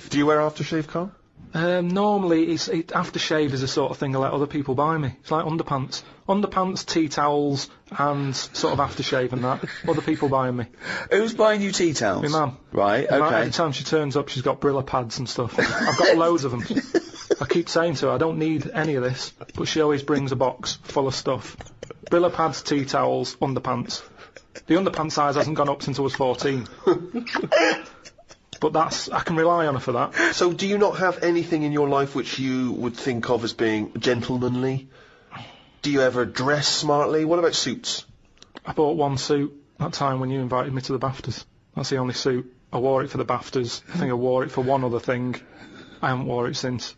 Do you wear aftershave, Carl? Normally, aftershave is the sort of thing I let other people buy me. It's like underpants, tea towels, and sort of aftershave and that. Other people buying me. Who's buying you tea towels? My mum. Right, My mum, okay. every time she turns up, she's got Brilla pads and stuff. I've got loads of them. I keep saying to her, I don't need any of this, but she always brings a box full of stuff. Brilla pads, tea towels, underpants. The underpants size hasn't gone up since I was 14. But I can rely on her for that. So do you not have anything in your life which you would think of as being gentlemanly? Do you ever dress smartly? What about suits? I bought one suit that time when you invited me to the BAFTAs. That's the only suit. I wore it for the BAFTAs. I think I wore it for one other thing. I haven't wore it since.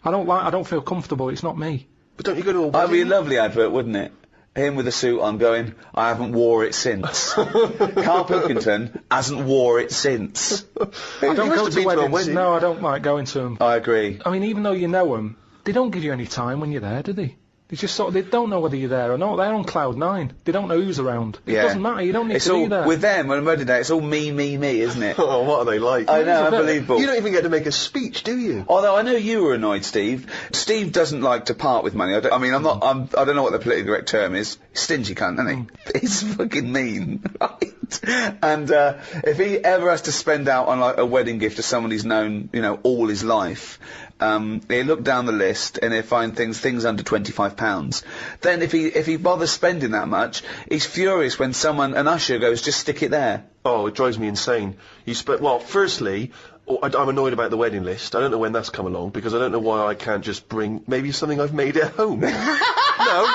I don't feel comfortable. It's not me. But don't you go to a wedding? That'd be a lovely advert, wouldn't it? Him with a suit on going, I haven't wore it since. Karl Pilkington hasn't wore it since. I don't go to weddings. No, I don't like going to them. I agree. I mean, even though you know them, they don't give you any time when you're there, do they? They just they don't know whether you're there or not. They're on cloud 9. They don't know who's around. It doesn't matter. You don't need to be there. With them, on a wedding day, it's all me, isn't it? Oh, what are they like? I know, unbelievable. You don't even get to make a speech, do you? Although I know you were annoyed, Steve. Steve doesn't like to part with money. I don't know what the politically correct term is. Stingy cunt, isn't he? He's fucking mean, right? And if he ever has to spend out on like a wedding gift to someone he's known, all his life, he'll look down the list and he'll find things under £25. Then if he bothers spending that much, he's furious when an usher goes, just stick it there. Oh, it drives me insane. Well, firstly, I'm annoyed about the wedding list. I don't know when that's come along, because I don't know why I can't just bring maybe something I've made at home. No.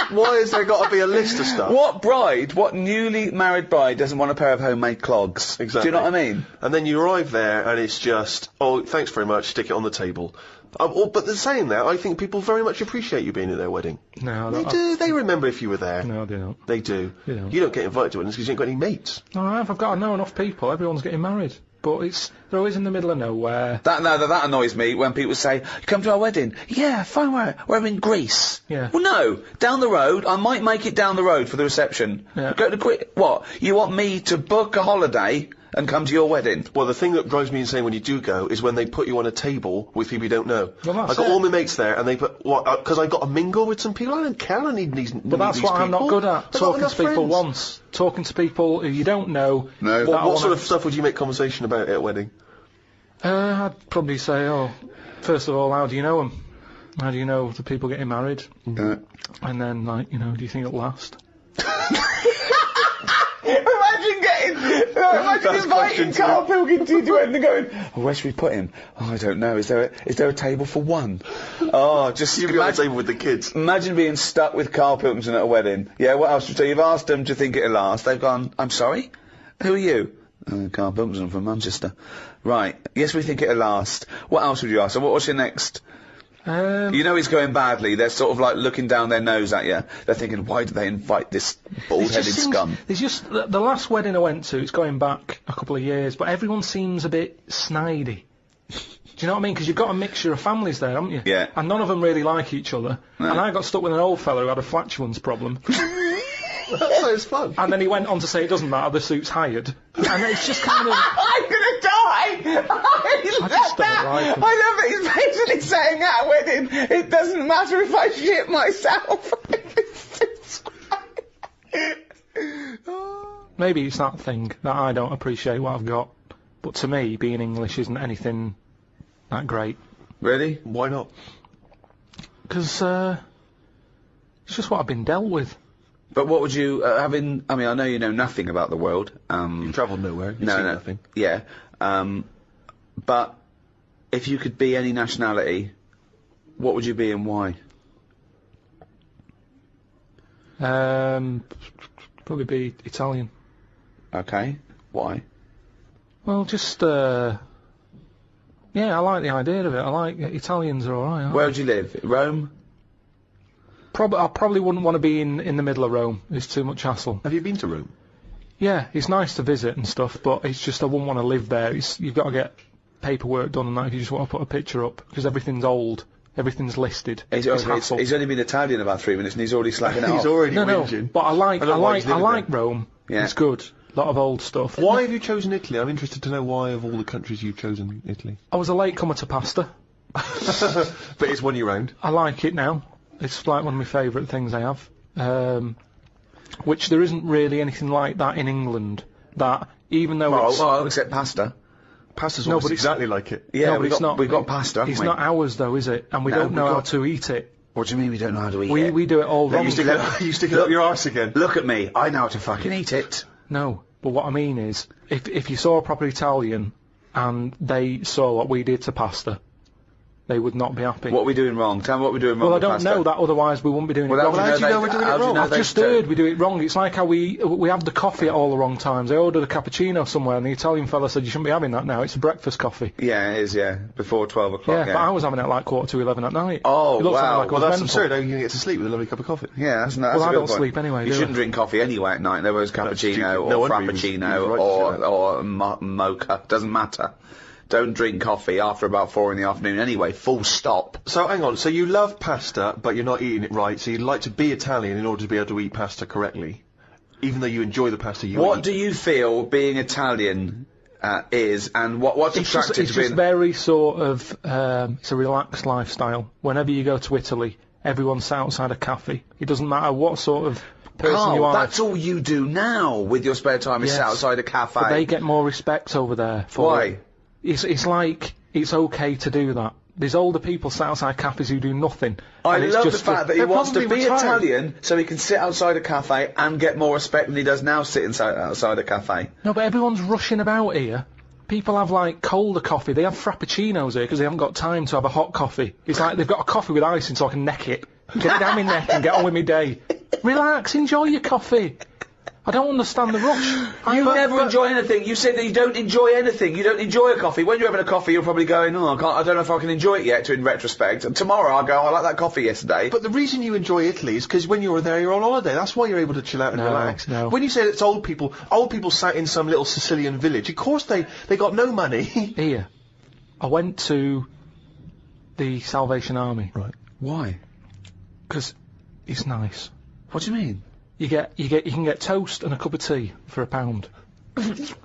Why has there got to be a list of stuff? What newly married bride doesn't want a pair of homemade clogs? Exactly. Do you know what I mean? And then you arrive there and it's just, oh, thanks very much, stick it on the table. But saying that, I think people very much appreciate you being at their wedding. No, they do. They remember if you were there. No, they don't. They do. They don't. You don't get invited to weddings because you ain't got any mates. No, I've got to know enough people. Everyone's getting married. But they're always in the middle of nowhere. That annoys me when people say, you come to our wedding? Yeah, fine, we're in Greece. Yeah. Well, no, down the road. I might make it down the road for the reception. Yeah. Go to what? You want me to book a holiday and come to your wedding? Well, the thing that drives me insane when you do go is when they put you on a table with people you don't know. Well, I got all my mates there, and they put because I got to mingle with some people. I don't care. I need these. But that's what I'm not good at. Talking to people once. Talking to people who you don't know. No. What sort of stuff would you make conversation about at a wedding? I'd probably say, first of all, how do you know them? How do you know the people getting married? And then, do you think it'll last? Imagine inviting Karl Pilkington to wedding and going, where should we put him? Oh, I don't know. Is there a table for one? Oh, just You'd be on the table with the kids. Imagine being stuck with Karl Pilkington at a wedding. Yeah, what else? So you've asked them to think it'll last. They've gone, I'm sorry? Who are you? Karl Pilkington from Manchester. Right. Yes, we think it'll last. What else would you ask? So what's your next? You know it's going badly. They're sort of like looking down their nose at you. They're thinking, why did they invite this bald-headed scum? There's just the last wedding I went to. It's going back a couple of years, but everyone seems a bit snidey. Do you know what I mean? Because you've got a mixture of families there, haven't you? Yeah. And none of them really like each other. No. And I got stuck with an old fella who had a flatulence problem. That was fun. And then he went on to say it doesn't matter, the suit's hired. And it's just kind of... I'm gonna die! I love it, he's basically saying at a wedding, it doesn't matter if I shit myself. Maybe it's that thing that I don't appreciate what I've got. But to me, being English isn't anything that great. Really? Why not? Because, it's just what I've been dealt with. But what would you, I know you know nothing about the world. You've travelled nowhere. You've seen nothing. Yeah. But if you could be any nationality, what would you be and why? Probably be Italian. Okay. Why? Well, just, I like the idea of it. I like Italians are alright. Where would you live? Rome? I probably wouldn't want to be in the middle of Rome. It's too much hassle. Have you been to Rome? Yeah, it's nice to visit and stuff, but it's just I wouldn't want to live there. You've got to get paperwork done and that if you just want to put a picture up, because everything's old, everything's listed. He's only been Italian about 3 minutes and he's already slacking it off. He's already No, whinging. but I like Rome. Yeah. It's good. lot of old stuff. Why have you chosen Italy? I'm interested to know why of all the countries you've chosen Italy. I was a late comer to pasta. But it's won you round. I like it now. It's like one of my favourite things I have. Which there isn't really anything like that in England. That, even though it's... Well, except pasta. Pasta's almost exactly like it. Yeah, No, but it's not. We've got pasta, haven't It's we? not ours, though, is it? And we don't know how to eat it. What do you mean we don't know how to eat it? We do it all wrong. You stick it up your arse again. Look at me. I know how to fucking eat it. No, but what I mean is, if you saw a proper Italian and they saw what we did to pasta, they would not be happy. What are we doing wrong? Tell me what we're doing wrong Well, I with don't pasta. know that, otherwise we wouldn't be doing it wrong. How do you know we're doing it wrong? I've just heard we do it wrong. It's like how we have the coffee at all the wrong times. I ordered a cappuccino somewhere and the Italian fella said you shouldn't be having that now, it's a breakfast coffee. Yeah, it is, yeah. Before 12 o'clock, Yeah, but I was having it at like 11:15 at night. Oh, It looks wow. like I Well, was that's mental. absurd. How are you going to get to sleep with a lovely cup of coffee? Yeah, that's a Well, good I don't point. sleep anyway, You do shouldn't I? drink coffee anyway at night. There was cappuccino stupid. or No wonder he was frappuccino right to or mocha. Doesn't matter. Don't drink coffee after about 4 in the afternoon anyway. Full stop. So, hang on. So you love pasta, but you're not eating it right, so you'd like to be Italian in order to be able to eat pasta correctly, even though you enjoy the pasta you eat. What do you feel being Italian is, and what's It's just, attractive it's to being... just very sort of, it's a relaxed lifestyle. Whenever you go to Italy, everyone's sat outside a cafe. It doesn't matter what sort of person you Carl, are. that's all you do now with your spare time is Yes, sit outside a cafe. But they get more respect over there. For Why? it. It's like, it's okay to do that. There's older people sat outside cafes who do nothing. I and it's love the just fact that he they're wants to probably be retired. Italian so he can sit outside a cafe and get more respect than he does now sitting outside a cafe. No, but everyone's rushing about here. People have, like, colder coffee. They have frappuccinos here because they haven't got time to have a hot coffee. It's like they've got a coffee with ice in so I can neck it. Get it down my neck and get on with my day. Relax, enjoy your coffee. I don't understand the rush. You never enjoy anything. You said that you don't enjoy anything. You don't enjoy a coffee. When you're having a coffee, you're probably going, oh, I don't know if I can enjoy it yet, in retrospect. And tomorrow I'll go, I like that coffee yesterday. But the reason you enjoy Italy is because when you were there, you're on holiday. That's why you're able to chill out and relax. No. When you say it's old people sat in some little Sicilian village, of course they got no money. Here, I went to the Salvation Army. Right. Why? Because it's nice. What do you mean? You can get toast and a cup of tea for £1.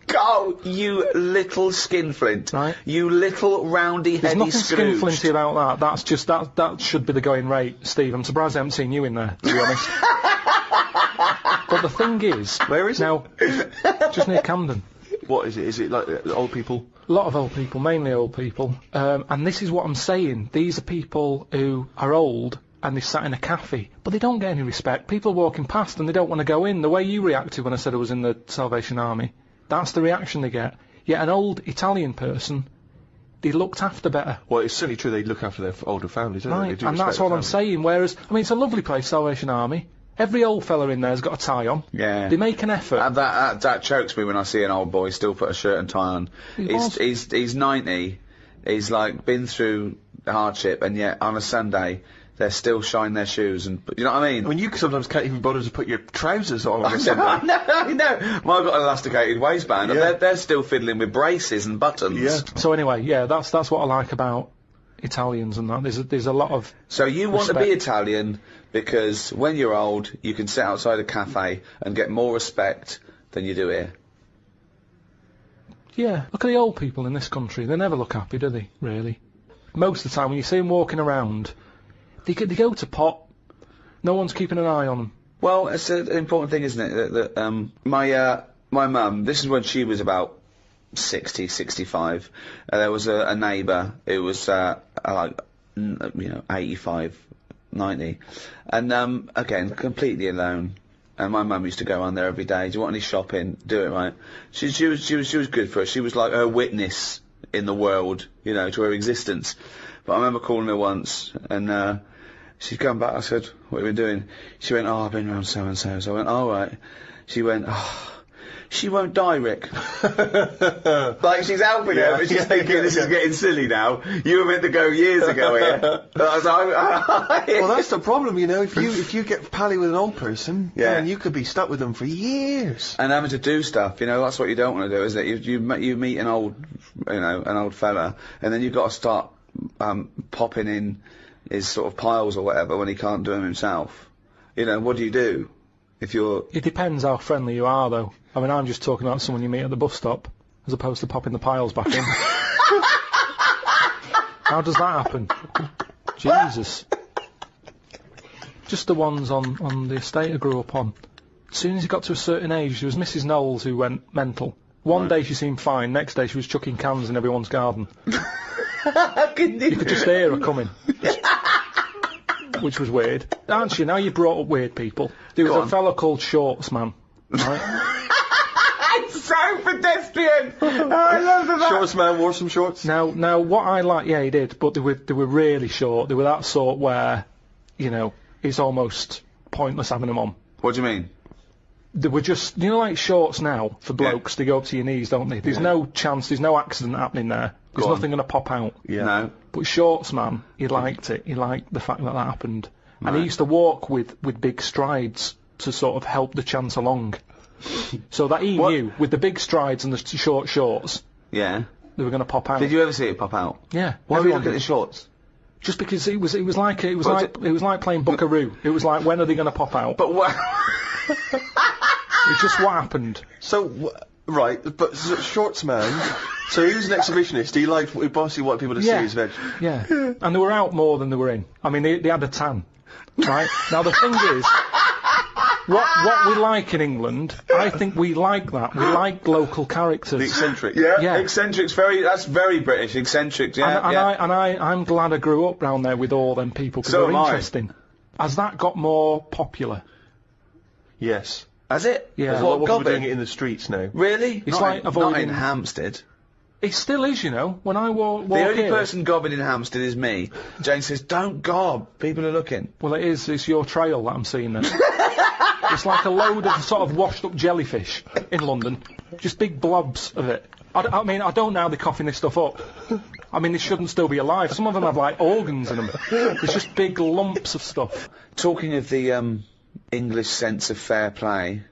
Go, you little skinflint. Right. You little roundy There's heady nothing Scrooge. skinflinty about that. That's just that should be the going rate, Steve. I'm surprised I haven't seen you in there, to be honest. But the thing is, Where is it? now, just near Camden. What is it? Is it like old people? A lot of old people, mainly old people. And this is what I'm saying. These are people who are old and they sat in a cafe, but they don't get any respect. People are walking past and they don't want to go in. The way you reacted when I said I was in the Salvation Army, that's the reaction they get. Yet an old Italian person, they looked after better. Well, it's certainly true they look after their older families, don't they? They Right, do and respect that's their what I'm families. saying. Whereas, I mean, it's a lovely place, Salvation Army. Every old fella in there's got a tie on. Yeah. They make an effort. That chokes me when I see an old boy still put a shirt and tie on. He's 90. He's like been through hardship, and yet on a Sunday they're still shining their shoes, and you know what I mean. I mean, you sometimes can't even bother to put your trousers on a Sunday. I know. Well, I've got an elasticated waistband, Yeah. and they're still fiddling with braces and buttons. Yeah. So anyway, yeah, that's what I like about Italians and that. There's a lot of So you want to be respect. Italian because when you're old, you can sit outside a cafe and get more respect than you do here. Yeah, look at the old people in this country. They never look happy, do they, really? Most of the time, when you see them walking around, they go to pot. No one's keeping an eye on them. Well, it's an important thing, isn't it? That my mum, this is when she was about 60, 65. There was a neighbour who was, 85, 90. And, again, completely alone. And my mum used to go around there every day. Do you want any shopping? Do it, right? She was good for her. She was like her witness in the world, you know, to her existence. But I remember calling her once, and she'd come back. I said, "What have you been doing?" She went, "Oh, I've been around so and so." So I went, "All right." She went, "Oh, she won't die, Rick." Like she's helping her, but she's thinking this is getting silly now. You were meant to go years ago here. I was like, Well, that's the problem, you know. If you get pally with an old person, Yeah. then you could be stuck with them for years. and having to do stuff, you know, that's what you don't want to do, is it? You meet an old, an old fella, and then you've got to start popping in his sort of piles or whatever when he can't do them himself. You know, what do? If you're... It depends how friendly you are, though. I mean, I'm just talking about someone you meet at the bus stop, as opposed to popping the piles back in. How does that happen? Jesus. Just the ones on the estate I grew up on. As soon as he got to a certain age, there was Mrs. Knowles who went mental. One day she seemed fine, next day she was chucking cans in everyone's garden. You could just hear her coming. Which was weird. Aren't you? Now you brought up weird people. There was a fellow called Shorts Man. Right? It's so pedestrian! Oh, I love that. Shorts man wore some shorts? Now, what I like, yeah, he did, but they were really short. They were that sort where, you know, it's almost pointless having them on. What do you mean? They were just, you know, like shorts now, for blokes, they go up to your knees, don't they? There's no chance, there's no accident happening there. There's nothing going to pop out. Yeah. No. But Shorts Man, he liked it. He liked the fact that happened. Right. And he used to walk with big strides to sort of help the chance along. So that he knew, with the big strides and the short shorts, yeah, they were going to pop out. Did you ever see it pop out? Yeah. Why were you looking at the shorts? Just because it was like playing Buckaroo. It was like, when are they going to pop out? But what? It's just what happened. So, right, but Shorts Man, so he was an exhibitionist, he basically wanted people to see his veg. Yeah, and they were out more than they were in. I mean, they had a tan, right? Now, the thing is, what we like in England, I think we like that. We like local characters. The eccentric. Yeah. Eccentric's that's very British, eccentric, I'm glad I grew up round there with all them people, because they're interesting. Has that got more popular? Yes. Has it? Yeah. There's a lot more people doing it in the streets now. Really? It's not in Hampstead. It still is, you know. When I walk the only person gobbing in Hampstead is me. Jane says, "Don't gob. People are looking." Well, it is. It's your trail that I'm seeing then. It's like a load of sort of washed up jellyfish in London. Just big blobs of it. I mean, I don't know how they're coughing this stuff up. I mean, they shouldn't still be alive. Some of them have, like, organs in them. It's just big lumps of stuff. Talking of the English sense of fair play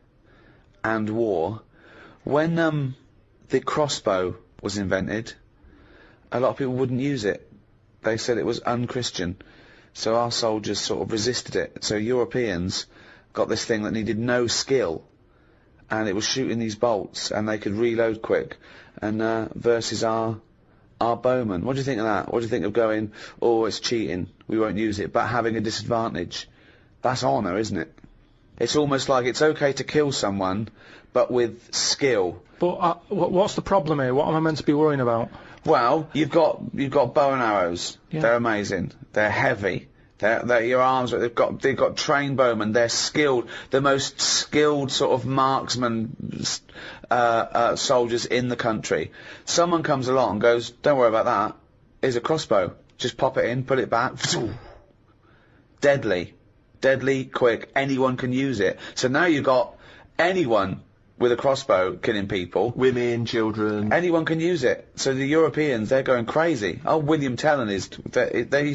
and war, when the crossbow was invented, a lot of people wouldn't use it. They said it was unchristian. So our soldiers sort of resisted it. So Europeans got this thing that needed no skill, and it was shooting these bolts, and they could reload quick, and versus our bowmen. What do you think of that? What do you think of going, oh, it's cheating, we won't use it, but having a disadvantage? That's honour, isn't it? It's almost like it's okay to kill someone, but with skill. But what's the problem here? What am I meant to be worrying about? Well, you've got bow and arrows. Yeah. They're amazing. They're heavy. They're your arms. They've got trained bowmen. They're skilled. The most skilled sort of marksman soldiers in the country. Someone comes along and goes, "Don't worry about that. Here's a crossbow. Just pop it in, put it back." Deadly. Deadly, quick. Anyone can use it. So now you've got anyone with a crossbow killing people. Women, children. Anyone can use it. So the Europeans, they're going crazy. Oh, William Tell he's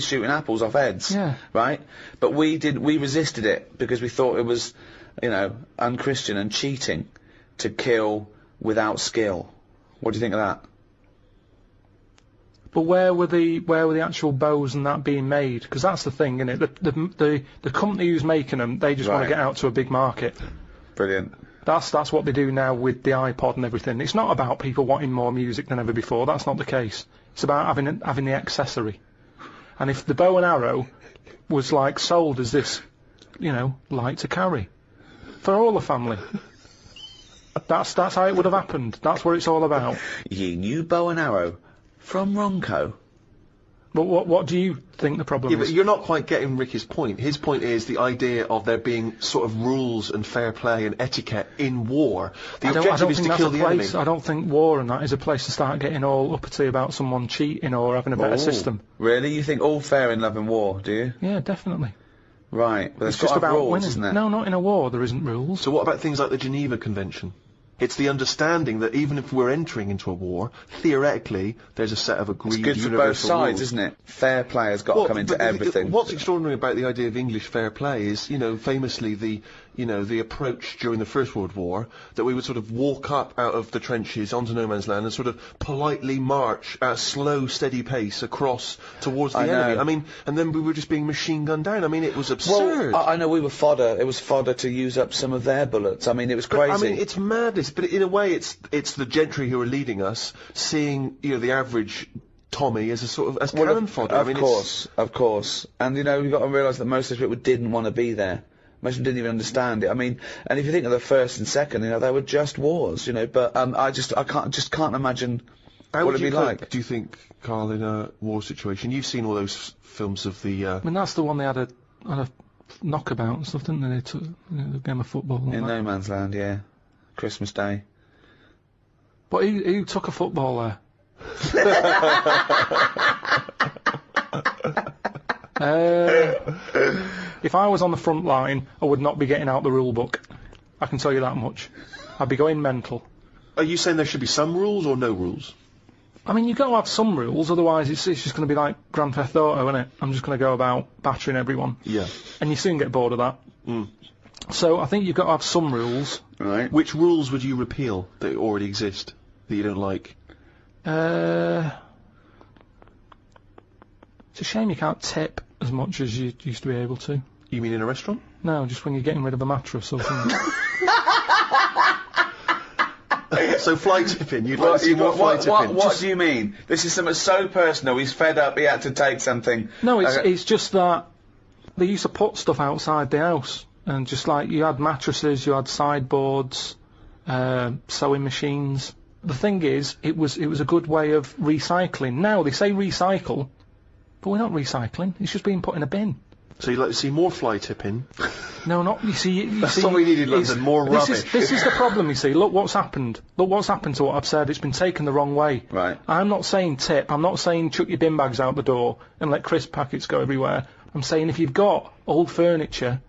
shooting apples off heads. Yeah. Right? But we resisted it because we thought it was, you know, unchristian and cheating to kill without skill. What do you think of that? But where were the actual bows and that being made? Because that's the thing, isn't it? The company who's making them, they just want to get out to a big market. Brilliant. That's what they do now with the iPod and everything. It's not about people wanting more music than ever before. That's not the case. It's about having the accessory. And if the bow and arrow was like sold as this, you know, light to carry for all the family, that's how it would have happened. That's what it's all about. Ye new bow and arrow from Ronco. But what do you think the problem is? But you're not quite getting Ricky's point. His point is the idea of there being sort of rules and fair play and etiquette in war. The objective is to kill the enemy. I don't think war and that is a place to start getting all uppity about someone cheating or having a better system. Really? You think all fair in love and war, do you? Yeah, definitely. Right. But it's just about rules, winning. Isn't it? No, not in a war. There isn't rules. So what about things like the Geneva Convention? It's the understanding that even if we're entering into a war, theoretically, there's a set of agreed universal rules. It's good for both sides, isn't it? Fair play has got to come into everything. What's extraordinary about the idea of English fair play is, you know, famously the you know, the approach during the First World War, that we would sort of walk up out of the trenches onto no man's land and sort of politely march at a slow, steady pace across towards the enemy. I mean, and then we were just being machine gunned down. I mean, it was absurd. Well, I know we were fodder. It was fodder to use up some of their bullets. I mean, it was crazy. I mean, it's madness, but in a way it's the gentry who are leading us, seeing, you know, the average Tommy as a sort of, as cannon fodder. Of course. And, you know, you've got to realise that most of the people didn't want to be there. Most of them didn't even understand it. I mean, and if you think of the first and second, you know, they were just wars, you know, but, I can't imagine what it'd be like. Do you think, Karl, in a war situation? You've seen all those films of the, I mean, that's the one they had a knockabout and stuff, didn't they? They took, you know, the game of football. In no man's land, yeah. Christmas Day. But who took a football there? If I was on the front line, I would not be getting out the rule book. I can tell you that much. I'd be going mental. Are you saying there should be some rules or no rules? I mean, you've got to have some rules, otherwise it's just going to be like Grand Theft Auto, isn't it? I'm just going to go about battering everyone. Yeah. And you soon get bored of that. Mm. So I think you've got to have some rules. Right. Which rules would you repeal that already exist, that you don't like? It's a shame you can't tip as much as you used to be able to. You mean in a restaurant? No, just when you're getting rid of a mattress or something. So fly tipping, you'd like to see more fly tipping? What do you mean? This is something so personal, he's fed up, he had to take something. No, it's just that they used to put stuff outside the house, and just like, you had mattresses, you had sideboards, sewing machines. The thing is, it was a good way of recycling. Now, they say recycle, but we're not recycling, it's just being put in a bin. So you'd like to see more fly tipping? No, not, you see... That's all we need in London, more rubbish. This is the problem, you see. Look what's happened. Look what's happened to what I've said. It's been taken the wrong way. Right. I'm not saying tip. I'm not saying chuck your bin bags out the door and let crisp packets go everywhere. I'm saying if you've got old furniture,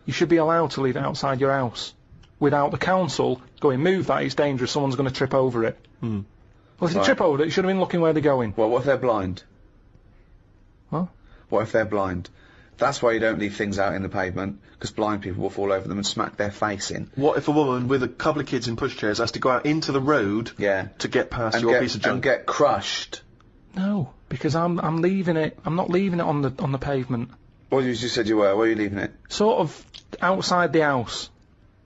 you should be allowed to leave it outside your house without the council going, move that, it's dangerous, someone's going to trip over it. Hmm. Well, if they trip over it, you should have been looking where they're going. Well, what if they're blind? Huh? What if they're blind? That's why you don't leave things out in the pavement, because blind people will fall over them and smack their face in. What if a woman with a couple of kids in pushchairs has to go out into the road to get past your piece of junk? And get crushed? No, because I'm leaving it. I'm not leaving it on the pavement. Well, you just said you were. Where are you leaving it? Sort of outside the house.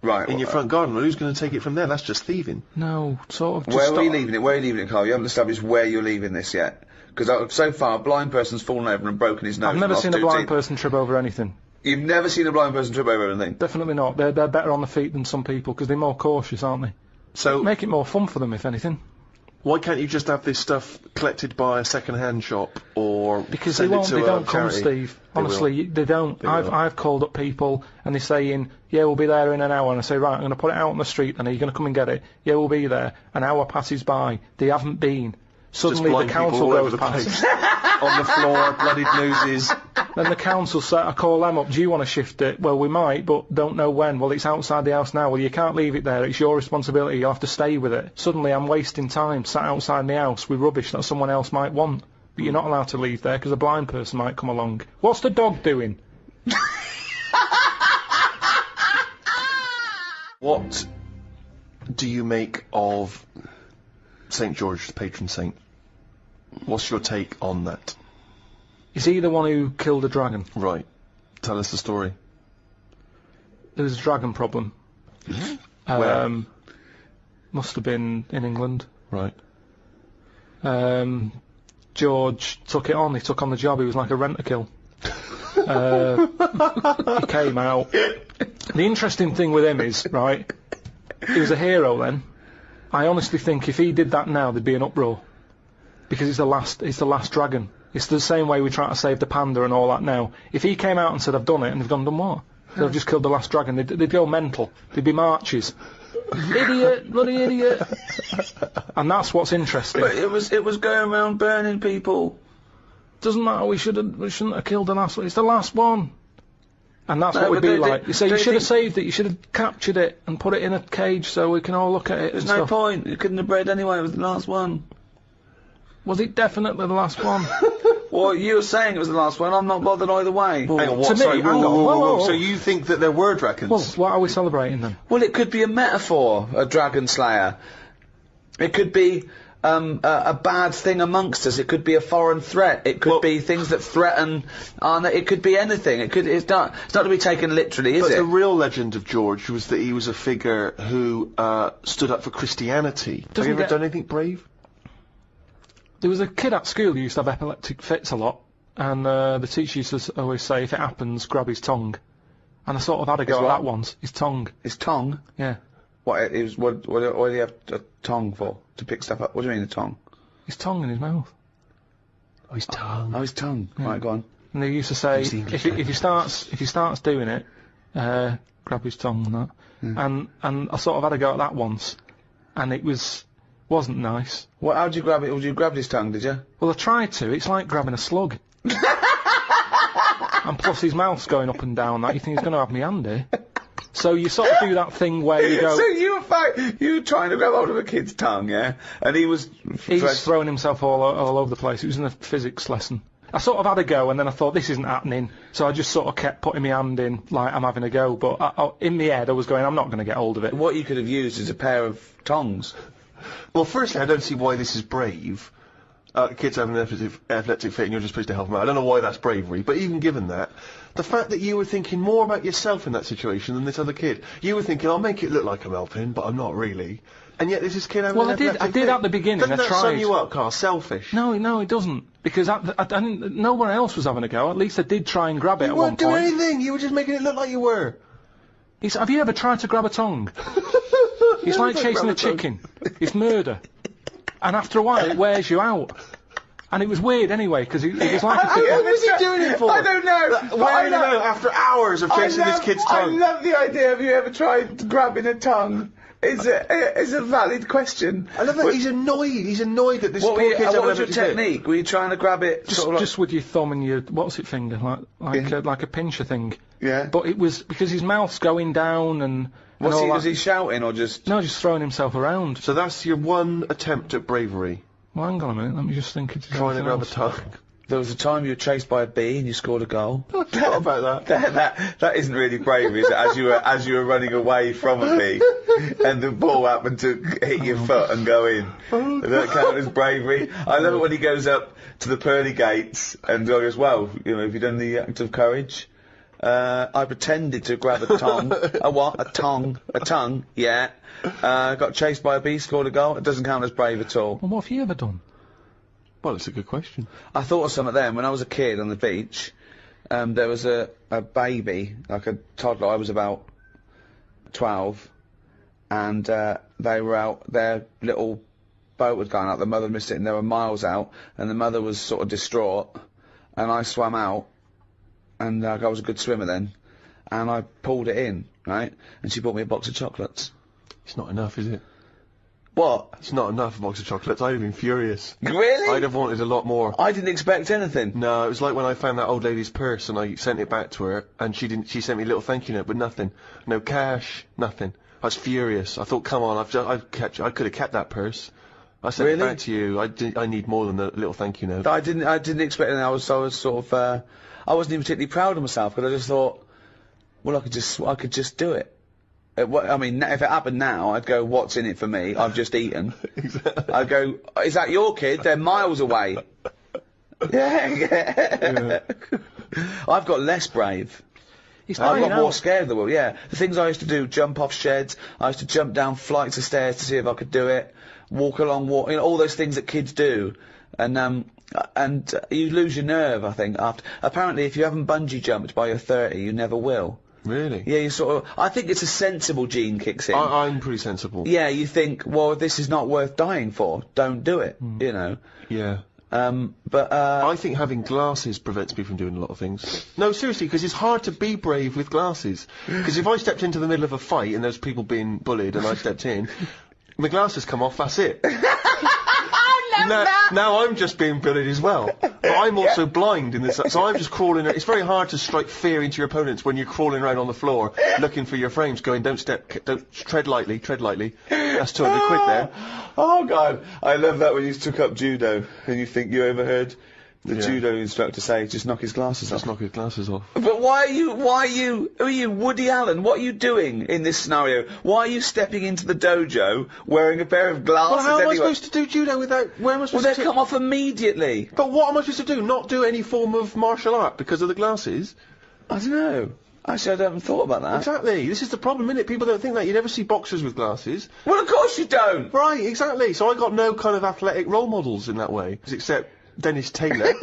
Right. In your front garden. Well, who's going to take it from there? That's just thieving. No, sort of. Just Where are you leaving it? Where are you leaving it, Karl? You haven't established where you're leaving this yet. Because so far, a blind person's fallen over and broken his nose. I've never seen a blind person trip over anything. You've never seen a blind person trip over anything? Definitely not. They're better on the feet than some people, because they're more cautious, aren't they? So make it more fun for them, if anything. Why can't you just have this stuff collected by a second-hand shop, or because send they won't? it to they don't come, charity? Steve. Honestly, they don't. I've called up people and they're saying, yeah, we'll be there in an hour. And I say, right, I'm going to put it out on the street. And are you going to come and get it? Yeah, we'll be there. An hour passes by. They haven't been. Suddenly the council goes past. On the floor, bloodied noses. Then the council say, I call them up, do you want to shift it? Well, we might, but don't know when. Well, it's outside the house now. Well, you can't leave it there. It's your responsibility. You'll have to stay with it. Suddenly I'm wasting time sat outside my house with rubbish that someone else might want. But you're not allowed to leave there because a blind person might come along. What's the dog doing? What do you make of St. George, the patron saint? What's your take on that? Is he the one who killed a dragon? Right. Tell us the story. There was a dragon problem. Where? Must have been in England. Right. George took it on. He took on the job. He was like a rent-a-kill. He came out. The interesting thing with him is, right, he was a hero then. I honestly think if he did that now, there'd be an uproar. Because it's the last dragon. It's the same way we try to save the panda and all that now. If he came out and said, I've done it, and they've gone, done what? They've just killed the last dragon. They'd go mental. There'd be marches. Idiot, bloody idiot. And that's what's interesting. But it was going around burning people. Doesn't matter, we shouldn't have killed the last one. It's the last one. And that's what we'd be like. You say, you should have saved it, you should have captured it and put it in a cage so we can all look at it. There's no point. You couldn't have bred anyway, it was the last one. Was it definitely the last one? Well, you were saying it was the last one. I'm not bothered either way. Hang on, what? To me, Sorry, hang on. Whoa. So you think that they're word dragons? Well, what are we celebrating then? Well, it could be a metaphor, a dragon slayer. It could be a bad thing amongst us. It could be a foreign threat. It could be things that threaten. It could be anything. It's not to be taken literally, is but it? the real legend of George was that he was a figure who stood up for Christianity. Have you ever done anything brave? There was a kid at school who used to have epileptic fits a lot, and the teacher used to always say, if it happens, grab his tongue. And I sort of had a go at that once. His tongue. His tongue? Yeah. What do you have a tongue for? To pick stuff up? What do you mean a tongue? His tongue in his mouth. Oh, his tongue. Oh, his tongue. Yeah. Right, go on. And they used to say, if he starts doing it, grab his tongue and that. Yeah. And I sort of had a go at that once, and it wasn't nice. Well, how'd you grab it? Would you grab his tongue, did you? Well, I tried to. It's like grabbing a slug. And plus his mouth's going up and down. That you think he's going to have me hand here. So you sort of do that thing where you go. So you were trying to grab hold of a kid's tongue, yeah? And he's throwing himself all over the place. It was in a physics lesson. I sort of had a go, and then I thought, this isn't happening. So I just sort of kept putting my hand in, like I'm having a go. But in my head, I was going, I'm not going to get hold of it. What you could have used is a pair of tongs. Well, firstly, I don't see why this is brave. Kids having an epileptic fit and you're just supposed to help them out. I don't know why that's bravery, but even given that, the fact that you were thinking more about yourself in that situation than this other kid. You were thinking, I'll make it look like I'm helping, but I'm not really. And yet this is kid having an epileptic fit. I did at the beginning. Doesn't that tried. sum you up, Carl? Selfish. No, it doesn't. Because no one else was having a go. At least I did try and grab it at one point. You weren't doing anything. You were just making it look like you were. Have you ever tried to grab a tongue? It's like chasing a chicken. It's murder. And after a while, it wears you out. And it was weird anyway, because it was like a What was he doing it for? I don't know. Wearing him out after hours of chasing this kid's tongue. I love the idea. Have you ever tried grabbing a tongue? It's a valid question. I love that he's annoyed. He's annoyed that this poor kid's having what was your technique? Were you trying to grab it just with your thumb and your finger, like a pincher thing? Yeah. But it was because his mouth's going down and. Was he shouting or just? No, just throwing himself around. So that's your one attempt at bravery. Well, hang on a minute. Let me just think. Trying to grab a tongue. There was a time you were chased by a bee and you scored a goal. What about that? That isn't really bravery, is it? As you were running away from a bee, and the ball happened to hit your foot and go in. Does that count as bravery? I love it when he goes up to the pearly gates and goes, "Well, have you done the act of courage?" I pretended to grab a tongue. A what? A tongue. Yeah. Got chased by a bee, scored a goal. It doesn't count as brave at all. Well, what have you ever done? Well, it's a good question. I thought of some of them when I was a kid on the beach. There was a baby, like a toddler. I was about 12, and they were out. Their little boat was going out. The mother missed it, and they were miles out. And the mother was sort of distraught. And I swam out, and I was a good swimmer then. And I pulled it in, right? And she bought me a box of chocolates. It's not enough, is it? What? It's not enough, a box of chocolates. I'd have been furious. Really? I'd have wanted a lot more. I didn't expect anything. No, it was like when I found that old lady's purse and I sent it back to her, and she sent me a little thank you note, but nothing. No cash, nothing. I was furious. I thought, come on, I could have kept that purse. I sent it back to you. I need more than a little thank you note. I didn't expect anything. I was sort of, I wasn't even particularly proud of myself, because I just thought, well, I could just do it. I mean, if it happened now, I'd go, what's in it for me? I've just eaten. Exactly. I'd go, is that your kid? They're miles away. Yeah. I've got less brave. I've got more scared of the world, yeah. The things I used to do, jump off sheds, I used to jump down flights of stairs to see if I could do it, walk along, all those things that kids do. And you lose your nerve, I think, after. Apparently, if you haven't bungee jumped by your 30, you never will. Really? Yeah, you sort of. I think it's a sensible gene kicks in. I'm pretty sensible. Yeah, you think, well, this is not worth dying for. Don't do it. You know. Yeah. But I think having glasses prevents me from doing a lot of things. No, seriously, because it's hard to be brave with glasses. Because if I stepped into the middle of a fight and there's people being bullied and I stepped in, my glasses come off. That's it. Now I'm just being bullied as well. But I'm also blind in this, so I'm just crawling. It's very hard to strike fear into your opponents when you're crawling around on the floor looking for your frames, going, don't tread lightly. That's 200 quid there. Oh God, I love that when you took up judo and you think you overheard The judo instructor say, just knock his glasses off. Just knock his glasses off. But who are you, Woody Allen? What are you doing in this scenario? Why are you stepping into the dojo wearing a pair of glasses Well, how am I anyway? supposed to do judo without... Where am I supposed Well, to... they come off immediately. But what am I supposed to do? Not do any form of martial art because of the glasses? I don't know. Actually, I haven't thought about that. Exactly. This is the problem, isn't it? People don't think that. You never see boxers with glasses. Well, of course you don't. Right, exactly. So I got no kind of athletic role models in that way, except Dennis Taylor.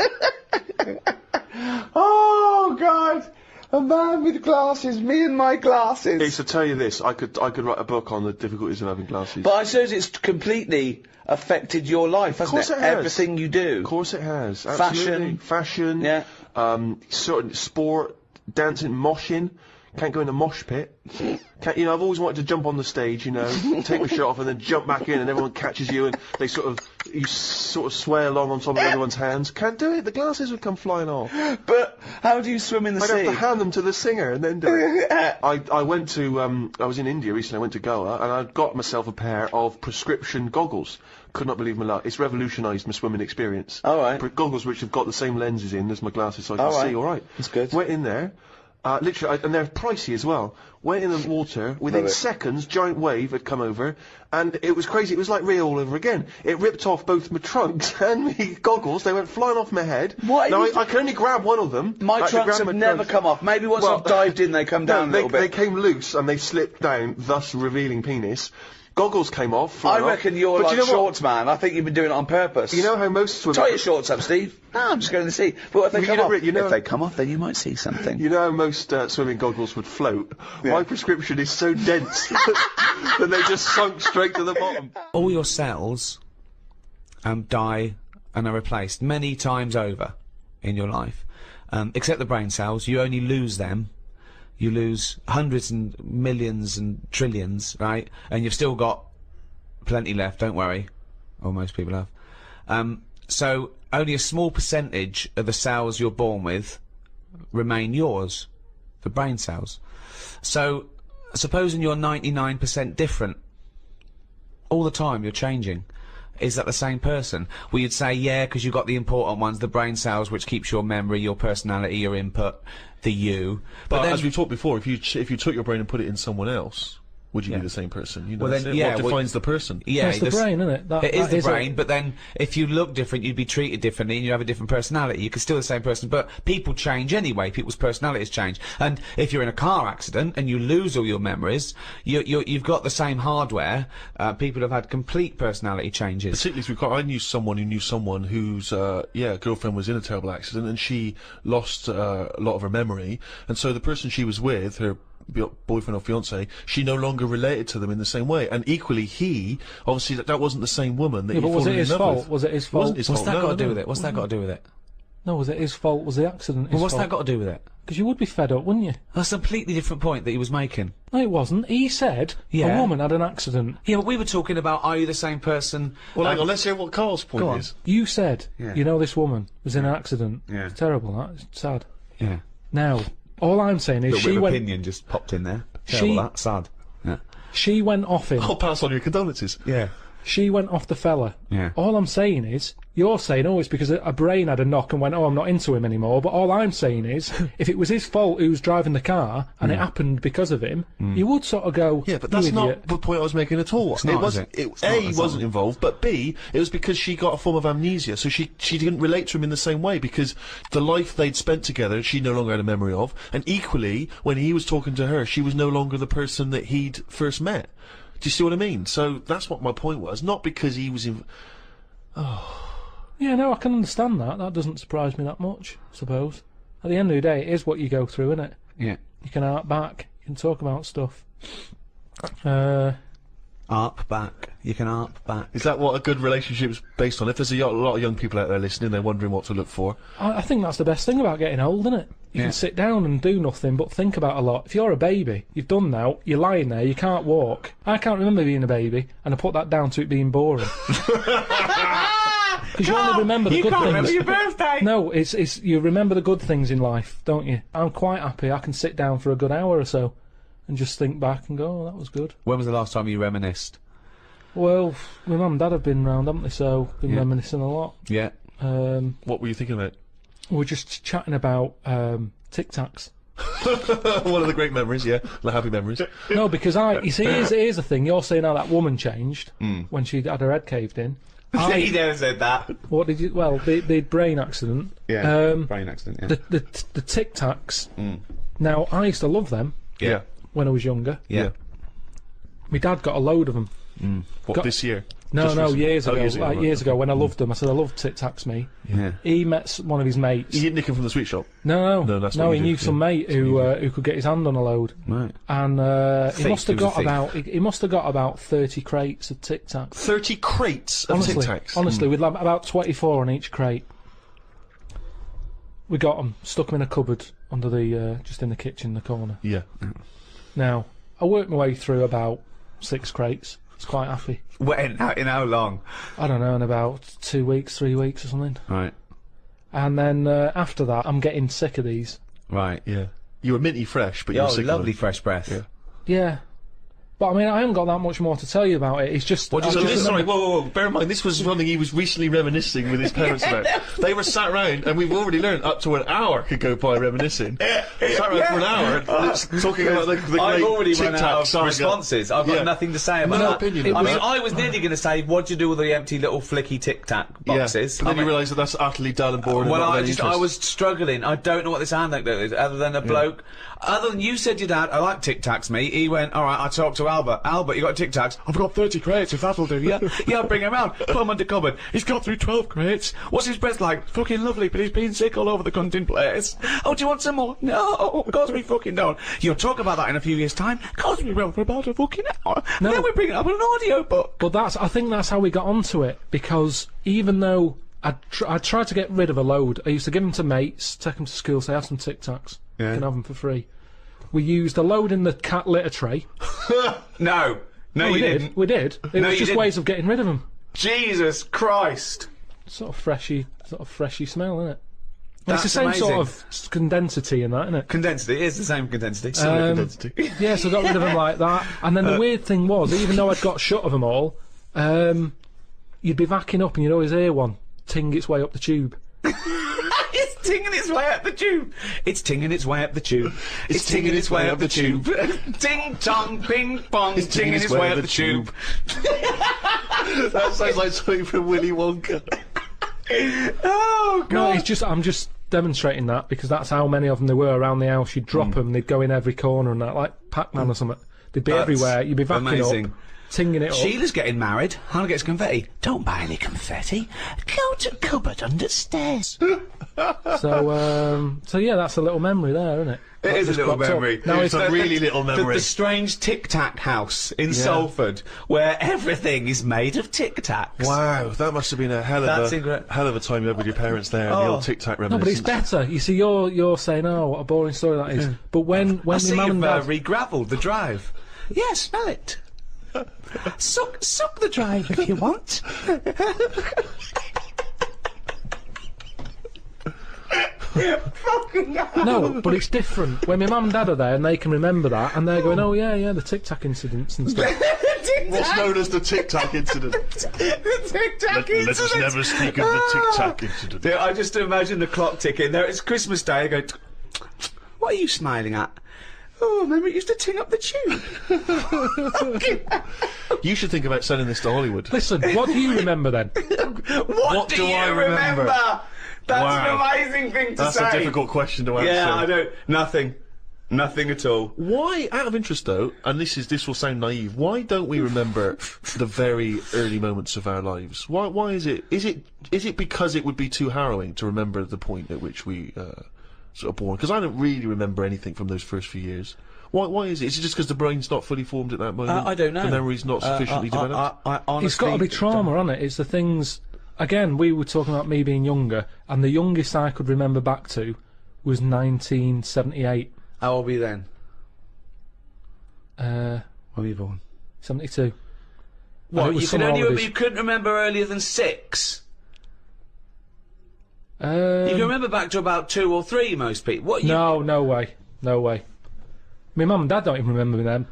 Oh, God. A man with glasses. Me and my glasses. It's to tell you this, I could write a book on the difficulties of having glasses. But I suppose it's completely affected your life, hasn't course it has. Everything you do. Of course it has. Fashion. Fashion. Yeah. Sort of sport, dancing, moshing. Can't go in a mosh pit. Can't, I've always wanted to jump on the stage, take my shirt off and then jump back in and everyone catches you and they you sort of sway along on top of everyone's hands. Can't do it. The glasses would come flying off. But how do you swim in the sea? I'd have to hand them to the singer and then do it. I went to, I was in India recently, I went to Goa and I got myself a pair of prescription goggles. Could not believe my luck. It's revolutionised my swimming experience. All right. Goggles which have got the same lenses in as my glasses so I can see all right. That's good. Went in there. Literally, and they're pricey as well. Went in the water, within seconds, giant wave had come over, and it was crazy. It was like Rio all over again. It ripped off both my trunks and my goggles. They went flying off my head. What? Now, I can only grab one of them. My trunks have never come off. Maybe once I've dived in, they come down a little bit. They came loose, and they slipped down, thus revealing penis. Goggles came off. I reckon you're like shorts man. I think you've been doing it on purpose. You know how most swimmers... Tie your shorts up, Steve. No, I'm just going to see. But if they come off, if they come off, then you might see something. You know how most swimming goggles would float? Yeah. My prescription is so dense that they just sunk straight to the bottom. All your cells die and are replaced many times over in your life. Except the brain cells, you only lose them. You lose hundreds and millions and trillions, right? And you've still got plenty left, don't worry. Or most people have. So only a small percentage of the cells you're born with remain yours, the brain cells. So supposing you're 99% different, all the time you're changing. Is that the same person? Well, you'd say, yeah, because you've got the important ones, the brain cells, which keeps your memory, your personality, your input, the you. But then, as we've talked before, if you took your brain and put it in someone else, would you be the same person? Well, then, what defines the person? Yeah, it's the brain, isn't it? It is the brain, but then if you look different, you'd be treated differently and you have a different personality. You could still be the same person, but people change anyway. People's personalities change. And if you're in a car accident and you lose all your memories, you've got the same hardware. People have had complete personality changes. Particularly, I knew someone who knew someone whose girlfriend was in a terrible accident and she lost a lot of her memory, and so the person she was with, her boyfriend or fiance, she no longer related to them in the same way, and equally he obviously that wasn't the same woman that but was it his fault? Was it his fault? What's that got to do with it? What's that got to do with it? No, was it his fault? Was the accident his fault? What's that got to do with it? Because you would be fed up, wouldn't you? That's a completely different point that he was making. No, it wasn't. He said a woman had an accident. Yeah, but we were talking about, are you the same person? Well, hang on, let's hear what Carl's point is. You said, this woman was in an accident. Yeah. It's terrible, that. It's sad. Yeah. Now, all I'm saying is she went... opinion just popped in there. Terrible, that. Sad. Yeah. She went off him. I'll pass on your condolences. Yeah. She went off the fella. Yeah. All I'm saying is, you're saying, it's because a brain had a knock and went, I'm not into him anymore. But all I'm saying is, if it was his fault who was driving the car and it happened because of him, you would sort of go, yeah, but that's not the point I was making at all. It's not, he wasn't involved, but B, it was because she got a form of amnesia, so she didn't relate to him in the same way because the life they'd spent together, she no longer had a memory of, and equally, when he was talking to her, she was no longer the person that he'd first met. Do you see what I mean? So that's what my point was, not because he was in... Yeah, no, I can understand that. That doesn't surprise me that much, I suppose. At the end of the day, it is what you go through, isn't it? Yeah. You can hark back. You can talk about stuff. Harp back. You can harp back. Is that what a good relationship's based on? If there's a lot of young people out there listening, they're wondering what to look for. I think that's the best thing about getting old, isn't it? You can sit down and do nothing but think about a lot. If you're a baby, you've done now, you're lying there, you can't walk. I can't remember being a baby, and I put that down to it being boring. Because you only remember the good things. You can't remember your birthday! No, it's you remember the good things in life, don't you? I'm quite happy. I can sit down for a good hour or so and just think back and go, that was good. When was the last time you reminisced? Well, my mum and dad have been round, haven't they? So, been reminiscing a lot. Yeah. What were you thinking about? We were just chatting about Tic Tacs. One of the great memories, yeah. The happy memories. No, because you see, here's the thing. You're saying how that woman changed when she had her head caved in. He never said that. What did you? Well, the brain accident. Yeah, brain accident, yeah. The Tic Tacs. Now, I used to love them Yeah. when I was younger. Yeah. My dad got a load of them. What, this year? No, Just no, recently? years ago. Years ago, Like right. years ago when I loved them. I said I love Tic Tacs, me. Yeah. He met one of his mates. You didn't nick him from the sweet shop? No, that's what he you knew do, some mate who could get his hand on a load. Right. And he Thief, must have he was got a thief. he must have got about 30 crates of Tic Tacs. 30 crates of Tic Tacs? Honestly, with like about 24 on each crate. We got them, stuck them in a cupboard under the just in the kitchen in the corner. Yeah. Now, I worked my way through about 6 crates. I was quite happy. In how long? I don't know, in about 2 weeks, 3 weeks or something. Right. And then after that, I'm getting sick of these. Right. Yeah. You were minty fresh, but you were Oh, sick of lovely them. fresh breath. Yeah. Yeah. But I mean, I haven't got that much more to tell you about it. It's just. What do you So Just this, sorry, remember- whoa. Bear in mind, this was something he was recently reminiscing with his parents about. They were sat round, and we've already learned up to an hour could go by reminiscing. Sat round for an hour, talking about the great I've already Tic run Tac out of saga. responses. I've got Yeah. nothing to say about No that. opinion I on mean, that. I was nearly going to say, what do you do with the empty little flicky Tic Tac boxes? Yeah, but then I you mean, realise that that's utterly dull and boring. well, and not I of any interest. was struggling. I don't know what this anecdote is, other than a bloke. Other than you said your dad, I like Tic Tacs, me. He went, all right, I talked to Albert. Albert, you got Tic Tacs? I've got 30 crates, if that'll do, yeah? Yeah, bring him round. Put him under cupboard. He's got through 12 crates. What's his breath like? Fucking lovely, but he's been sick all over the cunting place. Oh, do you want some more? No, of course we fucking don't. You'll talk about that in a few years' time. Of course we will, for about a fucking hour. No. Then we bring it up in an audio book. But I think that's how we got onto it, because even though I tried to get rid of a load, I used to give them to mates, take them to school, say, have some Tic Tacs. You can have them for free. We used a load in the cat litter tray. No, we you did. didn't. We did. It No, was you just didn't. ways of getting rid of them. Jesus Christ. Sort of freshy smell, isn't it? Well, it's the That's same sort amazing. of condensity in that, isn't it? Condensity, it is the same condensity. Yeah, so I got rid of them like that. And then the weird thing was, even though I'd got shut of them all, you'd be backing up and you'd always hear one ting its way up the tube. It's tinging its way up the tube. It's tinging its way up the tube. It's tinging its way up the tube. Ting tong ping pong. It's tinging its way up the tube. That sounds like something from Willy Wonka. Oh No, God. it's just I'm just demonstrating that because that's how many of them there were around the house. You'd drop them, they'd go in every corner and that, like Pac-Man or something. They'd be That's everywhere. You'd be backing amazing. up, tinging it up. Sheila's getting married. Hannah gets confetti. Don't buy any confetti. Go to cupboard under stairs. So yeah, that's a little memory there, isn't it? It is a little memory. Now It's a really little memory. The strange Tic Tac house in Salford, where everything is made of Tic Tacs. Wow, that must have been a hell That's of incre- hell of a time you had with your parents there. The old Tic Tac No, but it's reminiscence. better. You see, you're saying, oh, what a boring story that is. But when I my see mum and you've dad, re-gravelled the drive. Yeah, smell it. Suck the drive if you want. no, but it's different. When my mum and dad are there and they can remember that, and they're going, oh yeah, the Tic Tac incidents and stuff. What's known as the Tic Tac incident. The Tic Tac Let us incident. never speak of the Tic Tac incident. Yeah, I just imagine the clock ticking. There, it's Christmas Day. I go, what are you smiling at? Oh, remember it used to ting up the tube. You should think about selling this to Hollywood. Listen, what do you remember then? What do you I remember? That's Wow. an amazing thing to That's say. a difficult question to answer. Yeah, I don't. Nothing at all. Why, out of interest though, and this will sound naive, why don't we remember the very early moments of our lives? Why is it? Is it because it would be too harrowing to remember the point at which we sort of born? Because I don't really remember anything from those first few years. Why is it? Is it just because the brain's not fully formed at that moment? I don't know. The memory's not sufficiently developed? I honestly, It's got to be trauma, hasn't it? It's the things. Again, we were talking about me being younger, and the youngest I could remember back to was 1978. How old were you then? When were you born? 72. What, it was you summer holidays. you couldn't remember earlier than 6? You Um, can remember back to about 2 or 3, most people. What? no way. My mum and dad don't even remember them.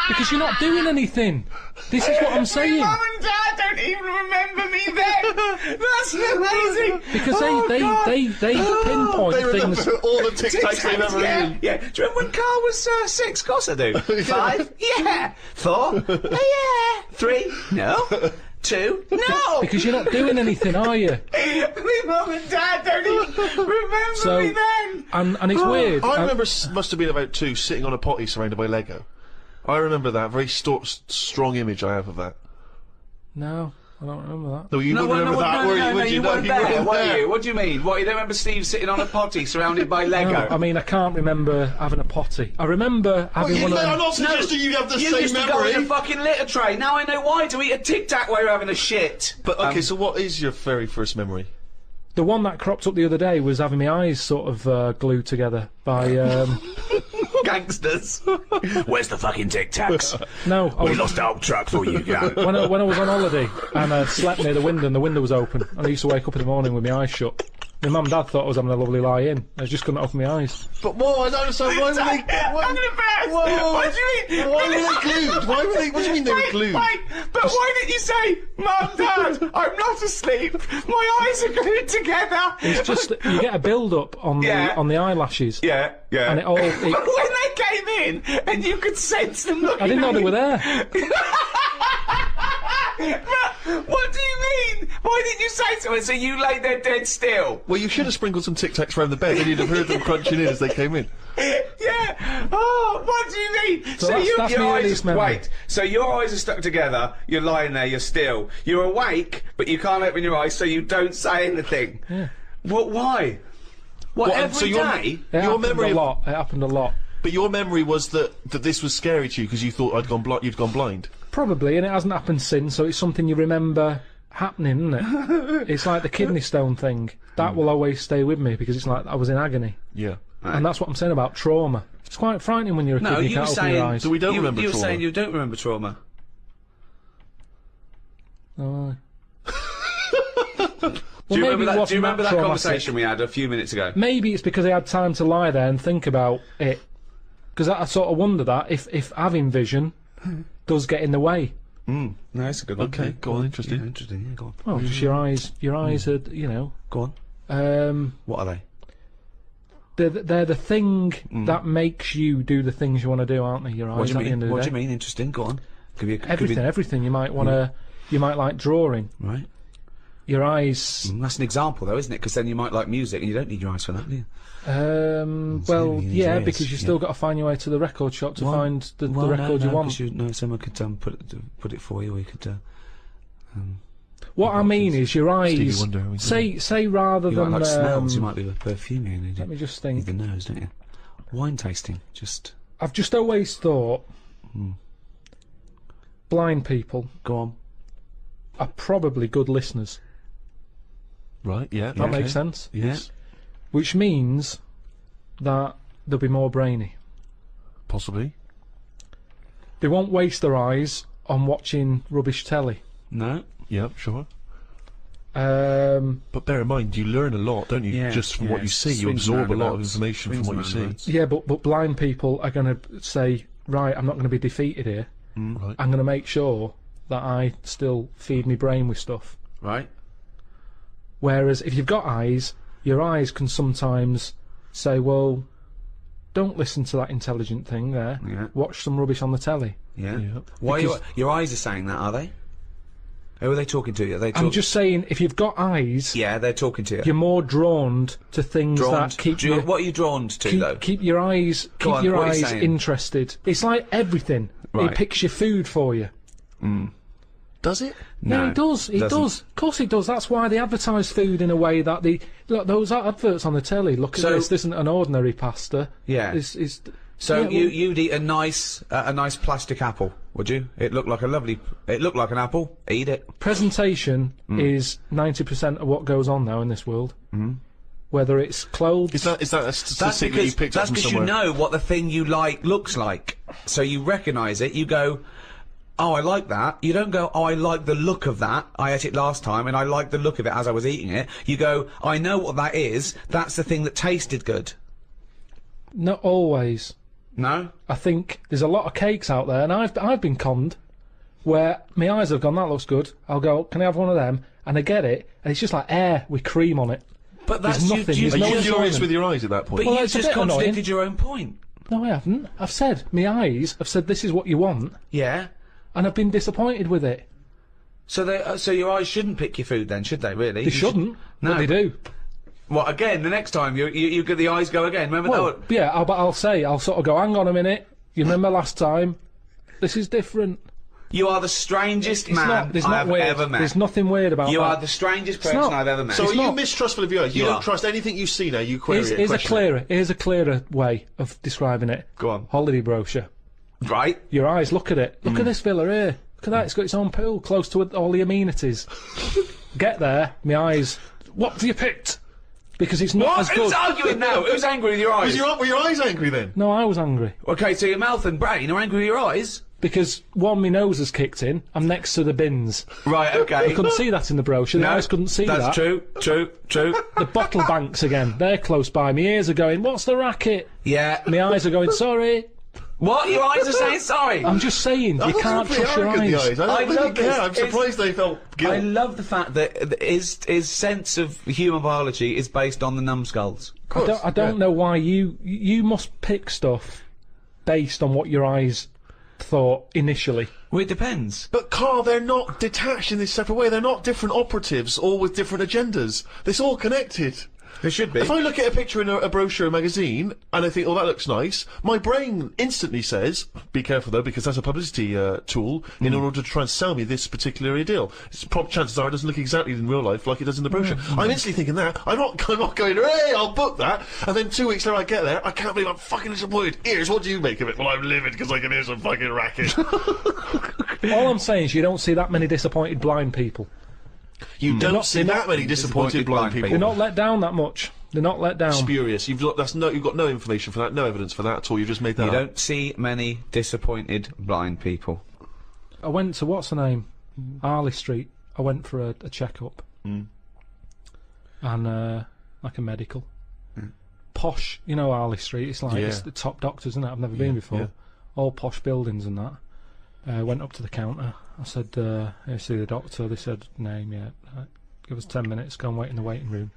Because you're not doing anything. This is what I'm saying. Mum and Dad don't don't even remember me then. That's amazing. Because they pinpoint They remember things. all the Tic Tacs they've ever eaten. Yeah. Do you remember when Carl was 6? Of course I do. 5? Yeah. 4? Yeah. 3? No. 2? No. Because you're not doing anything, are you? My mum and dad don't even remember me then. And it's weird. I remember must have been about 2 sitting on a potty surrounded by Lego. I remember that. Very strong image I have of that. No, I don't remember that. No, you wouldn't remember that, were you? Would you No, weren't you there, weren't were there. you? What do you mean? What, you don't remember Steve sitting on a potty surrounded by Lego? No, I mean, I can't remember having a potty. I remember having one of them. I'm not suggesting you have the You same used to go memory. in a fucking litter tray. Now I know why. To eat a Tic Tac while you're having a shit. But okay, so what is your very first memory? The one that cropped up the other day was having my eyes sort of glued together by. Gangsters. Where's the fucking Tic Tacs? No, I was, lost our old truck for you, yeah. when I was on holiday and I slept near the window and the window was open and I used to wake up in the morning with my eyes shut. My mum and dad thought I was having a lovely lie in. I just couldn't open my eyes. But whoa, I don't understand. Why were they? I'm gonna burst. Whoa, What do you mean? Why were they glued? Why were they? What do you mean they were glued? Wait, but why didn't you say, Mum, Dad, I'm not asleep. My eyes are glued together. It's just that you get a build up on Yeah. the eyelashes. Yeah. And it all. But when they came in and you could sense them looking I didn't know at they you- were there. What do you mean? Why didn't you say so? So you lay there dead still? Well, you should have sprinkled some Tic Tacs around the bed, and you'd have heard them crunching in as they came in. Yeah. Oh, what do you mean? So that's your my eyes earliest memory. wait. So your eyes are stuck together. You're lying there. You're still. You're awake, but you can't open your eyes, so you don't say anything. Yeah. What? Why? What? What, Every so your- day? It happened memory a of- lot. It happened a lot. But your memory was that this was scary to you because you thought you'd gone blind. Probably, and it hasn't happened since, so it's something you remember happening, isn't it? It's like the kidney stone thing. That will always stay with me because it's like I was in agony. Yeah. And that's what I'm saying about trauma. It's quite frightening when you're a kid and you can't open your eyes. So we don't you, remember you were trauma. saying you don't remember trauma. Oh. Do you remember maybe it that? Do wasn't you remember that traumatic. conversation we had a few minutes ago? Maybe it's because I had time to lie there and think about it. Because I sort of wonder that if having vision does get in the way. No, that's a good one. Okay, go on, interesting. Yeah, interesting. Yeah, go on. Well, just your eyes are, you know. Go on. What are they? They're the thing that makes you do the things you want to do, aren't they? Your eyes. What do you at the end mean? of the What do day. you mean? Interesting. Go on. Everything. You might want to. You might like drawing. Right. Your eyes. That's an example, though, isn't it? Because then you might like music, and you don't need your eyes for that, do you? Well, you need yeah, your ears, because you've still got to find your way to the record shop to find the Well, record you want. Someone could put it for you, or you could. What I mean is your Stevie eyes. Wonder, how he's doing. Say rather You than. might like smells. You might be with perfume. Let me just Need think. the nose, don't you? Wine tasting, just I've just always thought blind people go on. are probably good listeners. Right, yeah. That makes sense. Yes. Which means that they'll be more brainy. Possibly. They won't waste their eyes on watching rubbish telly. No. Yeah, sure. Um, But bear in mind, you learn a lot, don't you? Yeah, Just from yeah, what you see, you swings absorb a lot of roundabouts. information from Swings what you see. roundabouts. yeah, but blind people are going to say, right, I'm not going to be defeated here. Right. I'm going to make sure that I still feed my brain with stuff. Right. Whereas if you've got eyes, your eyes can sometimes say, well, don't listen to that intelligent thing there. Yeah. Watch some rubbish on the telly. Yeah. Yeah. Why? Because- Your eyes are saying that, are they? Who are they talking to? Are they? I'm just saying, if you've got eyes, Yeah, they're talking to you. you're more drawn to things Drawn. that keep you... What are you drawn to, though? Keep your eyes, Go on, keep your what are you eyes saying? interested. It's like everything. Right. It picks your food for you. Does it? No, it does. It doesn't. does. Of course it does. That's why they advertise food in a way that look, those adverts on the telly. Look at So- this. This isn't an ordinary pasta. Yeah. It's So yeah, well- you'd eat a nice plastic apple, would you? It looked like an apple. Eat it. presentation is 90% of what goes on now in this world. Whether it's clothes. Is that a That's statistic that you because picked up from you somewhere? know what the thing you like looks like. So you recognise it. You go, oh, I like that. You don't go, oh, I like the look of that. I ate it last time and I like the look of it as I was eating it. You go, I know what that is. That's the thing that tasted good. Not always. No? I think there's a lot of cakes out there, and I've been conned where my eyes have gone, that looks good. I'll go, can I have one of them? And I get it, and it's just like air with cream on it. But that's There's nothing. There's Are no you furious enjoyment. with your eyes at that point? But Well, you it's a just bit annoying. contradicted your own point. No, I haven't. I've said, my eyes have said this is what you want, Yeah. and I've been disappointed with it. So your eyes shouldn't pick your food then, should they? Really? They shouldn't, No. but they do. What again? The next time you get the eyes go again. Remember Well, that? yeah, I'll sort of go, hang on a minute. You remember last time? This is different. You are the strangest It's man not. There's I not have weird. ever met. There's nothing weird about You that. are the strangest person not. I've ever met. So are It's you not. mistrustful of your eyes? You You don't are. trust anything you see now, you query it, Here's a clearer way of describing it. Go on. Holiday brochure. Right? Your eyes, look at it. Look at this villa here. Look at that, it's got its own pool, close to all the amenities. Get there, my eyes. What have you picked? Because it's not as good. Who's arguing now? Who's angry with your eyes? Were your eyes angry then? No, I was angry. Okay, so your mouth and brain are angry with your eyes? Because, one, my nose has kicked in. I'm next to the bins. Right, okay. You couldn't see that in the brochure. The eyes couldn't see that. That's true. The bottle banks again. They're close by. My ears are going, what's the racket? Yeah. My eyes are going, sorry. What? Your eyes are saying sorry? I'm just saying, you can't trust your The eyes. I I don't really love this. care. I'm surprised they felt guilt. I love the fact that his sense of human biology is based on the numbskulls. I don't know why you must pick stuff based on what your eyes thought initially. Well, it depends. But Carl, they're not detached in this separate way. They're not different operatives, all with different agendas. It's all connected. There should be. If I look at a picture in a brochure, a magazine, and I think, oh, that looks nice, my brain instantly says, be careful though, because that's a publicity tool in order to try and sell me this particular deal. Chances are it doesn't look exactly in real life like it does in the brochure. I'm instantly thinking that. I'm not going, hey, I'll book that. And then 2 weeks later I get there, I can't believe I'm fucking disappointed. Ears, what do you make of it? Well, I'm livid because I can hear some fucking racket. All I'm saying is you don't see that many disappointed blind people. You don't see they're that not many disappointed blind people. They're not let down that much. They're not let down. Spurious. You've got no information for that, no evidence for that at all. You've just made that You up. don't see many disappointed blind people. I went to, what's the name? Harley Street. I went for a checkup. And, like a medical. Posh, you know Harley Street, it's like, it's the top doctors, isn't it? I've never been before. yeah. All posh buildings and that. Went up to the counter. I said, here, see the doctor. They said, name, yeah. Give us 10 minutes, go and wait in the waiting room.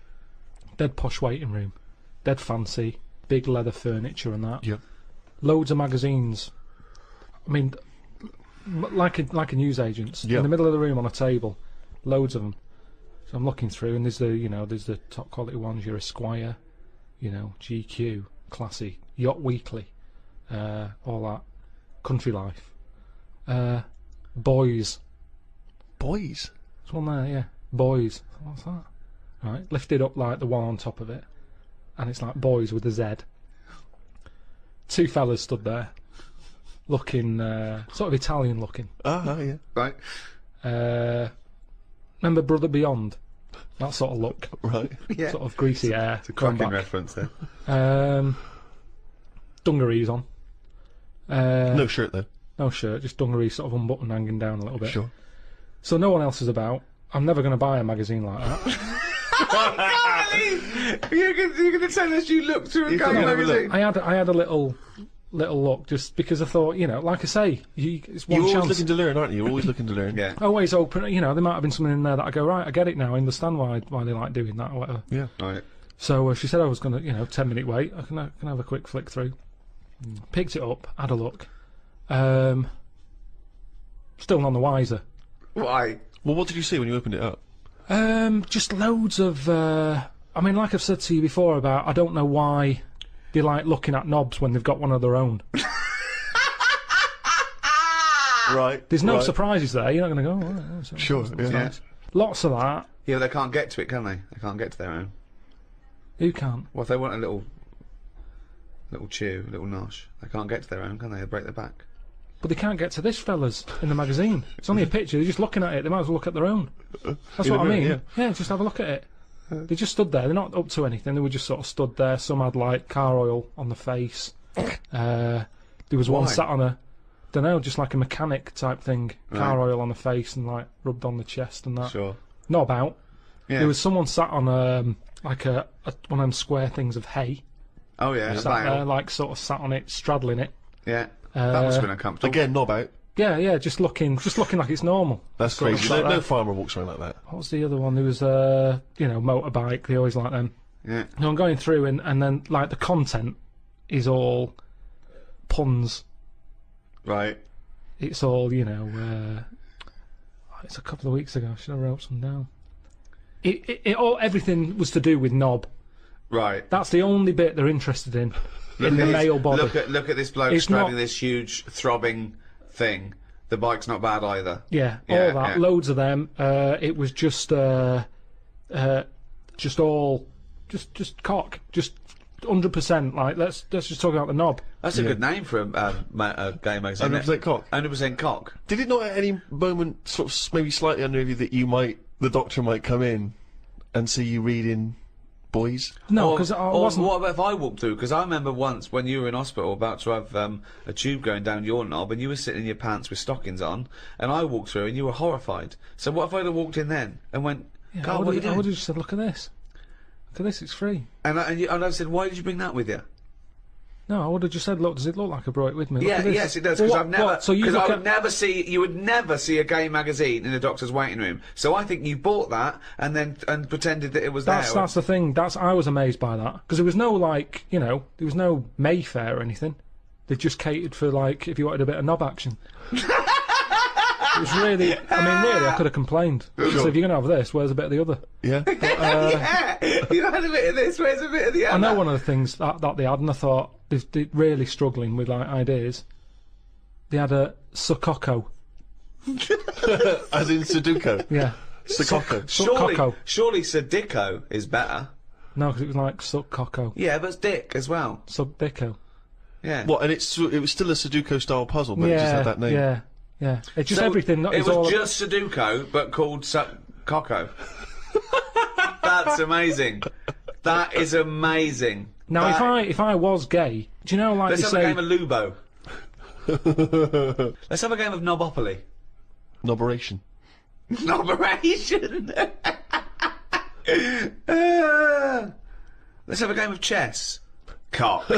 Dead posh waiting room. Dead fancy. Big leather furniture and that. Yep. Loads of magazines. I mean, like a newsagent's. Yep. In the middle of the room on a table. Loads of them. So I'm looking through, and there's the top quality ones. Your Esquire, GQ, Classy, Yacht Weekly, all that. Country Life. Boys. Boys. There's one there, yeah. Boys. What's that? Right, lifted up like the one on top of it, and it's like Boys with a Z. Two fellas stood there, looking sort of Italian looking. Yeah. Right. Remember Brother Beyond? That sort of look, Right. Yeah. sort of greasy hair. It's a going cracking back. reference there. Dungarees on. No shirt though. No shirt, just dungarees sort of unbuttoned, hanging down a little bit. Sure. So no one else is about. I'm never going to buy a magazine like that. You're going to tell us you looked through a thought gang you'd have a magazine? I had a little look, just because I thought, like I say, it's one You're always chance. looking to learn, aren't you? You're always looking to learn. Yeah. Always open, there might have been something in there that I go, right, I get it now, I understand why they like doing that or whatever. Yeah. Right. So she said I was going to, 10-minute wait, I can have a quick flick through. Picked it up, had a look. Still none the wiser. Why? Well, what did you see when you opened it up? Just loads of, like I've said to you before about, I don't know why they like looking at knobs when they've got one of their own. Right. There's no surprises there, you're not going to go, oh, right, Sure. Yeah. Yeah. Lots of that. Yeah, they can't get to it, can they? They can't get to their own. Who can't? Well, if they want a little chew, a little nosh, they can't get to their own, can they? They break their back. But they can't get to this fella's in the magazine. It's only a picture, they're just looking at it, they might as well look at their own. That's In what a I mean. minute, Yeah, just have a look at it. They just stood there, they're not up to anything, they were just sort of stood there. Some had like car oil on the face. There was one Why? sat on just like a mechanic type thing. Car Right. oil on the face and like rubbed on the chest and that. Sure. Not about. Yeah. There was someone sat on like one of them square things of hay. Oh yeah. Sat there, like sort of sat on it, straddling it. Yeah. That must have been uncomfortable. Again, knob out. Yeah, just looking like it's normal. That's Sort of crazy. like No that. farmer walks around like that. What was the other one? There was, motorbike. They always like them. Yeah. So I'm going through, and then, like, the content is all puns. Right. It's all, it's a couple of weeks ago. Should I wrote some down? Everything was to do with knob. Right. That's the only bit they're interested in the male body. Look at this bloke It's grabbing not- this huge throbbing thing. The bike's not bad either. Yeah, Yeah, all that, yeah. loads of them. It was just all, just cock, just 100%. Like, let's just talk about the knob. That's a good name for a gay magazine. 100% cock. 100% cock. Did it not at any moment sort of maybe slightly unnerve you that the doctor might come in and see you reading boys? No, because I wasn't. What about if I walked through? Because I remember once when you were in hospital about to have a tube going down your knob and you were sitting in your pants with stockings on and I walked through and you were horrified. So what if I'd have walked in then and went, Yeah, God, what are you I doing? would have just said, look at this. Look at this, it's free. And I said, why did you bring that with you? No, I would have just said, look, does it look like I brought it with me? Look Yeah, at this. yes, it does. Well, Because what- I've never, what? So you because look I at- would never see, you would never see a gay magazine in a doctor's waiting room. So I think you bought that and pretended that it was That's there. the thing. I was amazed by that because there was no there was no Mayfair or anything. They just catered for like if you wanted a bit of knob action. It was really, I could have complained. So if you're gonna have this, where's a bit of the other? Yeah. Yeah, you had a bit of this. Where's a bit of the other? I know one of the things that they had, and I thought they're really struggling with like ideas. They had a Sukoko. As in Sudoku. Yeah. Sukoko. Sukoko. Surely Sadico is better. No, because it was like Sukoko. Yeah, but it's Dick as well. Subdico. Yeah. What? And it was still a Sudoku style puzzle, but it just had that name. Yeah. Yeah. It's just So everything. It It's was all just Sudoku, but called Coco. That's amazing. That is amazing. Now, That- if I was gay, do you know, like Let's you have a say, game of Lubo. Let's have a game of Knobopoly. Noberation. Noberation. Let's have a game of chess. Cock.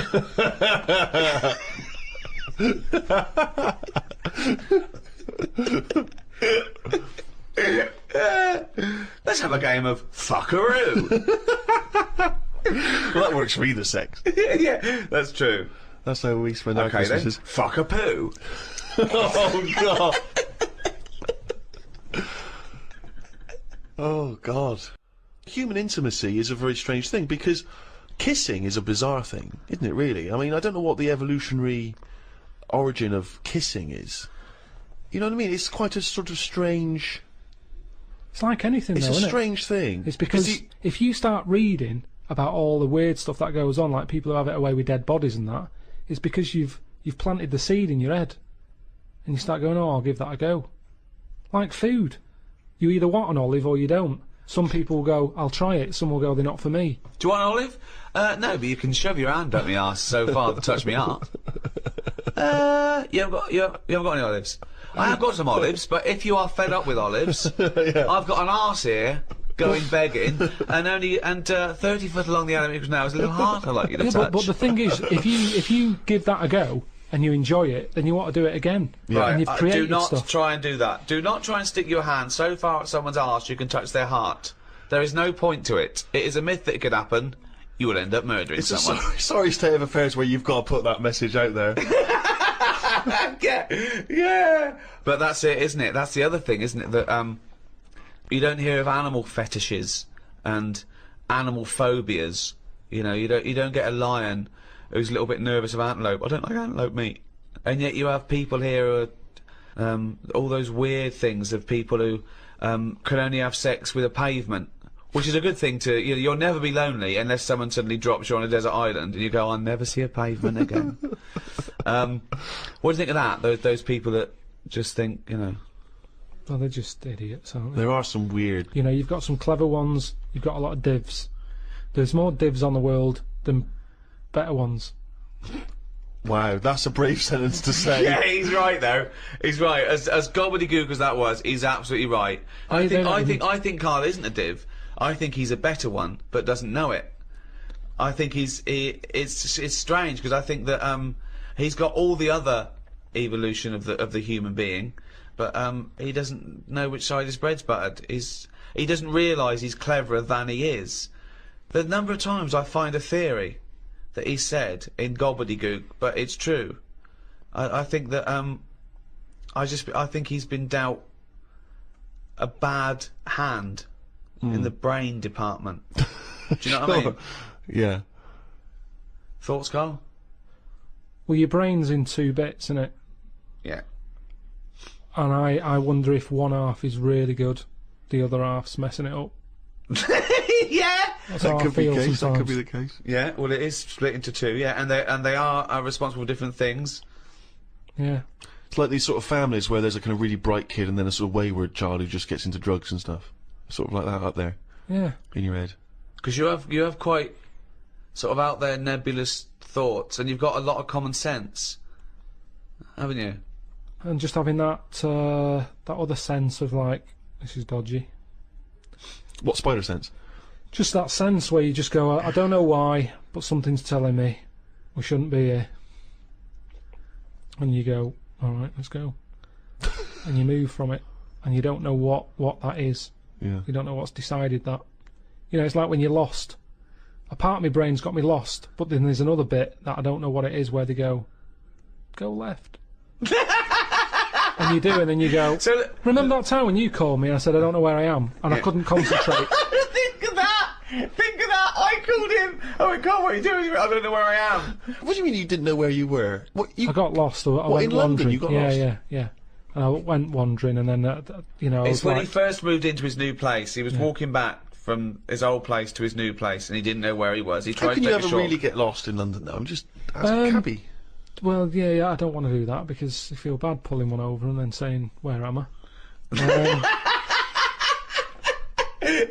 Let's have a game of fuckaroo. Well, that works for either sex. Yeah, that's true. That's how we spend our Okay then. Christmases. Fuck a poo. Oh god. Oh god. Human intimacy is a very strange thing because kissing is a bizarre thing, isn't it really? I mean, I don't know what the evolutionary origin of kissing is. You know what I mean? It's quite a sort of strange... it's like anything, It's though, a isn't it? strange thing. It's because if you start reading about all the weird stuff that goes on, like people who have it away with dead bodies and that, it's because you've planted the seed in your head, and you start going, oh, I'll give that a go. Like food, you either want an olive or you don't. Some people will go, I'll try it. Some will go, they're not for me. Do you want an olive? No, but you can shove your hand up my arse so far that touch me heart. You haven't got any olives. I have got some olives, but if you are fed up with olives, I've got an arse here going begging, and 30 foot along the elevator now is a little heart I'd like you to Yeah, touch. but the thing is, if you give that a go and you enjoy it, then you want to do it again. Right, And you've created do not stuff. try and do that. Do not try and stick your hand so far at someone's arse you can touch their heart. There is no point to it. It is a myth that it could happen. You will end up murdering It's a someone. sorry state of affairs where you've got to put that message out there. yeah. But that's it, isn't it? That's the other thing, isn't it? That you don't hear of animal fetishes and animal phobias. You know, you don't get a lion who's a little bit nervous of antelope. I don't like antelope meat. And yet you have people here who are all those weird things of people who can only have sex with a pavement. Which is a good thing to, you'll never be lonely unless someone suddenly drops you on a desert island and you go, I'll never see a pavement again. What do you think of that? Those people that just think, Well, they're just idiots, aren't they? There are some weird... You know, you've got some clever ones, you've got a lot of divs. There's more divs on the world than better ones. Wow, that's a brave sentence to say. Yeah, he's right though. He's right. As gobbledygook as that was, he's absolutely right. I think Karl isn't a div. I think he's a better one, but doesn't know it. I think it's strange because I think that he's got all the other evolution of the human being, but he doesn't know which side his bread's buttered. He doesn't realise he's cleverer than he is. The number of times I find a theory that he said in gobbledygook, but it's true. I think that I think he's been dealt a bad hand in the brain department. Do you know what I mean? Yeah. Thoughts, Carl? Well, your brain's in two bits, isn't it? Yeah. And I wonder if one half is really good, the other half's messing it up. Yeah. That's how I feel sometimes. That could be the case. Yeah. Well, it is split into two. Yeah, and they are responsible for different things. Yeah. It's like these sort of families where there's a kind of really bright kid and then a sort of wayward child who just gets into drugs and stuff. Sort of like that up there Yeah. in your head. Because you have quite sort of out there nebulous thoughts, and you've got a lot of common sense, haven't you? And just having that that other sense of like, this is dodgy. What spider sense? Just that sense where you just go, I don't know why, but something's telling me we shouldn't be here. And you go, all right, let's go. And you move from it, and you don't know what that is. Yeah. You don't know what's decided that. You know, it's like when you're lost. A part of my brain's got me lost, but then there's another bit that I don't know what it is, where they go left. And you do, and then you go, So remember that time when you called me and I said I don't know where I am, and I couldn't concentrate. think of that. I called him. I went, God, what are you doing? I don't know where I am. What do you mean you didn't know where you were? What you? I got lost. I What, went in London wandering. you got yeah, lost? Yeah. And I went wandering, and then you know, I It's was when like, he first moved into his new place. He was walking back from his old place to his new place, and he didn't know where he was. He How tried can to you take a ever short. really get lost in London though? I'm just ask a cabbie. well, yeah, I don't want to do that because I feel bad pulling one over and then saying, where am I?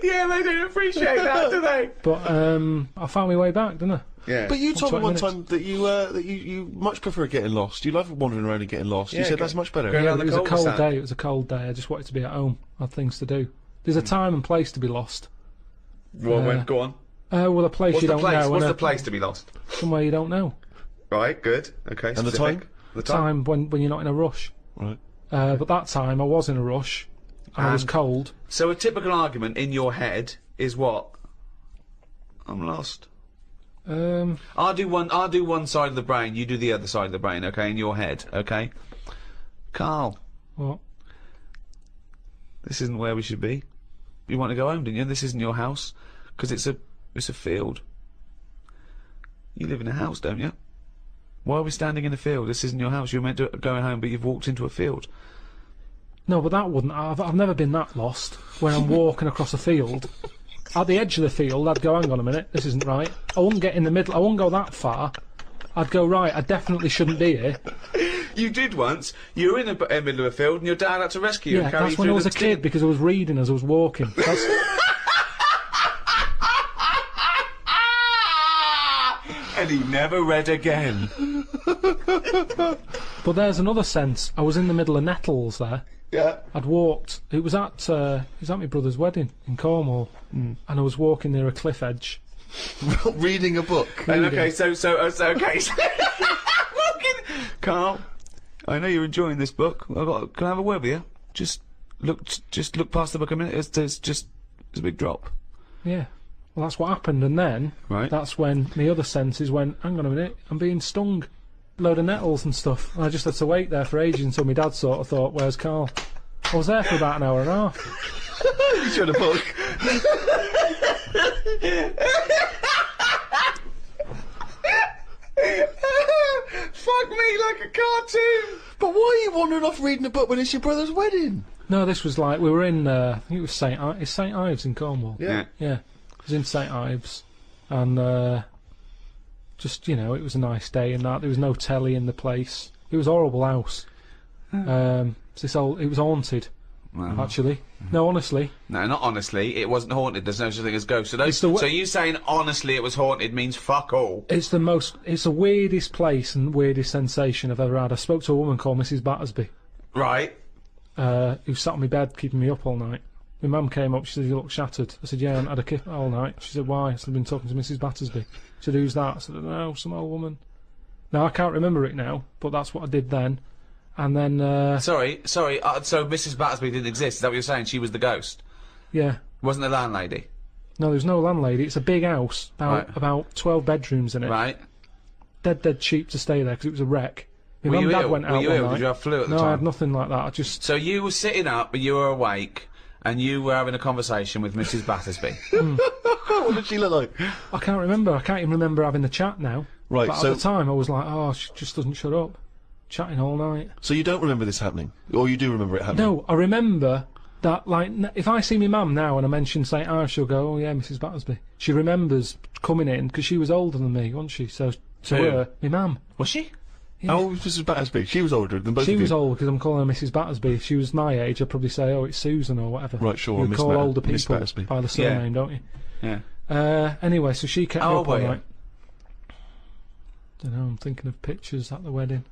Yeah, they don't appreciate that, do they? But I found my way back, didn't I? Yeah. But you told me 20 one minutes. time that you much prefer getting lost. You love wandering around and getting lost. You Yeah, said that's much better. going Yeah, around it the was a cold cul-de-sac. day. It was a cold day. I just wanted to be at home. I had things to do. There's a time and place to be lost. Well, go on. Well, a place What's you the don't place? know. What's and the place to be lost? Somewhere you don't know. Right. Good. Okay. And the specific. time? The time. Time when you're not in a rush. Right. But that time I was in a rush. And I was And- cold. So a typical argument in your head is what? I'm lost. I'll do one side of the brain. You do the other side of the brain. Okay, in your head. Okay. Carl, What? this isn't where we should be. You want to go home, didn't you? This isn't your house, because it's a field. You live in a house, don't you? Why are we standing in a field? This isn't your house. You're meant to go home, but you've walked into a field. No, but that wouldn't. I've never been that lost. When I'm walking across a field, at the edge of the field, I'd go, hang on a minute, this isn't right. I wouldn't get in the middle. I wouldn't go that far. I'd go, right, I definitely shouldn't be here. You did once. You were in the middle of a field, and your dad had to rescue you Yeah, and carry you that's when through I was the a kid because I was reading as I was walking. That's, And he never read again. but there's another sense. I was in the middle of nettles there. Yeah. I'd walked. It was at my brother's wedding in Cornwall, and I was walking near a cliff edge. Reading a book. And okay, so okay. Walking. Carl, I know you're enjoying this book. Can I have a word with you? Just look past the book a minute. It's a big drop. Yeah. Well, that's what happened, and then Right. that's when my other senses went, hang on a minute, I'm being stung. Load of nettles and stuff. And I just had to wait there for ages until my dad sort of thought, where's Carl? I was there for about an hour and a half. He's read a book. Fuck me like a cartoon. But why are you wandering off reading a book when it's your brother's wedding? No, this was like, we were in, I think it was St Ives in Cornwall. Yeah. Yeah. It was in St Ives. And, just, you know, it was a nice day and that. There was no telly in the place. It was a horrible house. It was haunted, actually. No, honestly. No, not honestly. It wasn't haunted. There's no such thing as ghosts. So, It's the so you saying honestly it was haunted means fuck all. It's the weirdest place and weirdest sensation I've ever had. I spoke to a woman called Mrs. Battersby, Right. who sat on my bed keeping me up all night. My mum came up, she said, you look shattered. I said, yeah, I haven't had a kip all night. She said, why? I said, I've been talking to Mrs. Battersby. She said, who's that? I said, no, some old woman. Now, I can't remember it now, but that's what I did then. And then, Sorry, so Mrs. Battersby didn't exist, is that what you're saying? She was the ghost? yeah. Wasn't the landlady? No, there's no landlady. It's a big house, about 12 bedrooms in it. Right. Dead cheap to stay there because it was a wreck. My Were mum you and dad ill? went out Were you one ill? night. Did you have flu at the No, time? I had nothing like that. I just... So you were sitting up, but you were awake, and you were having a conversation with Mrs. Battersby. What did she look like? I can't remember. I can't even remember having the chat now. Right, But so- at the time, I was like, oh, she just doesn't shut up. Chatting all night. So you don't remember this happening? Or you do remember it happening? No, I remember that, like, if I see my mum now and I mention St. Ives, she'll go, oh yeah, Mrs. Battersby. She remembers coming in, because she was older than me, wasn't she? So, to Who? her, my mum. Was she? How old was Mrs. Battersby? She was older than both She of you. was old, because I'm calling her Mrs. Battersby. If she was my age, I'd probably say, oh, it's Susan or whatever. Right, sure, You Miss call older Miss people Battersby. by the surname, don't you? Yeah. Anyway, so she kept me How up old all were you? night. Don't know, I'm thinking of pictures at the wedding.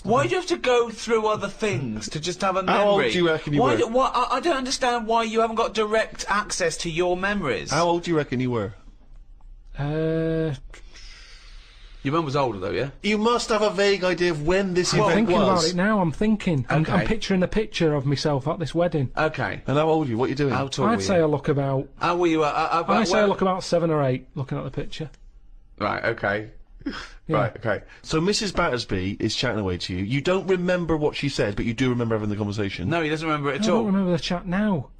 Why do you have to go through other things to just have a memory? How old do you reckon you were? I don't understand why you haven't got direct access to your memories. How old do you reckon you were? Your mum was older, though, yeah? You must have a vague idea of when this I'm event thinking was. about it now, I'm thinking. I'm Okay. picturing a picture of myself at this wedding. Okay. And how old are you? What are you doing? How tall were I'd say I you? look about... How were you? I'd say I look about 7 or 8, looking at the picture. Right, okay. Yeah. Right, okay. So Mrs. Battersby is chatting away to you. You don't remember what she said, but you do remember having the conversation. No, he doesn't remember it I at don't all. remember the chat now.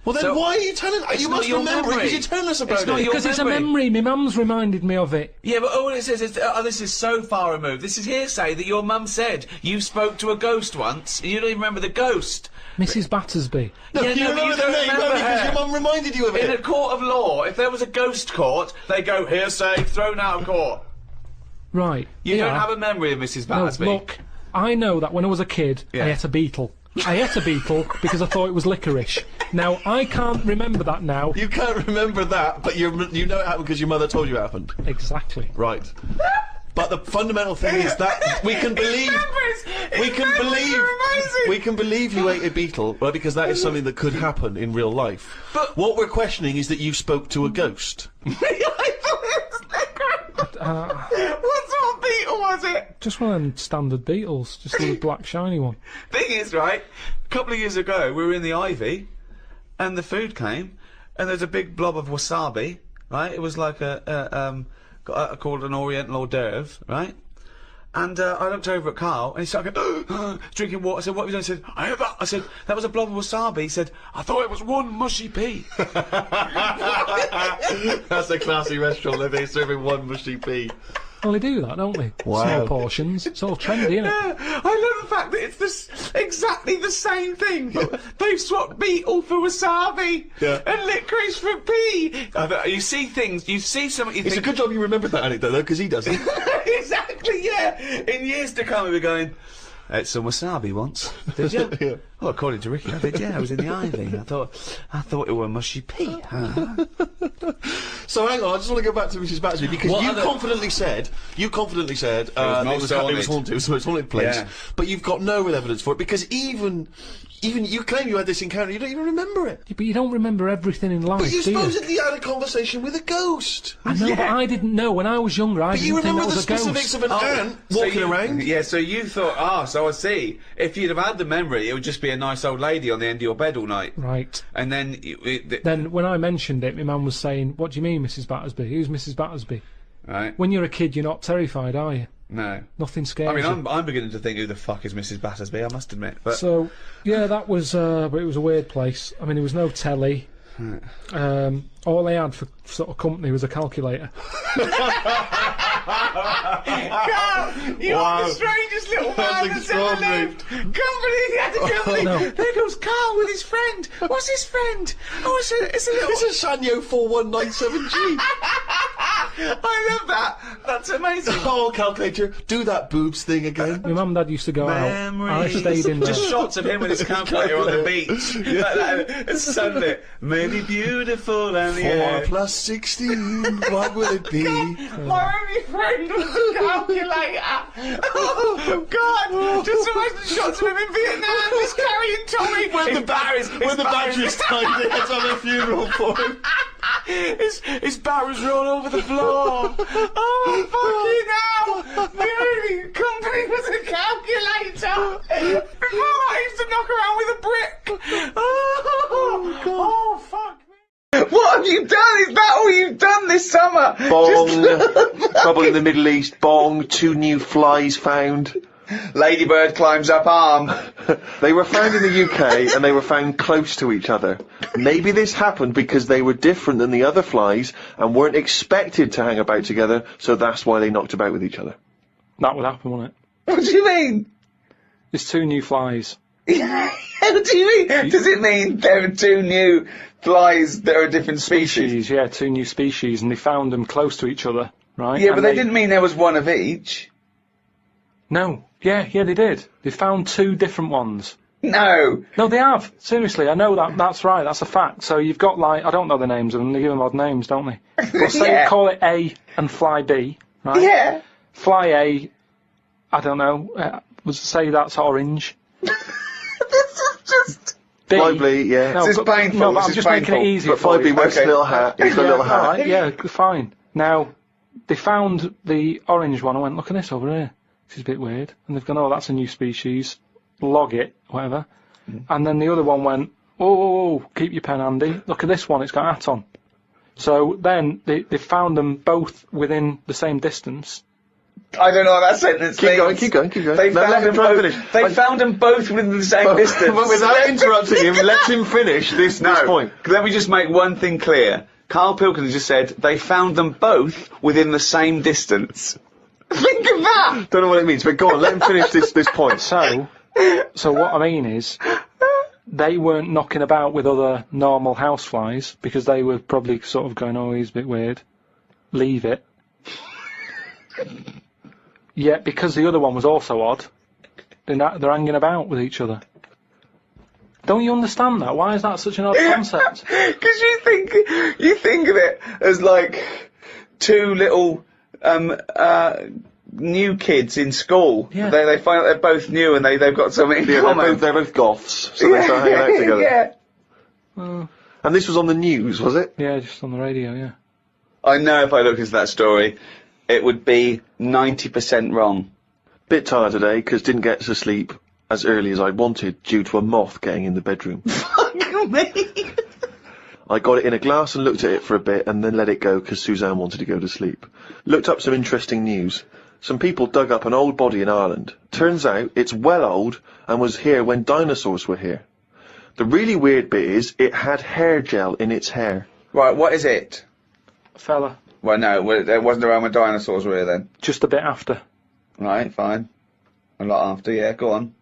Well, then So- why are you telling? It's You not must your remember it memory. because you're telling us about It's not it. your Because it's a memory. memory, my mum's reminded me of it. Yeah, but all it says is, this is so far removed. This is hearsay that your mum said you spoke to a ghost once, and you don't even remember the ghost. Mrs. Battersby. No, Yeah, you no, but remember you the don't name remember only because her. your mum reminded you of In a it. court of law, if there was a ghost court, they go hearsay, thrown out of court. Right. You yeah. don't have a memory of Mrs. No, Battersby. look, I know that when I was a kid, Yeah. I ate a beetle. I ate a beetle because I thought it was licorice. Now, I can't remember that now. You can't remember that, but you know it happened because your mother told you it happened. Exactly. Right. But the fundamental thing is that we can believe we can believe you ate a beetle, right? Because that is something that could happen in real life. But- what we're questioning is that you spoke to a ghost. I thought it was licorice. What sort of beetle was it? Just one of them standard beetles, just a little black shiny one. Thing is, right, a couple of years ago, we were in the Ivy, and the food came, and there's a big blob of wasabi, right? It was like called an Oriental hors d'oeuvre, right? And I looked over at Carl, and he started going, drinking water. I said, what have you done? He said, I heard that. I said, that was a blob of wasabi. He said, I thought it was one mushy pea. That's a classy restaurant. They're serving one mushy pea. Well, they do that, don't they? Wow. Small portions. It's all trendy, isn't it? I love the fact that it's exactly the same thing. They've swapped beetle for wasabi Yeah. and licorice for pea. You see things, you see something, you It's a think... good job you remembered that anecdote, though, because he doesn't. Exactly, yeah. In years to come, we'll be going, ate some wasabi once. Did you? Yeah. Well, according to Ricky, I did, yeah. I was in the Ivy. I thought it were mushy pea. Huh? So hang on, I just want to go back to Mrs. Battersby because What you other- confidently said it was haunted, it was haunted place, Yeah. but you've got no real evidence for it because even you claim you had this encounter, you don't even remember it. Yeah, but you don't remember everything in life, But you do you? supposedly had a conversation with a ghost. I know, but I didn't know. When I was younger, I But you didn't think that remember the was a ghost. specifics of an ant So walking around. Yeah, so you thought, so I see. If you'd have had the memory, it would just be a nice old lady on the end of your bed all night. Right. And then... Then, when I mentioned it, my mum was saying, what do you mean, Mrs. Battersby? Who's Mrs. Battersby? Right? When you're a kid, you're not terrified, are you? No. Nothing scares I mean, you. I'm beginning to think who the fuck is Mrs. Battersby, I must admit. But So, yeah, that was, but it was a weird place. I mean, there was no telly. All they had for sort of company was a calculator. Carl, you're Wow. the strangest little That's man that's ever extraordinary. lived. Company had a company. No. There goes Carl with his friend. What's his friend? Oh, it's a little... It's a Sanyo 4197G. I love that. That's amazing. Oh, calculator, do that boobs thing again. My mum and dad used to go out. I Memories. stayed in there. Just shots of him with his calculator on the beach. Like that. It's sunlit. Maybe beautiful and the 4 air. plus 16, what will it be? My only friend was the calculator. Oh, God. Just imagine shots of him in Vietnam just carrying Tommy. When the batteries died, they had to have a funeral for him. His barrels roll over the floor. Oh, fucking hell. how the company was a calculator. Before I used to knock around with a brick. Oh, fuck me. What have you done? Is that all you've done this summer? Bong. Trouble in the Middle East. Bong. 2 new flies found. Ladybird climbs up arm. They were found in the UK and they were found close to each other. Maybe this happened because they were different than the other flies and weren't expected to hang about together, so that's why they knocked about with each other. That would happen, wouldn't it? What do you mean? There's 2 new flies. What do you mean? Does it mean there are 2 new flies that are a different species? Yeah, 2 new species, and they found them close to each other, right? Yeah, and but they didn't mean there was one of each. No. Yeah, they did. They found 2 different ones. No. No, they have. Seriously, I know that. That's right. That's a fact. So you've got, like, I don't know the names of them. They give them odd names, don't they? Well, say Yeah. you call it A and fly B, right? Yeah. Fly A, I don't know, say that's orange. This is just... B, Fly yeah. no, This is but- painful. No, but This I'm is just making it painful. easier But for Fly B you. wears a Okay. little hat. He's got a little hat. Alright, yeah, fine. Now, they found the orange one. I went, look at this over here. This is a bit weird. And they've gone, oh, that's a new species. Log it, whatever. And then the other one went, oh, keep your pen handy. Look at this one, it's got a hat on. So then they found them both within the same distance. I don't know what that sentence Keep means. going. They No, found let him them try and both. finish. They found them both within the same distance. But without interrupting him, let him finish this point. Let me just make one thing clear. Karl Pilkington just said they found them both within the same distance. Think of that! Don't know what it means, but go on, let him finish this point. So what I mean is, they weren't knocking about with other normal houseflies because they were probably sort of going, oh, he's a bit weird. Leave it. Yet, because the other one was also odd, they're hanging about with each other. Don't you understand that? Why is that such an odd concept? Because you think of it as like 2 little new kids in school. Yeah. They find out they're both new and they've got something in common. They're both goths, so they start hanging out together. Yeah. And this was on the news, was it? Yeah, just on the radio, yeah. I know if I looked into that story, it would be 90% wrong. Bit tired today because didn't get to sleep as early as I wanted due to a moth getting in the bedroom. Fuck me! I got it in a glass and looked at it for a bit and then let it go because Suzanne wanted to go to sleep. Looked up some interesting news. Some people dug up an old body in Ireland. Turns out it's well old and was here when dinosaurs were here. The really weird bit is it had hair gel in its hair. Right, what is it? Fella, Well, no, it wasn't around when dinosaurs were here then. just a bit after. Right, fine. A lot after, yeah, go on.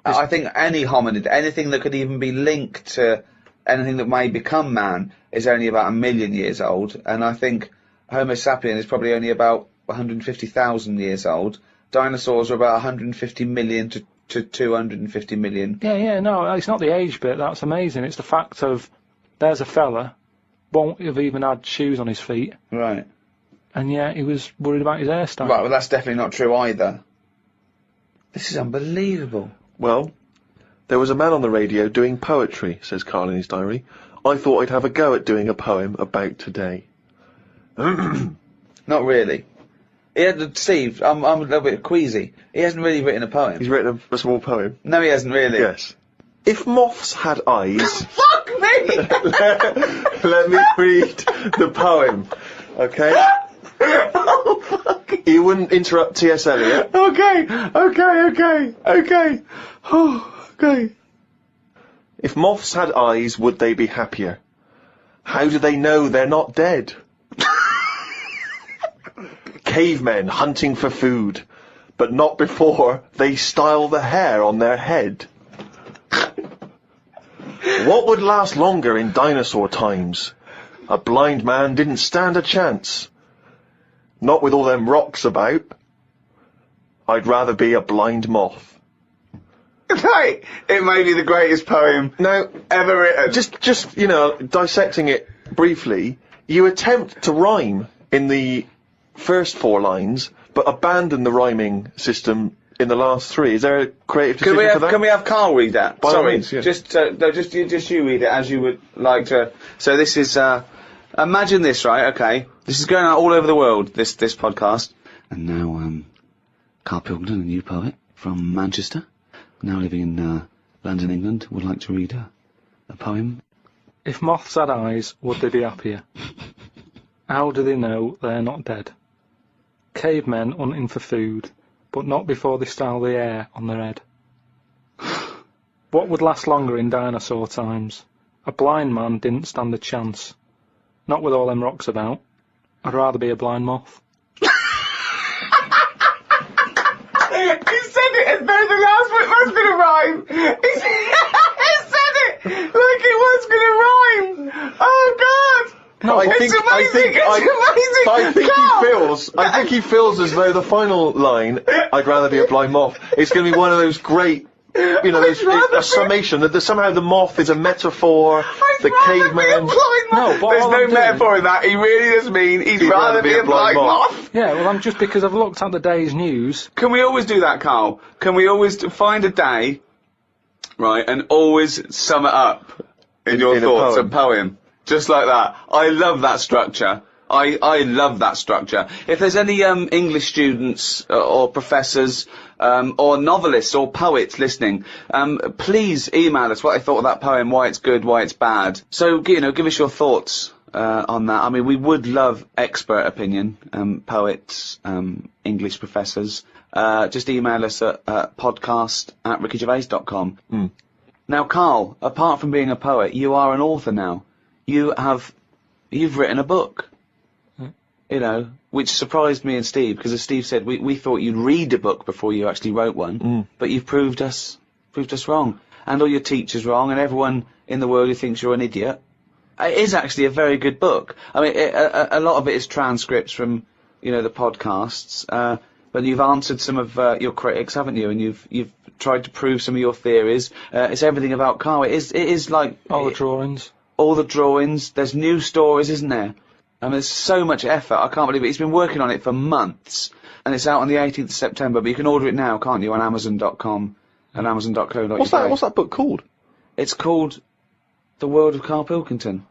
I think any hominid, anything that could even be linked to anything that may become man, is only about 1 million years old, and I think Homo sapien is probably only about 150,000 years old. Dinosaurs are about 150 million to 250 million. Yeah, no, it's not the age bit, that's amazing. It's the fact of, there's a fella, won't have even had shoes on his feet, Right. and yet he was worried about his hairstyle. Right, well that's definitely not true either. This is unbelievable. Well, there was a man on the radio doing poetry, says Karl in his diary. I thought I'd have a go at doing a poem about today. Not really. Steve, I'm a little bit queasy. He hasn't really written a poem. He's written a small poem. No, he hasn't really. Yes. If moths had eyes... Fuck me! Let me read the poem, okay? Oh, fuck. You wouldn't interrupt T.S. Eliot. Okay. Oh, okay. If moths had eyes, would they be happier? How do they know they're not dead? Cavemen hunting for food, but not before they style the hair on their head. What would last longer in dinosaur times? A blind man didn't stand a chance. Not with all them rocks about. I'd rather be a blind moth. Right. It may be the greatest poem Now, ever written. just you know, dissecting it briefly, you attempt to rhyme in the first 4 lines, but abandon the rhyming system in the last 3. Is there a creative decision for that? Can we have Karl read that? By all Sorry, means, yeah. just you read it as you would like to. So this is, imagine this, right? Okay, this is going out all over the world. This podcast, And now, Karl Pilkington, a new poet from Manchester, now living in London, England, would like to read a poem. If moths had eyes, would they be happier? How do they know they're not dead? Cavemen hunting for food, but not before they style the air on their head. What would last longer in dinosaur times? A blind man didn't stand a chance. Not with all them rocks about. I'd rather be a blind moth. He said it as though the last bit was going to rhyme. He said it like it was going to rhyme. Oh, God. No, I think he feels as though the final line, I'd rather be a blind moth, is going to be one of those great, you know, a summation that somehow the moth is a metaphor, the caveman. No, but there's all no I'm doing- metaphor in that. He really does mean he'd rather be a blind moth. Yeah, well, I'm just because I've looked at the day's news. Can we always do that, Karl? Can we always find a day, right, and always sum it up in your in a thoughts, poem. a poem? Just like that. I love that structure. I love that structure. If there's any English students or professors or novelists or poets listening, please email us what they thought of that poem, why it's good, why it's bad. So, you know, give us your thoughts on that. I mean, we would love expert opinion, poets, English professors. Just email us at podcast@rickygervais.com. Mm. Now, Karl, apart from being a poet, you are an author now. You've written a book, you know, which surprised me and Steve, because as Steve said, we thought you'd read a book before you actually wrote one, but you've proved us wrong, and all your teachers wrong, and everyone in the world who thinks you're an idiot. It is actually a very good book. I mean, a lot of it is transcripts from, you know, the podcasts, but you've answered some of your critics, haven't you? And you've tried to prove some of your theories. It's everything about Karl. It is like All the drawings. all the drawings, there's new stories, isn't there? I mean, there's so much effort, I can't believe it. He's been working on it for months, and it's out on the 18th of September, but you can order it now, can't you, on Amazon.com and Amazon.co.uk. What's that book called? It's called The World of Karl Pilkington.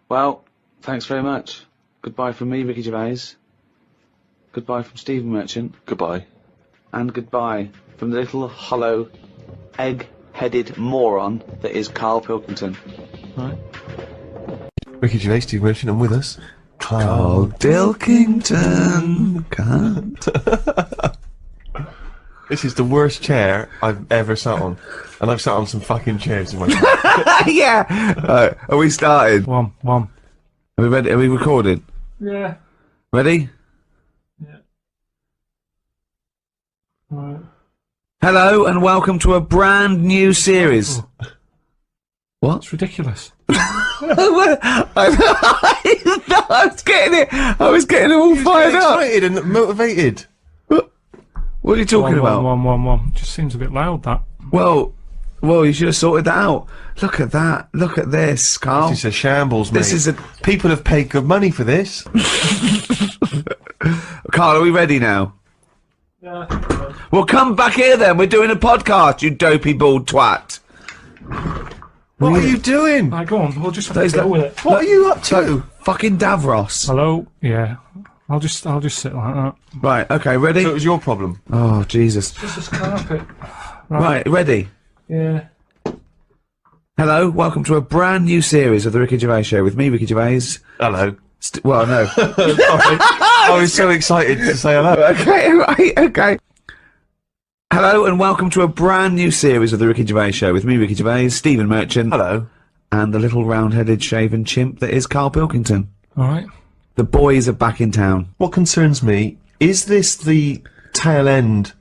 Well, thanks very much. Goodbye from me, Ricky Gervais. Goodbye from Stephen Merchant. Goodbye. And goodbye from the little hollow, egg-headed moron that is Karl Pilkington. Right. Ricky Gervais, Steve Merchant, and with us, Karl Pilkington. This is the worst chair I've ever sat on, and I've sat on some fucking chairs in my life. Yeah. Are we started? One. Are we ready? Are we recorded? Yeah. Ready? Yeah. Right. Hello and welcome to a brand new series. What? It's ridiculous. I was getting it all fired up. Excited and motivated. What are you talking about? One. Just seems a bit loud, that. Well, you should have sorted that out. Look at that. Look at this, Karl. This is a shambles, mate. This is a... People have paid good money for this. Karl, are we ready now? Yeah. Well, come back here then. We're doing a podcast, you dopey bald twat. What are you doing? Right, go on. We'll just have to Those go lo- with it. What are you up to? Fucking Davros. Hello? Yeah. I'll just sit like that. Right, okay, ready? So it was your problem. Oh, Jesus. Just this carpet. Right, ready? Yeah. Hello, welcome to a brand new series of The Ricky Gervais Show with me, Ricky Gervais. Hello. Well, no. Sorry. I was so excited to say hello. Okay, right, okay. Hello and welcome to a brand new series of The Ricky Gervais Show with me, Ricky Gervais, Stephen Merchant. Hello. And the little round-headed shaven chimp that is Karl Pilkington. Alright. The boys are back in town. What concerns me, is this the tail end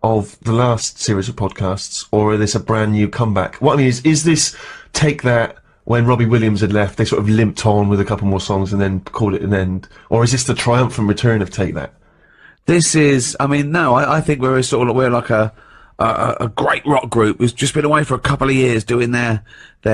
of the last series of podcasts, or is this a brand new comeback? What I mean is this Take That, when Robbie Williams had left, they sort of limped on with a couple more songs and then called it an end? Or is this the triumphant return of Take That? This is, I mean, no, I think we're like a great rock group who's just been away for a couple of years doing their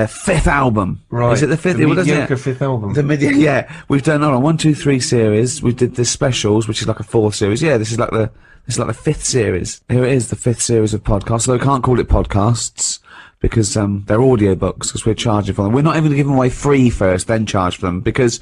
fifth album. Right. Is it the fifth? The What is mediocre it? fifth album. Yeah. We've done, hold on, 1, 2, 3 series. We did the specials, which is like a 4th series. Yeah, this is like the 5th series. Here it is, the 5th series of podcasts. Although we can't call it podcasts because they're audiobooks, because we're charging for them. We're not even going to give them away free first, then charge for them, because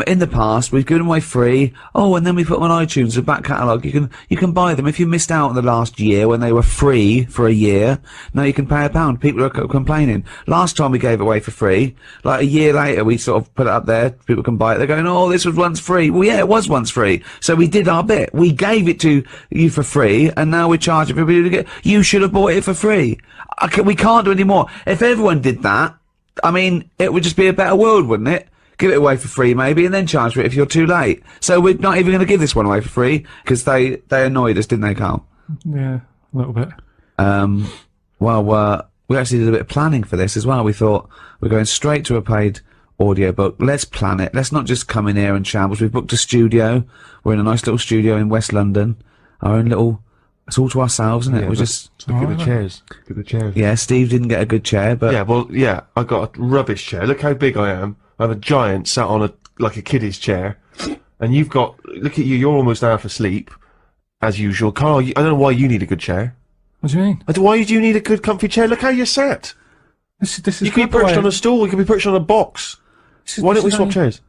in the past we've given them away free. Oh, and then we put them on iTunes, the back catalogue. You can buy them if you missed out on the last year when they were free for a year. Now you can pay £1. People are complaining. Last time we gave it away for free, like a year later, we sort of put it up there. People can buy it. They're going, oh, this was once free. Well, yeah, it was once free. So we did our bit. We gave it to you for free, and now we're charging for people to get. You should have bought it for free. We can't do any more. If everyone did that, I mean, it would just be a better world, wouldn't it? Give it away for free, maybe, and then charge for it if you're too late. So we're not even going to give this one away for free, because they annoyed us, didn't they, Carl? Yeah, a little bit. Well, we actually did a bit of planning for this as well. We thought we're going straight to a paid audiobook. Let's plan it. Let's not just come in here and shambles. We've booked a studio. We're in a nice little studio in West London. Our own little... It's all to ourselves, isn't it? We're just... Look at the chairs. Look at the chairs. Yeah, Steve didn't get a good chair, but... Yeah, well, yeah, I got a rubbish chair. Look how big I am. I have a giant sat on like a kiddie's chair. And you've got... Look at you, you're almost half asleep, as usual. Carl, I don't know why you need a good chair. What do you mean? Why do you need a good comfy chair? Look how you're sat. This is You can be perched on a stool, you can be perched on a box. Why don't we swap chairs?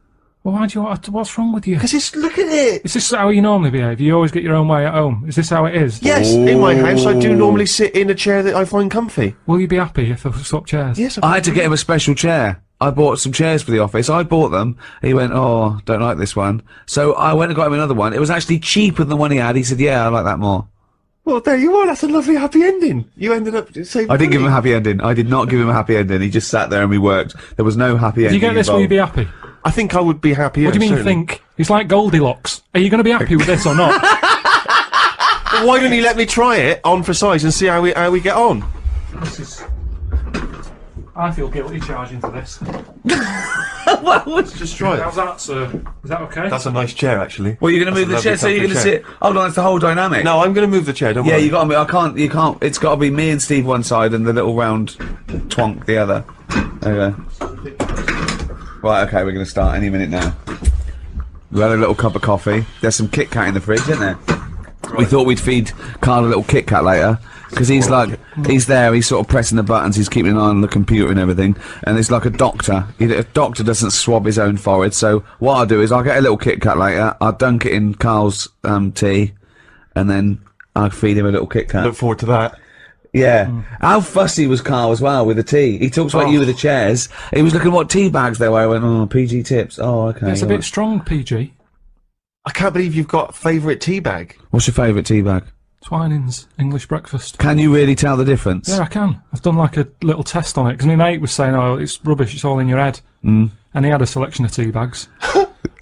Well, why do you want... What's wrong with you? Because look at it! Is this how you normally behave? You always get your own way at home? Is this how it is? Yes, in my house I do normally sit in a chair that I find comfy. Will you be happy if I swap chairs? Yes, I had to get him a special chair. I bought some chairs for the office. I bought them. He went, oh, don't like this one. So I went and got him another one. It was actually cheaper than the one he had. He said, yeah, I like that more. Well, there you are. That's a lovely happy ending. You ended up saving I didn't give him a money. happy ending. I did not give him a happy ending. He just sat there and we worked. There was no happy If ending you get this, will you be involved. happy? I think I would be happy. What do you mean certainly. think? It's like Goldilocks. Are you going to be happy with this or not? Well, why don't you let me try it on for size and see how we get on? This is... I feel guilty charging for this. Well, Let's just try it. How's that, sir? Is that okay? That's a nice chair, actually. well, you're going to move the That's a chair, so lovely you're going to comfy sit... Hold on, it's the whole dynamic. No, I'm going to move the chair. Don't Yeah, worry. you got to... You can't... It's got to be me and Steve one side and the little round twonk the other. There you go. Right, okay, we're going to start any minute now. We had a little cup of coffee. There's some Kit Kat in the fridge, isn't there? Right. We thought we'd feed Carl a little Kit Kat later, because he's like, he's there, he's sort of pressing the buttons, he's keeping an eye on the computer and everything, and he's like a doctor. A doctor doesn't swab his own forehead, so what I'll do is I'll get a little Kit Kat later, I'll dunk it in Carl's tea, and then I'll feed him a little Kit Kat. Look forward to that. Yeah. How fussy was Carl as well with the tea? He talks about you with the chairs. He was looking what tea bags they were. I went, oh, PG tips. Oh, okay. It's a bit strong, PG. I can't believe you've got a favourite tea bag. What's your favourite tea bag? Twinings, English breakfast. Can you really tell the difference? Yeah, I can. I've done like a little test on it, because my mate was saying, oh, it's rubbish, it's all in your head. And he had a selection of tea bags.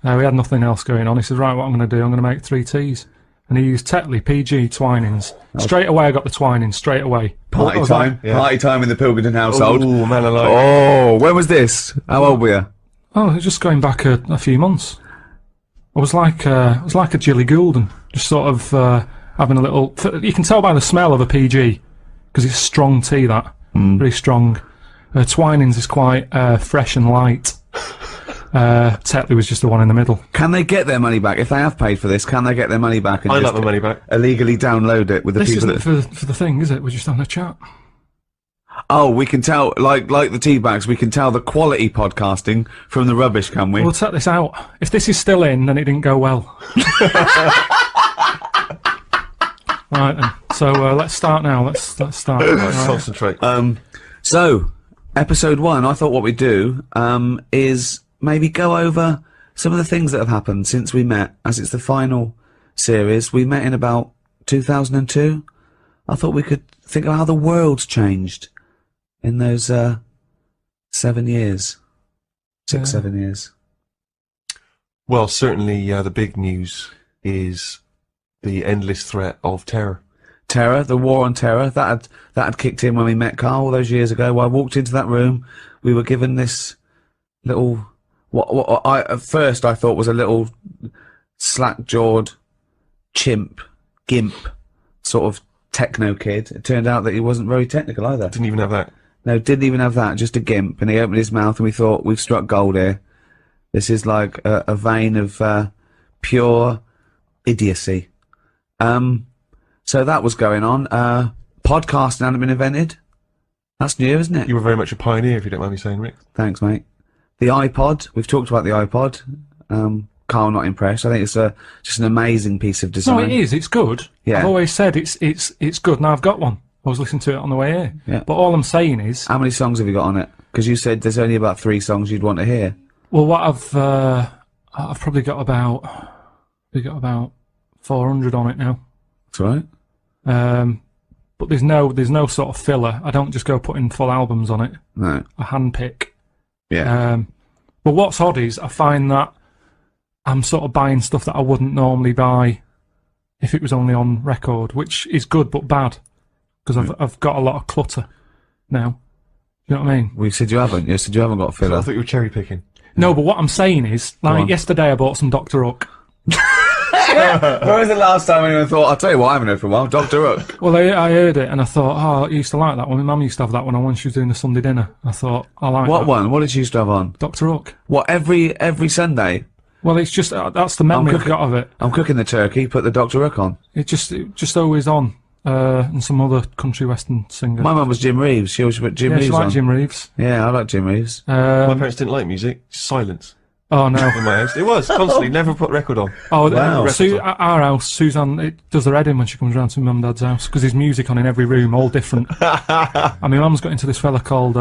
We had nothing else going on. He said, right, what I'm going to do, I'm going to make 3 teas. And he used Tetley, PG, Twinings. Straight away I got the Twinings, straight away. Party time. Yeah. Party time in the Pilkington household. Oh, man alive. Oh, when was this? How old were you? Oh, it was just going back a few months. I was like a Jilly Goulden, just sort of having a little... You can tell by the smell of a PG, because it's strong tea, that. Very strong. Twinings is quite fresh and light. Tetley was just the one in the middle. Can they get their money back? If they have paid for this, can they get their money back and I just like my money back. illegally download it with the This people isn't that... for the thing, is it? We're just having a chat. Oh, we can tell, like the tea bags, we can tell the quality podcasting from the rubbish, can we? We'll set this out. If this is still in, then it didn't go well. Right then. So let's start now. Let's start. Let's Right. concentrate. So, episode 1, I thought what we'd do, is maybe go over some of the things that have happened since we met, as it's the final series. We met in about 2002. I thought we could think of how the world's changed in those 7 years. 7 years. Well, certainly the big news is the endless threat of terror. Terror, the war on terror, that had kicked in when we met Carl all those years ago. When I walked into that room, we were given this little, what I at first I thought was a little slack-jawed gimp sort of techno kid. It turned out that he wasn't very technical either. Didn't even have that. No, didn't even have that, just a gimp. And he opened his mouth and we thought, we've struck gold here. This is like a vein of pure idiocy. So that was going on. Podcasting hadn't been invented. That's new, isn't it? You were very much a pioneer, if you don't mind me saying, Rick. Thanks, mate. The iPod. We've talked about the iPod. Carl not impressed. I think it's just an amazing piece of design. No, it is. It's good. Yeah. I've always said it's good. Now I've got one. I was listening to it on the way here. Yeah. But all I'm saying is, How many songs have you got on it? Because you said there's only about 3 songs you'd want to hear. well, what I've probably got about 400 on it now. That's right. But there's no sort of filler. I don't just go putting full albums on it. No. I handpick. Yeah. But what's odd is I find that I'm sort of buying stuff that I wouldn't normally buy if it was only on record, which is good but bad because I've got a lot of clutter now. You know what I mean? We said you haven't. You said you haven't got a I filler. thought you were cherry picking. No, but what I'm saying is, Go like on. yesterday I bought some Dr. Hook. When was the last time anyone thought, I'll tell you what I haven't heard for a while, Dr. Hook? Well, I heard it and I thought, oh, I used to like that one. My mum used to have that one on when she was doing the Sunday dinner. I thought, I like What that. one? What did you used to have on? Dr. Hook. What, every Sunday? Well, it's just, that's the memory I've got of it. I'm cooking the turkey, put the Dr. Hook on. It just always on. And some other country western singer. My mum was Jim Reeves. She always put Jim yeah, she Reeves liked on. Jim Reeves. Yeah, I like Jim Reeves. My parents didn't like music. Silence Oh, no. in my house. It was, constantly. Never put record on. Oh, Wow. At our house, Suzanne it does her head in when she comes round to my mum and dad's house because there's music on in every room, all different. I mean, mum's got into this fella called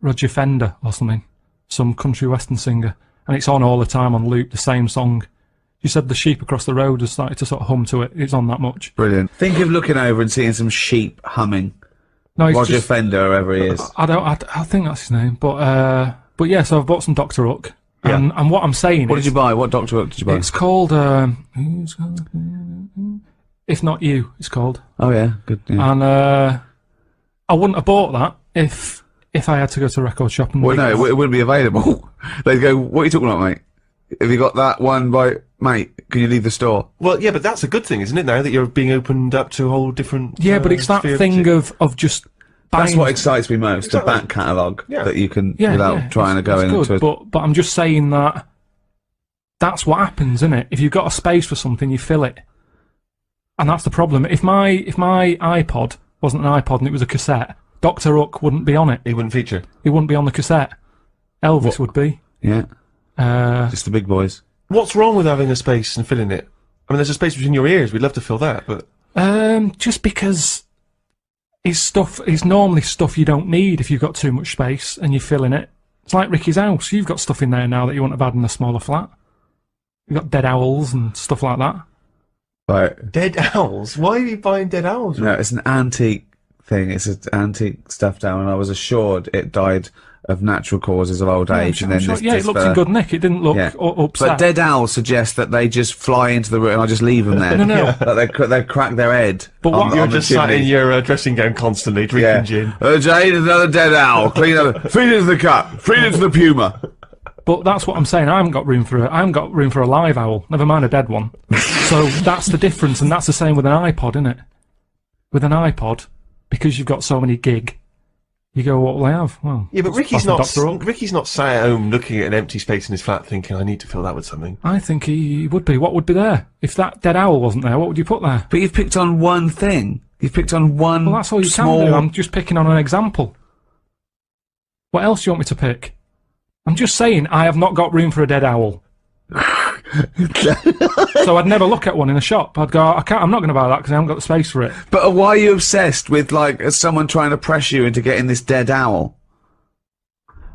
Roger Fender or something, some country western singer, and it's on all the time on loop, the same song. She said the sheep across the road has started to sort of hum to it. It's on that much. Brilliant. Think of looking over and seeing some sheep humming. No, it's Roger just, Fender, whoever he is. I think that's his name, but yeah. So I've bought some Dr. Hook, and what I'm saying What is, did you buy? What Dr. Hook did you buy? it's called If Not You. It's called. Oh, yeah, good. Yeah. And I wouldn't have bought that if I had to go to a record shop and Well, no, it wouldn't be available. They'd go, what are you talking about, mate? Have you got that one by... Mate, can you leave the store? Well, yeah, but that's a good thing, isn't it, now that you're being opened up to a whole different... yeah, but it's that sphere of thing music? of just buying. That's what excites me most, Exactly. the back catalogue Yeah. that you can, yeah, without yeah, trying to go it's into good, it. but I'm just saying that that's what happens, isn't it? If you've got a space for something, you fill it, and that's the problem. If my iPod wasn't an iPod and it was a cassette, Dr. Hook wouldn't be on it. It wouldn't feature. He wouldn't be on the cassette. Elvis would be. Yeah, Uh, just the big boys. What's wrong with having a space and filling it? I mean, there's a space between your ears. We'd love to fill that, but... just because it's normally stuff you don't need if you've got too much space and you're filling it. It's like Ricky's house. You've got stuff in there now that you wouldn't have had in a smaller flat. You've got dead owls and stuff like that. Right. Dead owls? Why are you buying dead owls? No, it's an antique thing. It's an antique stuffed owl, and I was assured it died of natural causes of old age. I'm And then sure- this, yeah, this it looks fella- in good nick. It didn't look Yeah. upset. But dead owls suggest that they just fly into the room and I just leave them there. No. That they crack their head. But what- You're on the just sat in chimney. your dressing gown constantly, drinking Yeah. gin. Jane, another dead owl. Clean up. Feed it to the cat. Feed it to the puma. But that's what I'm saying. I haven't got room for a live owl. Never mind a dead one. So that's the difference, and that's the same with an iPod, isn't it? With an iPod, because you've got so many gig, you go, what will I have? Well, Yeah, but it's Ricky's Dr. not. Hook. Ricky's not sat at home looking at an empty space in his flat, thinking, "I need to fill that with something." I think he would be. What would be there if that dead owl wasn't there? What would you put there? But you've picked on one thing. You've picked on one Well, that's all you small... can do. I'm just picking on an example. What else do you want me to pick? I'm just saying I have not got room for a dead owl. So I'd never look at one in a shop. I'd go, I'm not going to buy that because I haven't got the space for it. But why are you obsessed with, like, someone trying to pressure you into getting this dead owl?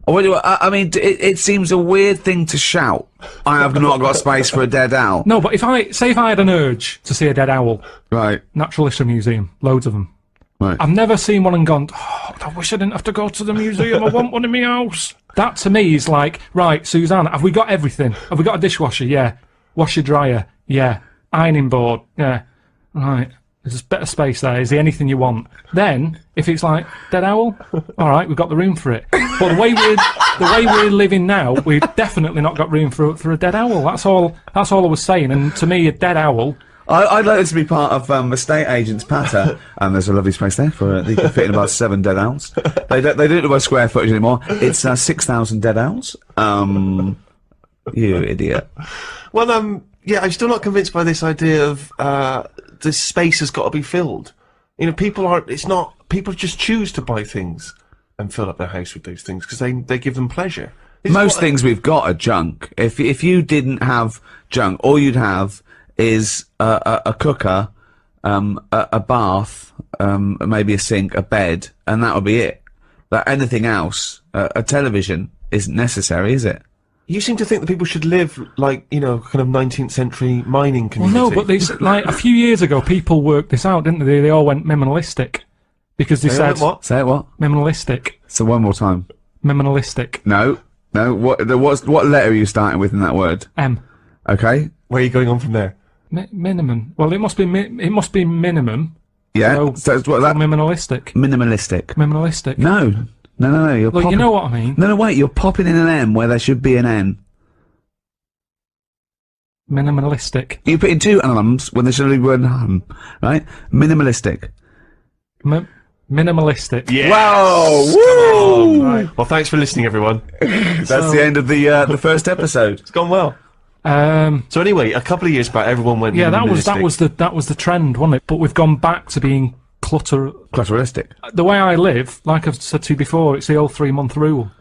I mean, it seems a weird thing to shout. I have not got space for a dead owl. No, but if I had an urge to see a dead owl, Right, Natural History Museum, loads of them. right. I've never seen one and gone, oh, I wish I didn't have to go to the museum. I want one in my house. That to me is like, right, Suzanne, have we got everything? Have we got a dishwasher? Yeah. Washer dryer? Yeah. Ironing board? Yeah. Right. There's a bit of space there. Is there anything you want? Then, if it's like, dead owl? All right, we've got the room for it. But the way we're living now, we've definitely not got room for a dead owl. That's all I was saying. And to me, a dead owl... I'd like this to be part of estate agent's patter, and there's a lovely space there for you can fit in about 7 dead owls. They don't do it by square footage anymore. It's 6,000 dead owls. You idiot. Well, yeah, I'm still not convinced by this idea of this space has got to be filled. You know, people aren't. It's not. people just choose to buy things and fill up their house with those things because they give them pleasure. Most things we've got are junk. If you didn't have junk, all you'd have is a cooker, a bath, maybe a sink, a bed, and that would be it. But anything else, a television isn't necessary, is it? You seem to think that people should live like, you know, kind of 19th century mining community. Well, no, but like a few years ago, people worked this out, didn't they? They all went minimalistic because they said what? Say it what? Minimalistic. So one more time. Minimalistic. No. What letter are you starting with in that word? M. Okay. Where are you going on from there? Minimum. Well, it must be minimum. Yeah. So it's what that minimalistic. minimalistic. Minimalistic. No. You're Look, popping... you know what I mean. No, wait. You're popping in an M where there should be an N. Minimalistic. You put in two M's when there should be one M, right? Minimalistic. Minimalistic. Yes! Wow! Woo! Right. Well, thanks for listening, everyone. That's the end of the first episode. It's gone well. So anyway, a couple of years back, everyone went. Yeah, that was minimalistic. the trend, wasn't it? But we've gone back to being Clutteristic. The way I live, like I've said to you before, it's the old 3-month rule.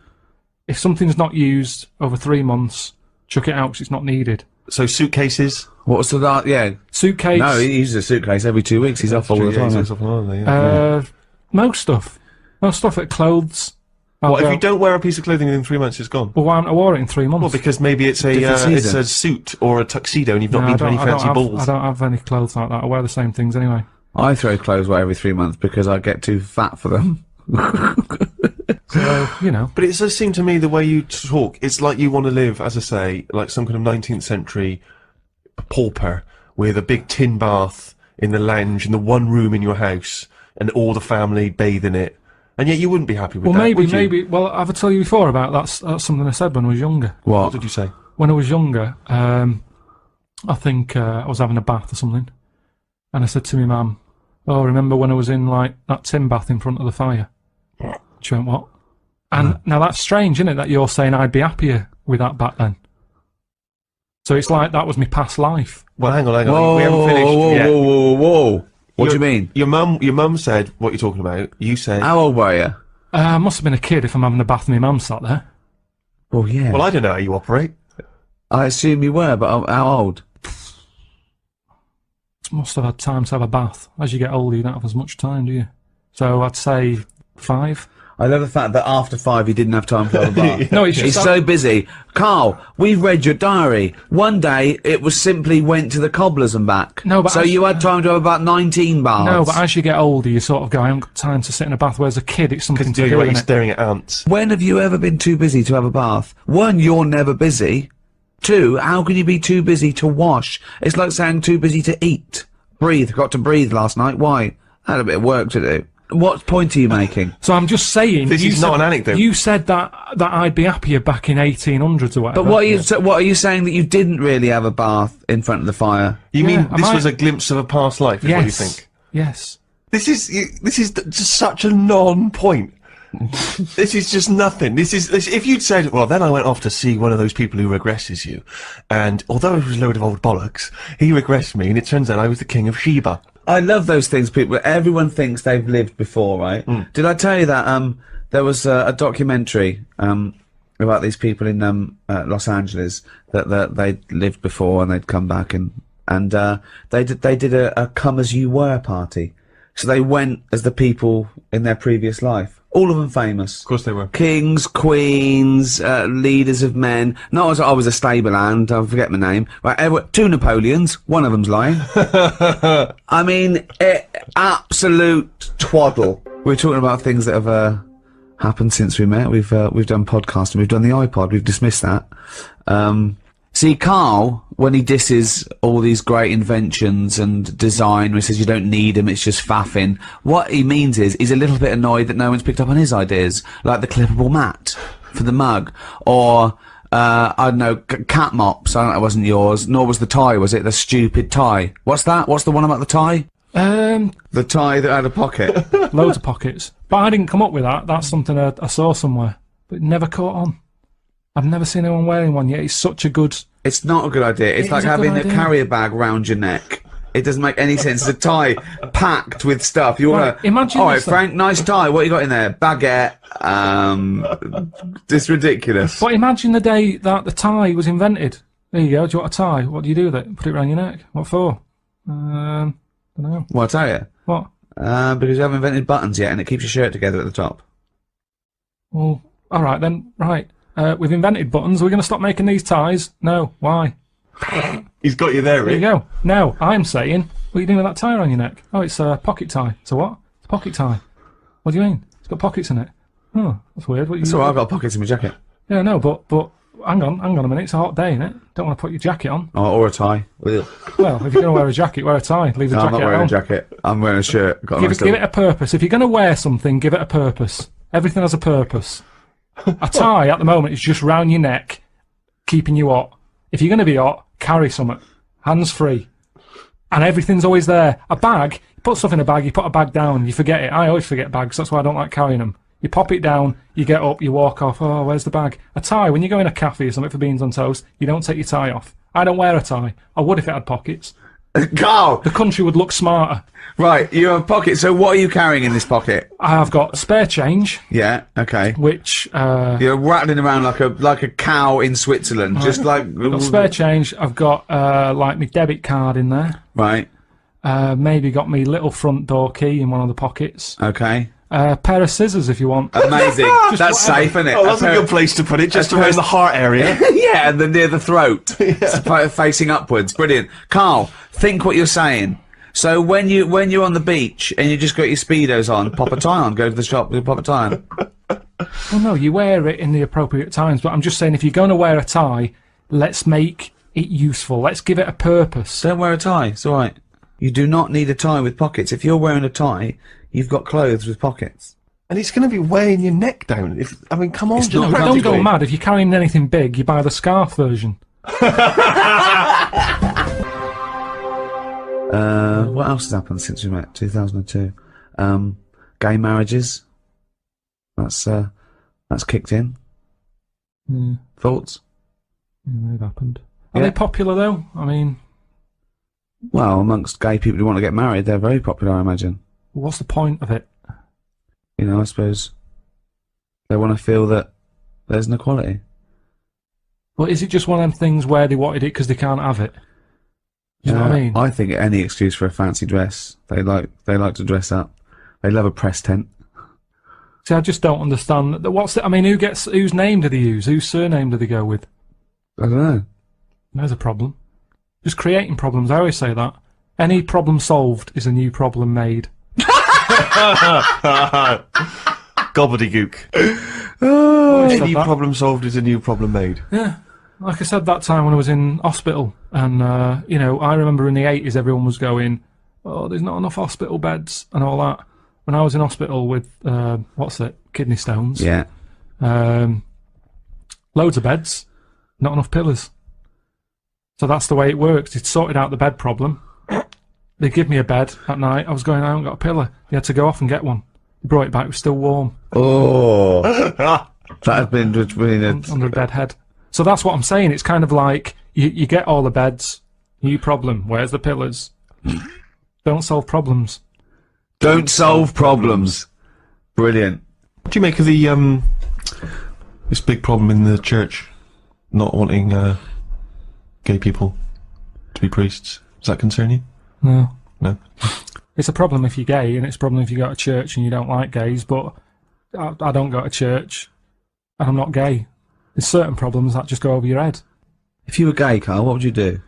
If something's not used over 3 months, chuck it out 'cause it's not needed. So suitcases. What's the that? Yeah. Suitcase. No, he uses a suitcase every 2 weeks. He's off all the time. He's off on holiday, yeah. Most stuff. Most stuff like clothes. What, if you don't wear a piece of clothing within 3 months, it's gone? Well, why haven't I wore it in 3 months? Well, because maybe it's a suit or a tuxedo and you've not been to any fancy balls. I don't have any clothes like that. I wear the same things anyway. I throw clothes away every 3 months because I get too fat for them. So, you know. But it does seem to me the way you talk, it's like you want to live, as I say, like some kind of 19th century pauper with a big tin bath in the lounge in the one room in your house and all the family bathe in it. And yet you wouldn't be happy with that, would you? Maybe. Well, I've told you before about that's something I said when I was younger. What did you say? When I was younger, I think I was having a bath or something, and I said to my mum, "Oh, remember when I was in like that tin bath in front of the fire?" She went, "What?" And now that's strange, isn't it? That you're saying I'd be happier with that back then. So it's like that was my past life. Well, hang on. Whoa, we haven't finished yet. Whoa. What do you mean? Your mum said what you're talking about. You said. How old were you? I must have been a kid if I'm having a bath and my mum sat there. Well, yeah. Well, I don't know how you operate. I assume you were, but how old? Must have had time to have a bath. As you get older, you don't have as much time, do you? So I'd say 5. I love the fact that after 5 you didn't have time for a bath. No, it's just He's so busy. Carl, we've read your diary. One day it was simply went to the cobblers and back. No, but so you had time to have about 19 baths. No, but as you get older, you sort of go, I haven't got time to sit in a bath, whereas a kid, it's something to do, You're isn't it? staring at ants. When have you ever been too busy to have a bath? 1, you're never busy. 2, how can you be too busy to wash? It's like saying too busy to eat. Breathe. Got to breathe last night. Why? I had a bit of work to do. What point are you making? So I'm just saying. This is not an anecdote. You said that I'd be happier back in 1800s or whatever. But what are you saying, that you didn't really have a bath in front of the fire? You mean this was a glimpse of a past life? Is yes. what you think? Yes. This is just such a non-point. This is just nothing. If you'd said, well, then I went off to see one of those people who regresses you, and although it was a load of old bollocks, he regressed me, and it turns out I was the king of Sheba. I love those things, people. Everyone thinks they've lived before, right? Did I tell you that there was a documentary about these people in Los Angeles that they'd lived before and they'd come back and they did a come as you were party. So they went as the people in their previous life. All of them famous. Of course they were. Kings, queens, leaders of men. Not as I was a stable hand, I forget my name. Right, 2 Napoleons, one of them's lying. I mean, absolute twaddle. We're talking about things that have happened since we met. We've done podcasting, we've done the iPod, we've dismissed that. See, Carl, when he disses all these great inventions and design, when he says you don't need them, it's just faffing, what he means is he's a little bit annoyed that no one's picked up on his ideas, like the clippable mat for the mug, or, I don't know, cat mops. I don't know, it wasn't yours, nor was the tie, was it? The stupid tie. What's that? What's the one about the tie? The tie that had a pocket. Loads of pockets. But I didn't come up with that. That's something I saw somewhere. But it never caught on. I've never seen anyone wearing one yet. It's such a good... It's not a good idea. It's like having a carrier bag round your neck. It doesn't make any sense. It's a tie packed with stuff. You want to... imagine All right, this, though. Frank, nice tie. What you got in there? Baguette. It's ridiculous. But imagine the day that the tie was invented. There you go. Do you want a tie? What do you do with it? Put it around your neck. What for? Don't know. Well, I'll tell you. What? Because you haven't invented buttons yet, and it keeps your shirt together at the top. Well, all right then. Right. We've invented buttons. Are we going to stop making these ties? No. Why? He's got you there, There you Rick. go. Now, I'm saying, what are you doing with that tie around your neck? Oh, it's a pocket tie. It's a what? It's a pocket tie. What do you mean? It's got pockets in it. Oh, that's weird. What That's all right, I've got pockets in my jacket. Yeah, no, but hang on a minute. It's a hot day, innit? Don't want to put your jacket on. Oh, or a tie. Well, if you're going to wear a jacket, wear a tie. Leave the No, I'm jacket not at wearing home. a jacket. I'm wearing a shirt. Got a Give nice it a purpose. If you're going to wear something, give it a purpose. Everything has a purpose. A tie at the moment is just round your neck, keeping you hot. If you're going to be hot, carry something. Hands free. And everything's always there. A bag, you put stuff in a bag, you put a bag down, you forget it. I always forget bags, that's why I don't like carrying them. You pop it down, you get up, you walk off, oh, where's the bag? A tie, when you go in a cafe or something for beans on toast, you don't take your tie off. I don't wear a tie. I would if it had pockets. Carl! The country would look smarter. Right, you have a pocket, so what are you carrying in this pocket? I have got spare change, Yeah, okay. which... You're rattling around like a cow in Switzerland, just like... got spare change. I've got like my debit card in there. Right, Maybe got me little front door key in one of the pockets. okay. Pair of scissors if you want. Amazing. That's whatever. safe, isn't it? Oh, that's a good place to put it, just around the heart area. Yeah, and then near the throat. Facing upwards. Brilliant. Carl, think what you're saying. So when you're on the beach and you just got your Speedos on, pop a tie on, go to the shop with pop a tie on. Well, no, you wear it in the appropriate times, but I'm just saying if you're going to wear a tie, let's make it useful. Let's give it a purpose. Don't wear a tie, it's alright. You do not need a tie with pockets. If you're wearing a tie, you've got clothes with pockets. And it's going to be weighing your neck down. I mean, come on. It's not Don't go practically. mad. If you're carrying anything big, you buy the scarf version. What else has happened since we met? 2002. Gay marriages. That's kicked in. Yeah, Thoughts? they've happened. Are Yeah. they popular, though? I mean, Well, amongst gay people who want to get married, they're very popular, I imagine. what's the point of it? You know, I suppose they want to feel that there's an equality. Well, is it just one of them things where they wanted it because they can't have it? Do you know what I mean? I think any excuse for a fancy dress. They like to dress up. They love a press tent. See, I just don't understand. I mean, whose name do they use? Whose surname do they go with? I don't know. There's a problem. Just creating problems. I always say that. Any problem solved is a new problem made. Gobbledygook. Always said Any that. problem solved is a new problem made. Yeah. Like I said that time when I was in hospital, and, you know, I remember in the 80s everyone was going, oh, there's not enough hospital beds and all that. When I was in hospital with, kidney stones. Yeah. Loads of beds, not enough pillars. So that's the way it works. It's sorted out the bed problem. They give me a bed at night. I was going, I haven't got a pillar. They had to go off and get one. They brought it back. It was still warm Oh, that has been brilliant. under a dead head. So that's what I'm saying. It's kind of like you get all the beds. New problem. Where's the pillars? Don't solve problems. Don't solve problems. Brilliant. What do you make of the this big problem in the church not wanting gay people to be priests? Does that concern you? No. No. It's a problem if you're gay, and it's a problem if you go to church and you don't like gays, but I don't go to church, and I'm not gay. There's certain problems that just go over your head. If you were gay, Carl, what would you do?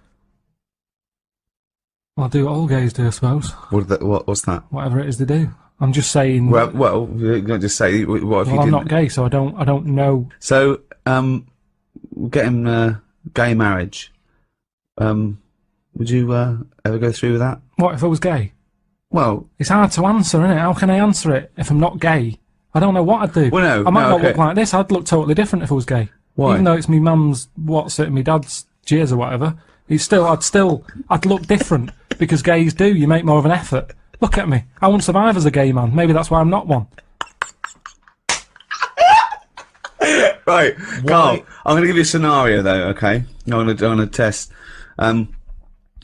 Well, I do what all gays do, I suppose. What's that? Whatever it is they do. I'm just saying... Well, you're going to just say, what if you well, didn't? I'm not gay, so I don't know. So, getting gay marriage, would you ever go through with that? What if I was gay? Well, It's hard to answer, isn't it? How can I answer it if I'm not gay? I don't know what I'd do. Well, no, I might no, not okay. look like this. I'd look totally different if I was gay. Why? Even though it's me mum's and me dad's jizz or whatever, I'd look different because gays do. You make more of an effort. Look at me. I won't survive as a gay man. Maybe that's why I'm not one. right, Carl, I'm going to give you a scenario though, okay? I'm going to test.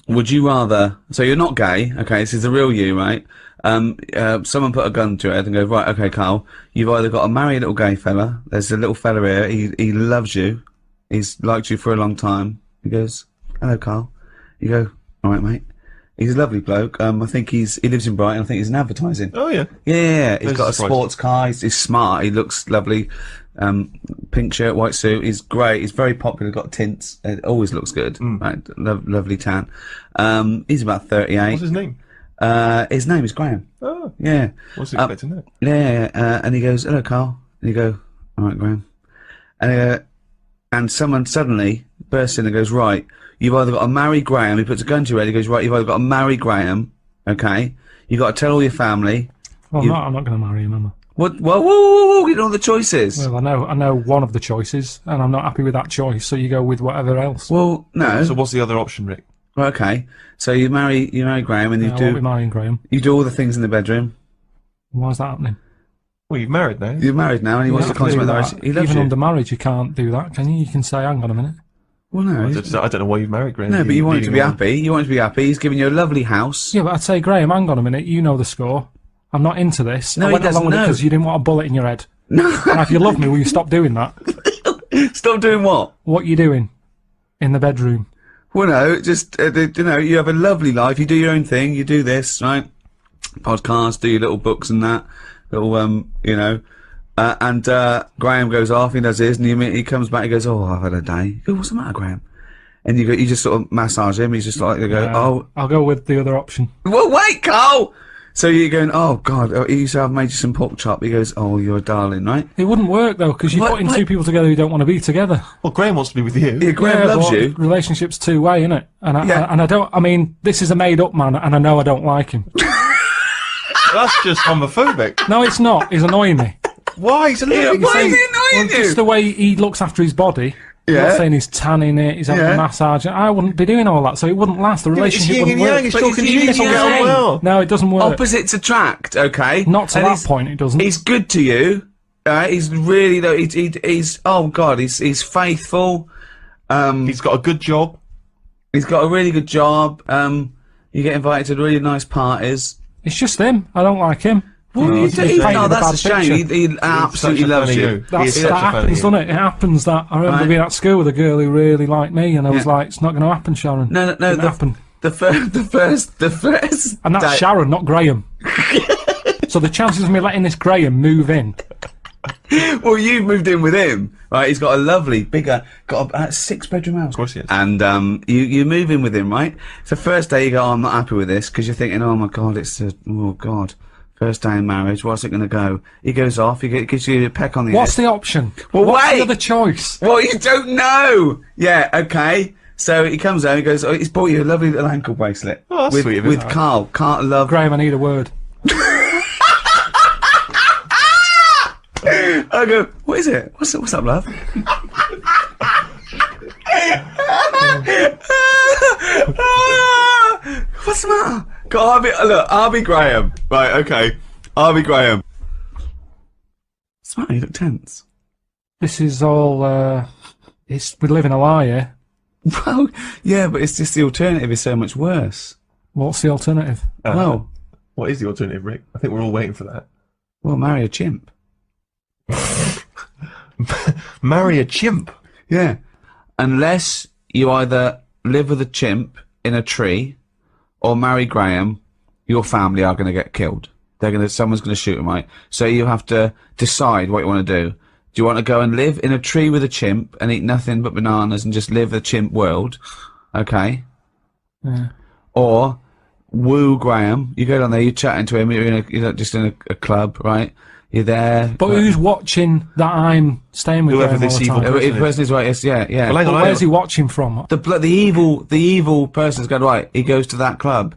Would you rather? So you're not gay, okay? This is the real you, right? Someone put a gun to your head and go, right, okay, Carl, you've either got to marry a little gay fella. There's a little fella here. He loves you. He's liked you for a long time. He goes, hello, Carl. You go, all right, mate. He's a lovely bloke. I think he lives in Brighton. I think he's in advertising. Oh, yeah. Yeah. He's got a sports car. He's smart. He looks lovely. Pink shirt, white suit. He's great. He's very popular. Got tints. It always looks good. Right. Lovely tan. He's about 38. What's his name? His name is Graham. Oh. Yeah. What's expecting that? Yeah. And he goes, hello, Carl. And you go, all right, Graham. And someone suddenly bursts in and goes, right, you've either got to marry Graham. He puts a gun to your head. He goes, right, you've either got to marry Graham, okay? You've got to tell all your family. Well, I'm not going to marry him, am I? What? Whoa, you know the choices. Well, I know one of the choices, and I'm not happy with that choice, so you go with whatever else. Well, no. So what's the other option, Rick? Well, okay. So you marry Graham and I won't be marrying Graham. you do all the things in the bedroom. Why is that happening? Well, you're married now. You're married now and he wants to consummate the marriage. He loves Even you. under marriage, you can't do that, can you? You can say, hang on a minute. Well, no. I don't know why you've married Graham. No, but you want him to be happy. You want him to be happy. He's giving you a lovely house. Yeah, but I'd say, Graham, hang on a minute, you know the score. I'm not into this. No, I went he doesn't along with it know. because you didn't want a bullet in your head. No. Now, if you love me, will you stop doing that? Stop doing what? What you doing in the bedroom? Well, no, just, you have a lovely life. You do your own thing. You do this, right? Podcast, do your little books and that. Little, and Graham goes off, he does his, and he comes back, he goes, oh, I've had a day. You go, what's the matter, Graham? And you just sort of massage him, he's just like, you go, oh. I'll go with the other option. Well, wait, Carl! So you're going, oh, God, he said, I've made you some pork chop. He goes, oh, you're a darling, right? It wouldn't work, though, because you're putting two people together who don't want to be together. Well, Graham wants to be with you. Yeah, Graham loves you. Relationship's two-way, innit? And this is a made-up man, and I know I don't like him. That's just homophobic. No, it's not. He's annoying me. Why? He's annoying. Why is he annoying you? Just the way he looks after his body. I'm not saying he's tanning it, he's having a massage. I wouldn't be doing all that, so it wouldn't last. The relationship wouldn't work. It's talking to you. It's all get on well. No, it doesn't work. Opposites attract, okay? Not to that point, it doesn't. He's good to you. He's really, though, he's, oh God, he's faithful. He's got a good job. He's got a really good job. You get invited to really nice parties. It's just him. I don't like him. Well, no, that's a shame. He absolutely loves you. That happens, doesn't it? It happens that I remember being at school with a girl who really liked me, and I was like, "It's not going to happen, Sharon." No, it didn't happen. The first. And that's Sharon, not Graham. So the chances of me letting this Graham move in. Well, you've moved in with him, right? He's got a lovely, bigger, got a 6-bedroom house. Of course he has. And you move in with him, right? It's the first day you go, oh, I'm not happy with this, because you're thinking, oh my God, oh God. First day in marriage, what's it going to go? He goes off, he gives you a peck on the What's head. the option? Well, what's wait! the other choice? Well, you don't know! Yeah, okay. So he comes home, he goes, oh, he's bought you a lovely little ankle bracelet. Oh, that's sweet of him. With Carl. Carl love. Graham, I need a word. I go, what is it? What's up, love? What's the matter? I'll be Graham. Right, okay. I'll be Graham. What's the matter? You look tense. This is all, we're living a lie here. Well, yeah, but it's just the alternative is so much worse. What's the alternative? Well, what is the alternative, Rick? I think we're all waiting for that. Well, marry a chimp. Marry a chimp? Yeah. Unless you either live with a chimp in a tree or marry Graham, your family are going to get killed. Someone's going to shoot them, right? So you have to decide what you want to do. Do you want to go and live in a tree with a chimp and eat nothing but bananas and just live the chimp world? Okay. Yeah. Or woo Graham. You go down there, you're chatting to him, you're just in a club, right? You're there. But who's watching that I'm staying with Whoever Graham all this the evil time? person is right, yes, yeah. Well, hang on, Where's he watching from? The evil person's going, right, he goes to that club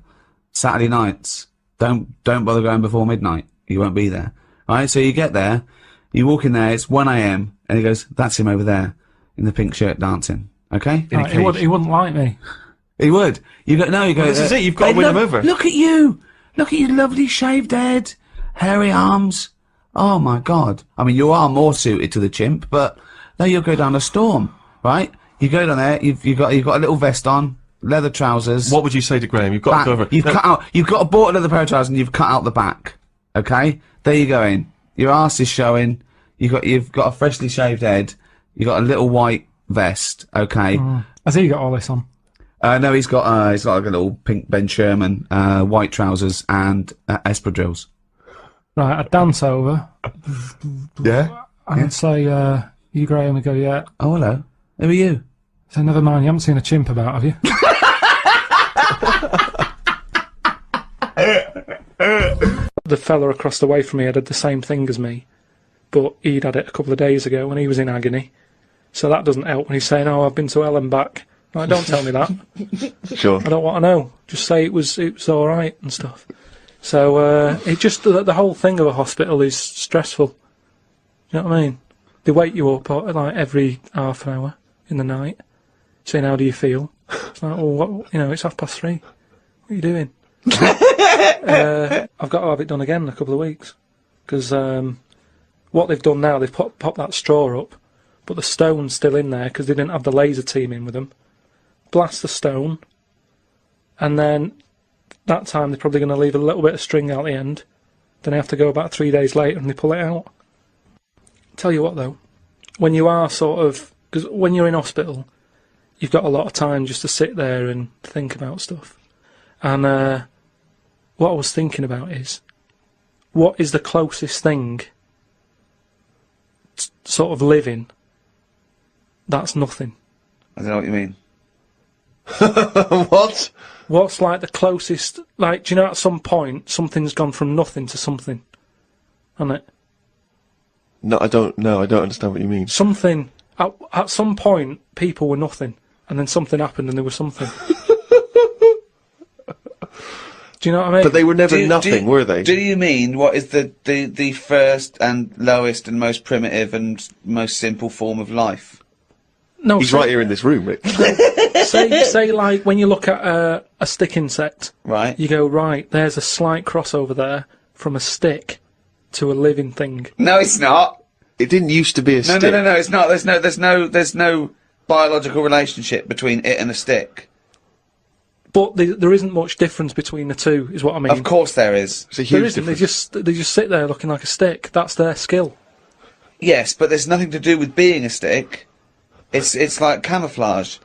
Saturday nights. Don't bother going before midnight. He won't be there. Right, so you get there, you walk in there, it's 1 AM, and he goes, that's him over there, in the pink shirt dancing. Okay? He wouldn't like me. He would. You go, this is it, you've got to win him over. Look at you! Look at your lovely shaved head, hairy arms. Oh my God. I mean, you are more suited to the chimp, but no, you'll go down a storm, right? You go down there, you've got a little vest on, leather trousers. What would you say to Graham? You've got back. to go over. You've cut out. You've got a bought leather pair of trousers and you've cut out the back. Okay, there you go in. Your arse is showing. You've got a freshly shaved head. You've got a little white vest. Okay. Has he got all this on? No, he's got like a little pink Ben Sherman, white trousers and espadrilles. Right, I'd dance over. Yeah. I'd say, you Graham, and go, yeah. Oh, hello. Who are you? So never mind, you haven't seen a chimp about, have you? The fella across the way from me had the same thing as me, but he'd had it a couple of days ago and he was in agony. So that doesn't help when he's saying, oh, I've been to hell and back. Like, don't tell me that. Sure. I don't want to know. Just say it was alright and stuff. So, it just, the whole thing of a hospital is stressful. You know what I mean? They wake you up like every half an hour in the night, saying, how do you feel? It's like, well, what, it's 3:30. What are you doing? I've got to have it done again in a couple of weeks. Because what they've done now, they've popped that straw up, but the stone's still in there because they didn't have the laser team in with them. Blast the stone, and then that time they're probably going to leave a little bit of string out the end. Then they have to go about 3 days later and they pull it out. Tell you what though, when you are because when you're in hospital, you've got a lot of time just to sit there and think about stuff. And what I was thinking about is, what is the closest thing sort of living that's nothing? I don't know what you mean. What? What's like the closest, like, do you know at some point something's gone from nothing to something? Hasn't it? No, I don't understand what you mean. Something, at some point people were nothing, and then something happened and there was something. Do you know what I mean? But they were never nothing, were they? Do you mean what is the first and lowest and most primitive and most simple form of life? No, He's right here in this room, Rick. say like when you look at a stick insect, Right. you go, right, there's a slight crossover there from a stick to a living thing. No, it's not. It didn't used to be a stick. No, it's not. There's no biological relationship between it and a stick. But there isn't much difference between the two, is what I mean. Of course there is. It's a There huge isn't. difference. They just sit there looking like a stick. That's their skill. Yes, but there's nothing to do with being a stick. It's like camouflage.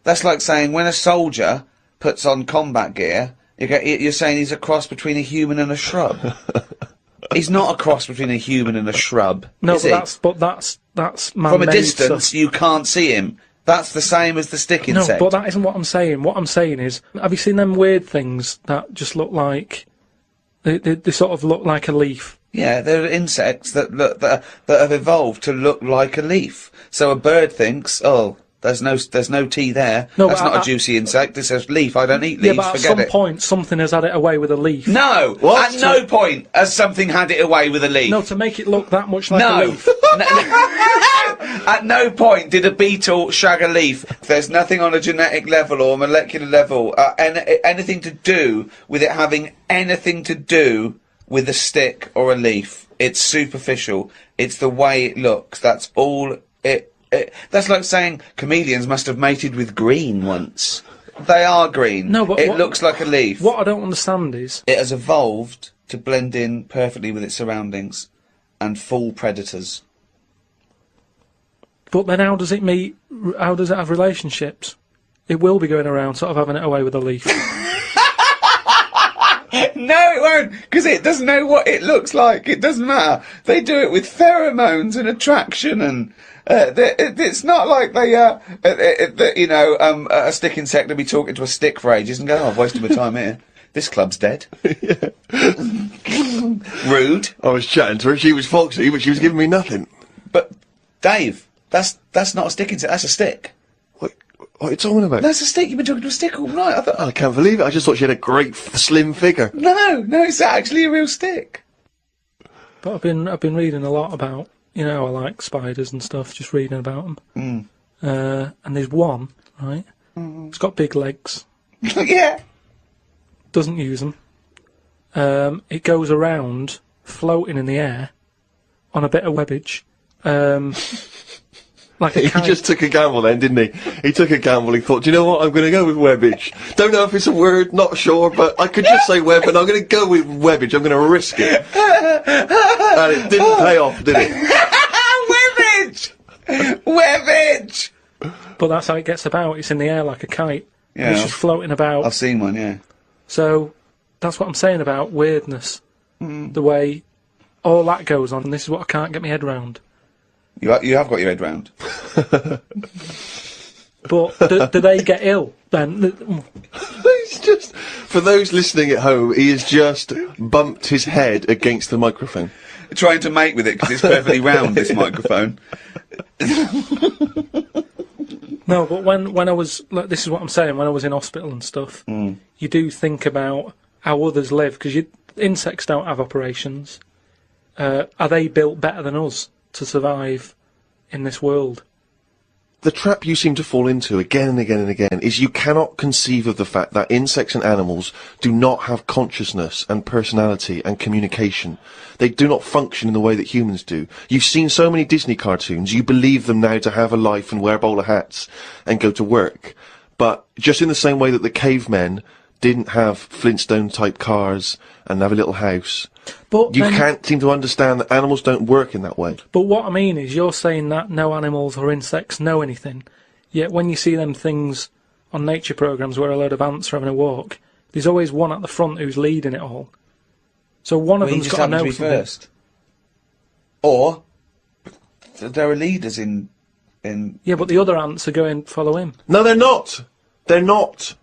That's like saying when a soldier puts on combat gear, you're saying he's a cross between a human and a shrub. He's not a cross between a human and a shrub. No, is he? but that's man-made From a distance stuff. you can't see him. That's the same as the stick No, insect. but that isn't what I'm saying. What I'm saying is, have you seen them weird things that just look like they sort of look like a leaf? Yeah, they're insects that have evolved to look like a leaf. So a bird thinks, oh, there's no tea there. No, That's but not a juicy insect. It's a leaf. I don't eat leaves. Yeah, but at Forget some it. point something has had it away with a leaf. No, What? at no point has something had it away with a leaf. No, to make it look that much like a No. leaf. At no point did a beetle shag a leaf. There's nothing on a genetic level or molecular level, anything to do with it having anything to do with a stick or a leaf. It's superficial. It's the way it looks. That's all it. That's like saying chameleons must have mated with green once. They are green. No, but it what- looks like a leaf. What I don't understand is, It has evolved to blend in perfectly with its surroundings and fool predators. but then how does it have relationships? It will be going around sort of having it away with a leaf. No, it won't, because it doesn't know what it looks like. It doesn't matter. They do it with pheromones and attraction, and it's not like a stick insect will be talking to a stick for ages and go, oh, I've wasted my time here. This club's dead. Rude. I was chatting to her. She was foxy, but she was giving me nothing. But, Dave, that's not a stick insect, that's a stick. What are you talking about? That's a stick. You've been talking to a stick all night. I can't believe it. I just thought she had a great slim figure. No, it's actually a real stick. But I've been reading a lot about, I like spiders and stuff, just reading about them. And there's one, right? It's got big legs. Yeah. Doesn't use them. It goes around floating in the air on a bit of webbage. Like a He kite. just took a gamble then, didn't he? He took a gamble. He thought, do you know what? I'm going to go with webbage. Don't know if it's a word, not sure, but I could just say web, and I'm going to go with webbage. I'm going to risk it. And it didn't pay off, did it? Webbage! Webbage! But that's how it gets about. It's in the air like a kite. And Yeah. it's just floating about. I've seen one, yeah. So that's what I'm saying about weirdness. The way all that goes on, and this is what I can't get my head round. You have got your head round. But do they get ill then? He's just, for those listening at home, he has just bumped his head against the microphone. Trying to mate with it because it's perfectly round, this microphone. No, but when I was, like, this is what I'm saying, when I was in hospital and stuff, you do think about how others live, because insects don't have operations. Are they built better than us to survive in this world? The trap you seem to fall into again and again and again is you cannot conceive of the fact that insects and animals do not have consciousness and personality and communication. They do not function in the way that humans do. You've seen so many Disney cartoons, you believe them now to have a life and wear bowler hats and go to work. But just in the same way that the cavemen didn't have Flintstone-type cars and have a little house, But you then- can't seem to understand that animals don't work in that way. But what I mean is, you're saying that no animals or insects know anything, yet when you see them things on nature programs where a load of ants are having a walk, there's always one at the front who's leading it all. So one of Well, you them's just got to happen to know be something. first. Or there are leaders in. Yeah, but the other ants are going follow him. No, they're not. They're not.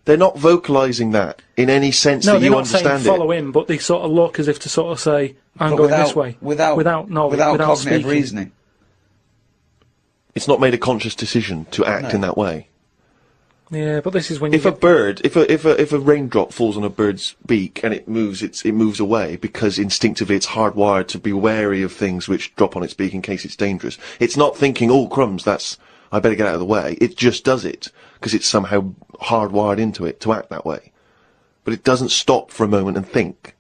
They're not vocalising that in any sense No, that they're you not saying understand it. follow him, but they sort of look as if to sort of say, "I'm But going this way." Without cognitive speaking. reasoning. It's not made a conscious decision to act in that way. Yeah, but this is when you If a get- bird, if a raindrop falls on a bird's beak and it moves, it moves away because instinctively it's hardwired to be wary of things which drop on its beak in case it's dangerous. It's not thinking, "Oh crumbs, I better get out of the way." It just does it because it's somehow hardwired into it to act that way. But it doesn't stop for a moment and think,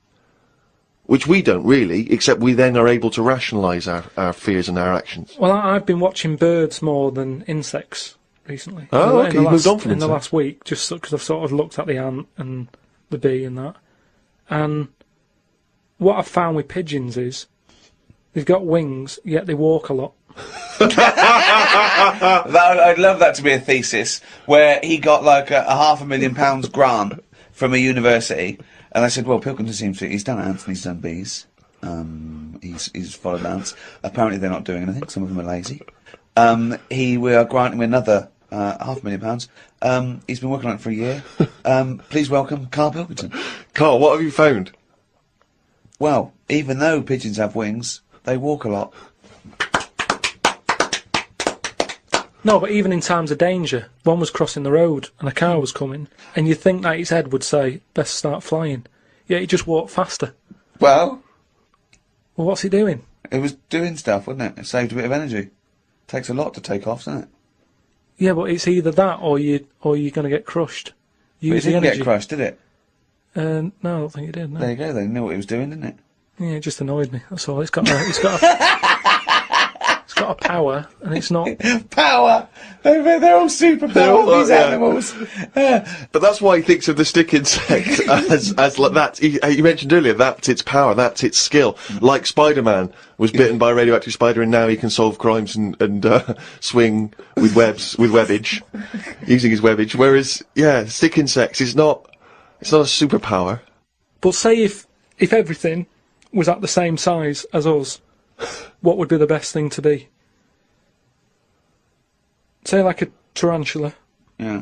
which we don't really, except we then are able to rationalise our fears and our actions. Well, I've been watching birds more than insects recently. Oh, In okay, the you've moved on from in the insects. last week, just because I've sort of looked at the ant and the bee and that. And what I've found with pigeons is they've got wings, yet they walk a lot. I'd love that to be a thesis where he got like a £500,000 grant from a university, and I said, "Well, Pilkington seems to he's done ants and he's done bees. He's followed ants. Apparently, they're not doing anything. Some of them are lazy. We are granting him another £500,000. He's been working on it for a year. Please welcome Karl Pilkington." Carl, what have you found? Well, even though pigeons have wings, they walk a lot. No, but even in times of danger, one was crossing the road and a car was coming, and you'd think that his head would say, "Best start flying." Yet he just walked faster. Well, Well, what's he doing? it was doing stuff, wasn't it? It saved a bit of energy. Takes a lot to take off, doesn't it? Yeah, but it's either that or you're going to get crushed. But it Use the didn't energy. get crushed, did it? No, I don't think it did. No. There you go. They knew what it was doing, didn't it? Yeah, it just annoyed me. That's all. It's got a power, and it's not. Power! They're all superpower, these animals. But that's why he thinks of the stick insect as like that. He mentioned earlier that's its power, that's its skill. Like Spider-Man was bitten by a radioactive spider, and now he can solve crimes and swing with webs, with webbage, using his webbage. Whereas, yeah, stick insects is not. It's not a superpower. But say if everything was at the same size as us, what would be the best thing to be? Say like a tarantula Yeah.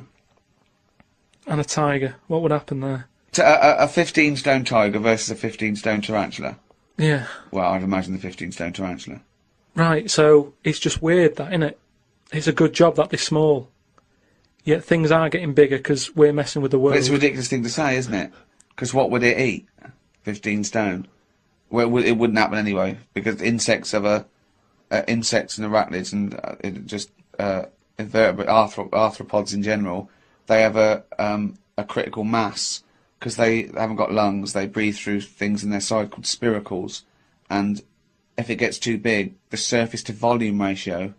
and a tiger. What would happen there? A 15-stone tiger versus a 15-stone tarantula. Yeah. Well, I'd imagine the 15-stone tarantula. Right, so it's just weird that, innit? It's a good job that they're small. Yet things are getting bigger because we're messing with the world. But it's a ridiculous thing to say, isn't it? Because what would it eat? 15 stone. Well, it wouldn't happen anyway, because insects have insects and arachnids and invertebrate arthropods in general, they have a critical mass because they haven't got lungs. They breathe through things in their side called spiracles, and if it gets too big, the surface to volume ratio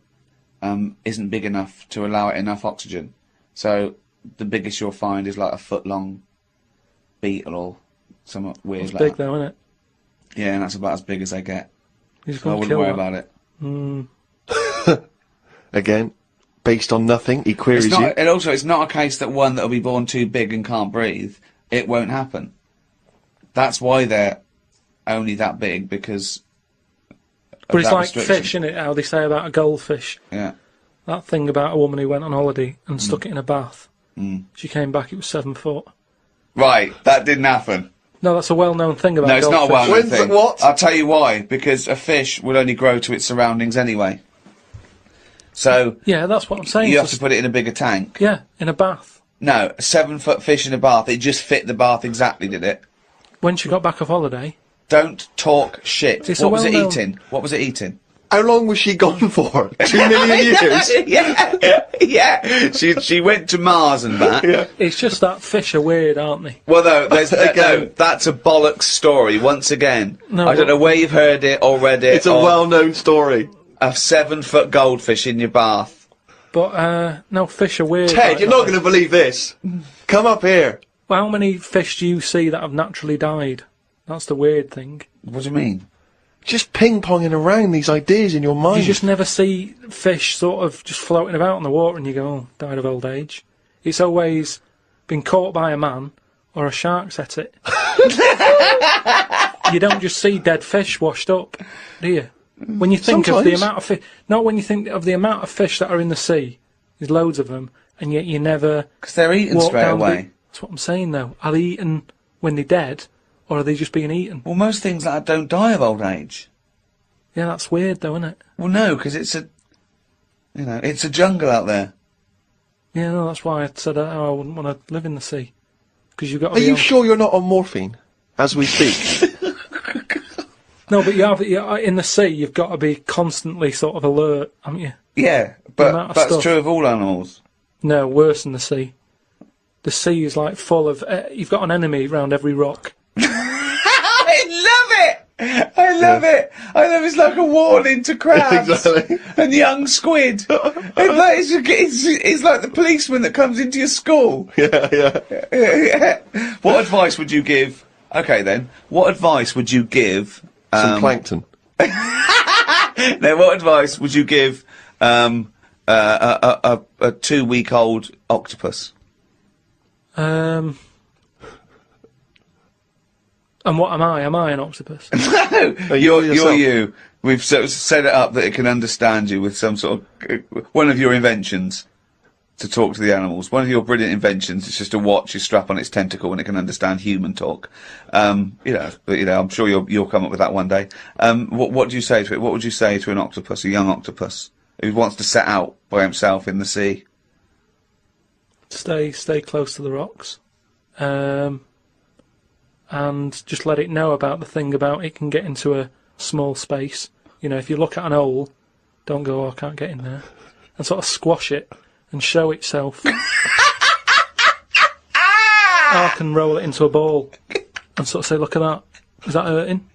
isn't big enough to allow it enough oxygen. So the biggest you'll find is like a foot-long beetle or something weird It's like big that. though, isn't it? Yeah, and that's about as big as they get. He's So I going to wouldn't kill worry that. about it. Again, based on nothing, he queries It's you. not, and also, it's not a case that one that'll be born too big and can't breathe. It won't happen. That's why they're only that big, because But it's that like restriction. fish, isn't it? How they say about a goldfish. Yeah. That thing about a woman who went on holiday and stuck it in a bath. Mm. She came back, it was 7 foot. Right, that didn't happen. No, that's a well-known thing about No, it's not a goldfish. well-known When's thing. the- what? I'll tell you why. Because a fish will only grow to its surroundings anyway. So Yeah, that's what I'm saying. you So have to put it in a bigger tank. yeah, in a bath. No, a 7-foot fish in a bath. It just fit the bath exactly, did it? When she got back off holiday, Don't talk shit. It's a What was it well-known- eating? What was it eating? How long was she gone for? 2 million years? yeah. She went to Mars and back. Yeah. it's just that fish are weird, aren't they? Well, no, Again. no, that's a bollocks story. Once again, No, I don't know where you've heard it or read it. It's a or well-known story. a 7-foot goldfish in your bath. But, no, fish are weird. Ted, like you're that. not going to believe this. Come up here. Well, how many fish do you see that have naturally died? That's the weird thing. What do you mean? Just ping-ponging around these ideas in your mind. You just never see fish sort of just floating about in the water and you go, oh, died of old age. It's always been caught by a man or a shark's at it. You don't just see dead fish washed up, do you? When you think of the Sometimes. amount of fish, not when you think of the amount of fish that are in the sea, there's loads of them, and yet you never Because they're eaten walk straight down the- away. That's what I'm saying though. Are they eaten when they're dead, or are they just being eaten? Well, most things like that don't die of old age. Yeah, that's weird though, isn't it? Well, no, because it's a jungle out there. Yeah, no, that's why I said I wouldn't want to live in the sea. Because you've got to Are be you on- sure you're not on morphine as we speak? No, but in the sea, you've got to be constantly sort of alert, haven't you? Yeah, amount but of that's stuff. true of all animals. No, worse than the sea. The sea is like full of. You've got an enemy round every rock. I love it. I love it. I love it's like a warning to crabs Exactly. and young squid. It's like the policeman that comes into your school. yeah. What advice would you give? Okay, then. What advice would you give? Some plankton. Now, what advice would you give a 2-week-old octopus? And what am I? Am I an octopus? You're yourself. you. We've set it up that it can understand you with some sort of one of your inventions to talk to the animals. One of your brilliant inventions is just a watch you strap on its tentacle and it can understand human talk. But, I'm sure you'll come up with that one day. What do you say to it? What would you say to an octopus, a young octopus who wants to set out by himself in the sea? Stay close to the rocks. And just let it know about the thing about it can get into a small space. You know, if you look at an hole, don't go, oh, I can't get in there. And sort of squash it and show itself. Or I can roll it into a ball and sort of say, look at that. Is that hurting?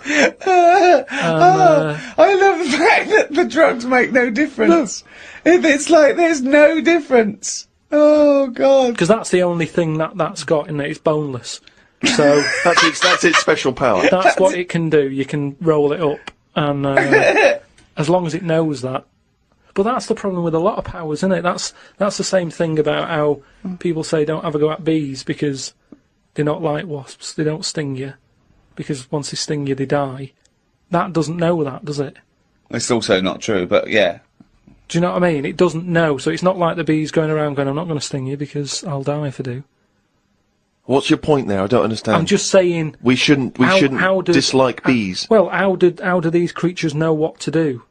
I love the fact that the drugs make no difference. It's like there's no difference. Oh, God. Because that's the only thing that's got in it. It's boneless. So That's its special power. that's what it can do. You can roll it up. And as long as it knows that. But that's the problem with a lot of powers, isn't it? That's the same thing about how people say don't have a go at bees because they're not like wasps. They don't sting you. Because once they sting you, they die. That doesn't know that, does it? It's also not true, but yeah. Do you know what I mean? It doesn't know. So it's not like the bees going around going, I'm not going to sting you because I'll die if I do. What's your point there? I don't understand. I'm just saying... We shouldn't dislike bees. Well, how do these creatures know what to do?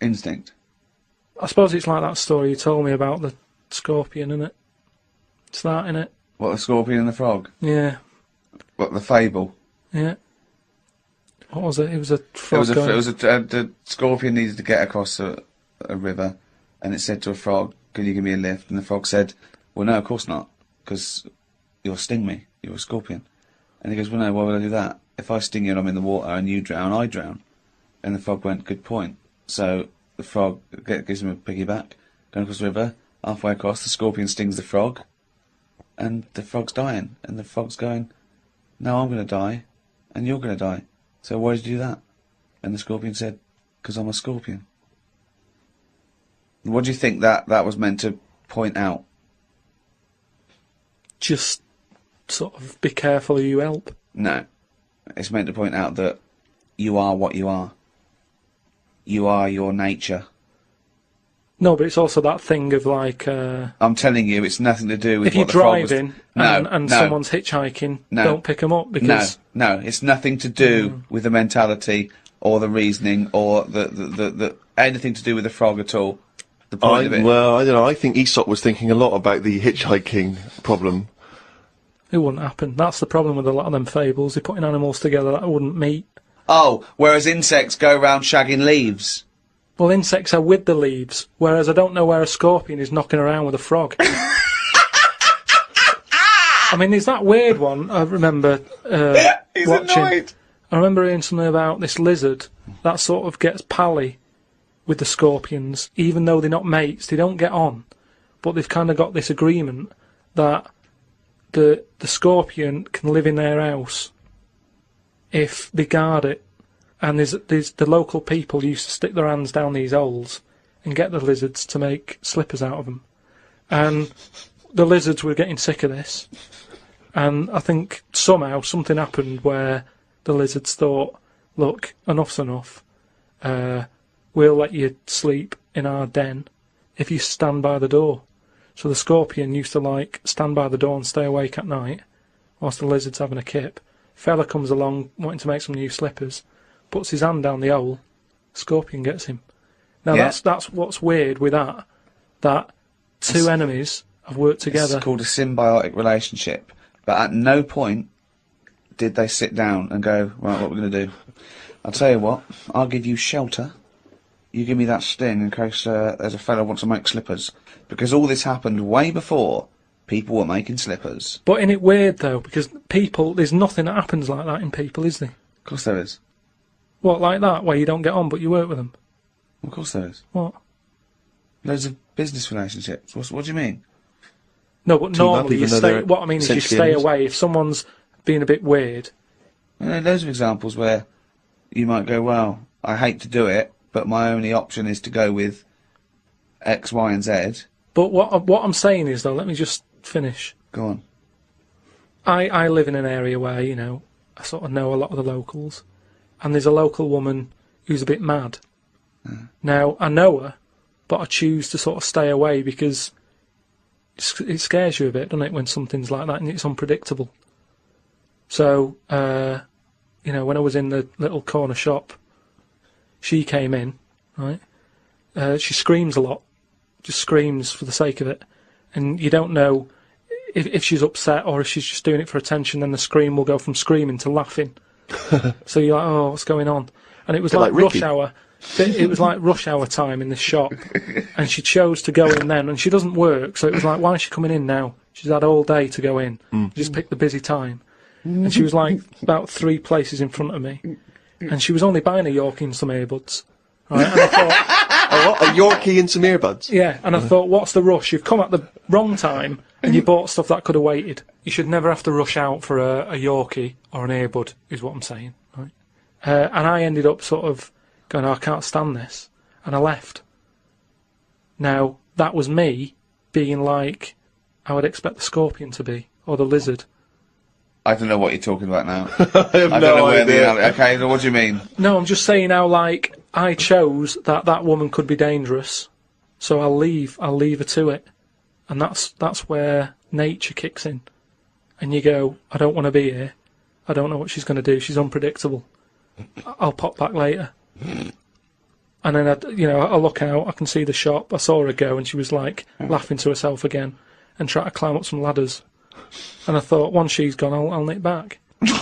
Instinct. I suppose it's like that story you told me about the scorpion, isn't it? It's that, innit? What, the scorpion and the frog? Yeah, What, the fable? yeah. What was it? It was a frog going... The scorpion needed to get across a river, and it said to a frog, "Can you give me a lift?" And the frog said, "Well, no, of course not, because you'll sting me. You're a scorpion." And he goes, "Well, no, why would I do that? If I sting you and I'm in the water and you drown, I drown." And the frog went, "Good point." So the frog gives him a piggyback, going across the river, halfway across, the scorpion stings the frog, and the frog's dying, and the frog's going, no, I'm going to die, and you're going to die, so why did you do that? And the scorpion said, because I'm a scorpion. What do you think that was meant to point out? Just sort of be careful who you help. No. It's meant to point out that you are what you are. You are your nature. No, but it's also that thing of like... I'm telling you, it's nothing to do with if you're what the frog was... driving and someone's hitchhiking, don't pick them up because... No, it's nothing to do with the mentality or the reasoning or the anything to do with the frog at all. The point of it. Well, I don't know. I think Aesop was thinking a lot about the hitchhiking problem. It wouldn't happen. That's the problem with a lot of them fables. They're putting animals together that wouldn't meet. Oh, whereas insects go around shagging leaves. Well, insects are with the leaves, whereas I don't know where a scorpion is knocking around with a frog. I mean, there's that weird one I remember He's watching. annoyed. I remember hearing something about this lizard that sort of gets pally with the scorpions, even though they're not mates, they don't get on, but they've kind of got this agreement that the scorpion can live in their house if they guard it. And there's the local people used to stick their hands down these holes and get the lizards to make slippers out of them. And the lizards were getting sick of this. And I think somehow something happened where the lizards thought, look, enough's enough. We'll let you sleep in our den if you stand by the door. So the scorpion used to like stand by the door and stay awake at night whilst the lizard's having a kip. Fella comes along wanting to make some new slippers, puts his hand down the hole, scorpion gets him. Now that's what's weird with that two enemies have worked together. It's called a symbiotic relationship, but at no point did they sit down and go, right, what we're going to do? I'll tell you what, I'll give you shelter. You give me that sting in case there's a fella who wants to make slippers. Because all this happened way before people were making slippers. But isn't it weird, though? Because people, there's nothing that happens like that in people, is there? Of course there is. What, like that, where you don't get on but you work with them? Of course there is. What? Loads of business relationships. What do you mean? No, but normally you stay... What I mean is you stay enemies. away. If someone's being a bit weird... There are loads of examples where you might go, well, I hate to do it, but my only option is to go with X, Y and Z. But what I'm saying is, though, let me just finish. Go on. I live in an area where, you know, I sort of know a lot of the locals. And there's a local woman who's a bit mad. Now, I know her, but I choose to sort of stay away because it scares you a bit, doesn't it, when something's like that and it's unpredictable. So, you know, when I was in the little corner shop, she came in, right? She screams a lot, just screams for the sake of it. And you don't know if she's upset or if she's just doing it for attention, then the scream will go from screaming to laughing. So you're like, oh, what's going on? And it was like rush hour. It was like rush hour time in this shop. And she chose to go in then, and she doesn't work, so it was like, why is she coming in now? She's had all day to go in. Just pick the busy time. And she was like about 3 places in front of me. And she was only buying a Yorkie and some earbuds. Right? And I thought, A Yorkie and some earbuds? yeah, and I thought, what's the rush? You've come at the wrong time, and you bought stuff that could have waited. You should never have to rush out for a Yorkie or an earbud, is what I'm saying. Right? And I ended up sort of going, oh, I can't stand this. And I left. Now, that was me being like I would expect the scorpion to be, or the lizard. I don't know what you're talking about now. I have I don't know where the... Okay, so what do you mean? No, I'm just saying how, like, I chose that woman could be dangerous, so I'll leave her to it. And that's where nature kicks in. And you go, I don't want to be here. I don't know what she's going to do. She's unpredictable. I'll pop back later. And then, I look out, I can see the shop. I saw her go, and she was, like, laughing to herself again and trying to climb up some ladders. And I thought, once she's gone, I'll nip back. I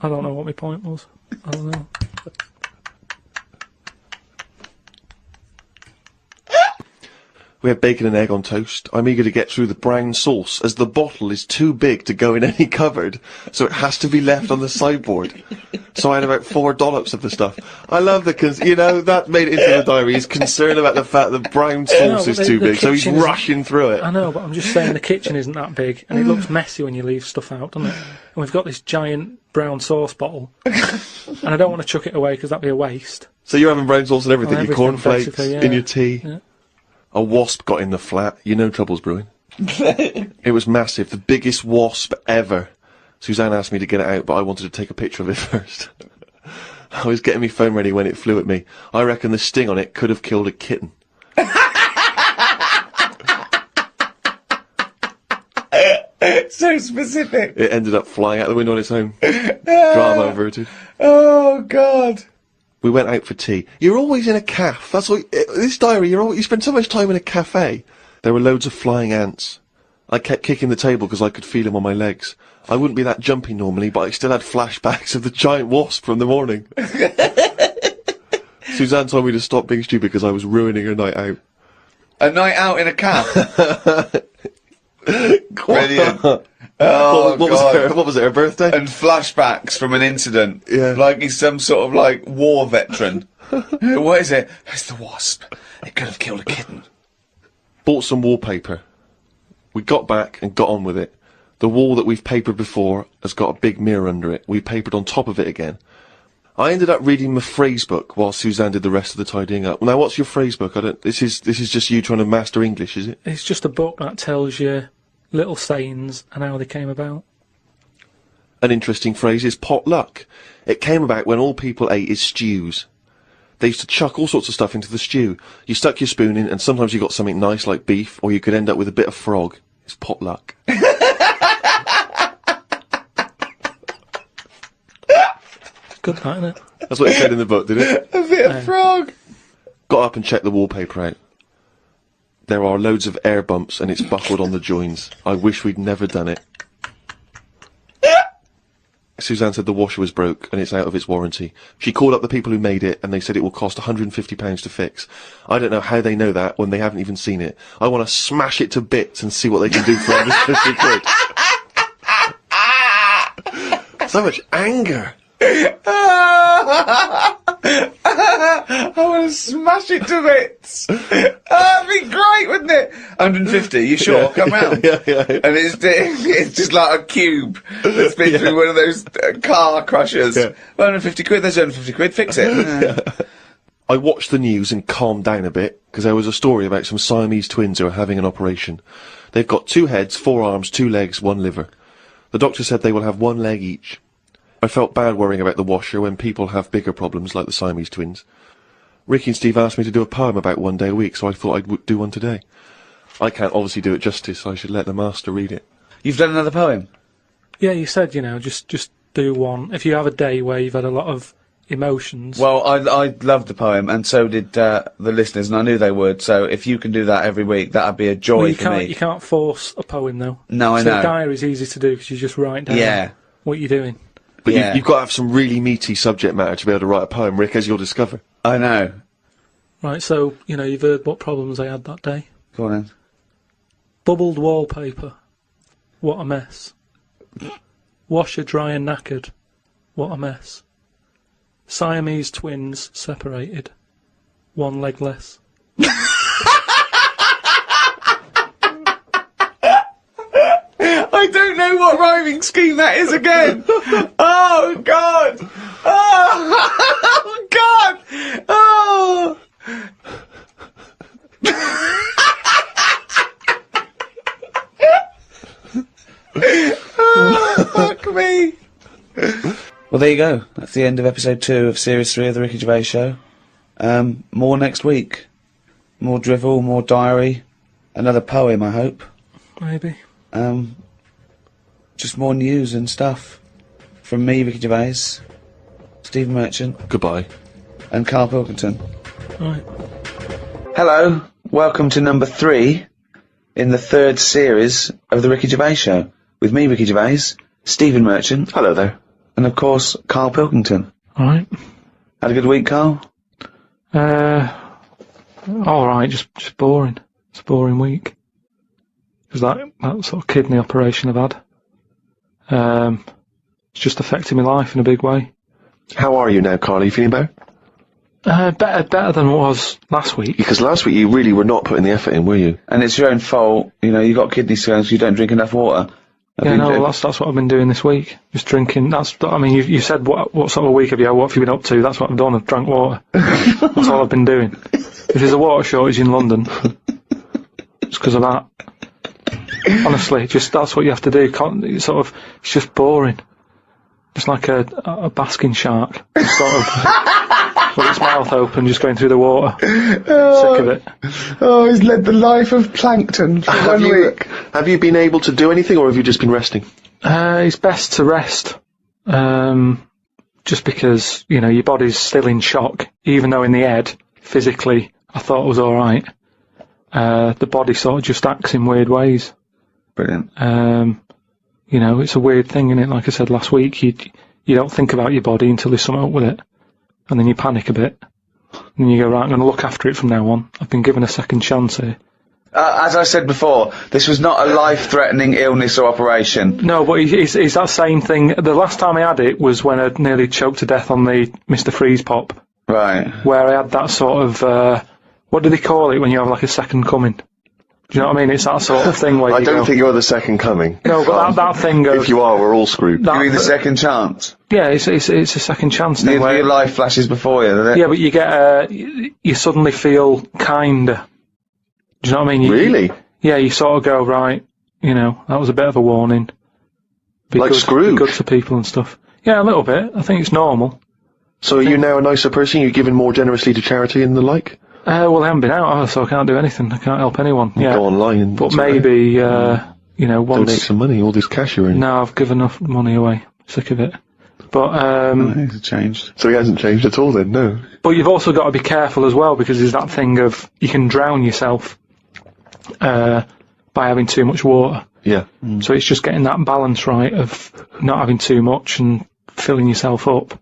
don't know what my point was. I don't know. We had bacon and egg on toast. I'm eager to get through the brown sauce, as the bottle is too big to go in any cupboard, so it has to be left on the sideboard. So I had about 4 dollops of the stuff. I love that made it into the diary. He's concerned about the fact that brown sauce is too big, so he's rushing through it. I know, but I'm just saying the kitchen isn't that big, and it looks messy when you leave stuff out, doesn't it? And we've got this giant brown sauce bottle, and I don't want to chuck it away because that'd be a waste. So you're having brown sauce and everything, your cornflakes, yeah. in your tea. Yeah. A wasp got in the flat. You know trouble's brewing. It was massive, the biggest wasp ever. Suzanne asked me to get it out, but I wanted to take a picture of it first. I was getting my phone ready when it flew at me. I reckon the sting on it could have killed a kitten. So specific. It ended up flying out the window on its own. Drama averted. Oh, God. We went out for tea. You're always in a cafe. That's what this diary. You spend so much time in a cafe. There were loads of flying ants. I kept kicking the table because I could feel them on my legs. I wouldn't be that jumpy normally, but I still had flashbacks of the giant wasp from the morning. Suzanne told me to stop being stupid because I was ruining her night out. A night out in a cafe. Brilliant. Oh, what was it, her birthday? And flashbacks from an incident. Yeah. Like he's some sort of, like, war veteran. What is it? It's the wasp. It could have killed a kitten. Bought some wallpaper. We got back and got on with it. The wall that we've papered before has got a big mirror under it. We papered on top of it again. I ended up reading my phrase book while Suzanne did the rest of the tidying up. Now, what's your phrase book? This is just you trying to master English, is it? It's just a book that tells you little sayings and how they came about. An interesting phrase is potluck. It came about when all people ate is stews. They used to chuck all sorts of stuff into the stew. You stuck your spoon in, and sometimes you got something nice like beef, or you could end up with a bit of frog. It's potluck. Good, that, isn't it? That's what it said in the book, did it? A bit of frog. Got up and checked the wallpaper out. There are loads of air bumps and it's buckled on the joins. I wish we'd never done it. Suzanne said the washer was broke and it's out of its warranty. She called up the people who made it and they said it will cost £150 to fix. I don't know how they know that when they haven't even seen it. I want to smash it to bits and see what they can do for £150. So much anger. I want to smash it to bits. That'd be great, wouldn't it? 150, you sure? Yeah, come round. Yeah. And it's just like a cube that's been through one of those car crushers. Yeah. 150 quid, there's 150 quid, fix it. I watched the news and calmed down a bit, because there was a story about some Siamese twins who are having an operation. They've got 2 heads, 4 arms, 2 legs, 1 liver. The doctor said they will have 1 leg each. I felt bad worrying about the washer when people have bigger problems like the Siamese twins. Ricky and Steve asked me to do a poem about 1 day a week, so I thought I'd do one today. I can't obviously do it justice, so I should let the master read it. You've done another poem? Yeah, you said, just do one. If you have a day where you've had a lot of emotions. Well, I loved the poem, and so did the listeners, and I knew they would, so if you can do that every week, that'd be a joy for me. You can't force a poem, though. No, I know. So diary's easy to do, because you just write down what you're doing. But yeah. you've got to have some really meaty subject matter to be able to write a poem, Rick, as you'll discover. I know. Right, so, you've heard what problems I had that day. Go on then. Bubbled wallpaper. What a mess. Washer dry and knackered. What a mess. Siamese twins separated. 1 leg less. I don't know what rhyming scheme that is again. Oh, God. Oh, God. Oh. Oh, fuck me. Well, there you go. That's the end of episode 2 of series 3 of the Ricky Gervais Show. More next week. More drivel, more diary. Another poem, I hope. Maybe. Just more news and stuff. From me, Ricky Gervais, Stephen Merchant. Goodbye. And Karl Pilkington. Right. Hello, welcome to number 3 in the 3rd series of the Ricky Gervais Show. With me, Ricky Gervais, Stephen Merchant. Hello there. And of course, Karl Pilkington. Alright. Had a good week, Karl? Alright, just boring. It's a boring week. Because that sort of kidney operation I've had, it's just affected my life in a big way. How are you now, Carl? Are you feeling better? Better than it was last week. Because last week you really were not putting the effort in, were you? And it's your own fault. You know, you got kidney stones. You don't drink enough water. That's what I've been doing this week. Just drinking. You said what sort of week have you had? What have you been up to? That's what I've done. I've drank water. That's all I've been doing. If there's a water shortage in London, it's because of that. Honestly, that's what you have to do. It's just boring. Just like a basking shark, just sort of with its mouth open, just going through the water. Sick of it. Oh, he's led the life of plankton for 1 week. Have you been able to do anything, or have you just been resting? It's best to rest. Just because, your body's still in shock, even though in the head, physically, I thought it was alright. The body sort of just acts in weird ways. Brilliant. It's a weird thing, isn't it? Like I said last week, you don't think about your body until there's something up with it. And then you panic a bit. And then you go, right, I'm going to look after it from now on. I've been given a second chance here. As I said before, this was not a life-threatening illness or operation. No, but it's that same thing. The last time I had it was when I nearly choked to death on the Mr. Freeze Pop. Right. Where I had that sort of, what do they call it when you have like a second coming? Do you know what I mean? It's that sort of thing where I don't think you're the second coming. No, but that thing goes... If you are, we're all screwed. You mean the second chance? Yeah, it's a second chance thing. Your life flashes before you, doesn't it? Yeah, but you get you suddenly feel kinder. Do you know what I mean? Really? Yeah, you sort of go, right, that was a bit of a warning. Like Scrooge? Be good to people and stuff. Yeah, a little bit. I think it's normal. So are you now a nicer person? You're giving more generously to charity and the like? Well, I haven't been out, so I can't do anything. I can't help anyone. Yeah. Go online and... But maybe, once... Donate some money, all this cash you're in. No, I've given enough money away. Sick of it. But, He's changed. So he hasn't changed at all then, no? But you've also got to be careful as well, because there's that thing of, you can drown yourself, by having too much water. Yeah. So it's just getting that balance right of not having too much and filling yourself up.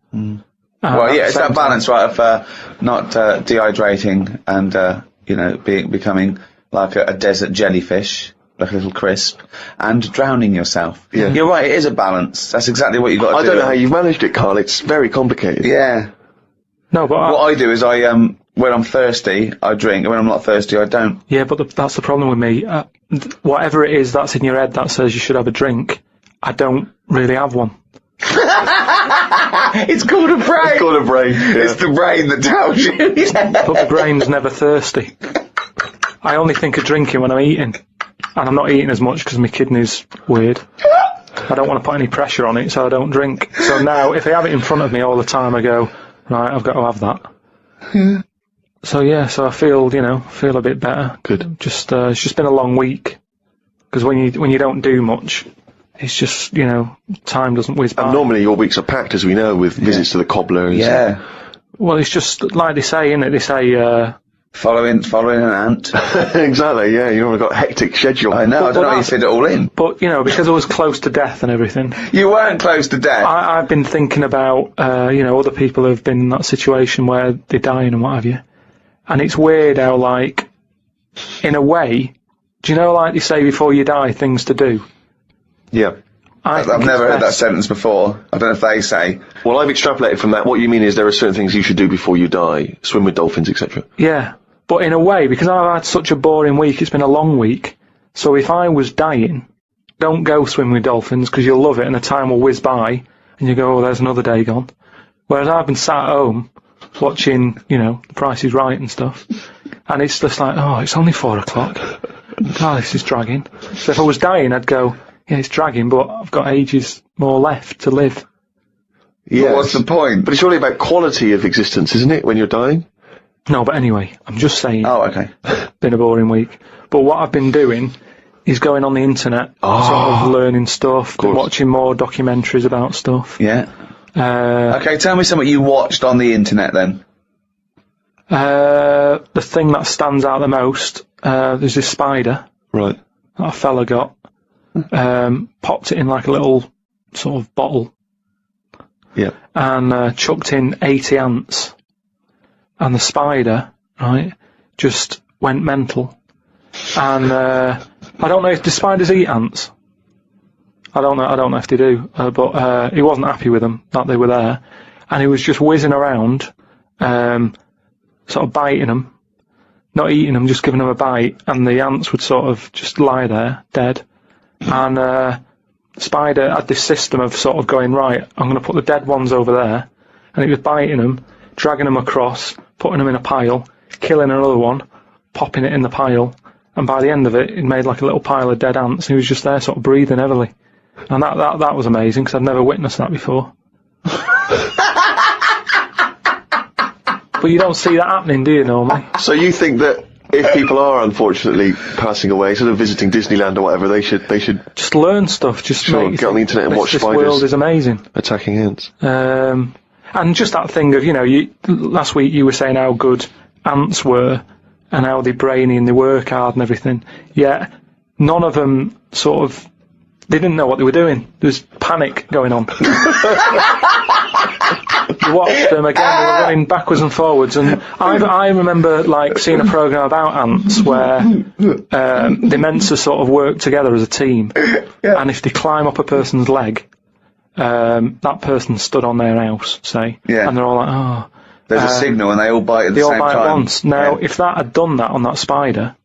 Well, yeah, it's that balance, right, of not dehydrating and, becoming like a desert jellyfish, like a little crisp, and drowning yourself. Yeah. You're right, it is a balance. That's exactly what you've got to do. I don't know how you've managed it, Carl. It's very complicated. Yeah. No, but what I do is when I'm thirsty, I drink, and when I'm not thirsty, I don't. Yeah, but that's the problem with me. Whatever it is that's in your head that says you should have a drink, I don't really have one. It's called a brain. It's called a brain. Yeah. It's the brain that tells you. But the brain's never thirsty. I only think of drinking when I'm eating. And I'm not eating as much because my kidney's weird. I don't want to put any pressure on it, so I don't drink. So now, if I have it in front of me all the time, I go, right, I've got to have that. So I feel a bit better. Good. It's just been a long week. Because when you don't do much, it's just, time doesn't whiz by. And normally your weeks are packed, as we know, with visits to the cobblers. Yeah. Well, it's just like they say, innit? They say, following an ant. Exactly, yeah. You've got a hectic schedule. I know, I don't know how you fit it all in. But, because I was close to death and everything. You weren't close to death. I've been thinking about, other people who've been in that situation where they're dying and what have you. And it's weird how, like, in a way, do you know, like they say before you die, things to do? Yeah. I've never heard that sentence before. I don't know if they say. Well, I've extrapolated from that. What you mean is there are certain things you should do before you die. Swim with dolphins, etc. Yeah. But in a way, because I've had such a boring week, it's been a long week. So if I was dying, don't go swim with dolphins because you'll love it and the time will whiz by and you go, oh, there's another day gone. Whereas I've been sat at home watching, The Price is Right and stuff. And it's just like, oh, it's only 4 o'clock. God, this is dragging. So if I was dying, I'd go, yeah, it's dragging, but I've got ages more left to live. Yeah. What's the point? But it's really about quality of existence, isn't it, when you're dying? No, but anyway, I'm just saying. Oh, okay. Been a boring week. But what I've been doing is going on the internet, sort of learning stuff, watching more documentaries about stuff. Yeah. Okay, tell me something you watched on the internet then. The thing that stands out the most, there's this spider. Right. That a fella got. Popped it in like a little sort of bottle. Yeah. And chucked in 80 ants. And the spider, right, just went mental. and I don't know if do spiders eat ants. I don't know if they do, but he wasn't happy with them that they were there, and he was just whizzing around, sort of biting them, not eating them, just giving them a bite, and the ants would sort of just lie there dead, and spider had this system of sort of going, right, I'm going to put the dead ones over there, and he was biting them, dragging them across, putting them in a pile, killing another one, popping it in the pile, and by the end of it, it made like a little pile of dead ants, and he was just there sort of breathing heavily. And that was amazing, because I'd never witnessed that before. But you don't see that happening, do you, normally? So you think that if people are unfortunately passing away, sort of visiting Disneyland or whatever, they should just learn stuff. Just sure, get on the internet and watch this spiders. This world is amazing. Attacking ants. And just that thing of, last week you were saying how good ants were and how they're brainy and they work hard and everything. Yet none of them they didn't know what they were doing. There was panic going on. You watched them again, they were running backwards and forwards, and I remember seeing a programme about ants where they're meant to sort of work together as a team, and if they climb up a person's leg, that person stood on their house, say, and they're all like, oh. There's a signal and they all bite at the same time. They all bite at once. Now, if that had done that on that spider,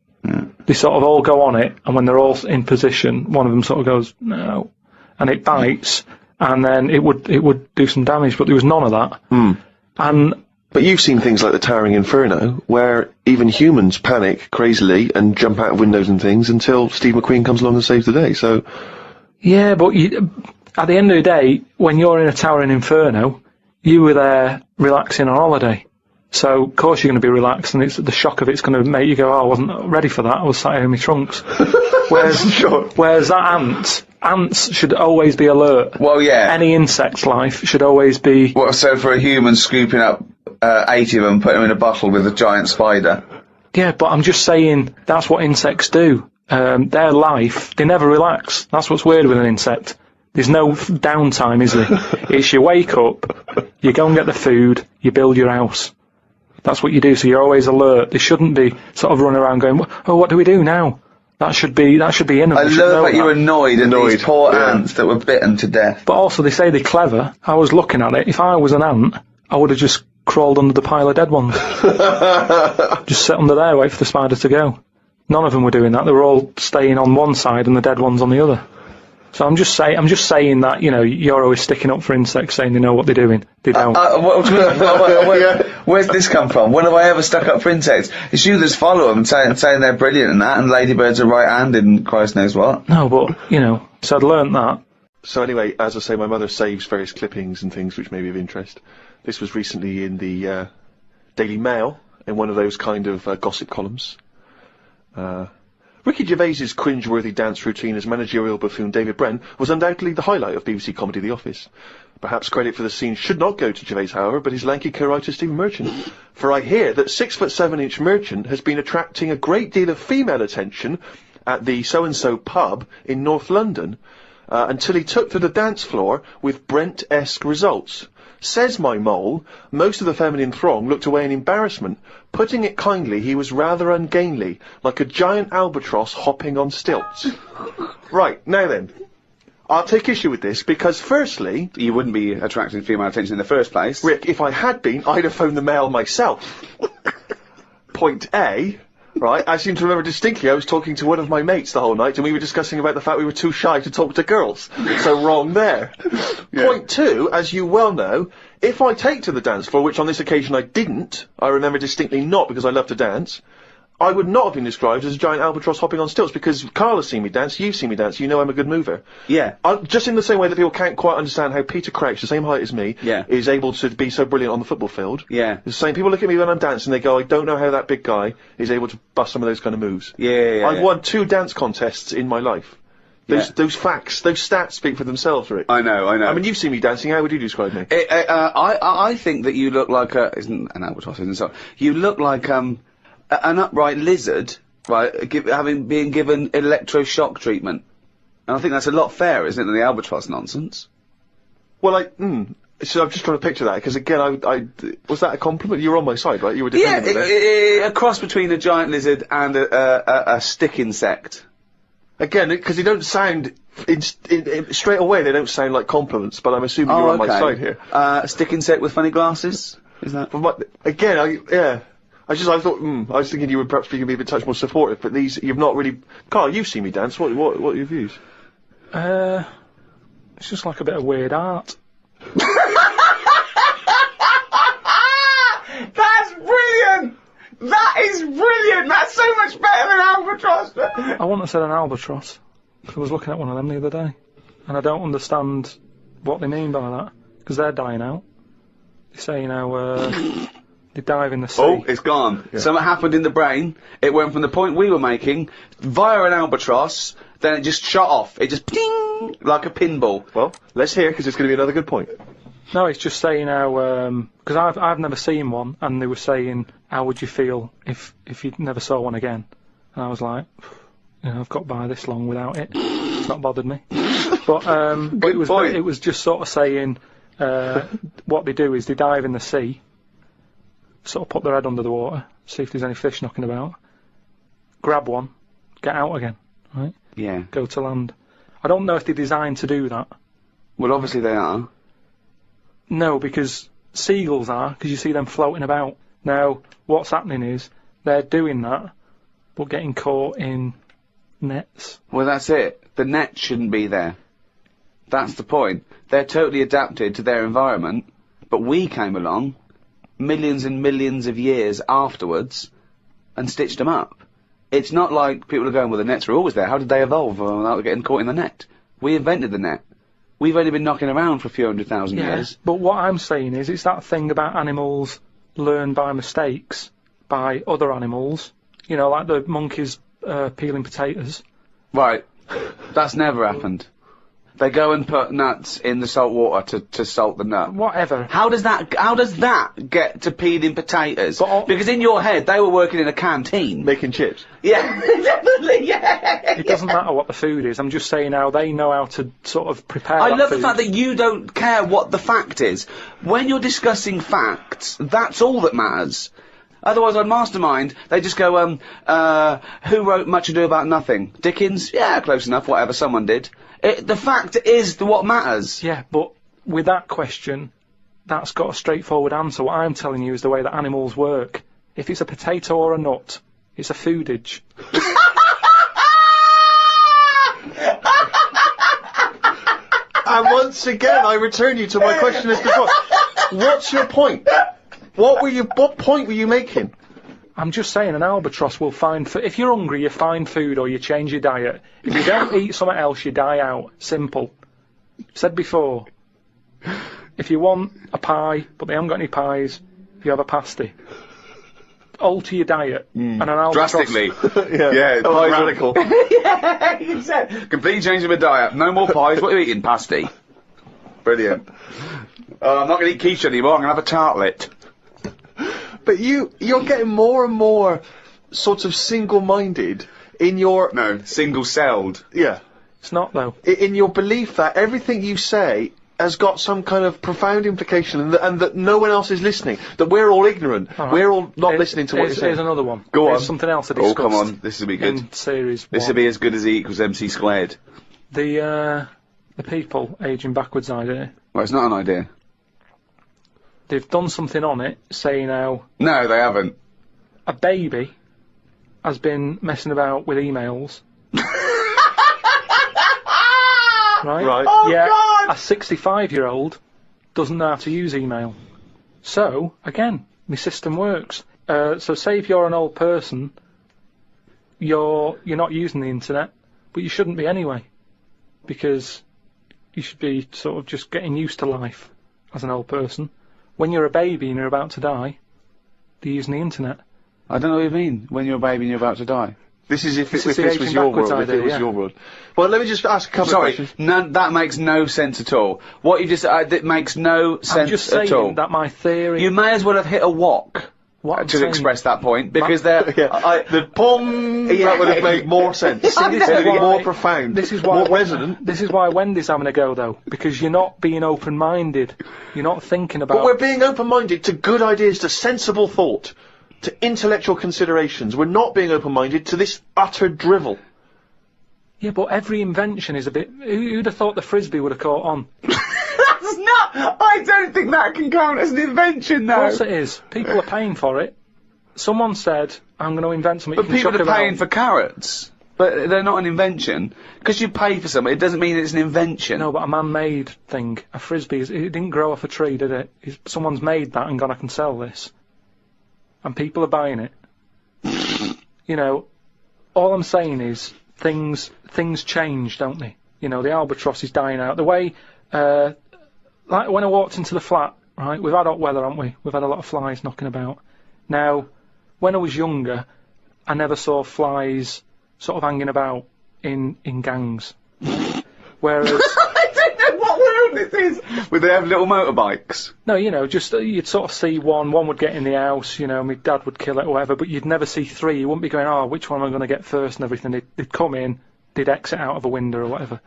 they sort of all go on it, and when they're all in position, one of them sort of goes, no, and it bites, and then it would do some damage, but there was none of that. But you've seen things like the Towering Inferno, where even humans panic crazily and jump out of windows and things until Steve McQueen comes along and saves the day, so... Yeah, but at the end of the day, when you're in a Towering Inferno, you were there relaxing on holiday. So, of course you're going to be relaxed, and the shock of it's going to make you go, oh, I wasn't ready for that, I was sat here in my trunks. Whereas that ants should always be alert. Well, yeah. Any insect's life should always be... Well, so for a human scooping up 80 of them, putting them in a bottle with a giant spider? Yeah, but I'm just saying, that's what insects do. Their life, they never relax. That's what's weird with an insect. There's no downtime, is there? It's you wake up, you go and get the food, you build your house. That's what you do, so you're always alert. They shouldn't be sort of running around going, oh, what do we do now? That should be in them. I love that you're annoyed at these poor ants that were bitten to death. But also, they say they're clever. I was looking at it. If I was an ant, I would have just crawled under the pile of dead ones. Just sit under there, wait for the spider to go. None of them were doing that. They were all staying on one side and the dead ones on the other. So I'm just saying that, you're always sticking up for insects, saying they know what they're doing. They don't. Where's this come from? When have I ever stuck up for insects? It's you that's follow them saying they're brilliant and that, and ladybirds are right-handed and Christ knows what. No, but, so I'd learnt that. So anyway, as I say, my mother saves various clippings and things which may be of interest. This was recently in the Daily Mail, in one of those kind of gossip columns. Ricky Gervais's cringe-worthy dance routine as managerial buffoon David Brent was undoubtedly the highlight of BBC comedy The Office. Perhaps credit for the scene should not go to Gervais, however, but his lanky co-writer Stephen Merchant. For I hear that 6'7" Merchant has been attracting a great deal of female attention at the so-and-so pub in North London, until he took to the dance floor with Brent-esque results. Says my mole, most of the feminine throng looked away in embarrassment. Putting it kindly, he was rather ungainly, like a giant albatross hopping on stilts. Right, now then, I'll take issue with this, because firstly... You wouldn't be attracting female attention in the first place. Rick, if I had been, I'd have phoned the Mail myself. Point A... Right, I seem to remember distinctly I was talking to one of my mates the whole night and we were discussing about the fact we were too shy to talk to girls. So wrong there. Yeah. Point two, as you well know, if I take to the dance floor, which on this occasion I didn't, I remember distinctly not because I love to dance, I would not have been described as a giant albatross hopping on stilts because Karl has seen me dance, you've seen me dance, you know I'm a good mover. Yeah. Just in the same way that people can't quite understand how Peter Crouch, the same height as me, is able to be so brilliant on the football field. Yeah. The same, people look at me when I'm dancing, they go, I don't know how that big guy is able to bust some of those kind of moves. I've won 2 dance contests in my life. Those facts, those stats speak for themselves, Rick. I know. I mean, you've seen me dancing, how would you describe me? I think that you look like isn't an albatross, isn't it? So, you look like, an upright lizard, right, being given electroshock treatment. And I think that's a lot fairer, isn't it, than the albatross nonsense? Well, So I'm just trying to picture that, because again, I was that a compliment? You were on my side, right? You were defending me. A cross between a giant lizard and a stick insect. Again, because they don't sound, straight away they don't sound like compliments, but I'm assuming you're on my side here. A stick insect with funny glasses? Is that? Again, I thought, I was thinking you were perhaps being a bit touch more supportive, but you've not really... Carl, you've seen me dance, what are your views? It's just like a bit of weird art. That's brilliant! That is brilliant! That's so much better than albatross! I wouldn't have said an albatross. I was looking at one of them the other day, and I don't understand what they mean by that, because they're dying out. They say, they dive in the sea. Oh, it's gone. Yeah. Something happened in the brain. It went from the point we were making, via an albatross, then it just shot off. It just ping like a pinball. Well, let's hear, because it's going to be another good point. No, it's just saying how, because I've never seen one, and they were saying, how would you feel if you never saw one again? And I was like, I've got by this long without it. It's not bothered me. But it was just sort of saying, what they do is they dive in the sea, sort of put their head under the water, see if there's any fish knocking about, grab one, get out again, right? Yeah. Go to land. I don't know if they're designed to do that. Well, obviously they are. No, because seagulls are, because you see them floating about. Now, what's happening is, they're doing that, but getting caught in nets. Well, that's it. The net shouldn't be there. That's the point. They're totally adapted to their environment, but we came along, millions and millions of years afterwards, and stitched them up. It's not like people are going, well, the nets were always there. How did they evolve without getting caught in the net? We invented the net. We've only been knocking around for a few 100,000 years. But what I'm saying is, it's that thing about animals learn by mistakes by other animals. You know, like the monkeys peeling potatoes. Right. That's never happened. They go and put nuts in the salt water to salt the nut. Whatever. How does that get to peeling potatoes? Because in your head, they were working in a canteen. Making chips. Yeah, definitely, yeah. It doesn't matter what the food is. I'm just saying how they know how to sort of prepare I that love food. the fact that you don't care what the fact is. When you're discussing facts, that's all that matters. Otherwise, on Mastermind, they just go, who wrote Much Ado About Nothing? Dickens? Yeah, close enough, whatever, someone did. The fact is what matters. Yeah, but with that question, that's got a straightforward answer. What I'm telling you is the way that animals work. If it's a potato or a nut, it's a foodage. And once again, I return you to my question as before. What's your point? What point were you making? I'm just saying an albatross will find... If you're hungry, you find food or you change your diet. If you don't eat something else, you die out. Simple. Said before. If you want a pie, but they haven't got any pies, you have a pasty. Alter your diet. And an albatross... Drastically. Yeah, pie radical. Yeah, you said. Completely changing my diet. No more pies. What are you eating? Pasty. Brilliant. I'm not going to eat quiche anymore. I'm going to have a tartlet. But you're getting more and more sort of single-minded in your... No, single-celled. Yeah. It's not, though. In your belief that everything you say has got some kind of profound implication and that no one else is listening, that we're all ignorant, we're all not listening to what you're saying. Here's another one. Go on. Something else to discuss. Oh, come on. This will be good. In series This will be as good as E equals MC squared. The people ageing backwards idea. Well, it's not an idea. They've done something on it, saying how... No, they haven't. A baby has been messing about with emails. Right? Oh, yeah, God! A 65-year-old doesn't know how to use email. So, again, my system works. So say if you're an old person, you're not using the internet, but you shouldn't be anyway. Because you should be sort of just getting used to life as an old person. When you're a baby and you're about to die, they're using the internet. I don't know what you mean, when you're a baby and you're about to die. This is if this was aging your backwards world, idea, if it was yeah. your world. Well, let me just ask a couple of questions. That makes no sense at all. What you just that makes no sense I'm just saying at all. that my theory... You may as well have hit a wok. What I'm to saying- express that point, because they're... The pong, Yeah. that would have made more sense. this is why- more profound. This is why more resonant. This is why Wendy's having a go though, because you're not being open-minded. You're not thinking about. But we're being open-minded to good ideas, to sensible thought, to intellectual considerations. We're not being open-minded to this utter drivel. Yeah, but every invention is a bit. Who'd have thought the frisbee would have caught on? That's not... I don't think that can count as an invention, Of though. course it is. People are paying for it. Someone said, "I'm going to invent something." But you can people chuck are paying about." for carrots. But they're not an invention. Because you pay for something, it doesn't mean it's an invention. No, but a man-made thing. A frisbee, it didn't grow off a tree, did it? Someone's made that and gone, I can sell this. And people are buying it. You know, all I'm saying is, things change, don't they? You know, the albatross is dying out. The way, like when I walked into the flat, right, we've had hot weather, haven't we? We've had a lot of flies knocking about. Now, when I was younger, I never saw flies sort of hanging about in gangs. Whereas... I don't know what world this is. Would they have little motorbikes? No, you know, just you'd sort of see one would get in the house, you know, my dad would kill it or whatever, but you'd never see three. You wouldn't be going, oh, which one am I going to get first and everything. They'd come in, they'd exit out of a window or whatever.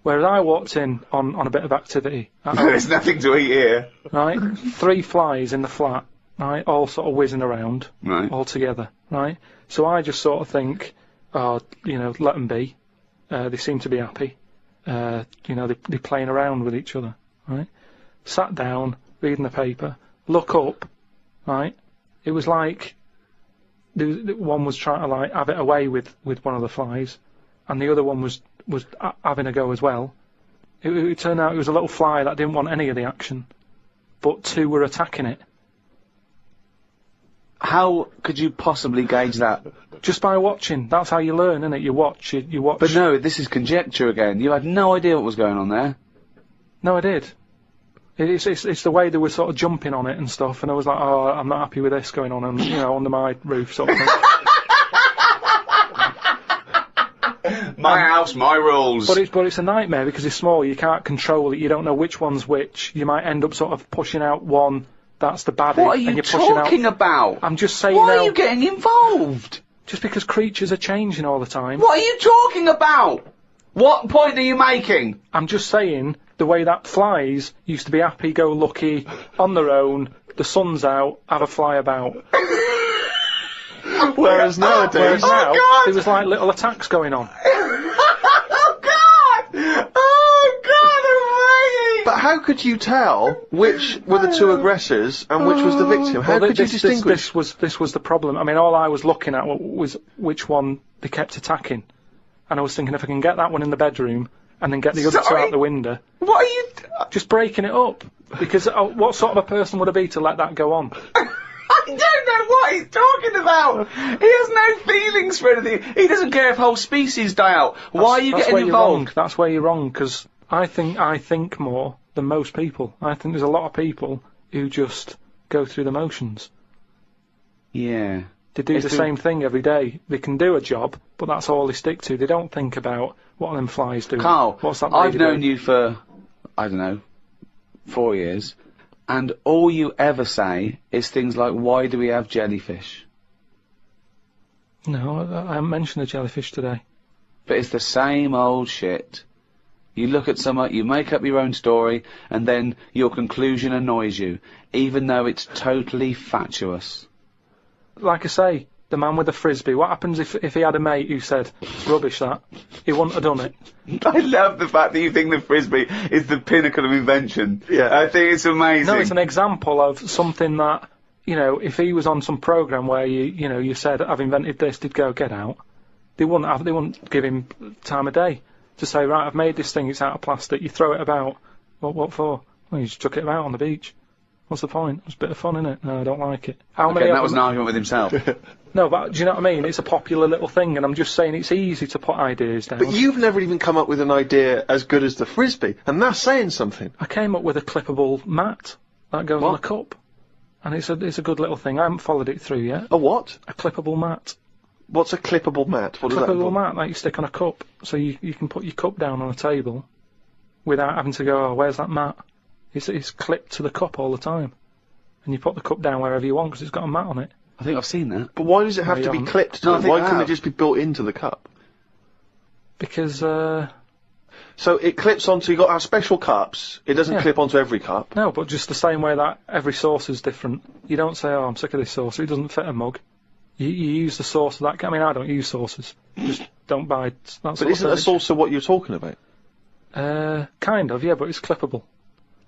Whereas I walked in on a bit of activity. There's nothing to eat here. Right? 3 flies in the flat, right? All sort of whizzing around, Right. all together, right? So I just sort of think, oh, you know, let them be. They seem to be happy. You know, they're playing around with each other, right? Sat down, reading the paper, look up, right? It was like one was trying to like have it away with one of the flies, and the other one was having a go as well. It turned out it was a little fly that didn't want any of the action, but 2 were attacking it. How could you possibly gauge that? Just by watching. That's how you learn, isn't it? You watch. You watch. But no, this is conjecture again. You had no idea what was going on there. No, I did. It's the way they were sort of jumping on it and stuff, and I was like, oh, I'm not happy with this going on, and you know, under my roof sort of thing. My house, my rules. But it's a nightmare because it's small. You can't control it. You don't know which one's which. You might end up sort of pushing out one. That's the baddie. What are you and you're pushing talking out. about? I'm just saying. Why now, are you getting involved? just because creatures are changing all the time. What are you talking about? What point are you making? I'm just saying the way that flies used to be happy-go-lucky on their own. The sun's out, have a fly about. Whereas nowadays... Now God! there was like little attacks going on. Oh God! Oh God! But how could you tell which were the 2 aggressors and which was the victim? How Well, could you distinguish? This was the problem. I mean, all I was looking at was which one they kept attacking, and I was thinking if I can get that one in the bedroom and then get the other 2 Sorry? out the window, What are you? just breaking it up. Because what sort of a person would I be to let that go on? I don't know what he's talking about. He has no feelings for anything. He doesn't care if whole species die out. Why are you That's getting where you're wrong. involved? That's where you're wrong. Because I think more than most people. I think there's a lot of people who just go through the motions. Yeah. They do the same thing every day. They can do a job, but that's all they stick to. They don't think about what are them flies doing. Carl, What's that I've lady known doing? you for, I don't know, 4 years, and all you ever say is things like, why do we have jellyfish? No, I haven't mentioned the jellyfish today. But it's the same old shit. You look at something, you make up your own story, and then your conclusion annoys you, even though it's totally fatuous. Like I say, the man with the frisbee. What happens if he had a mate who said, rubbish that? He wouldn't have done it. I love the fact that you think the frisbee is the pinnacle of invention. Yeah. I think it's amazing. No, it's an example of something that, you know, if he was on some programme where you said, I've invented this, they'd go, get out. They wouldn't give him time of day to say, right, I've made this thing, it's out of plastic, you throw it about. What for? Well, you just chuck it about on the beach. What's the point? It's a bit of fun, innit? No, I don't like it. How Okay, many? that was an argument with himself. No, but do you know what I mean? It's a popular little thing, and I'm just saying it's easy to put ideas down. But you've never even come up with an idea as good as the frisbee, and that's saying something. I came up with a clippable mat that goes on a cup, and it's a good little thing. I haven't followed it through yet. A what? A clippable mat. What's a clippable mat? What does that Clippable involve? mat like you stick on a cup, so you can put your cup down on a table without having to go, oh, where's that mat? It's clipped to the cup all the time, and you put the cup down wherever you want because it's got a mat on it. I think I've seen that. But why does it have No, to be you haven't. clipped? No, I think Why I couldn't it have. just be built into the cup? Because, So it clips onto, you've got our special cups, it doesn't Yeah. clip onto every cup. no, but just the same way that every saucer's different. You don't say, oh, I'm sick of this saucer, it doesn't fit a mug. You use the saucer that, I mean, I don't use saucers. Just don't buy that sort But of isn't a furniture. saucer what you're talking about? Kind of, yeah, but it's clippable.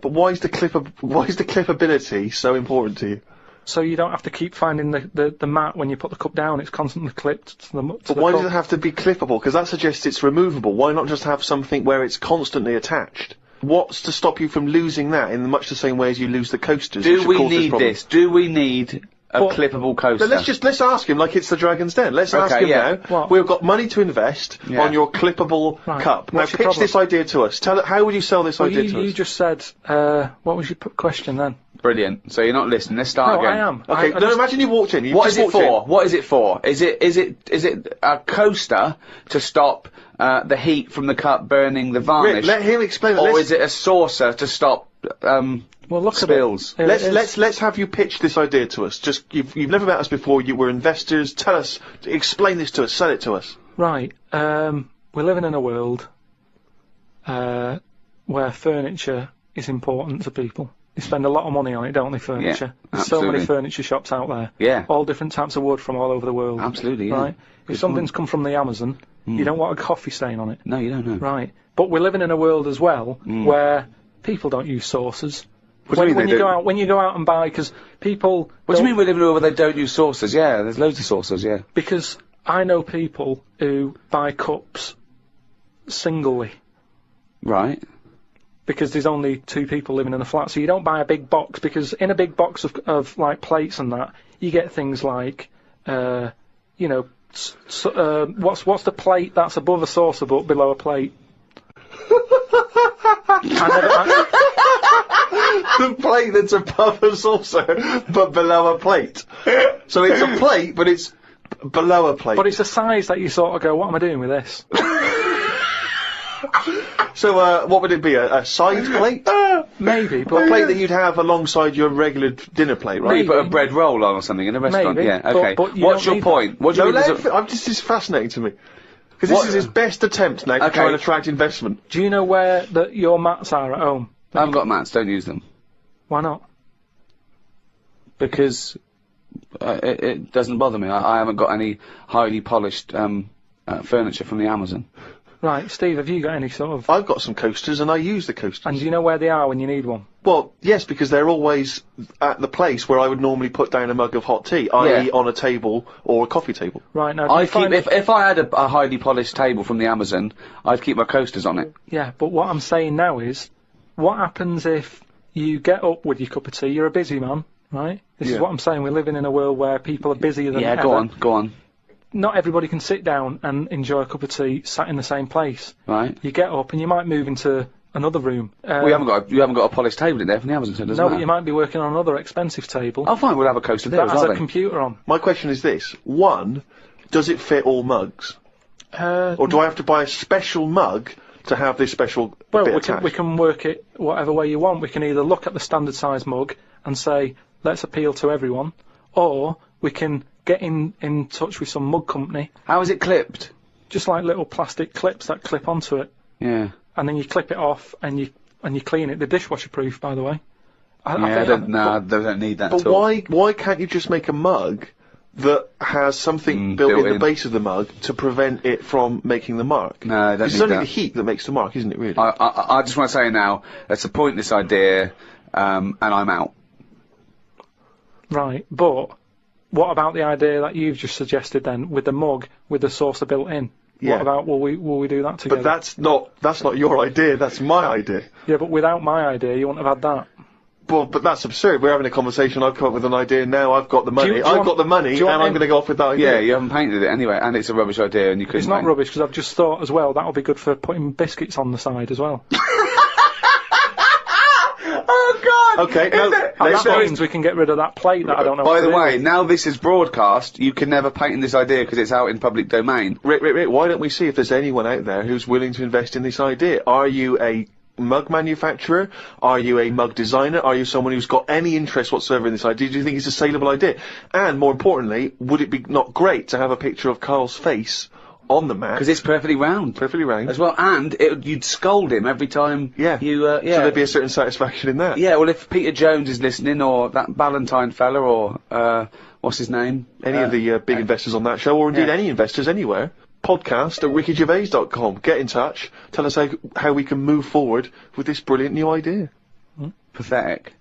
But why is the clippability so important to you? So you don't have to keep finding the mat when you put the cup down, it's constantly clipped to the But why does it have to be clippable? Because that suggests it's removable. Why not just have something where it's constantly attached? What's to stop you from losing that in much the same way as you lose the coasters? which Do of we course need problem? this? Do we need a Well, clippable coaster? But let's ask him like it's the Dragon's Den. Let's ask Okay, him yeah. now. What? We've got money to invest Yeah. on your clippable Right. cup. Now What's your pitch problem? this idea to us. Tell it, how would you sell this Well, idea you to us? just said, what was your question then? Brilliant. So you're not listening. Let's start No, again. I am. Okay, I no, just- imagine you walked in. You What just is it walked in. for? What is it for? Is it a coaster to stop the heat from the cup burning the varnish? Rick, let him explain it. or Let's- is it a saucer to stop Well, look spills? at it. Here it is. Let's have you pitch this idea to us. Just you've never met us before. You were investors. Tell us, explain this to us. Sell it to us. Right. We're living in a world where furniture is important to people. They spend a lot of money on it, don't they, furniture? There's so many absolutely. furniture shops out there. Yeah. All different types of wood from all over the world. Absolutely, yeah. Right? If something's come from the Amazon, you don't want a coffee stain on it. No, you don't know. Right. But we're living in a world as well where people don't use saucers. What do you mean when they you don't? go out, when you go out and buy, because people. What do you don't- mean we live in a world where they don't use saucers? Yeah, there's loads of saucers, yeah. Because I know people who buy cups singly. Right. Because there's only 2 people living in a flat, so you don't buy a big box, because in a big box of like plates and that, you get things like, you know, what's the plate that's above a saucer but below a plate? The plate that's above a saucer, but below a plate. So it's a plate, but it's below a plate. But it's a size that you sort of go, what am I doing with this? So, what would it be? A side plate? Maybe, A but plate that you'd have alongside your regular dinner plate, right? You put a bread roll on or something in a restaurant, Maybe, yeah, but- okay. but you What's don't your need point? What do you No, mean? there's a- this is fascinating to me. Because What- this is his best attempt now to Okay. try and attract investment. do you know where your mats are at home? I haven't got mats, don't use them. Why not? Because it doesn't bother me. I haven't got any highly polished furniture from the Amazon. Right, Steve, have you got any sort of... I've got some coasters and I use the coasters. And do you know where they are when you need one? Well, yes, because they're always at the place where I would normally put down a mug of hot tea, i.e. Yeah. on a table or a coffee table. Right, now, do I you keep find... if I had a highly polished table from the Amazon, I'd keep my coasters on it. Yeah, but what I'm saying now is, what happens if you get up with your cup of tea, you're a busy man, right? This is Yeah. what I'm saying, we're living in a world where people are busier than Yeah, ever. go on. Not everybody can sit down and enjoy a cup of tea sat in the same place. Right. You get up and you might move into another room. You haven't got a polished table in there from the Amazon, so it doesn't No, but matter. you might be working on another expensive table Oh, fine, we'll have a coaster there that as has well a then. computer on. My question is this. One, does it fit all mugs? Or do I have to buy a special mug to have this special Well, bit we attached? can work it whatever way you want. We can either look at the standard size mug and say, let's appeal to everyone, or we can get in touch with some mug company, How is it clipped? just like little plastic clips that clip onto it, Yeah. and then you clip it off and you clean it. They're dishwasher proof, by the way. They don't need that But at all. why can't you just make a mug that has something built in the base of the mug to prevent it from making the mark? No, I don't It's need only that. the heat that makes the mark, isn't it, really? I just want to say now, that's a pointless idea, and I'm out. Right, but what about the idea that you've just suggested then, with the mug with the saucer built in? Yeah. What about will we do that together? But that's not your idea, that's my idea. Yeah, but without my idea, you wouldn't have had that. Well, but that's absurd. We're having a conversation, I've come up with an idea, now I've got the money. do you I've want- got the money, do you and want I'm going to go off with that idea. Yeah, you haven't painted it anyway, and it's a rubbish idea, and you couldn't. It's not paint. rubbish, because I've just thought as well, that would be good for putting biscuits on the side as well. Oh God! Okay, no, And let's that not- means we can get rid of that plate that I don't know By what the to do way, with. now this is broadcast, you can never patent this idea because it's out in public domain. Rick, why don't we see if there's anyone out there who's willing to invest in this idea? Are you a mug manufacturer? Are you a mug designer? Are you someone who's got any interest whatsoever in this idea? Do you think it's a saleable idea? And more importantly, would it be not great to have a picture of Karl's face on the mat? Because it's perfectly round. Perfectly round. As well, and you'd scold him every time you, So there'd be a certain satisfaction in that. Yeah, well, if Peter Jones is listening, or that Ballantyne fella, or, what's his name? Any of the big investors on that show, or indeed any investors anywhere, podcast@rickygervais.com. Get in touch. Tell us how we can move forward with this brilliant new idea. Pathetic.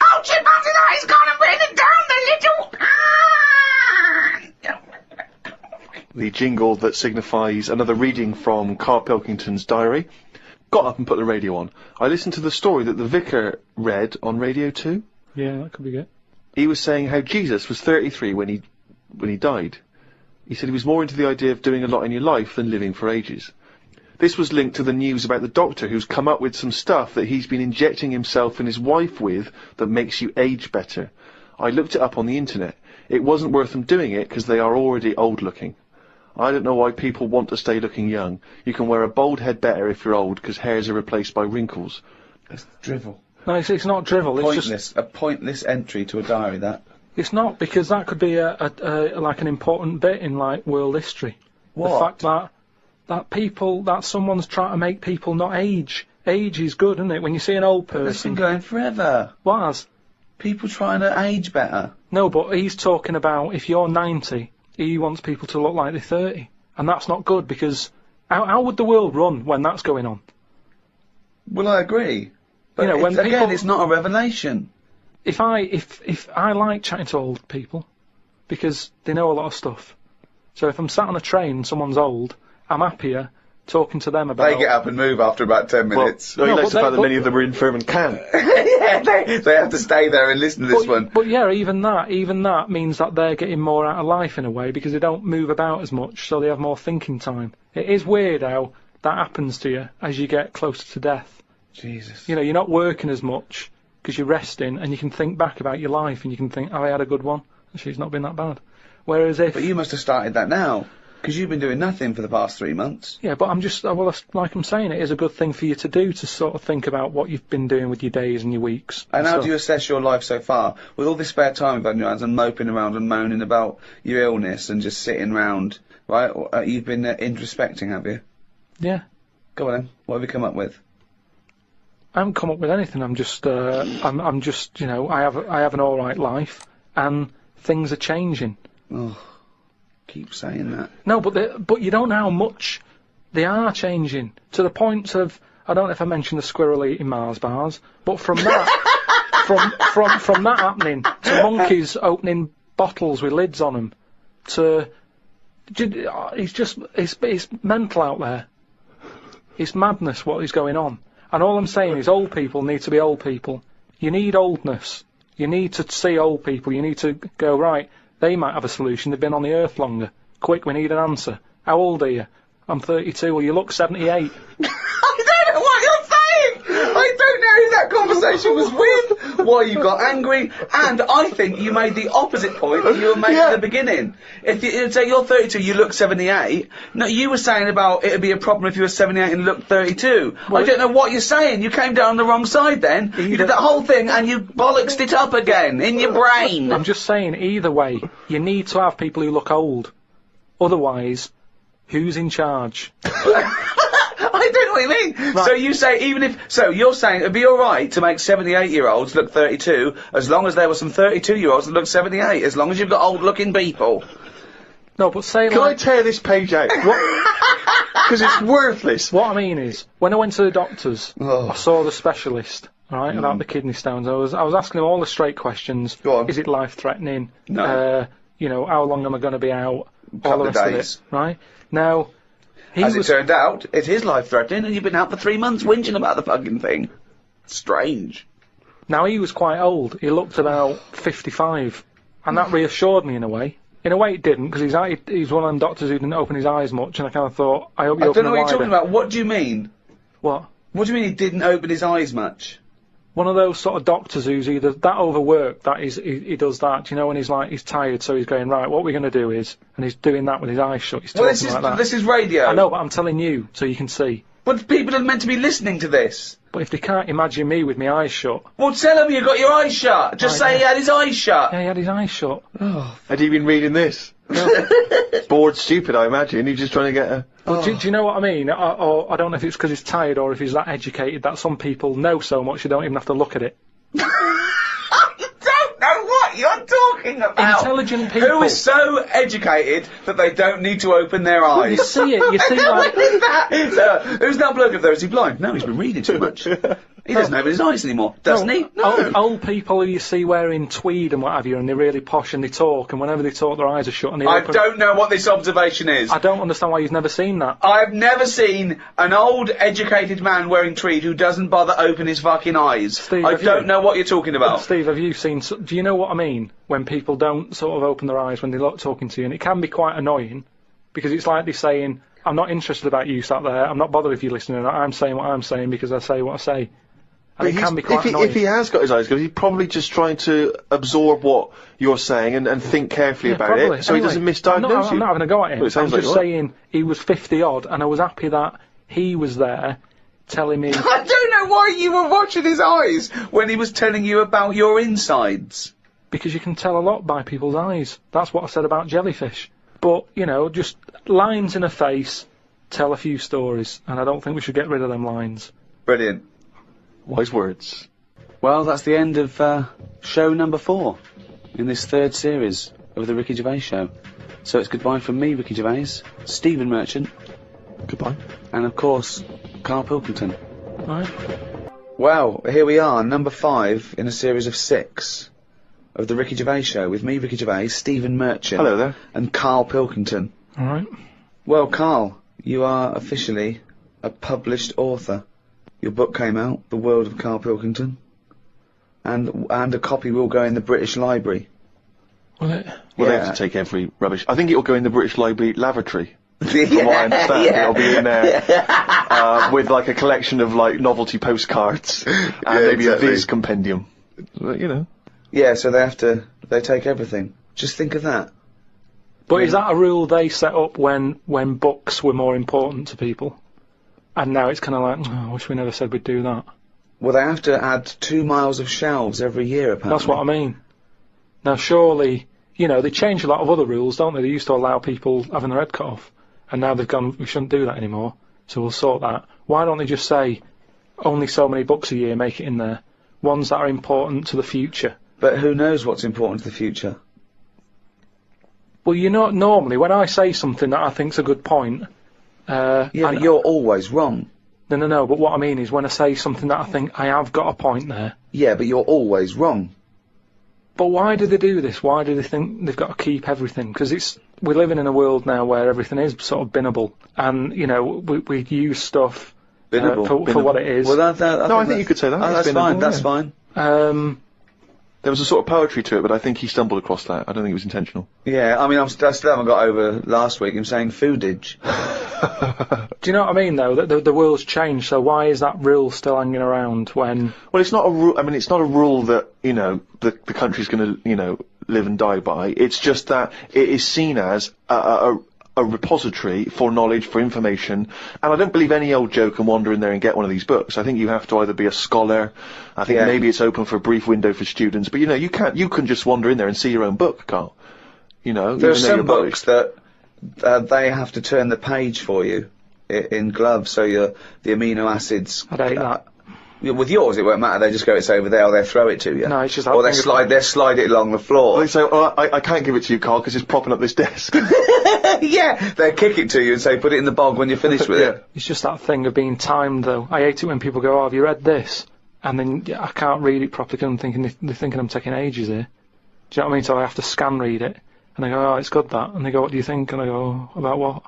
Oh, Chip Martin, he's gone and written down the little... The jingle that signifies another reading from Karl Pilkington's diary. Got up and put the radio on. I listened to the story that the vicar read on Radio 2. Yeah, that could be good. He was saying how Jesus was 33 when he died. He said he was more into the idea of doing a lot in your life than living for ages. This was linked to the news about the doctor who's come up with some stuff that he's been injecting himself and his wife with that makes you age better. I looked it up on the internet. It wasn't worth them doing it because they are already old looking. I don't know why people want to stay looking young. You can wear a bald head better if you're old because hairs are replaced by wrinkles. That's drivel. No, it's not drivel. It's just a pointless entry to a diary, that. It's not, because that could be like an important bit in like world history. What? The fact that someone's trying to make people not age. Age is good, isn't it? When you see an old person. That's been going forever. Was people trying to age better? No, but he's talking about if you're 90, he wants people to look like they're 30, and that's not good because how would the world run when that's going on? Well, I agree. But when again, it's not a revelation. If I like chatting to old people because they know a lot of stuff. So if I'm sat on a train and someone's old, I'm happier talking to them about... They get up and move after about 10 minutes. Well, he likes the fact that many of them are infirm and can't. Yeah, they have to stay there and listen to this one. But yeah, even that means that they're getting more out of life in a way because they don't move about as much, so they have more thinking time. It is weird how that happens to you as you get closer to death. Jesus. You know, you're not working as much because you're resting and you can think back about your life and you can think, oh, I had a good one. Actually, it's not been that bad. Whereas if... But you must have started that now. Because you've been doing nothing for the past 3 months. Yeah, but I'm just, well, like I'm saying, it is a good thing for you to do, to sort of think about what you've been doing with your days and your weeks. And how do you assess your life so far? With all this spare time you've had in your hands and moping around and moaning about your illness and just sitting round, right? You've been introspecting, have you? Yeah. Go on then. What have you come up with? I haven't come up with anything. I'm just, I'm just, you know, I have an alright life, and things are changing. Oh. Keep saying that. No, but you don't know how much they are changing to the point of, I don't know if I mentioned the squirrel eating Mars bars, but from that from that happening to monkeys opening bottles with lids on them to it's mental out there. It's madness what is going on. And all I'm saying is old people need to be old people. You need oldness. You need to see old people. You need to go, right, they might have a solution. They've been on the earth longer. Quick, we need an answer. How old are you? I'm 32. Well, you look 78. I don't know what you're saying! I don't know who that conversation was with, why you got angry, and I think you made the opposite point that you were making at the beginning. If you say you're 32, you look 78. No, you were saying about it would be a problem if you were 78 and looked 32. Well, I don't know what you're saying. You came down the wrong side then. You did that whole thing and you bollocksed it up again in your brain. I'm just saying, either way, you need to have people who look old. Otherwise, who's in charge? I don't know what you mean. Right. So you say you're saying it'd be alright to make 78-year-olds look 32 as long as there were some 32-year-olds that look 78, as long as you've got old-looking people. No, but say Can I tear this page out? Because it's worthless. What I mean is, when I went to the doctors, I saw the specialist, right, about the kidney stones. I was asking him all the straight questions. Go on. Is it life-threatening? No. You know, how long am I going to be out? Couple all the rest of of days. it, right? Now, as it turned out, it is life-threatening, and you've been out for 3 months whinging about the fucking thing. Strange. Now, he was quite old. He looked about 55, and that reassured me in a way. In a way, it didn't, because he's one of them doctors who didn't open his eyes much, and I kind of thought, I hope you open them wider. I don't know what you're talking about. What do you mean? What? What do you mean he didn't open his eyes much? One of those sort of doctors who's either that overworked, that he does that, you know, when he's tired, so he's going, right, what we're going to do is, and he's doing that with his eyes shut, he's talking like that. This is radio. I know, but I'm telling you, so you can see. But people are meant to be listening to this. But if they can't imagine me with my eyes shut... Well, tell him you got your eyes shut. Just say he had his eyes shut. Yeah, he had his eyes shut. Had you been reading this? Bored stupid, I imagine. He's just trying to get a... Well, do you know what I mean? Or I don't know if it's because he's tired or if he's that educated that some people know so much you don't even have to look at it. I don't know what you're talking about. Intelligent people. Who is so educated that they don't need to open their eyes? You see it, you see like... Who's that? Who's that bloke up there? Is he blind? No, he's been reading too much. He doesn't open his eyes anymore, doesn't he? No. Old people who you see wearing tweed and what have you, and they're really posh and they talk, and whenever they talk their eyes are shut and they I open... don't know what this observation is. I don't understand why you've never seen that. I've never seen an old, educated man wearing tweed who doesn't bother open his fucking eyes. Steve, I don't know what you're talking about. Steve, have you seen... Do you know what I mean? When people don't sort of open their eyes when they're talking to you, and it can be quite annoying, because it's like they're saying, I'm not interested about you sat there, I'm not bothered if you're listening, I'm saying what I'm saying because I say what I say. And it can be quite annoying. If he has got his eyes closed, he's probably just trying to absorb what you're saying and think carefully about probably. it, so he doesn't misdiagnose you. I'm not having a go at him. Well, I'm just saying he was 50 odd, and I was happy that he was there telling me... I don't know why you were watching his eyes when he was telling you about your insides. Because you can tell a lot by people's eyes. That's what I said about jellyfish. But, you know, just lines in a face tell a few stories, and I don't think we should get rid of them lines. Brilliant. Wise words. Well, that's the end of show number 4 in this 3rd series of the Ricky Gervais Show. So it's goodbye from me, Ricky Gervais, Stephen Merchant. Goodbye. And, of course, Karl Pilkington. Right. Well, here we are, number 5 in a series of 6 of the Ricky Gervais Show with me, Ricky Gervais, Stephen Merchant. Hello there. And Karl Pilkington. All right. Well, Karl, you are officially a published author. Your book came out, The World of Karl Pilkington, and a copy will go in the British Library. Will it? Well, they have to take every rubbish. I think it'll go in the British Library lavatory. From what I understand, it'll be in there with like a collection of like novelty postcards and maybe exactly. a Viz compendium. You know. Yeah, so they take everything. Just think of that. But is that a rule they set up when books were more important to people? And now it's kind of like, oh, I wish we never said we'd do that. Well, they have to add 2 miles of shelves every year, apparently. That's what I mean. Now, surely, you know, they change a lot of other rules, don't they? They used to allow people having their head cut off. And now they've gone, we shouldn't do that anymore, so we'll sort that. Why don't they just say, only so many books a year, make it in there? Ones that are important to the future. But who knows what's important to the future? Well, you know, normally, when I say something that I think's a good point... but you're always wrong. No, but what I mean is when I say something that I think I have got a point there... Yeah, but you're always wrong. But why do they do this? Why do they think they've got to keep everything? Because we're living in a world now where everything is sort of binnable. And, you know, we use stuff for what it is. Well, I think you could say that. Oh, that's fine, that's fine. There was a sort of poetry to it, but I think he stumbled across that. I don't think it was intentional. Yeah, I mean, I still haven't got over last week him saying foodage. Do you know what I mean, though? That the world's changed, so why is that rule still hanging around when... Well, it's not a rule. I mean, it's not a rule that, you know, the country's going to, you know, live and die by. It's just that it is seen as a repository for knowledge, for information, and I don't believe any old Joe can wander in there and get one of these books. I think you have to either be a scholar, I think maybe it's open for a brief window for students, but you know, you can just wander in there and see your own book, Karl. You know, there are some books that they have to turn the page for you in gloves, so the amino acids... I'd hate that. With yours, it won't matter. They just go, it's over there, or they throw it to you. No, it's just... Or they slide it along the floor. Well, they say, oh, I can't give it to you, Karl, because it's propping up this desk. Yeah, they kick it to you and say, put it in the bog when you're finished with it. It's just that thing of being timed, though. I hate it when people go, oh, have you read this? And then I can't read it properly because they're thinking I'm taking ages here. Do you know what I mean? So I have to scan read it. And they go, oh, it's good, that. And they go, what do you think? And I go, oh, about what?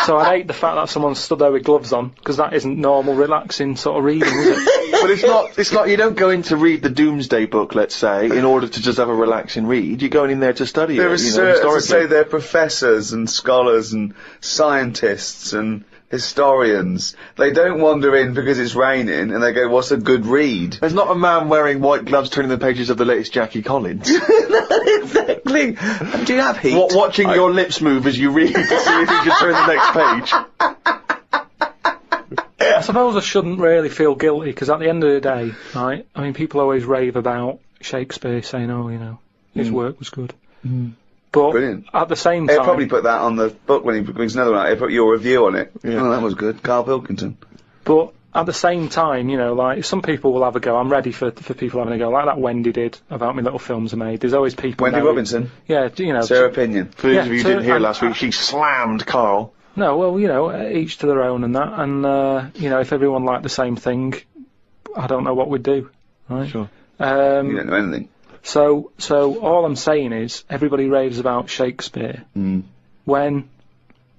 So I hate the fact that someone stood there with gloves on, because that isn't normal, relaxing sort of reading, is it? But it's not, you don't go in to read the Doomsday Book, let's say, in order to just have a relaxing read. You're going in there to study There it, are you know, historically. to say they're professors and scholars and scientists and historians. They don't wander in because it's raining and they go, what's a good read? There's not a man wearing white gloves turning the pages of the latest Jackie Collins. Exactly. Do you have heat? Watching your lips move as you read to see if you can turn the next page. suppose I shouldn't really feel guilty, because at the end of the day, right, I mean, people always rave about Shakespeare, saying, oh, you know, his work was good. But Brilliant. at the same time... He'll probably put that on the book when he brings another one out. He'll put your review on it. Yeah. Oh, that was good. Karl Pilkington. But at the same time, you know, like, some people will have a go. I'm ready for people having a go, like that Wendy did about me little films I made. There's always people... Wendy Robinson. Yeah, you know... It's her opinion. For those Yeah, of you who so- didn't hear and- last week, she slammed Carl. No, well, you know, each to their own and that. And, you know, if everyone liked the same thing, I don't know what we'd do, right? Sure. You don't know anything. So all I'm saying is, everybody raves about Shakespeare, when,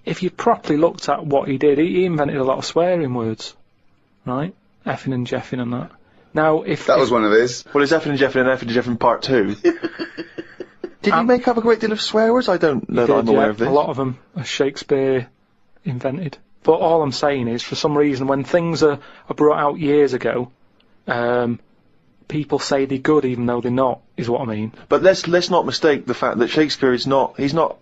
if you properly looked at what he did, he invented a lot of swearing words, right? Effing and jeffing and that. Now, if... That was one of his. Well, it's Effin and Jeffin and Effin and Jeffin Part 2. Did he make up a great deal of swear words? I don't know that I'm aware of this. A lot of them are Shakespeare invented. But all I'm saying is, for some reason, when things are brought out years ago, people say they're good even though they're not, is what I mean. But let's not mistake the fact that Shakespeare is not. He's not.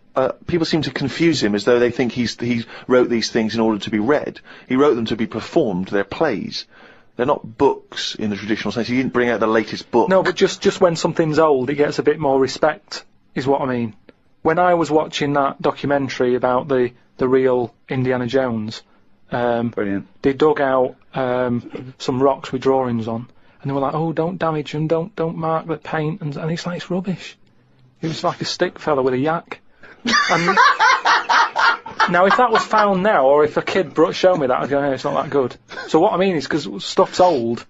People seem to confuse him as though they think he wrote these things in order to be read. He wrote them to be performed. They're plays. They're not books in the traditional sense. He didn't bring out the latest book. No, but just when something's old, it gets a bit more respect, is what I mean. When I was watching that documentary about the real Indiana Jones, Brilliant. they dug out some rocks with drawings on, and they were like, "Oh, don't damage them, don't mark the paint," and it's like, it's rubbish. It was like a stick fella with a yak. And now, if that was found now, or if a kid showed me that, I'd go, "Hey, it's not that good." So what I mean is, because stuff's old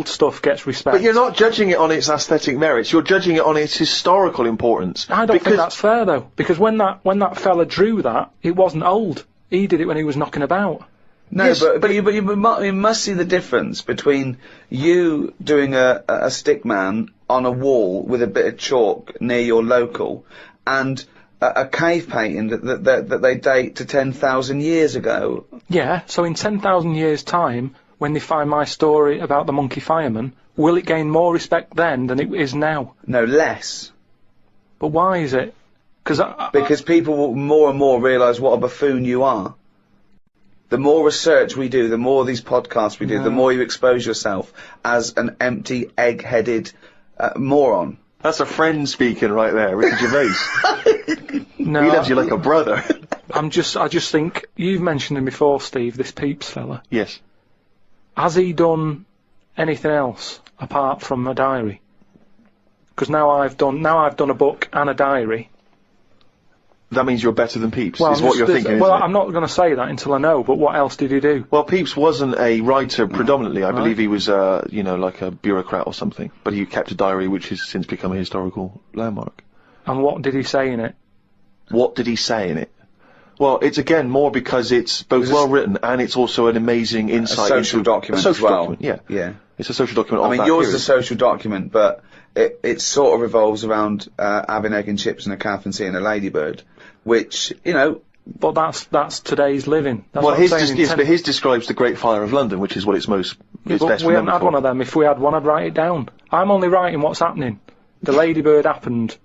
stuff gets respect. But you're not judging it on its aesthetic merits. You're judging it on its historical importance. I don't think that's fair, though, because when that fella drew that, it wasn't old. He did it when he was knocking about. No, Yes, but you must see the difference between you doing a stick man on a wall with a bit of chalk near your local and a cave painting that they date to 10,000 years ago. Yeah, so in 10,000 years' time, when they find my story about the monkey fireman, will it gain more respect then than it is now? No, less. But why is it? Because people will more and more realise what a buffoon you are. The more research we do, the more these podcasts we do, the more you expose yourself as an empty, egg-headed moron. That's a friend speaking right there, Ricky Gervais. No, He loves you like a brother. I just think, you've mentioned him before, Steve, this Peeps fella. Yes. Has he done anything else apart from a diary? Because now I've done a book and a diary. That means you're better than Peeps, Well, is what you're thinking, well, isn't it? I'm not going to say that until I know, but what else did he do? Well, Pepys wasn't a writer predominantly. I believe he was, you know, like a bureaucrat or something. But he kept a diary which has since become a historical landmark. And what did he say in it? What did he say in it? Well, it's again more because it's both well written and it's also an amazing insight social into document a as social well. document. Yeah, Yeah. it's a social document. I of mean, that yours period. is a social document, but it sort of revolves around having egg and chips and a calf and seeing a ladybird, which, you know... But that's today's living. That's Well, what I'm saying, but his describes the Great Fire of London, which is what it's most. Yeah, it's but best we haven't remembered had for. one of them. If we had one, I'd write it down. I'm only writing what's happening. The ladybird happened,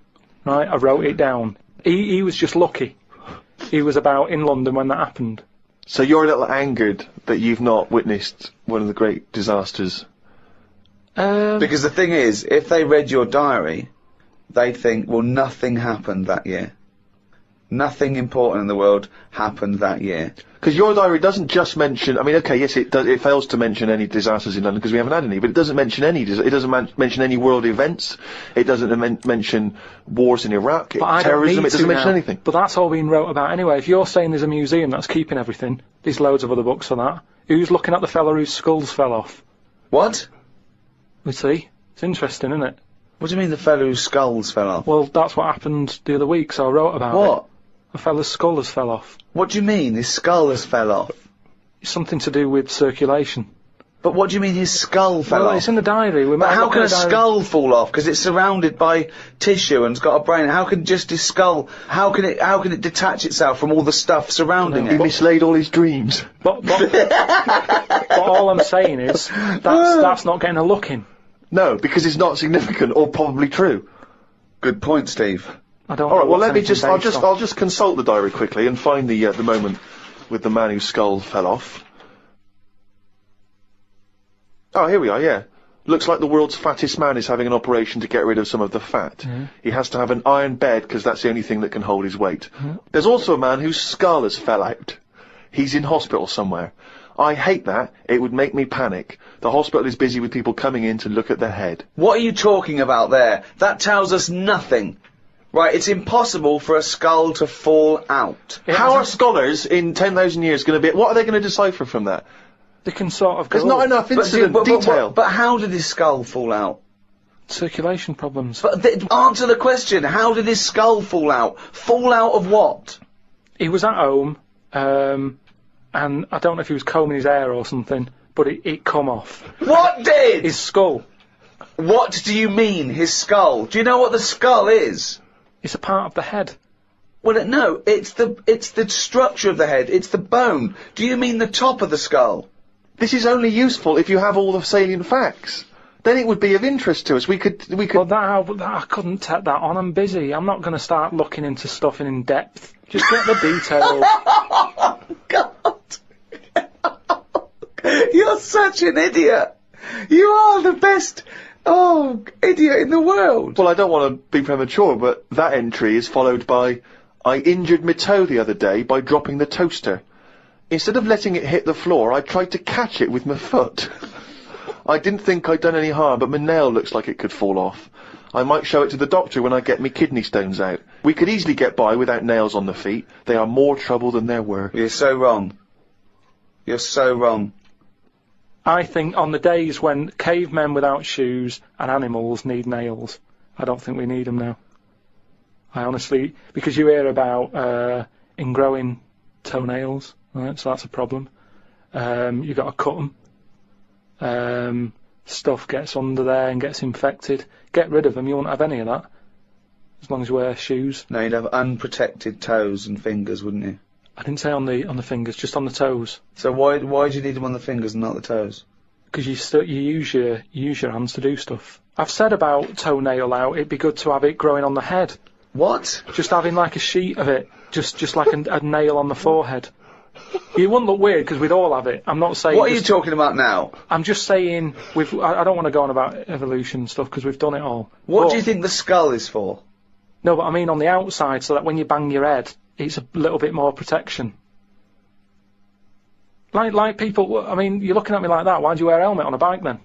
right? I wrote it down. He was just lucky. He was about in London when that happened. So you're a little angered that you've not witnessed one of the great disasters. Because the thing is, if they read your diary, they'd think, well, nothing happened that year. Nothing important in the world happened that year. Because your diary doesn't just mention. I mean, okay, yes, it does. It fails to mention any disasters in London because we haven't had any. But it doesn't mention any. It doesn't mention any world events. It doesn't mention wars in Iraq, terrorism. It doesn't mention anything. But that's all being wrote about anyway. If you're saying there's a museum that's keeping everything, there's loads of other books for that. Who's looking at the fella whose skulls fell off? What? We see. It's interesting, isn't it? What do you mean the fellow whose skulls fell off? Well, that's what happened the other week, so I wrote about it. What? A fella's skull has fell off. What do you mean his skull has fell off? It's something to do with circulation. But what do you mean his skull fell Well, off? it's in the diary. We might But how look can at a the diary. skull fall off? Because it's surrounded by tissue and it's got a brain. How can just his skull? How can it detach itself from all the stuff surrounding He it? mislaid all his dreams. But all I'm saying is that's not getting a look in. No, because it's not significant or probably true. Good point, Steve. I don't. All right. know Well, what's let me anything just. based on. I'll just consult the diary quickly and find the moment with the man whose skull fell off. Oh, here we are, yeah. Looks like the world's fattest man is having an operation to get rid of some of the fat. He has to have an iron bed because that's the only thing that can hold his weight. There's also a man whose skull has fell out. He's in hospital somewhere. I hate that. It would make me panic. The hospital is busy with people coming in to look at their head. What are you talking about there? That tells us nothing. Right, it's impossible for a skull to fall out. How are scholars in 10,000 years going to be... What are they going to decipher from that? They can sort of go... There's not enough incident detail. But how did his skull fall out? Circulation problems. But answer the question. How did his skull fall out? Fall out of what? He was at home, and I don't know if he was combing his hair or something, but it come off. What did? His skull. What do you mean, his skull? Do you know what the skull is? It's a part of the head. Well, no, it's the structure of the head. It's the bone. Do you mean the top of the skull? This is only useful if you have all the salient facts. Then it would be of interest to us. We could. Well, I couldn't take that on. I'm busy. I'm not going to start looking into stuff in depth. Just get the details. God. You're such an idiot. You are the best, idiot in the world. Well, I don't want to be premature, but that entry is followed by, I injured my toe the other day by dropping the toaster. Instead of letting it hit the floor, I tried to catch it with my foot. I didn't think I'd done any harm, but my nail looks like it could fall off. I might show it to the doctor when I get me kidney stones out. We could easily get by without nails on the feet. They are more trouble than there were. You're so wrong. You're so wrong. I think on the days when cavemen without shoes and animals need nails, I don't think we need them now. I honestly... Because you hear about ingrowing toenails, right? So that's a problem. You've got to cut them. Stuff gets under there and gets infected. Get rid of them, you won't have any of that. As long as you wear shoes. No, you'd have unprotected toes and fingers, wouldn't you? I didn't say on the fingers, just on the toes. So why do you need them on the fingers and not the toes? Because you use your hands to do stuff. I've said about toenail out, it'd be good to have it growing on the head. What? Just having like a sheet of it, just like a nail on the forehead. You wouldn't look weird because we'd all have it. I'm not saying. What are you talking about now? I'm just saying I don't want to go on about evolution and stuff because we've done it all. What do you think the skull is for? No, but I mean on the outside, so that when you bang your head, it's a little bit more protection. Like people. I mean, you're looking at me like that. Why'd you wear a helmet on a bike then?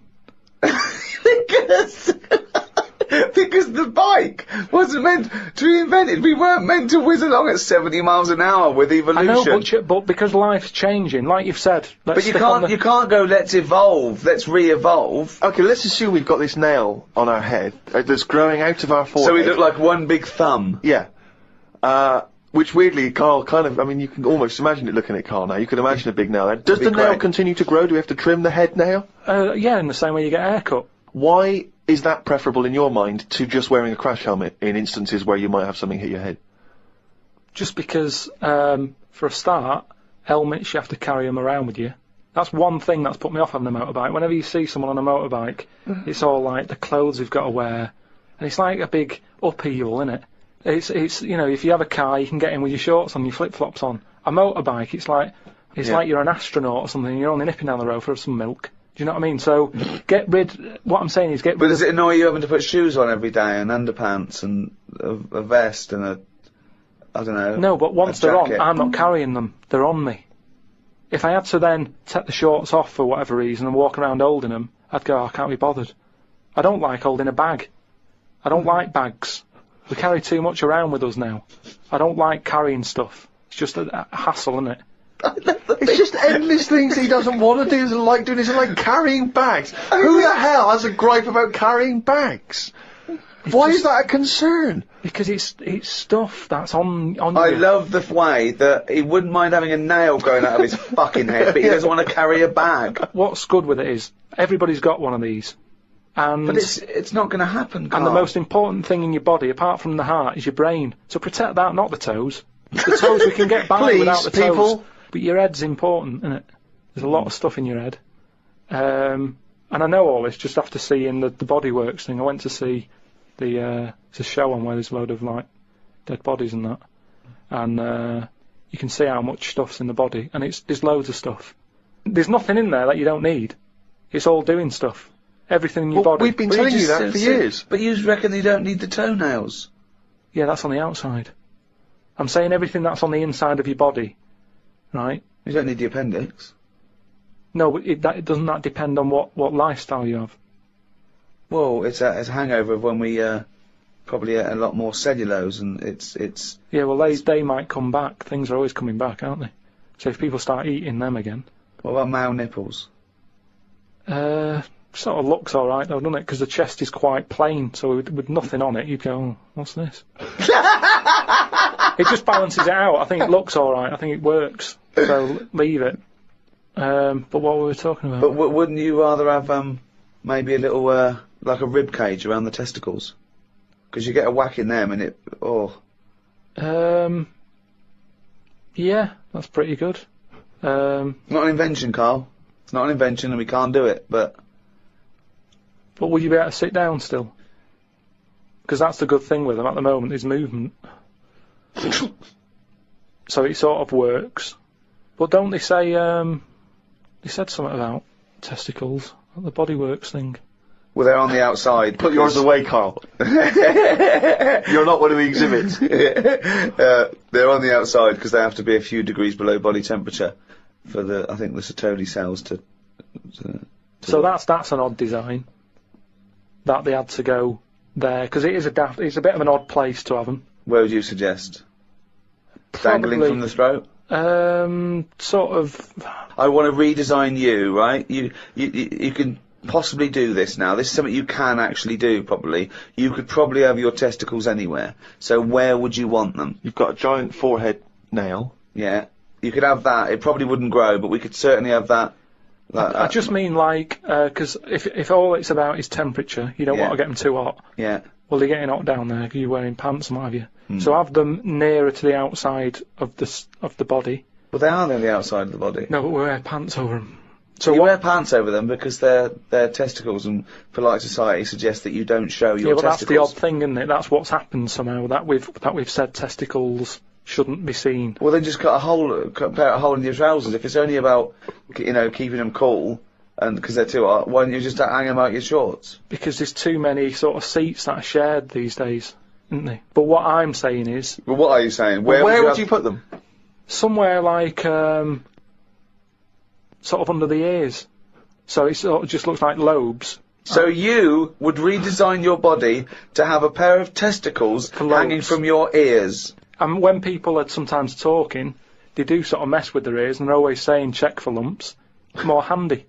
Because the bike wasn't meant to be invented. We weren't meant to whiz along at 70 miles an hour with evolution. I know, but because life's changing, like you've said. But you can't go, let's evolve, let's re-evolve. Okay, let's assume we've got this nail on our head that's growing out of our forehead. So we look like one big thumb. Yeah. Which weirdly, Carl, I mean, you can almost imagine it looking at Carl now. You can imagine a big nail there. Does the nail continue to grow? Do we have to trim the head nail? Yeah, in the same way you get a haircut. Why is that preferable in your mind to just wearing a crash helmet in instances where you might have something hit your head? Just because, for a start, helmets, you have to carry them around with you. That's one thing that's put me off on the motorbike. Whenever you see someone on a motorbike, it's all like the clothes they've got to wear. And it's like a big upheaval, isn't it? It's you know, if you have a car, you can get in with your shorts on, your flip-flops on. A motorbike, it's like you're an astronaut or something, and you're only nipping down the road for some milk. Do you know what I mean? So, what I'm saying is get rid But does it annoy you having to put shoes on every day, and underpants, and a vest, and I don't know... No, but once they're on, I'm not carrying them. They're on me. If I had to then take the shorts off for whatever reason and walk around holding them, I'd go, I can't be bothered. I don't like holding a bag. I don't like bags. We carry too much around with us now. I don't like carrying stuff. It's just a hassle, isn't it? It's just endless things he doesn't want to do, doesn't like doing, isn't like carrying bags. Who the hell has a gripe about carrying bags? Why is that a concern? Because it's stuff that's on you. I love the way that he wouldn't mind having a nail going out of his fucking head, but he doesn't want to carry a bag. What's good with it is, everybody's got one of these. But it's not going to happen, Carl. And the most important thing in your body, apart from the heart, is your brain. So protect that, not the toes. The toes we can get by without the toes. People. But your head's important, isn't it? There's a lot of stuff in your head. And I know all this just after seeing the Body Works thing. I went to see it's a show on where there's a load of like dead bodies and that. And you can see how much stuff's in the body. And there's loads of stuff. There's nothing in there that you don't need. It's all doing stuff. Everything in your Well, body. we've been telling you that for years. But you reckon you don't need the toenails? Yeah, that's on the outside. I'm saying everything that's on the inside of your body, right? You don't need the appendix. No, but doesn't that depend on what lifestyle you have? Well, it's a hangover of when we probably ate a lot more cellulose, and it's. Yeah, well, they might come back. Things are always coming back, aren't they? So if people start eating them again. What about male nipples? Sort of looks all right though, doesn't it? Because the chest is quite plain, so with nothing on it, you'd go, oh, what's this? It just balances it out. I think it looks all right. I think it works. So leave it. But what were we talking about? But wouldn't you rather have maybe a little like a rib cage around the testicles? Because you get a whack in them and it. Oh. Yeah, that's pretty good. Not an invention, Carl. It's not an invention, and we can't do it. But would you be able to sit down still? Because that's the good thing with them at the moment is movement. So it sort of works. But don't they say they said something about testicles, the body works thing. well, they're on the outside. Put yours away, Carl. You're not one of the exhibits. They're on the outside because they have to be a few degrees below body temperature for I think the Sertoli cells to So that's an odd design. That they had to go there because it is it's a bit of an odd place to have them. Where would you suggest? Dangling from the throat? Sort of. I want to redesign you, right? You can possibly do this now. This is something you can actually do, probably. You could probably have your testicles anywhere. So where would you want them? You've got a giant forehead nail. Yeah. You could have that. It probably wouldn't grow, but we could certainly have that. I just mean like, because if all it's about is temperature, you don't want to get them too hot. Yeah. Well, they're getting hot down there 'cause you're wearing pants and what have you. So have them nearer to the outside of the body. Well, they are on the outside of the body. No, but we wear pants over them. So you wear pants over them because they're testicles, and polite society suggests that you don't show your testicles. That's the odd thing, isn't it? That's what's happened somehow. That we've said testicles shouldn't be seen. Well, then just cut a hole in your trousers. If it's only about keeping them cool, and because they're too hot, why don't you just hang them out your shorts? Because there's too many sort of seats that are shared these days, isn't there? But what I'm saying is. Well, what are you saying? Where would you put them? Somewhere like sort of under the ears, so it sort of just looks like lobes. So you would redesign your body to have a pair of testicles hanging from your ears. And when people are sometimes talking, they do sort of mess with their ears, and they're always saying check for lumps. More handy.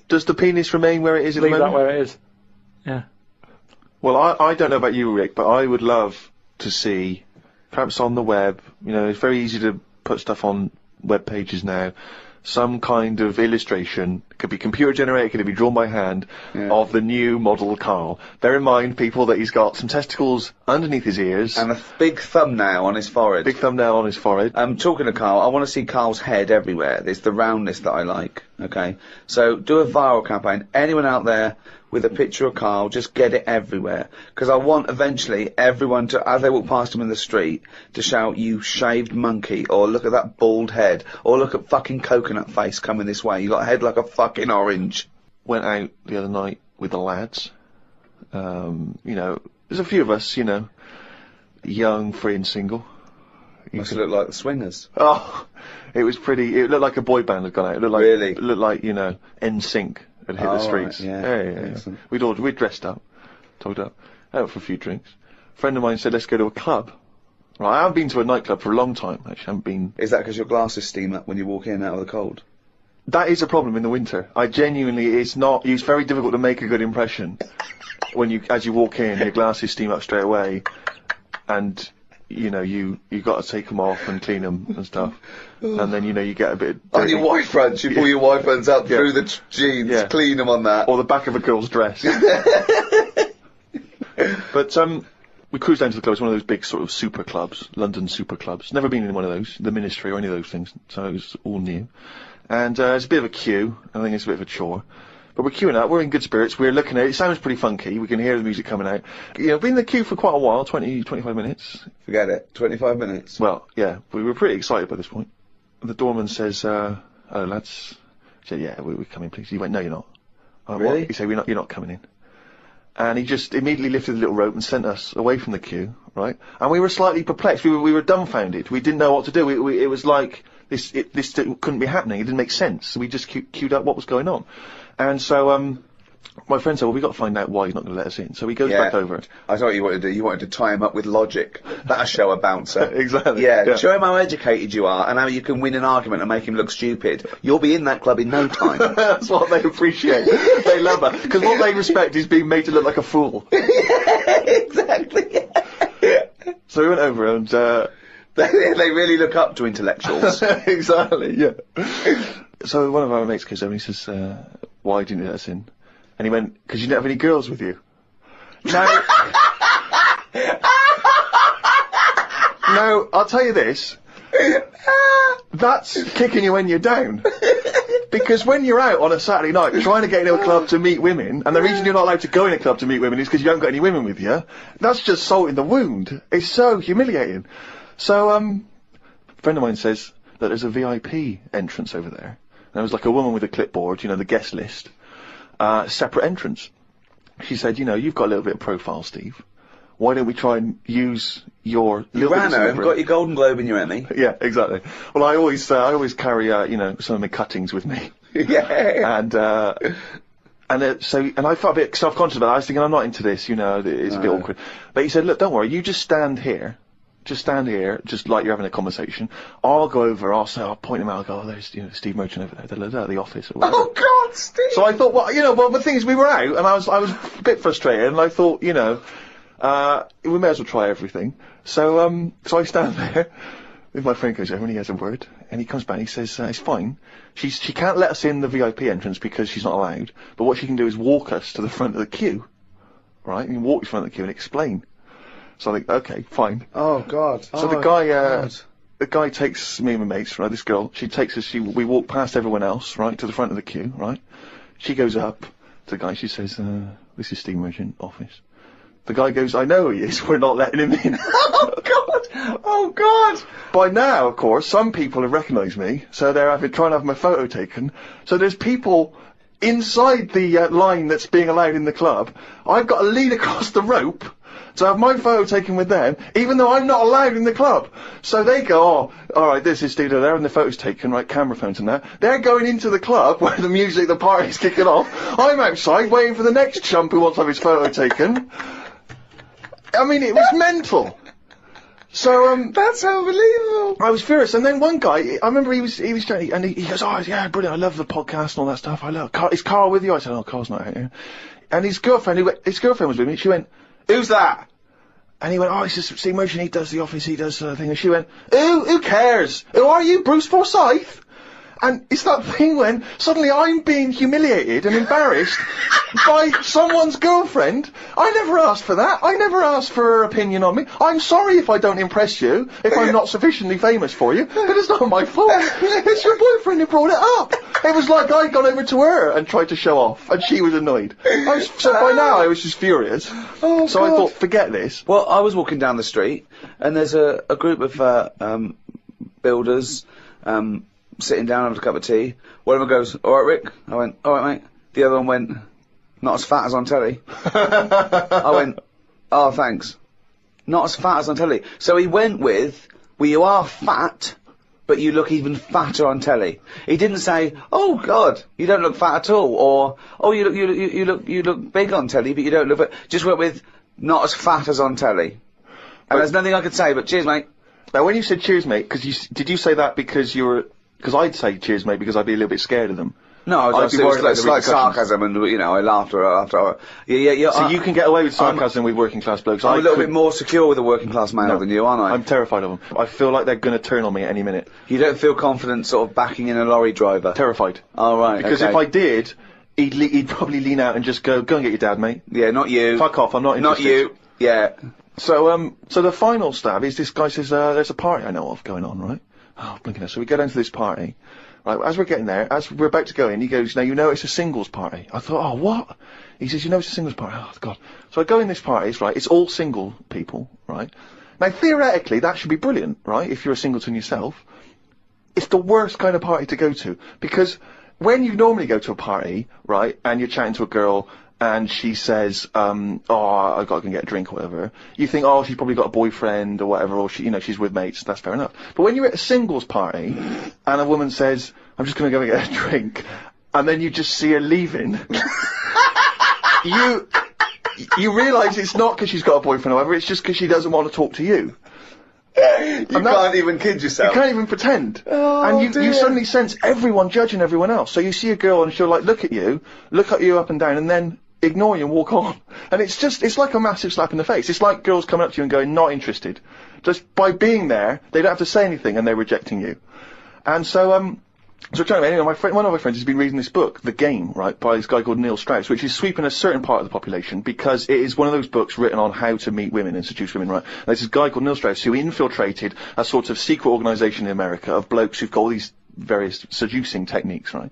Does the penis remain where it is at the moment? Leave that where it is. Yeah. Well, I don't know about you, Rick, but I would love to see, perhaps on the web, it's very easy to put stuff on web pages now, some kind of illustration, could be computer generated, could be drawn by hand, of the new model Karl. Bear in mind, people, that he's got some testicles underneath his ears. And a big thumbnail on his forehead. Big thumbnail on his forehead. Talking to Karl, I want to see Karl's head everywhere. It's the roundness that I like, okay? So, do a viral campaign. Anyone out there with a picture of Karl, just get it everywhere. Because I want, eventually, everyone to, as they walk past him in the street, to shout, "You shaved monkey," or "Look at that bald head," or "Look at fucking coconut face coming this way. You got a head like a fucking orange." Went out the other night with the lads. There's a few of us, young, free and single. Must look like the Swingers. Oh, it was pretty. It looked like a boy band had gone out. It looked like, really? It looked like, NSYNC had hit the streets. Right, yeah. We'd dressed up, togged up, out for a few drinks. A friend of mine said, let's go to a club. Right, I haven't been to a nightclub for a long time, actually. I haven't been. Is that because your glasses steam up when you walk in and out of the cold? That is a problem in the winter. It's very difficult to make a good impression when as you walk in, your glasses steam up straight away, and you got to take them off and clean them and stuff, and then you get a bit dirty. On your white fronts, you pull your white fronts out through the jeans, clean them on that, or the back of a girl's dress. But we cruised down to the club. It's one of those big sort of super clubs, London super clubs. Never been in one of those, the Ministry or any of those things, so it was all new. And it's a bit of a queue. I think it's a bit of a chore. But we're queuing up, we're in good spirits, we're looking at it, it sounds pretty funky, we can hear the music coming out. Been in the queue for quite a while, 20, 25 minutes. Forget it, 25 minutes? Well, yeah, we were pretty excited by this point. the doorman says, "Hello, lads." He said, "Yeah, we're coming, please." He went, "No, you're not." I went, Really? "What?" He said, "You're not coming in." And he just immediately lifted the little rope and sent us away from the queue, right? And we were slightly perplexed. We were dumbfounded. We didn't know what to do. It was like this couldn't be happening. It didn't make sense. So we just queued up what was going on. And so my friend said, "Well, we got to find out why he's not going to let us in." So he goes back over. I thought you wanted to tie him up with logic. That'll show a bouncer. Exactly. Yeah, show him how educated you are and how you can win an argument and make him look stupid. You'll be in that club in no time. That's what they appreciate. They love that. Because what they respect is being made to look like a fool. Yeah, exactly. So we went over and... they really look up to intellectuals. Exactly, yeah. So one of our mates goes over and he says, "Why didn't you let us in?" And he went, "Because you don't have any girls with you." Now, I'll tell you this. That's kicking you when you're down. Because when you're out on a Saturday night trying to get into a club to meet women, and the reason you're not allowed to go in a club to meet women is because you haven't got any women with you, that's just salt in the wound. It's so humiliating. So, a friend of mine says that there's a VIP entrance over there. And there was like a woman with a clipboard, the guest list. Separate entrance. She said, "You've got a little bit of profile, Steve. Why don't we try and use your..." You ran home, got your Golden Globe and your Emmy. Yeah, exactly. Well, I always carry, some of my cuttings with me. Yeah. And I felt a bit self-conscious about it. I was thinking, I'm not into this, it's a bit awkward. But he said, "Look, don't worry, you just stand here. Just stand here, just like you're having a conversation. I'll go over, I'll point him out, I'll go, oh, there's, Steve Merchant over there, the office or whatever." Oh, God, Steve! So I thought, well, the thing is, we were out, and I was a bit frustrated, and I thought, we may as well try everything. So I stand there, with my friend goes over, and he has a word, and he comes back, and he says, "It's fine. She can't let us in the VIP entrance because she's not allowed, but what she can do is walk us to the front of the queue, right? And walk to the front of the queue and explain." So I think, okay, fine. Oh, God. So the guy takes me and my mates, right, this girl, she takes us, we walk past everyone else, right, to the front of the queue, right? She goes up to the guy, she says, "This is Steve Merchant, office." The guy goes, "I know who he is, we're not letting him in." Oh, God! Oh, God! By now, of course, some people have recognised me, so they're trying to have my photo taken. So there's people inside the line that's being allowed in the club. I've got to lean across the rope to have my photo taken with them, even though I'm not allowed in the club. So they go, "Oh, alright, this is Steve there," and the photo's taken, right, camera phones and that. They're going into the club where the party's kicking off. I'm outside waiting for the next chump who wants to have his photo taken. I mean, it was mental. So, that's unbelievable. I was furious, and then one guy, I remember he was trying, and he goes, "Oh, yeah, brilliant, I love the podcast and all that stuff, I love Carl. Is Carl with you?" I said, "Oh, Carl's not out here." And his girlfriend was with me, she went, "Who's that?" And he went, "Oh, it's just Steve Merchant, he does the office, he does the thing." And she went, Who cares? Who are you, Bruce Forsyth?" And it's that thing when suddenly I'm being humiliated and embarrassed by someone's girlfriend. I never asked for that. I never asked for her opinion on me. I'm sorry if I don't impress you, if I'm not sufficiently famous for you, but it's not my fault. It's your boyfriend who brought it up. It was like I'd gone over to her and tried to show off, and she was annoyed. So by now I was just furious. Oh, so God. I thought, forget this. Well, I was walking down the street, and there's a group of builders sitting down having a cup of tea. One of them goes, "All right, Rick." I went, "All right, mate." The other one went, "Not as fat as on telly." I went, "Oh, thanks. Not as fat as on telly." So he went with, "Well, you are fat, but you look even fatter on telly." He didn't say, "Oh God, you don't look fat at all," or "Oh, you look big on telly, but you don't look." Just went with, "Not as fat as on telly." And there's nothing I could say, but cheers, mate. Now, when you said cheers, mate, did you say that because you were? Because I'd say cheers, mate, because I'd be a little bit scared of them. No, I was worried about it's the like repercussions. sarcasm, and I laughed after. Yeah. So you can get away with sarcasm with working class blokes. I'm a little bit more secure with a working class male than you, aren't I? I'm terrified of them. I feel like they're going to turn on me at any minute. You don't feel confident sort of backing in a lorry driver? Terrified. Oh, right, Because okay. if I did, he'd probably lean out and just go and get your dad, mate. Yeah, not you. Fuck off, I'm not interested. Not you. Yeah. So the final stab is this guy says, there's a party I know of going on, right? Oh, blinking hell. So we go down to this party. Right, as we're getting there, as we're about to go in, he goes, "Now, you know it's a singles party." I thought, "Oh, what?" He says, "You know it's a singles party." Oh, God. So I go in this party, it's right, it's all single people, right? Now, theoretically, that should be brilliant, right, if you're a singleton yourself. it's the worst kind of party to go to, because when you normally go to a party, right, and you're chatting to a girl, and she says, oh, I've got to go and get a drink or whatever, you think, oh, she's probably got a boyfriend or whatever, or she's with mates, that's fair enough. But when you're at a singles party, and a woman says, I'm just going to go and get a drink, and then you just see her leaving, you realise it's not because she's got a boyfriend or whatever, it's just because she doesn't want to talk to you. You can't even kid yourself. You can't even pretend. Oh, and dear. you suddenly sense everyone judging everyone else. So you see a girl and she'll like look at you up and down, and then ignore you and walk on. And it's like a massive slap in the face. It's like girls coming up to you and going, not interested. Just by being there, they don't have to say anything and they're rejecting you. And so, anyway, one of my friends has been reading this book, The Game, right, by this guy called Neil Strauss, which is sweeping a certain part of the population because it is one of those books written on how to meet women and seduce women, right? And there's this guy called Neil Strauss who infiltrated a sort of secret organisation in America of blokes who've got all these various seducing techniques, right?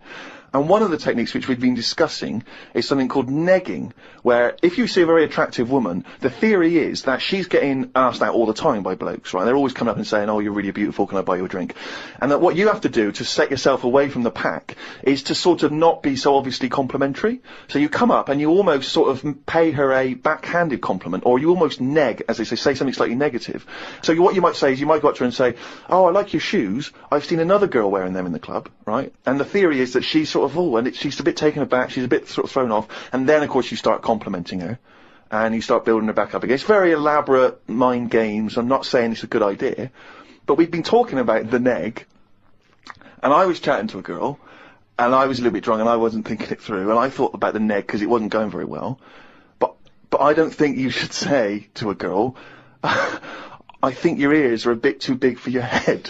And one of the techniques which we've been discussing is something called negging, where if you see a very attractive woman, the theory is that she's getting asked out all the time by blokes, right? They're always coming up and saying, oh, you're really beautiful, can I buy you a drink? And that what you have to do to set yourself away from the pack is to sort of not be so obviously complimentary. So you come up and you almost sort of pay her a backhanded compliment, or you almost neg, as they say something slightly negative. So what you might say is you might go up to her and say, oh, I like your shoes, I've seen another girl wearing them in the club, right? And the theory is that she's sort of, oh, and she's a bit taken aback, she's a bit sort of thrown off, and then of course you start complimenting her, and you start building her back up again. It's very elaborate mind games. I'm not saying it's a good idea, but we've been talking about the neg, and I was chatting to a girl, and I was a little bit drunk, and I wasn't thinking it through, and I thought about the neg because it wasn't going very well, but I don't think you should say to a girl, I think your ears are a bit too big for your head,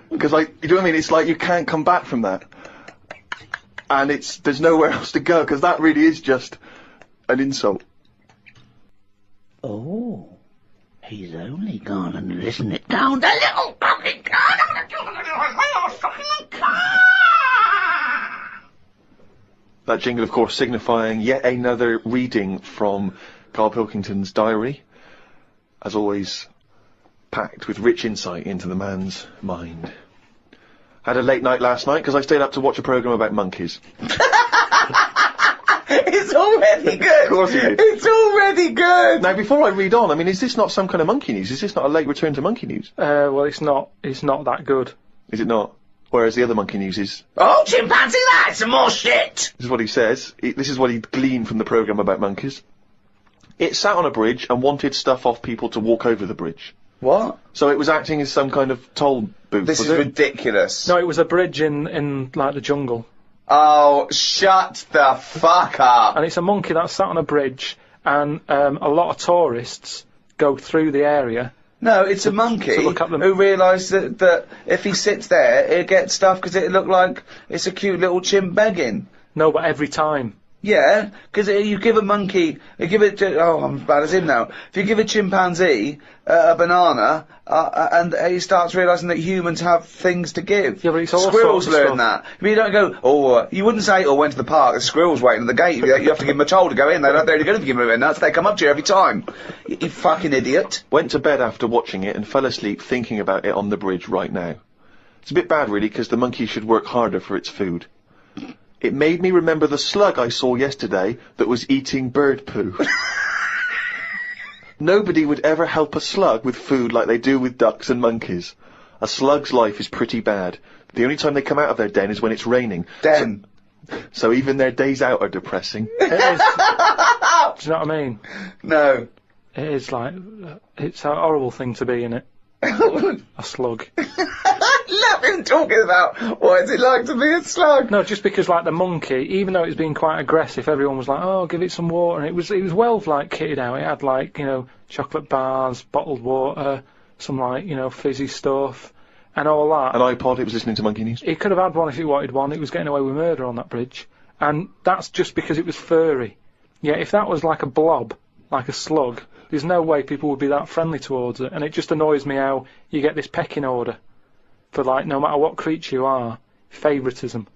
because you know what I mean, it's like you can't come back from that. And there's nowhere else to go, because that really is just an insult. Oh, he's only gone and listened it down the little fucking car. That jingle, of course, signifying yet another reading from Karl Pilkington's diary. As always, packed with rich insight into the man's mind. Had a late night last night because I stayed up to watch a programme about monkeys. It's already good! Of course you did. It's already good! Now, before I read on, I mean, is this not some kind of monkey news? Is this not a late return to monkey news? Well, it's not that good. Is it not? Whereas the other monkey news is... Oh, chimpanzee, that's some more shit! This is what he says. This is what he gleaned from the programme about monkeys. It sat on a bridge and wanted stuff off people to walk over the bridge. What? So it was acting as some kind of toll booth, This is ridiculous. No, it was a bridge in like the jungle. Oh, shut the fuck up! And it's a monkey that sat on a bridge, and a lot of tourists go through the area. No, it's a monkey to look at them. who realised that if he sits there, he'll get stuff because it look like it's a cute little chimp begging. No, but every time. Yeah, because you give a monkey, I'm as bad as him now. If you give a chimpanzee a banana, and he starts realising that humans have things to give. Yeah, but it's all Squirrels sorts of learn that. I mean, you don't go, you wouldn't say, went to the park, the squirrel's waiting at the gate. You have to give them a toll to go in. They're only going to give them a nuts. They come up to you every time. You fucking idiot. Went to bed after watching it and fell asleep thinking about it on the bridge right now. It's a bit bad, really, because the monkey should work harder for its food. It made me remember the slug I saw yesterday that was eating bird poo. Nobody would ever help a slug with food like they do with ducks and monkeys. A slug's life is pretty bad. The only time they come out of their den is when it's raining. Den. So even their days out are depressing. It is. Do you know what I mean? No. It is like, it's a horrible thing to be in it. A slug. Love him talking about what is it like to be a slug. No, just because like the monkey, even though it was being quite aggressive, everyone was like, oh, give it some water, and it was well like kitted out. It had like, you know, chocolate bars, bottled water, some like, you know, fizzy stuff, and all that. An iPod, it was listening to Monkey News. It could have had one if it wanted one. It was getting away with murder on that bridge, and that's just because it was furry. Yeah, if that was like a blob, like a slug, there's no way people would be that friendly towards it, and it just annoys me how you get this pecking order for, like, no matter what creature you are, favouritism.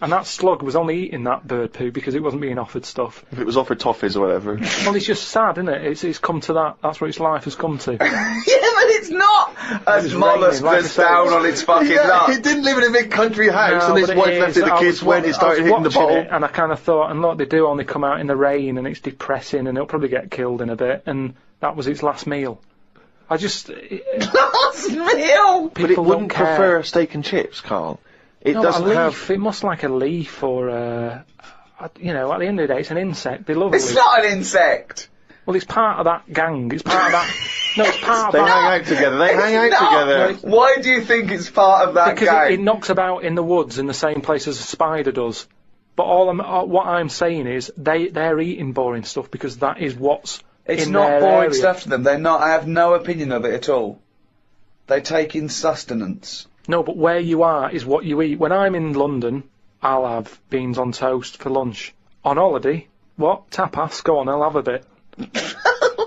And that slug was only eating that bird poo because it wasn't being offered stuff. If it was offered toffees or whatever. Well, it's just sad, isn't it? It's come to that. That's what its life has come to. Yeah, but It's not as raining, mollusk like I that's said. down on its fucking Yeah, luck. he didn't live in a big country house, No, and his but wife it left is. it. The I kids was went. He started hitting the watching ball. it, and I kind of thought, and look, they do only come out in the rain, and it's depressing, and it'll probably get killed in a bit, and that was its last meal. I just Last meal! But it people wouldn't don't care. prefer steak and chips, Carl. It No, doesn't a leaf. have. It must like a leaf or you know. At the end of the day, it's an insect. They love a It's leaf. not an insect. Well, it's part of that gang. It's part of that. No, it's part They of that. hang out together. They hang out It's not. together. Why do you think it's part of that Because gang? it knocks about in the woods in the same place as a spider does. But what I'm saying is they're eating boring stuff because that is what's It's in not their boring area. stuff to them. They're not. I have no opinion of it at all. They take in sustenance. No, but where you are is what you eat. When I'm in London, I'll have beans on toast for lunch. On holiday, what? Tapas? Go on, I'll have a bit.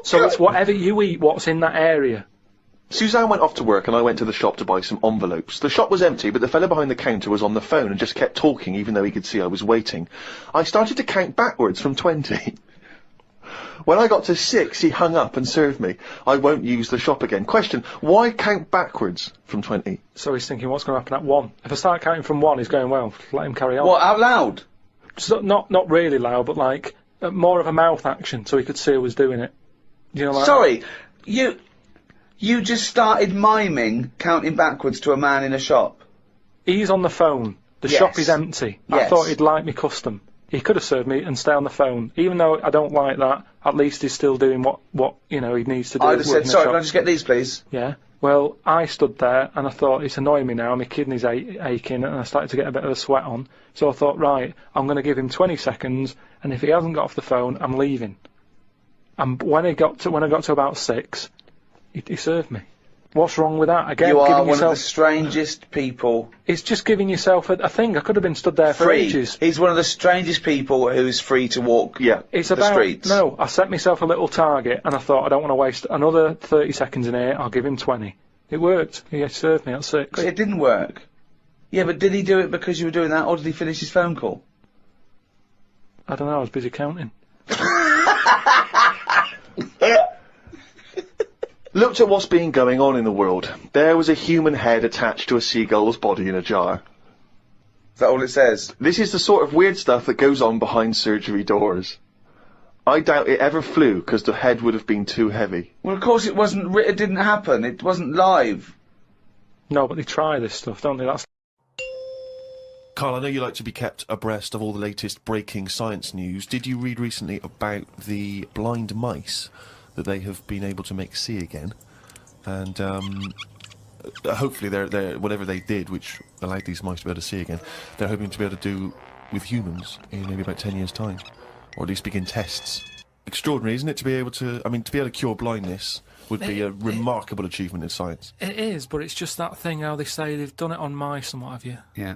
So it's whatever you eat, what's in that area. Suzanne went off to work and I went to the shop to buy some envelopes. The shop was empty, but the fellow behind the counter was on the phone and just kept talking even though he could see I was waiting. I started to count backwards from 20. When I got to 6, he hung up and served me. I won't use the shop again. Question, why count backwards from 20? So he's thinking, what's going to happen at 1? If I start counting from 1, he's going, well, let him carry on. What, out loud? So not really loud, but like more of a mouth action, so he could see who was doing it. You know, like Sorry, you just started miming counting backwards to a man in a shop. he's on the phone. The Yes. shop is empty. I Yes. thought he'd like me custom. He could have served me and stay on the phone. Even though I don't like that, at least he's still doing what you know he needs to do. I'd have said, working the sorry, shop. can I just get these, please? Yeah. Well, I stood there and I thought, it's annoying me now, my kidneys aching, and I started to get a bit of a sweat on. So I thought, right, I'm going to give him 20 seconds, and if he hasn't got off the phone, I'm leaving. And when I got to about 6, he served me. What's wrong with that? Again, You are giving one of the yourself, strangest people. it's just giving yourself a thing. I could have been stood there for Free. ages. He's one of the strangest people who's free to walk Yeah. It's the about, streets. no, I set myself a little target, and I thought, I don't want to waste another 30 seconds in here, I'll give him 20. It worked. He served me at 6. But it didn't work. Yeah, but did he do it because you were doing that, or did he finish his phone call? I don't know, I was busy counting. Looked at what's been going on in the world. There was a human head attached to a seagull's body in a jar. Is that all it says? This is the sort of weird stuff that goes on behind surgery doors. I doubt it ever flew because the head would have been too heavy. Well, of course it wasn't. It didn't happen. It wasn't live. No, but they try this stuff, don't they? That's Carl, I know you like to be kept abreast of all the latest breaking science news. Did you read recently about the blind mice that they have been able to make see again? And hopefully they're whatever they did, which allowed these mice to be able to see again, they're hoping to be able to do with humans in maybe about 10 years' time. Or at least begin tests. Extraordinary, isn't it, to be able to... I mean, to be able to cure blindness would be a remarkable achievement in science. It is, but it's just that thing how they say they've done it on mice and what have you. Yeah.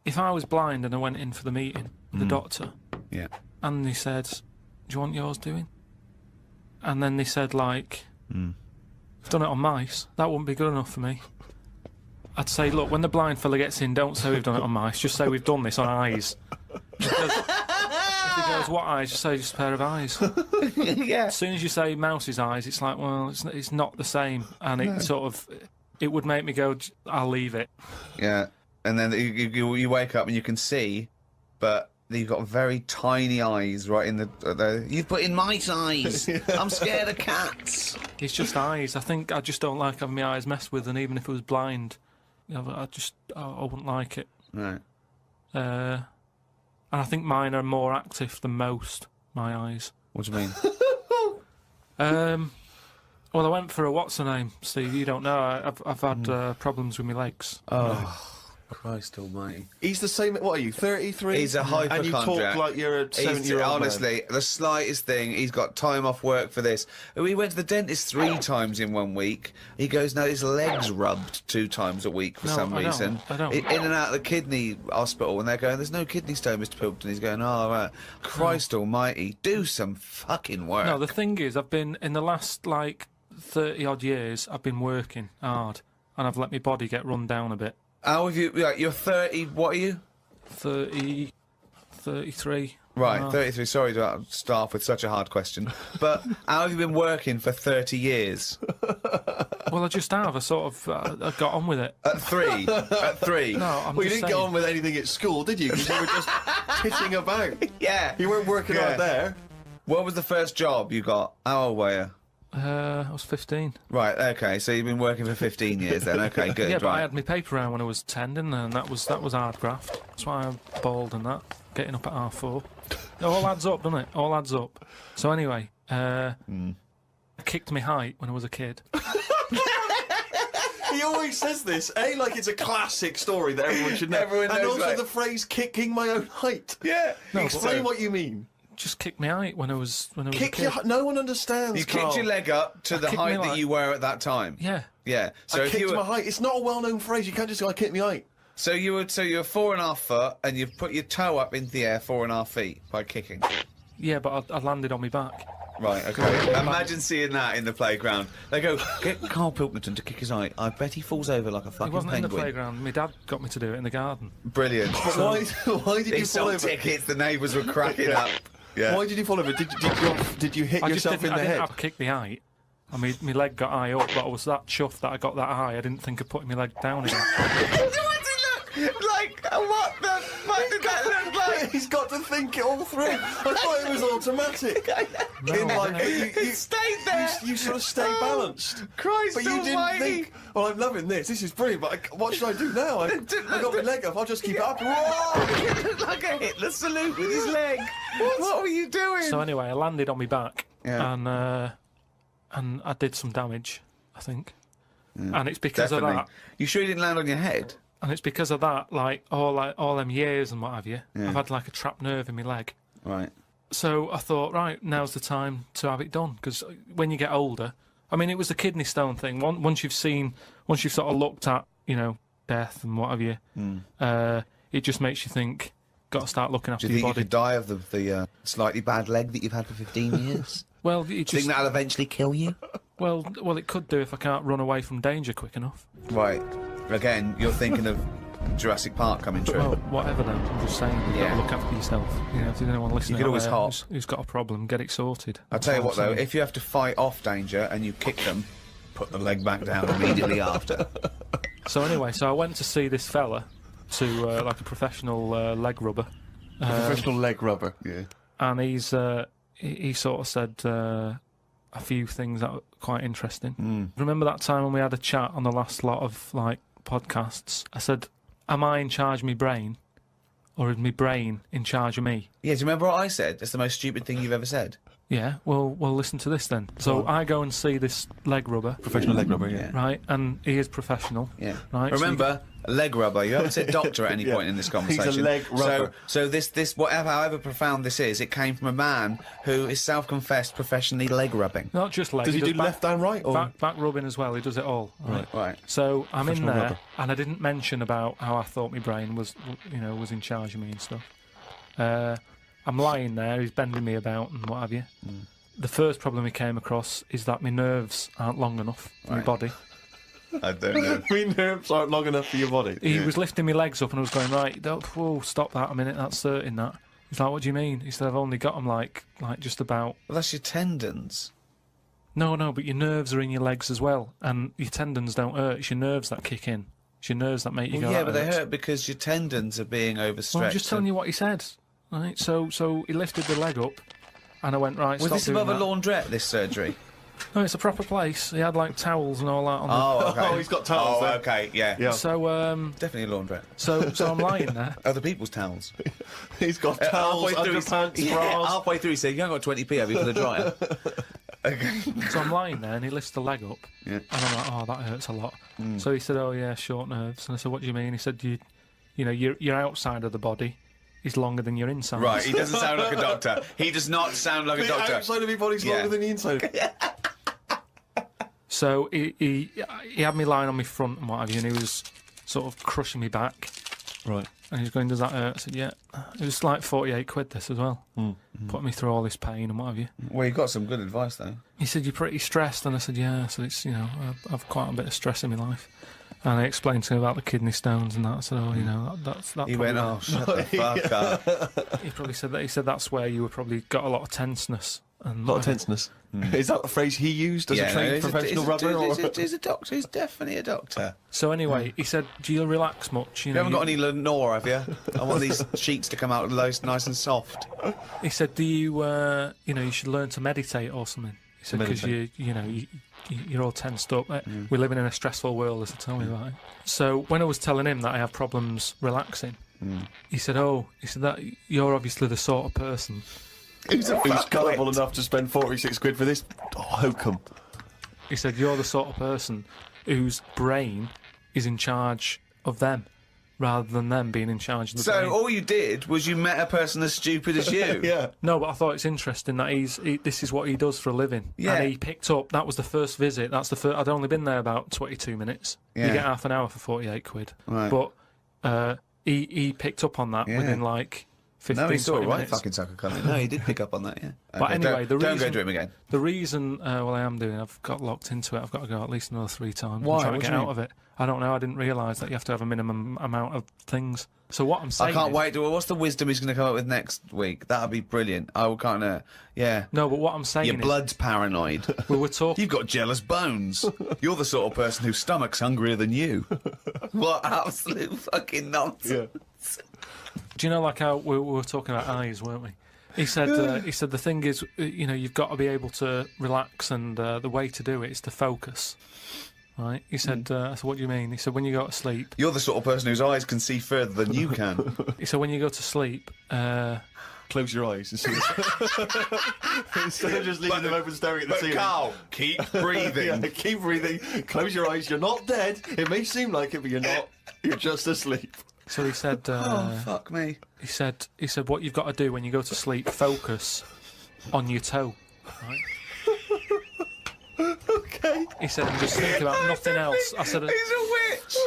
If I was blind and I went in for the meeting with the doctor, Yeah. and they said, do you want yours doing? And then they said, like, we've done it on mice, that wouldn't be good enough for me. I'd say, look, when the blind fella gets in, don't say we've done it on mice, just say we've done this on eyes. Because if he goes, what eyes? Just say just a pair of eyes. Yeah. As soon as you say mouse's eyes, it's like, well, it's not the same. And it sort of, it would make me go, I'll leave it. Yeah. And then you wake up and you can see, but you've got very tiny eyes right in the you've put in mice eyes. I'm scared of cats. It's just eyes. I think I just don't like having my eyes messed with, and even if I was blind, you know, I wouldn't like it. Right. And I think mine are more active than most, my eyes. What do you mean? Well, I went for a what's her name, Steve. You don't know. I've had problems with my legs. Oh, Christ almighty. He's the same... What are you, 33? He's a hypochondriac. And you talk like you're a 70-year-old man. Honestly, the slightest thing, he's got time off work for this. We went to the dentist 3 times in 1 week. He goes, now his leg's rubbed 2 times a week for some reason. I don't. In and out of the kidney hospital, and they're going, there's no kidney stone, Mr. Pilkington. He's going, oh, right. Christ almighty, do some fucking work. No, the thing is, I've been, in the last, 30-odd years, I've been working hard, and I've let my body get run down a bit. How have you, you're 30, what are you? 30, 33. Right, 33. Sorry to start off with such a hard question. But how have you been working for 30 years? Well, I just have. I sort of I got on with it. At 3? At 3? No, I'm Well, you just didn't saying. get on with anything at school, did you? Because you were just pitching about. Yeah. You weren't working Yeah. hard there. What was the first job you got? How old were you? I was 15. Right, okay, so you've been working for 15 years then. Okay, good. Yeah, but I right. had my paper round when I was 10, didn't I? And that was hard graft. That's why I'm bald and that. Getting up at 4:30. It all adds up, doesn't it? All adds up. So anyway, I kicked my height when I was a kid. He always says this, like it's a classic story that everyone should know. Everyone and knows, also right. the phrase "kicking my own height." Yeah. Explain what you mean. Just kicked my height when I was a Kick kid. your. No one understands. You Carl. kicked your leg up to the kicked height my that leg. you were at that time. Yeah. Yeah. So I if kicked you were, my height. It's not a well-known phrase. You can't just go, "I kicked my height." so you were 4.5 foot, and you put your toe up into the air 4.5 feet by kicking. Yeah, but I landed on my back. Right, okay. Imagine seeing that in the playground. They go, get Karl Pilkington to kick his height. I bet he falls over like a It fucking wasn't in the penguin. playground. My dad got me to do it in the garden. Brilliant. But why did They you fall sold over? tickets, the neighbours were cracking up. Yeah. Why did you fall over? Did you hit I just yourself didn't, in the I didn't head? have to kick my height. I mean, my leg got high up, but I was that chuffed that I got that high. I didn't think of putting my leg down again. What did it look like? What the fuck did that look like? He's got to think it all through. I thought it was automatic. In life, but It stayed there. You sort of stay balanced. Christ But you didn't almighty. think, well, I'm loving this. This is brilliant, but what should I do now? I got my leg up. I'll just keep it up. Whoa! It looked like a Hitler salute with his leg. What were you doing? So anyway, I landed on my back, Yeah. and I did some damage, I think. And it's because Definitely. of that. You sure you didn't land on your head? And it's because of that, like all them years and what have you. I've had like a trapped nerve in my leg. Right. So I thought, right, now's the time to have it done. Because when you get older, I mean, it was the kidney stone thing. Once you've sort of looked at, death and what have you, it just makes you think, got to start looking after Do you your think you body. could die of the slightly bad leg that you've had for 15 years? Well, it Do you just, think that'll eventually kill you? well, it could do if I can't run away from danger quick enough. Right. Again, you're thinking of Jurassic Park coming true. Well, whatever then. I'm just saying, you've got Yeah. to look after yourself. If there's anyone listening could out always there hop. who's got a problem, get it sorted. I'll tell you what That's all though, I'm saying. if you have to fight off danger and you kick them, put the leg back down immediately after. So anyway, I went to see this fella, to like a professional leg rubber, Professional leg rubber. Yeah. and he sort of said a few things that were quite interesting. Remember that time when we had a chat on the last lot of like podcasts? I said, "Am I in charge of my brain, or is my brain in charge of me?" Yeah, do you remember what I said? It's the most stupid thing you've ever said. Yeah. Well, listen to this then. So I go and see this leg rubber, Professional leg rubber. Yeah. right? And he is professional. Yeah. Right. so Remember, leg rubber. You haven't said doctor at any Yeah. point in this conversation. He's a leg rubber. So this whatever, however profound this is, it came from a man who is self-confessed professionally leg rubbing. not just legs. Does he do back, left and right? Or? back rubbing as well? He does it all. Right. Right. So I'm in Professional there, rubber. and I didn't mention about how I thought my brain was in charge of me and stuff. I'm lying there. He's bending me about and what have you. The first problem he came across is that my nerves aren't long enough for my body. I don't know. My nerves aren't long enough for your body. He was lifting my legs up and I was going, right, whoa, stop that a minute, that's certain that. He's like, what do you mean? He said, I've only got them like just about... Well, that's your tendons. No, but your nerves are in your legs as well. And your tendons don't hurt, it's your nerves that kick in. It's your nerves that make you Well, go, yeah, that but they hurts." hurt because your tendons are being overstretched. Well, I'm just telling you what he said. Right, so he lifted the leg up and I went, right, Was stop this doing above a that. laundrette, this surgery? No, it's a proper place. He had like towels and all that on Oh, okay. Oh, he's got towels Oh, there. okay, yeah. Yeah. So Definitely a laundrette. so I'm lying there. Other people's towels. He's got towels, underpants, bras. halfway through he said, you haven't got 20p, have you, for the dryer? Okay. So I'm lying there and he lifts the leg up Yeah. and I'm like, oh, that hurts a lot. So he said, oh yeah, short nerves. And I said, what do you mean? He said, your outside of the body is longer than your inside. Right, he doesn't sound like a doctor. He does not sound like a The doctor. outside of your body's Yeah. longer than the inside. So he had me lying on my front and what have you, and he was sort of crushing me back. Right. And he was going, does that hurt? I said, yeah. It was like 48 quid this as well. Putting me through all this pain and what have you. Well, you got some good advice, though. He said, you're pretty stressed. And I said, yeah. So it's, I've quite a bit of stress in my life. And I explained to him about the kidney stones and that. I said, oh, that's that. He went, oh, shut the fuck up. He probably said that. He said that's where you were probably got a lot of tenseness. and A lot of tenseness. Is that a phrase he used as a trained professional rubber? He's a doctor. He's definitely a doctor. So anyway, he said, "Do you relax much? You haven't got any Lenore, have you? I want these sheets to come out nice and soft. He said, "Do you, you should learn to meditate or something." He said, "Because you're all tensed up. We're living in a stressful world, as I tell me about it." So when I was telling him that I have problems relaxing, he said, that you're obviously the sort of person Who's gullible enough to spend 46 quid for this hokum? He said, you're the sort of person whose brain is in charge of them, rather than them being in charge of the brain. So all you did was you met a person as stupid as you. Yeah. No, but I thought it's interesting that this is what he does for a living. Yeah. And he picked up, that was the first visit, I'd only been there about 22 minutes. Yeah. You get half an hour for 48 quid. Right. But he picked up on that within like 15, No, he saw 20 a right minutes. fucking sucker coming. No, he did pick up on that, yeah. But anyway, don't go to him again. The reason, I am doing, I've got locked into it. I've got to go at least another 3 times. Why? I'm trying What to do get you out mean? of it. I don't know. I didn't realise that you have to have a minimum amount of things. So what I'm saying I can't is, wait. What's the wisdom he's going to come up with next week? That'll be brilliant. I will kind of, yeah. No, but what I'm saying Your is, blood's paranoid. we were talking. You've got jealous bones. You're the sort of person whose stomach's hungrier than you. What absolute fucking nonsense. Yeah. Do you know, like how we were talking about eyes, weren't we? He said the thing is, you've got to be able to relax, and the way to do it is to focus. Right? He said, I said, what do you mean? He said, when you go to sleep. You're the sort of person whose eyes can see further than you can. He said, when you go to sleep. Close your eyes and see instead of just leaving them open staring at the ceiling. Carl, keep breathing. Yeah, keep breathing. Close your eyes. You're not dead. It may seem like it, but you're not. You're just asleep. So he said. Oh, fuck me. He said, what you've got to do when you go to sleep, focus on your toe. Right? Okay. He said, and just think about nothing else. I said, He's a witch.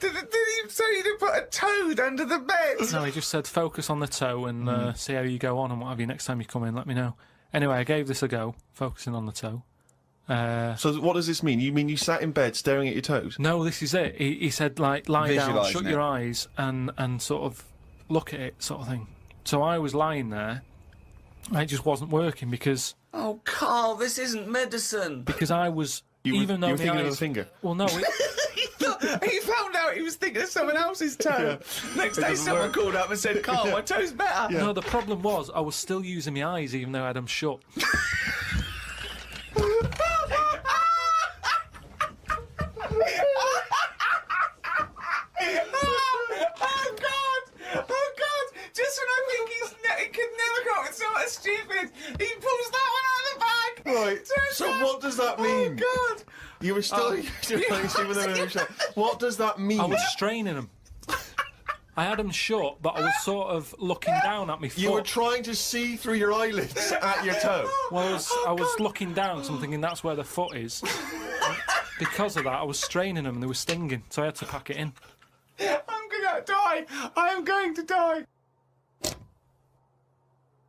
Did he say you to put a toad under the bed? no, he just said, focus on the toe and see how you go on and what have you. Next time you come in, let me know. Anyway, I gave this a go, focusing on the toe. So what does this mean? You mean you sat in bed staring at your toes? No, this is it. He said, like, lie down, Visualising shut it. your eyes, and sort of look at it, sort of thing. So I was lying there. It just wasn't working because Oh, Carl, this isn't medicine. I was You even though were the thinking of eyes. a finger. Well, no. He found out he was thinking of someone else's toe. Next day, doesn't someone work. called up and said, Carl, my toe's better. No, the problem was I was still using my eyes even though I had them shut. Oh, God! Just when I think he could never come up with something stupid, he pulls that one out of the bag! Right. So what does that mean? Oh, God! You were still sleeping with them in the shut. What does that mean? I was straining them. I had them shut, but I was sort of looking down at my foot. You were trying to see through your eyelids at your toe. Well, I was looking down, so I'm thinking that's where the foot is. Because of that, I was straining them and they were stinging, so I had to pack it in. I'm gonna die! I am going to die!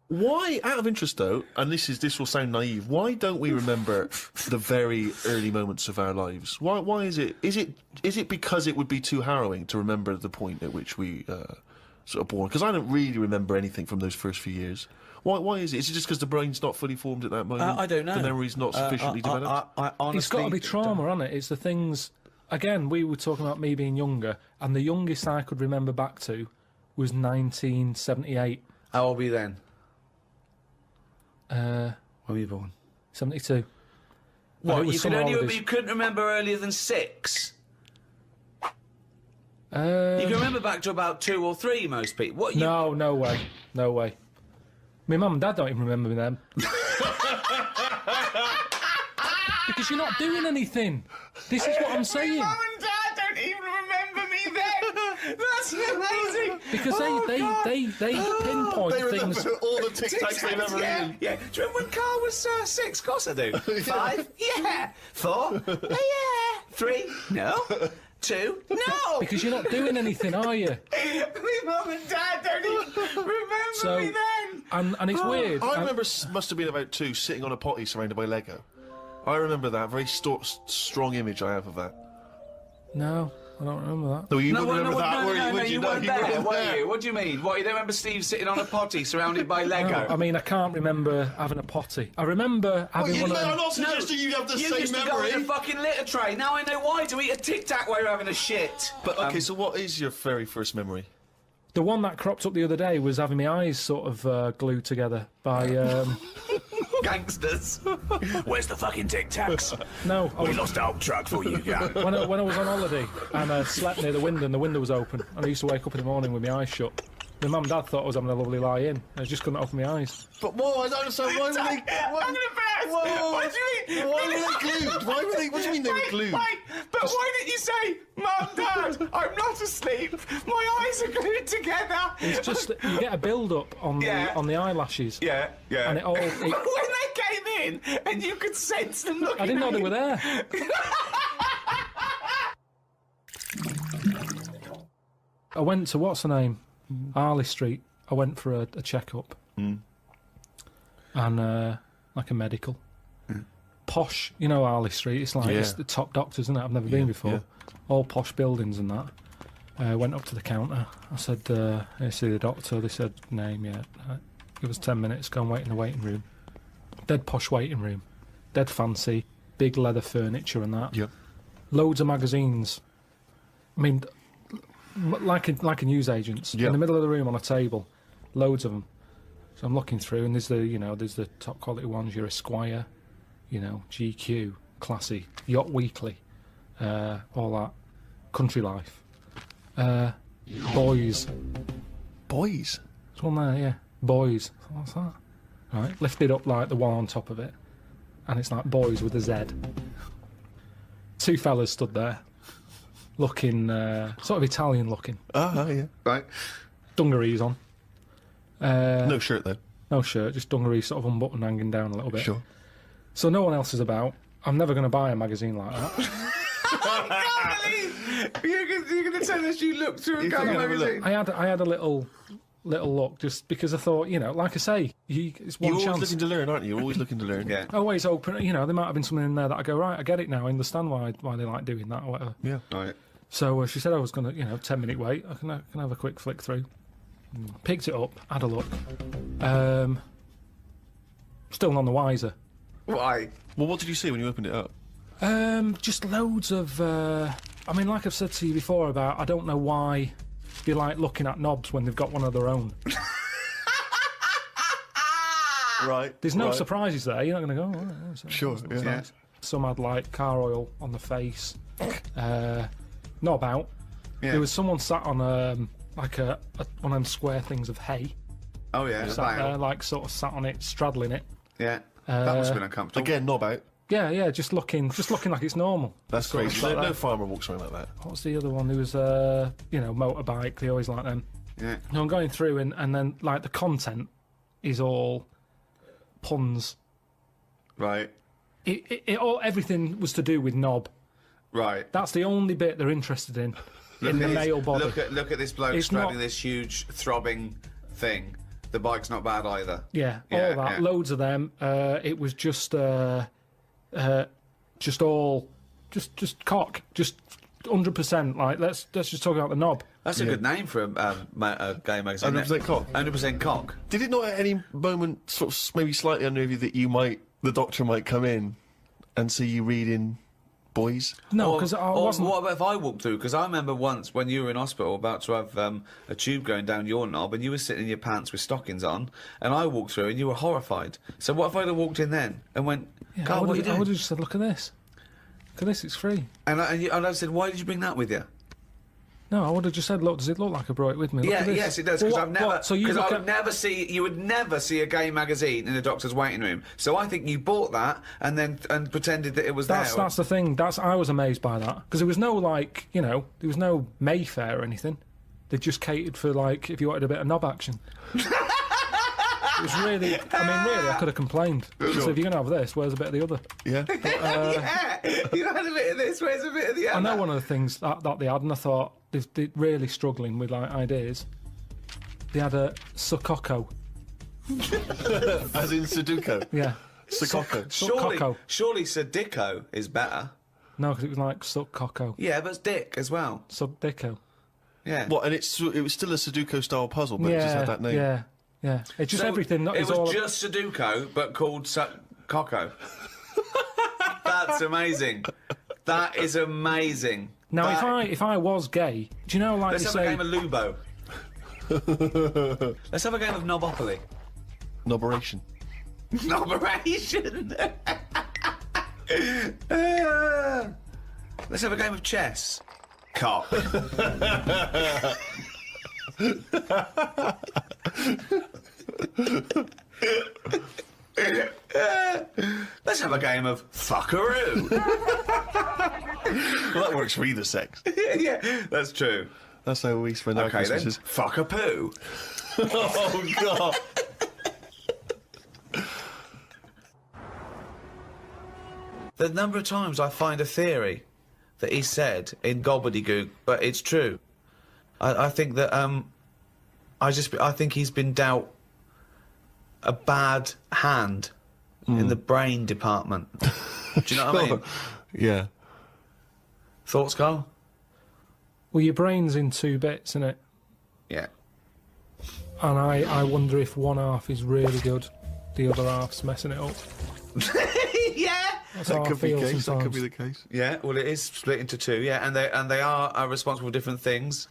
Why, out of interest though, and this will sound naive, why don't we remember the very early moments of our lives? Why is it? Is it because it would be too harrowing to remember the point at which we sort of born? Because I don't really remember anything from those first few years. Why is it? Is it just because the brain's not fully formed at that moment? I don't know. The memory's not sufficiently developed? I honestly... It's got to be trauma, hasn't it? It's the things... Again, we were talking about me being younger, and the youngest I could remember back to was 1978. How old were you then? When were you born? 72. What, And it was you holidays. couldn't remember earlier than 6? You Um, can remember back to about 2 or 3, most people. What, No way. No way. My mum and dad don't even remember them. Because you're not doing anything. This is what I'm saying. Mum and Dad don't even remember me then! That's amazing! Because they pinpoint They remember things. all the Tic Tacs they've ever yeah, eaten. yeah. Do you remember when Carl was 6? Of course I do. 5? Yeah. 4? Yeah. 3? No. 2? No. Because you're not doing anything, are you? My mum and Dad don't even remember So, me then. and it's weird. I remember must have been about 2 sitting on a potty surrounded by Lego. I remember that very strong image I have of that. No. I don't remember that. No, you No, wouldn't remember that, no, would you No, weren't you there, weren't were there. you? What do you mean? What, you don't remember Steve sitting on a potty surrounded by Lego? No, I mean, I can't remember having a potty. I remember having one of them. I'm not suggesting you have the You same used to go in a memory. fucking litter tray. Now I know why. To eat a Tic Tac while you're having a shit. But, okay, so what is your very first memory? The one that cropped up the other day was having my eyes sort of glued together by. Gangsters. Where's the fucking Tic Tacs? No, I was, lost our truck for you, yeah. when I was on holiday and I slept near the window and the window was open and I used to wake up in the morning with my eyes shut. My mum and dad thought I was having a lovely lie in. I just couldn't open my eyes. But whoa, I don't understand. Why were they? I'm gonna burst. Whoa, What do you mean? Why were they glued? Why were they? What do you mean they were glued? But why didn't you say, Mum, Dad, I'm not asleep. My eyes are glued together. It's just that you get a build-up on Yeah. the eyelashes. Yeah. And it all. But when they came in and you could sense them looking I didn't know at they you. were there. I went to what's her name, Harley Street. I went for a checkup, and like a medical. Posh, you know Harley Street. It's like it's the top doctors, isn't it? I've never been before. yeah. All posh buildings and that. Went up to the counter. I said, "I see the doctor." They said, "Name, yeah." It was 10 minutes. Go and wait in the waiting room. Dead posh waiting room. Dead fancy. Big leather furniture and that. Yep. Loads of magazines. I mean, like a newsagent's. Yeah. In the middle of the room on a table. Loads of them. So I'm looking through, and there's the top quality ones. Your Esquire, GQ, Classy, Yacht Weekly, all that. Country Life. Boys. Boys. There's one there, yeah. Boys. What's that? Right, lifted up like the one on top of it. And it's like Boys with a Z. Two fellas stood there, looking, sort of Italian looking. Yeah. Right. Dungarees on. No shirt though. No shirt, just dungarees sort of unbuttoned, hanging down a little bit. Sure. So no one else is about. I'm never going to buy a magazine like that. I can't believe you're going to tell us you looked through a gay magazine. I had a little look just because I thought, like I say, it's one You're always chance. looking to learn, aren't you? You're always looking to learn. Yeah. Always open. There might have been something in there that I go, right, I get it now. I understand why they like doing that or whatever. Yeah. Right. So she said I was going to, 10-minute wait. I can have a quick flick through. Picked it up, had a look. Still none the wiser. Why? Well, what did you see when you opened it up? Just loads of. Like I've said to you before about, I don't know why you like looking at knobs when they've got one of their own. Right. There's no right. surprises there. You're not going to go. Oh, that's Sure. that's Yeah. nice. Some had like car oil on the face. Knob out. Yeah. There was someone sat on like one of them square things of hay. Oh yeah. Sat there, Bale. like sort of sat on it, straddling it. Yeah. That must have been uncomfortable. Again, knob out. Yeah, just looking like it's normal. That's Sort of crazy. like No that. farmer walks around like that. What's the other one? There was motorbike. They always like them. Yeah. No, I'm going through and then like the content is all puns. Right. Everything was to do with knob. Right. That's the only bit they're interested in the at male body. Look at this bloke It's straddling not- this huge throbbing thing. The bike's not bad either. Yeah, Yeah, all that, yeah. loads of them. It was just all, just cock, just 100%. Like let's just talk about the knob. That's a good name for a gay magazine. 100% cock. 100% cock. Did it not at any moment sort of maybe slightly unnerve you that the doctor might come in and see you reading Boys? No, Or- because I or wasn't. what about if I walked through? Because I remember once when you were in hospital about to have a tube going down your knob and you were sitting in your pants with stockings on and I walked through and you were horrified. So what if I'd have walked in then and went, Yeah, Carl, what are you I doing? would have just said, look at this. Look at this, it's free. And I said, why did you bring that with you? No, I would have just said, look, does it look like I brought it with me? Look Yeah, at this. yes, it does. Well, Because what- I've never, what? So you because look I at, would never see, you would never see a gay magazine in a doctor's waiting room. So I think you bought that and pretended that it was there. that's the thing. I was amazed by that because there was no there was no Mayfair or anything. They just catered for like if you wanted a bit of knob action. It was really, I could have complained. So if you're going to have this, where's a bit of the other? Yeah. Yeah, you had a bit of this, where's a bit of the other? I know one of the things that they had, and I thought they're really struggling with like ideas. They had a Sokoko. As in Sudoku. Yeah. Sokoko. Surely Sokoko. Sadico is better. No, because it was like suck cocko. Yeah, but it's dick as well. Suck dicko. Yeah. What? And it was still a Sudoku-style puzzle, but it just had that name. Yeah. It's just So everything. It was just Sudoku, but called Cocko. That's amazing. That is amazing. Now, if I was gay, do you know, like Let's you have say... a game of Lubo. Let's have a game of Knobopoly. Noberation. Knoberation! Let's have a game of chess. Cock. Let's have a game of fuckaroo. Well, that works for either sex. Yeah, that's true. That's how we spend our Okay, then. Christmases. Fuck a poo. Oh, God. The number of times I find a theory that he said in gobbledygook, but it's true. I think that I think he's been dealt a bad hand in the brain department. Do you know what I mean? Yeah. Thoughts, Carl? Well, your brain's in 2 bits, isn't it? Yeah. And I wonder if one half is really good, the other half's messing it up. Yeah. That's how I Could be feel the case. That sometimes. could be the case. Yeah. Well, it is split into 2. Yeah, and they are responsible for different things.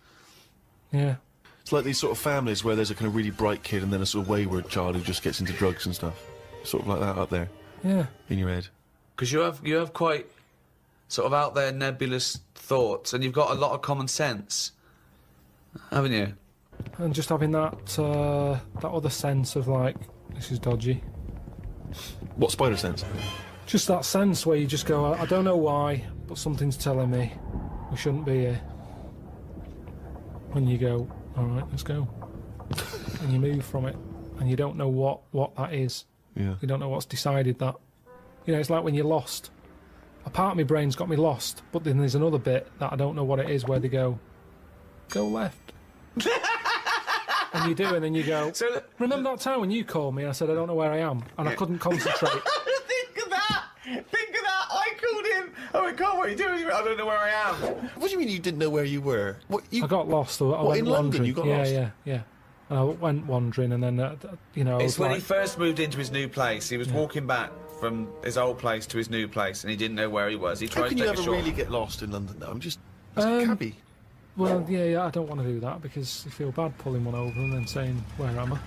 Yeah. It's like these sort of families where there's a kind of really bright kid and then a sort of wayward child who just gets into drugs and stuff. Sort of like that up there Yeah. in your head. Because you have quite sort of out there nebulous thoughts, and you've got a lot of common sense, haven't you? And just having that other sense of like, this is dodgy. What spider sense? Just that sense where you just go, I don't know why, but something's telling me we shouldn't be here. And you go, all right, let's go. And you move from it, and you don't know what that is. Yeah. You don't know what's decided that. You know, it's like when you're lost. A part of my brain's got me lost, but then there's another bit that I don't know what it is where they go left. And you do, and then you go, remember that time when you called me and I said I don't know where I am, and I couldn't concentrate. Think of that! I called him. I went, Carl, what are you doing? I don't know where I am. What do you mean you didn't know where you were? What you? I got lost. I What, went in London wandering. you got yeah, lost? Yeah. And I went wandering, and then you know, I It's was when like, he first moved into his new place. He was walking back from his old place to his new place, and he didn't know where he was. He How tried can to you take a ever short. really get lost in London? Though I'm just it's a cabbie. well, yeah, I don't want to do that because you feel bad pulling one over and then saying, "Where am I?"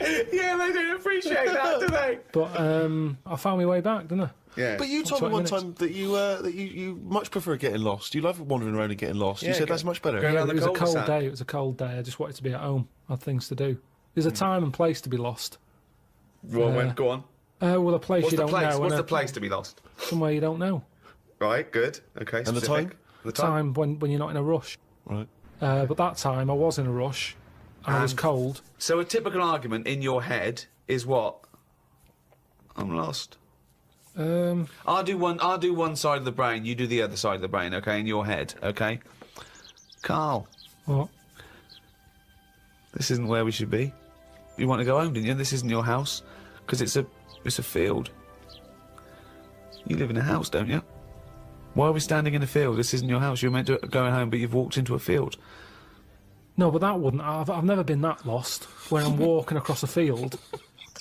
Yeah, they don't appreciate that, do they? But I found my way back, didn't I? Yeah. But you told me 20 one minutes. time that you much prefer getting lost. You love wandering around and getting lost. Yeah, you said go- that's much better. go around It the was a cold cul-de-sac. day. It was a cold day. I just wanted to be at home. I had things to do. There's a time and place to be lost. Well, go on. Well, a place What's you the don't place? know. What's and the place to be lost? Somewhere you don't know. Right, good. Okay, And the specific. time? The time. Time when you're not in a rush. Right. But that time I was in a rush, and I was And- cold. So a typical argument in your head is what? I'm lost. I'll do one side of the brain, you do the other side of the brain, okay, in your head, okay? Carl, What? this isn't where we should be. You want to go home, didn't you? This isn't your house, because it's a field. You live in a house, don't you? Why are we standing in a field? This isn't your house. You're meant to go home, but you've walked into a field. No, but that wouldn't. I've never been that lost. When I'm walking across a field,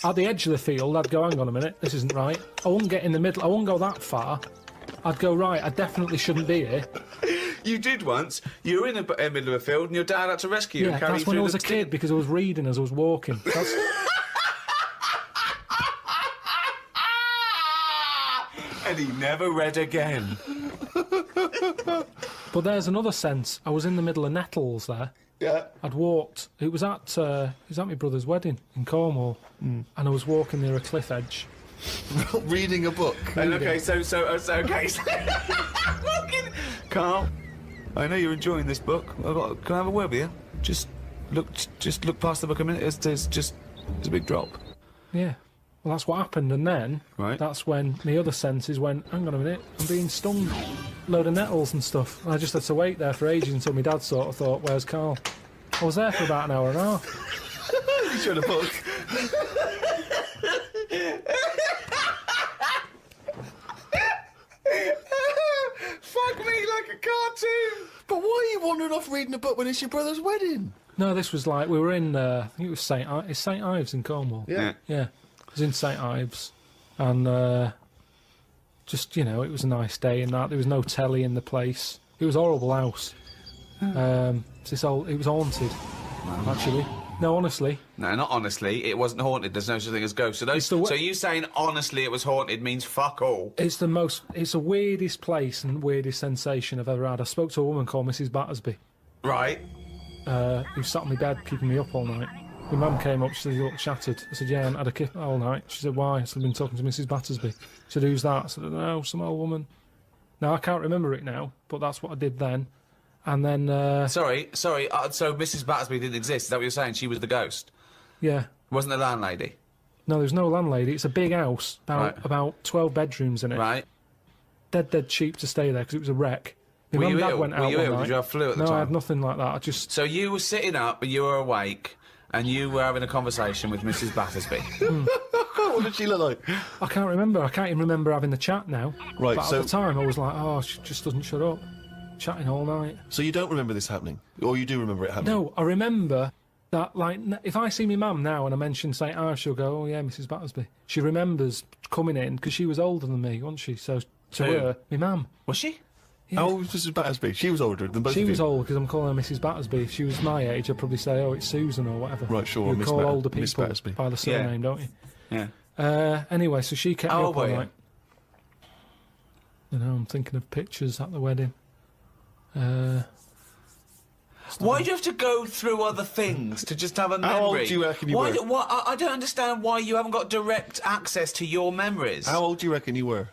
at the edge of the field, I'd go, hang on a minute, this isn't right. I wouldn't get in the middle. I wouldn't go that far. I'd go, right, I definitely shouldn't be here. You did once. You were in the middle of a field, and your dad had to rescue you Yeah, and carry you that's when through I was the a kid because I was reading as I was walking. That's, And he never read again. but there's another sense. I was in the middle of nettles there. Yeah. I'd walked. It was at my brother's wedding in Cornwall, and I was walking near a cliff edge. Reading a book. And okay, so okay. Fucking Carl, I know you're enjoying this book. Can I have a word with you? Just look past the book a minute. It's a big drop. Yeah. Well, that's what happened, and then Right. that's when my other senses went, hang on a minute, I'm being stung. Load of nettles and stuff. And I just had to wait there for ages until my dad sort of thought, where's Carl? I was there for about an hour and a half. He's read a book. like a cartoon. But why are you wandering off reading a book when it's your brother's wedding? No, this was like, we were in, I think it was St Ives in Cornwall. Yeah. Yeah, it was in St Ives, and just, you know, it was a nice day and that. There was no telly in the place. It was a horrible house. It was haunted, actually. No, honestly. No, not honestly. It wasn't haunted. There's no such thing as ghosts. So you saying honestly it was haunted means fuck all. It's the weirdest place and weirdest sensation I've ever had. I spoke to a woman called Mrs. Battersby, Right. who sat on my bed keeping me up all night. My mum came up, she said, you look shattered. I said, yeah, I haven't had a kip all night. She said, why? I said, I've been talking to Mrs. Battersby. She said, who's that? I said, I don't know, some old woman. Now, I can't remember it now, but that's what I did then. And then, Sorry. So Mrs. Battersby didn't exist. Is that what you're saying? She was the ghost. yeah. Wasn't the landlady. No, there's no landlady. It's a big house, Right. about 12 bedrooms in it. Right. Dead cheap to stay there because it was a wreck. My Were mum you and dad ill? went Were out you one ill? night. Did you have flu at the No, time? I had nothing like that. I just... So you were sitting up, and you were awake, and you were having a conversation with Mrs. Battersby. What did she look like? I can't remember. I can't even remember having the chat now. Right, But so- at the time, I was like, oh, she just doesn't shut up. Chatting all night. So you don't remember this happening? Or you do remember it happening? No, I remember that, like, if I see my mum now and I mention St. Ives, she'll go, oh, yeah, Mrs. Battersby. She remembers coming in because she was older than me, wasn't she? So to Who? her, my mum. Was she? How old was Mrs. Battersby? She was older than both She of you. was old because I'm calling her Mrs. Battersby. If she was my age, I'd probably say, oh, it's Susan or whatever. Right, sure, You Miss call Bat- older Miss people Battersby. by the surname, don't you? Yeah. Anyway, so she kept How me old up all were you? night. You know, I'm thinking of pictures at the wedding. Why do you have to go through other things to just have a memory? How old do you reckon you were? I don't understand why you haven't got direct access to your memories. How old do you reckon you were?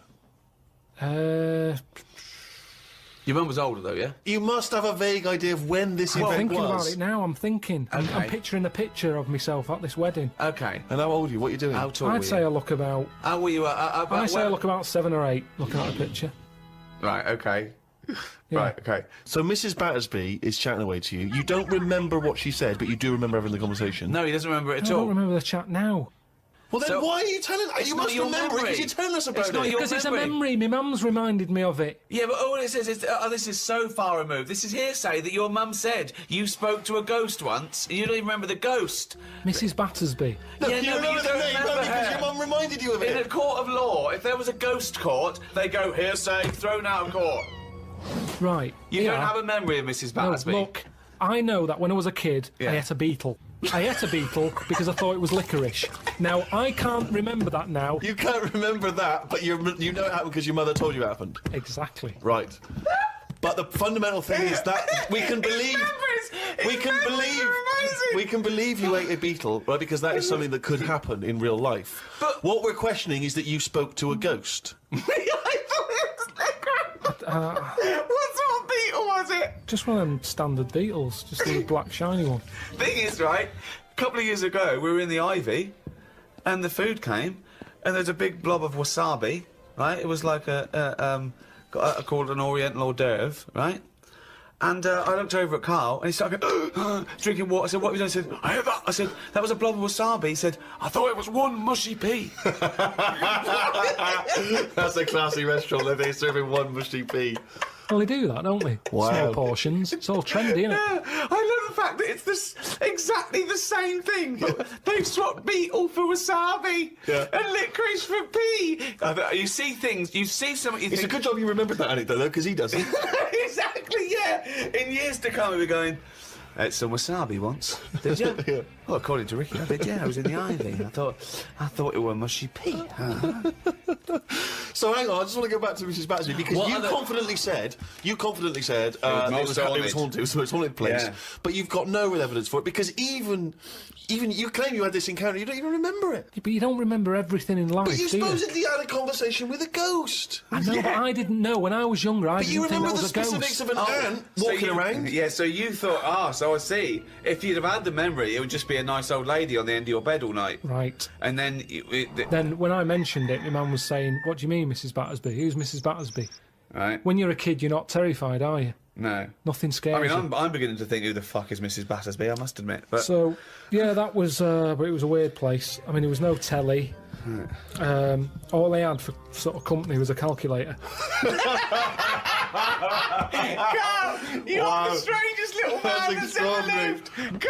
Your mum was older, though, yeah? You must have a vague idea of when this I'm event thinking was. about it now. I'm thinking. I'm Okay. picturing a picture of myself at this wedding. Okay. And how old are you? What are you doing? How tall were I'd you? say I look about. How were you? I say I look about 7 or 8. Looking at the picture. Right, okay. Yeah. Right, okay. So Mrs. Battersby is chatting away to you. You don't remember what she said, but you do remember having the conversation. No, he doesn't remember it I at don't all. remember the chat now Well, then So- why are you telling us? It's You not must your remember it memory. because you're telling us about It's not it. your because it's a memory. memory. My mum's reminded me of it. Yeah, but all it says is, this is so far removed. This is hearsay that your mum said you spoke to a ghost once, and you don't even remember the ghost. Mrs. Battersby. No, Yeah, you no, but you remember the don't name remember only because her. your mum reminded you of In a it. court of law, if there was a ghost court, they go hearsay, thrown out of court. Right. You yeah. don't have a memory of Mrs. No, Battersby. look, I know that when I was a kid, Yeah. I ate a beetle. I ate a beetle because I thought it was licorice. Now, I can't remember that now. You can't remember that, but you know it happened because your mother told you it happened. Exactly. Right. But the fundamental thing is that we can believe we can believe you ate a beetle, right? Because that is something that could happen in real life. But- what we're questioning is that you spoke to a ghost. What sort of beetle was it? Just one of them standard beetles, just the black shiny one. Thing is, right, a couple of years ago, we were in the Ivy, and the food came, and there's a big blob of wasabi, right? It was like called an Oriental hors d'oeuvre, right? And I looked over at Carl, and he started going, drinking water. I said, what have you done? He said, I heard that. I said, that was a blob of wasabi. He said, I thought it was one mushy pea. That's a classy restaurant where they're serving one mushy pea. Well, they do that, don't they? Wow. Small portions. It's all trendy, isn't it? I love the fact that it's exactly the same thing, but they've swapped beetle for wasabi Yeah. and licorice for pea. You see things, you see something, you It's a think... good job you remembered that anecdote, though, because he doesn't. Exactly, yeah. In years to come, we'll be going, ate some wasabi once. Did you? Yeah. Well, according to Ricky, I did, yeah. I was in the Ivy. I thought it were mushy pea. So hang on, I just want to go back to Mrs. Battersby because What you other- confidently said it was most haunted. haunted, so it's a haunted place. Yeah. But you've got no real evidence for it because even you claim you had this encounter, you don't even remember it. But you don't remember everything in life, But you do you? supposedly had a conversation with a ghost. I know, but I didn't know. When I was younger, I But you didn't think remember that the was a specifics ghost. of an ant walking around. Yeah, so you thought, so I see. If you'd have had the memory, it would just be a nice old lady on the end of your bed all night. Right. And then... Then when I mentioned it, my mum was saying, what do you mean, Mrs. Battersby? Who's Mrs. Battersby? Right? When you're a kid, you're not terrified, are you? No. Nothing scares I mean, you. I'm beginning to think, who the fuck is Mrs. Battersby, I must admit. But So, yeah, that was, but it was a weird place. I mean, there was no telly. All they had for sort of company was a calculator. Carl, you're the strangest little man that's ever lived. Company.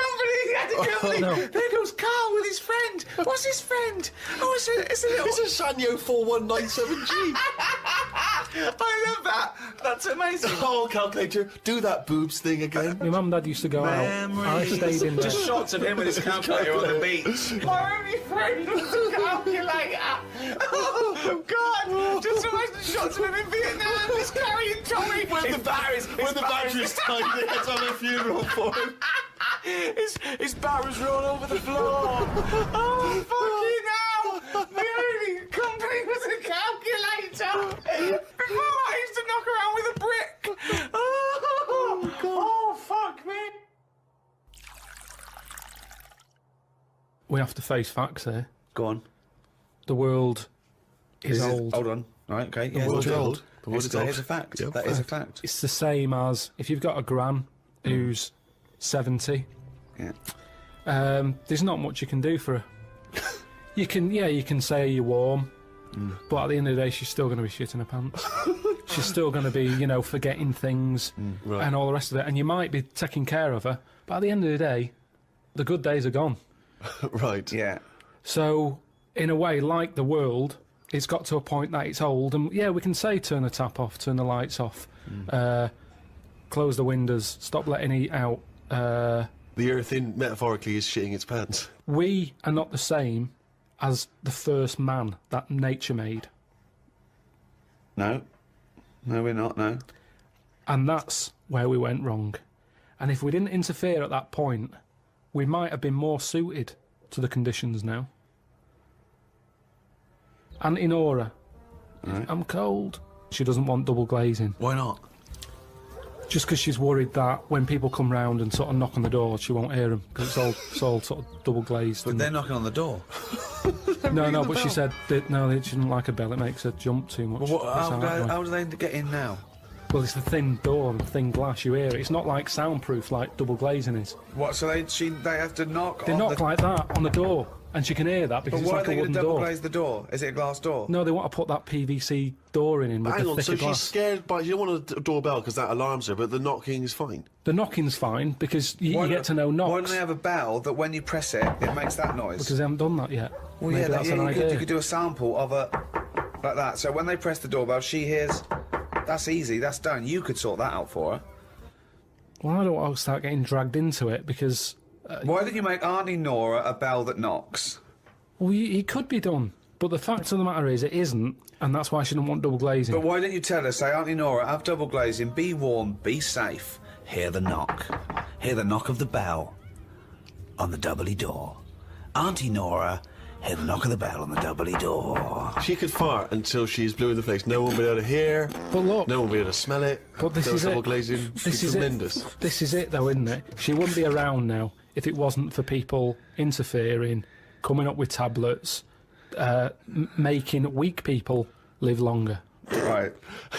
There goes Carl with his friend. What's his friend? Oh, it's a little... It's a Sanyo 4197G. I love that. That's amazing. Oh, calculator, do that boobs thing again. My mum and dad used to go out. I stayed in there. Just shots of him with his calculator on the beach. My only friend was the calculator. Oh, God. Just imagine shots of him in Vietnam, just carrying Tommy. When the battery's tied, they had to have a funeral for him. His barrels roll over the floor. Oh, fucking hell. The only company was a calculator. Before that, I used to knock around with a brick. Oh, fuck me. We have to face facts here. Go on. The world is old. Hold on. Right, okay. Yeah, world's old. The world That is old. is a fact. Yep. That is a fact. It's the same as if you've got a gran who's 70. Yeah. There's not much you can do for her. You can say you're warm, but at the end of the day, she's still going to be shitting her pants. She's still going to be, forgetting things and all the rest of it. And you might be taking care of her, but at the end of the day, the good days are gone. Right. Yeah. So, in a way, like the world, it's got to a point that it's old. And yeah, we can say turn the tap off, turn the lights off, close the windows, stop letting heat out. The earth, metaphorically, is shitting its pants. We are not the same as the first man that nature made. No. No, we're not, no. And that's where we went wrong. And if we didn't interfere at that point, we might have been more suited to the conditions now. Auntie Nora, I'm cold. She doesn't want double glazing. Why not? Just because she's worried that when people come round and sort of knock on the door, she won't hear them, because it's all sort of double glazed. But they're knocking on the door. No, but she said that, no, she didn't like a bell, it makes her jump too much. Well, how do they get in now? Well, it's a thin door and thin glass, you hear it. It's not like soundproof like double glazing is. What, so they have to knock They on knock like that on the door, and she can hear that because But it's why like are they a going wooden to double door. glaze the door? Is it a glass door? No, they want to put that PVC door in with Hang the on, thicker so glass. she's scared by... You don't want a doorbell because that alarms her, but the knocking is fine. The knocking's fine because you get to know knocks. Why don't they have a bell that when you press it, it makes that noise? Because they haven't done that yet. Well, Maybe yeah, that's an idea. you could do a sample of a... like that. So when they press the doorbell, she hears... That's easy, that's done. You could sort that out for her. Well, I don't want to start getting dragged into it because... Why don't you make Auntie Nora a bell that knocks? Well, it could be done. But the fact of the matter is, it isn't, and that's why she didn't want double glazing. But why don't you tell her, say, Auntie Nora, have double glazing, be warm, be safe. Hear the knock. Hear the knock of the bell on the doubly door. Auntie Nora, hear the knock of the bell on the doubly door. She could fart until she's blue in the face. No one will be able to hear. But look... No one will be able to smell it. But this is double it. glazing. This is tremendous. it. This is it, though, isn't it? She wouldn't be around now if it wasn't for people interfering, coming up with tablets, making weak people live longer. Right.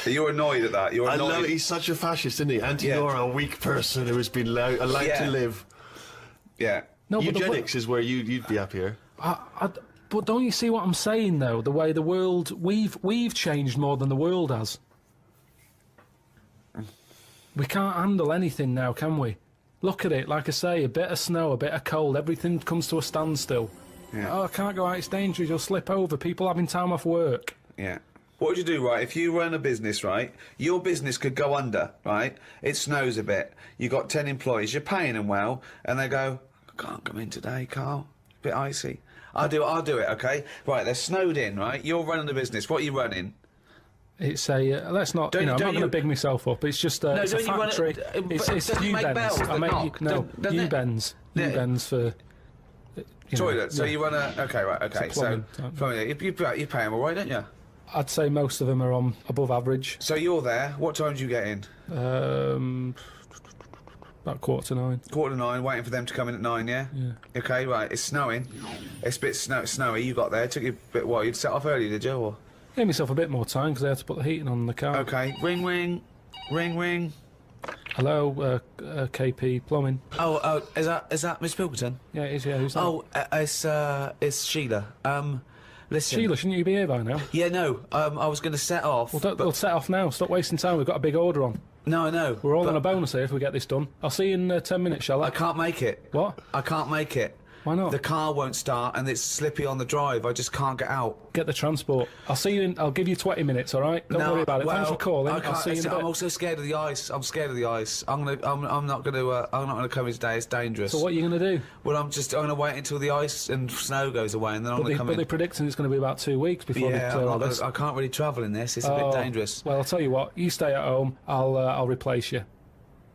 You're annoyed at that. You're I annoyed. know he's such a fascist, isn't he? Auntie Yeah. Nora, a weak person who has been allowed Yeah. to live. Yeah. No, but Eugenics is where you'd be happier. but don't you see what I'm saying, though? The way the world... We've changed more than the world has. We can't handle anything now, can we? Look at it, like I say, a bit of snow, a bit of cold, everything comes to a standstill. Yeah. Oh, I can't go out, it's dangerous, you'll slip over, people having time off work. Yeah. What would you do, right? If you run a business, right, your business could go under, right? It snows a bit. You've got 10 employees, you're paying them well, and they go, I can't come in today, Carl. A bit icy. I'll do it, okay? Right, they're snowed in, right? You're running the business. What are you running? It's a, let's not, Don't- I'm not don't going to you- big myself up, it's just it's a don't you run it- factory. but It's don't you make bells U-bends. that knock? Don't they? U-bends. Yeah. U-bends for... Toilet. So yeah. you run a... Okay, right, okay. plumbing So type. plumbing, you pay them all right, don't you? I'd say most of them are on above average. So you're there. What time do you get in? About 8:45. 9:15, waiting for them to come in at 9, yeah? Yeah. Okay, right, it's snowing. It's a bit snowy, you got there. It took you a bit while. You'd set off early, did you? Or? Gave myself a bit more time because I had to put the heating on the car. Okay, ring, ring. Ring, ring. Hello, KP Plumbing. Oh, is that Miss Pilkington? Yeah, it is, yeah, who's that? Oh, it's Sheila. Listen. Sheila, shouldn't you be here by now? Yeah, no. I was going to set off. We'll set off now. Stop wasting time. We've got a big order on. No, I know. We're all but on a bonus here if we get this done. I'll see you in 10 minutes, shall I? I can't make it. What? I can't make it. Why not? The car won't start and it's slippy on the drive. I just can't get out. Get the transport. I'll see you in. I'll give you 20 minutes, all right? Don't worry about it. Thanks for calling. I'll see you in a bit. I'm also scared of the ice. I'm scared of the ice. I'm not gonna come in today. It's dangerous. So what are you going to do? Well, I'm gonna wait until the ice and snow goes away, and then I'm gonna come in. But they're predicting it's going to be about 2 weeks before they clear all this. I can't really travel in this. It's a bit dangerous. Well, I'll tell you what. You stay at home. I'll replace you.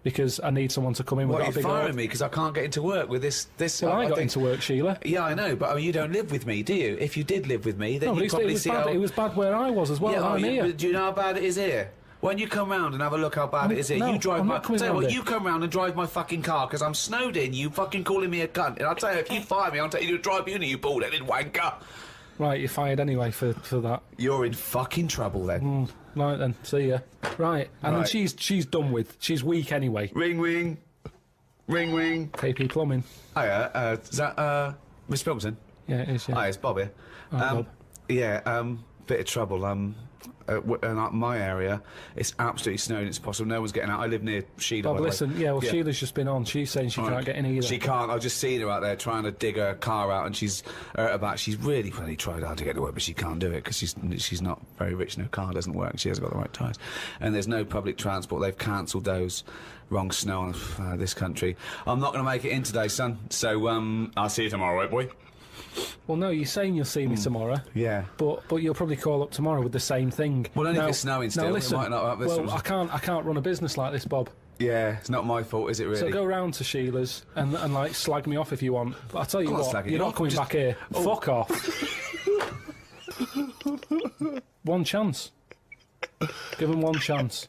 Because I need someone to come in. What, are you firing me because I can't get into work with this? Well, I got into work, Sheila. Yeah, I know, but you don't live with me, do you? If you did live with me, then you'd probably see it was bad where I was as well. Yeah, I'm here. Do you know how bad it is here? When you come round and have a look how bad it is here, you drive my... Tell you what, you come round and drive my fucking car because I'm snowed in, you fucking calling me a cunt. And I'll tell you, if you fire me, I'll take you to drive uni, you bald-headed wanker. Right, you're fired anyway for that. You're in fucking trouble then. Right then, see ya. Right, and then she's done with. She's weak anyway. Ring, ring. Ring, ring. KP Plumbing. Hiya, is that, Miss Pilkington? Yeah, it is, yeah. Hi, it's Bob here. Bob. Yeah, bit of trouble. In my area, it's absolutely snowing. It's possible. No one's getting out. I live near Sheila. Bob, listen. Yeah, well, Sheila's just been on. She's saying she can't get in either. She can't. I've just seen her out there trying to dig her car out, and she's about. She's really tried hard to get to work, but she can't do it because she's not very rich. And her car doesn't work. She hasn't got the right tyres, and there's no public transport. They've cancelled those. Wrong snow on this country. I'm not going to make it in today, son. So I'll see you tomorrow, right, boy? Well, no, you're saying you'll see me tomorrow. Yeah. But you'll probably call up tomorrow with the same thing. Well, only if it's snowing still. Now, listen, it might not well, I can't run a business like this, Bob. Yeah, it's not my fault, is it, really? So go round to Sheila's and like slag me off if you want. But I'll tell you what, you're not coming back here. Oh. Fuck off. One chance. Give him one chance.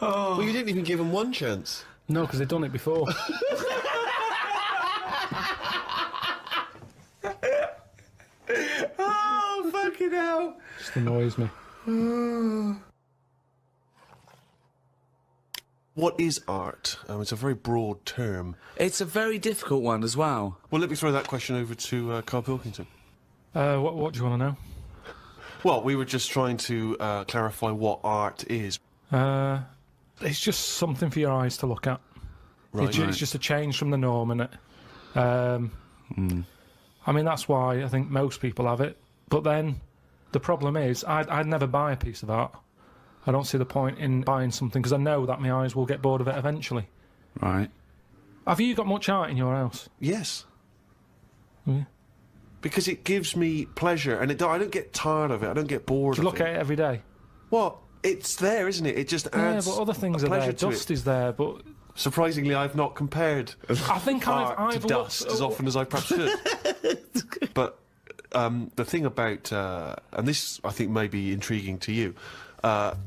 Oh. Well, you didn't even give him one chance. No, because they've done it before. Oh, fucking hell. Just annoys me. What is art? It's a very broad term. It's a very difficult one as well. Well, let me throw that question over to Karl Pilkington. What do you want to know? Well, we were just trying to clarify what art is. It's just something for your eyes to look at. Right. It's just a change from the norm, innit? I mean, that's why I think most people have it. But then, the problem is, I'd never buy a piece of art. I don't see the point in buying something, because I know that my eyes will get bored of it eventually. Right. Have you got much art in your house? Yes. Yeah. Because it gives me pleasure, and I don't get tired of it, I don't get bored Do you look at it every day? Well, it's there, isn't it? It just adds but other things are there. Dust is there, but... Surprisingly, I've not compared I think art I've to dust as often as I perhaps should. But the thing about, and this I think may be intriguing to you,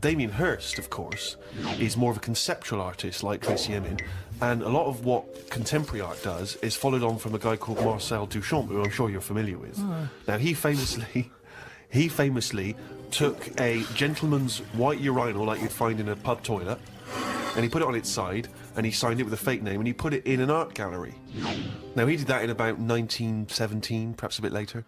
Damien Hirst, of course, is more of a conceptual artist like Tracy Emin, and a lot of what contemporary art does is followed on from a guy called Marcel Duchamp, who I'm sure you're familiar with. Now, he famously took a gentleman's white urinal like you'd find in a pub toilet, and he put it on its side, and he signed it with a fake name, and he put it in an art gallery. Now, he did that in about 1917, perhaps a bit later.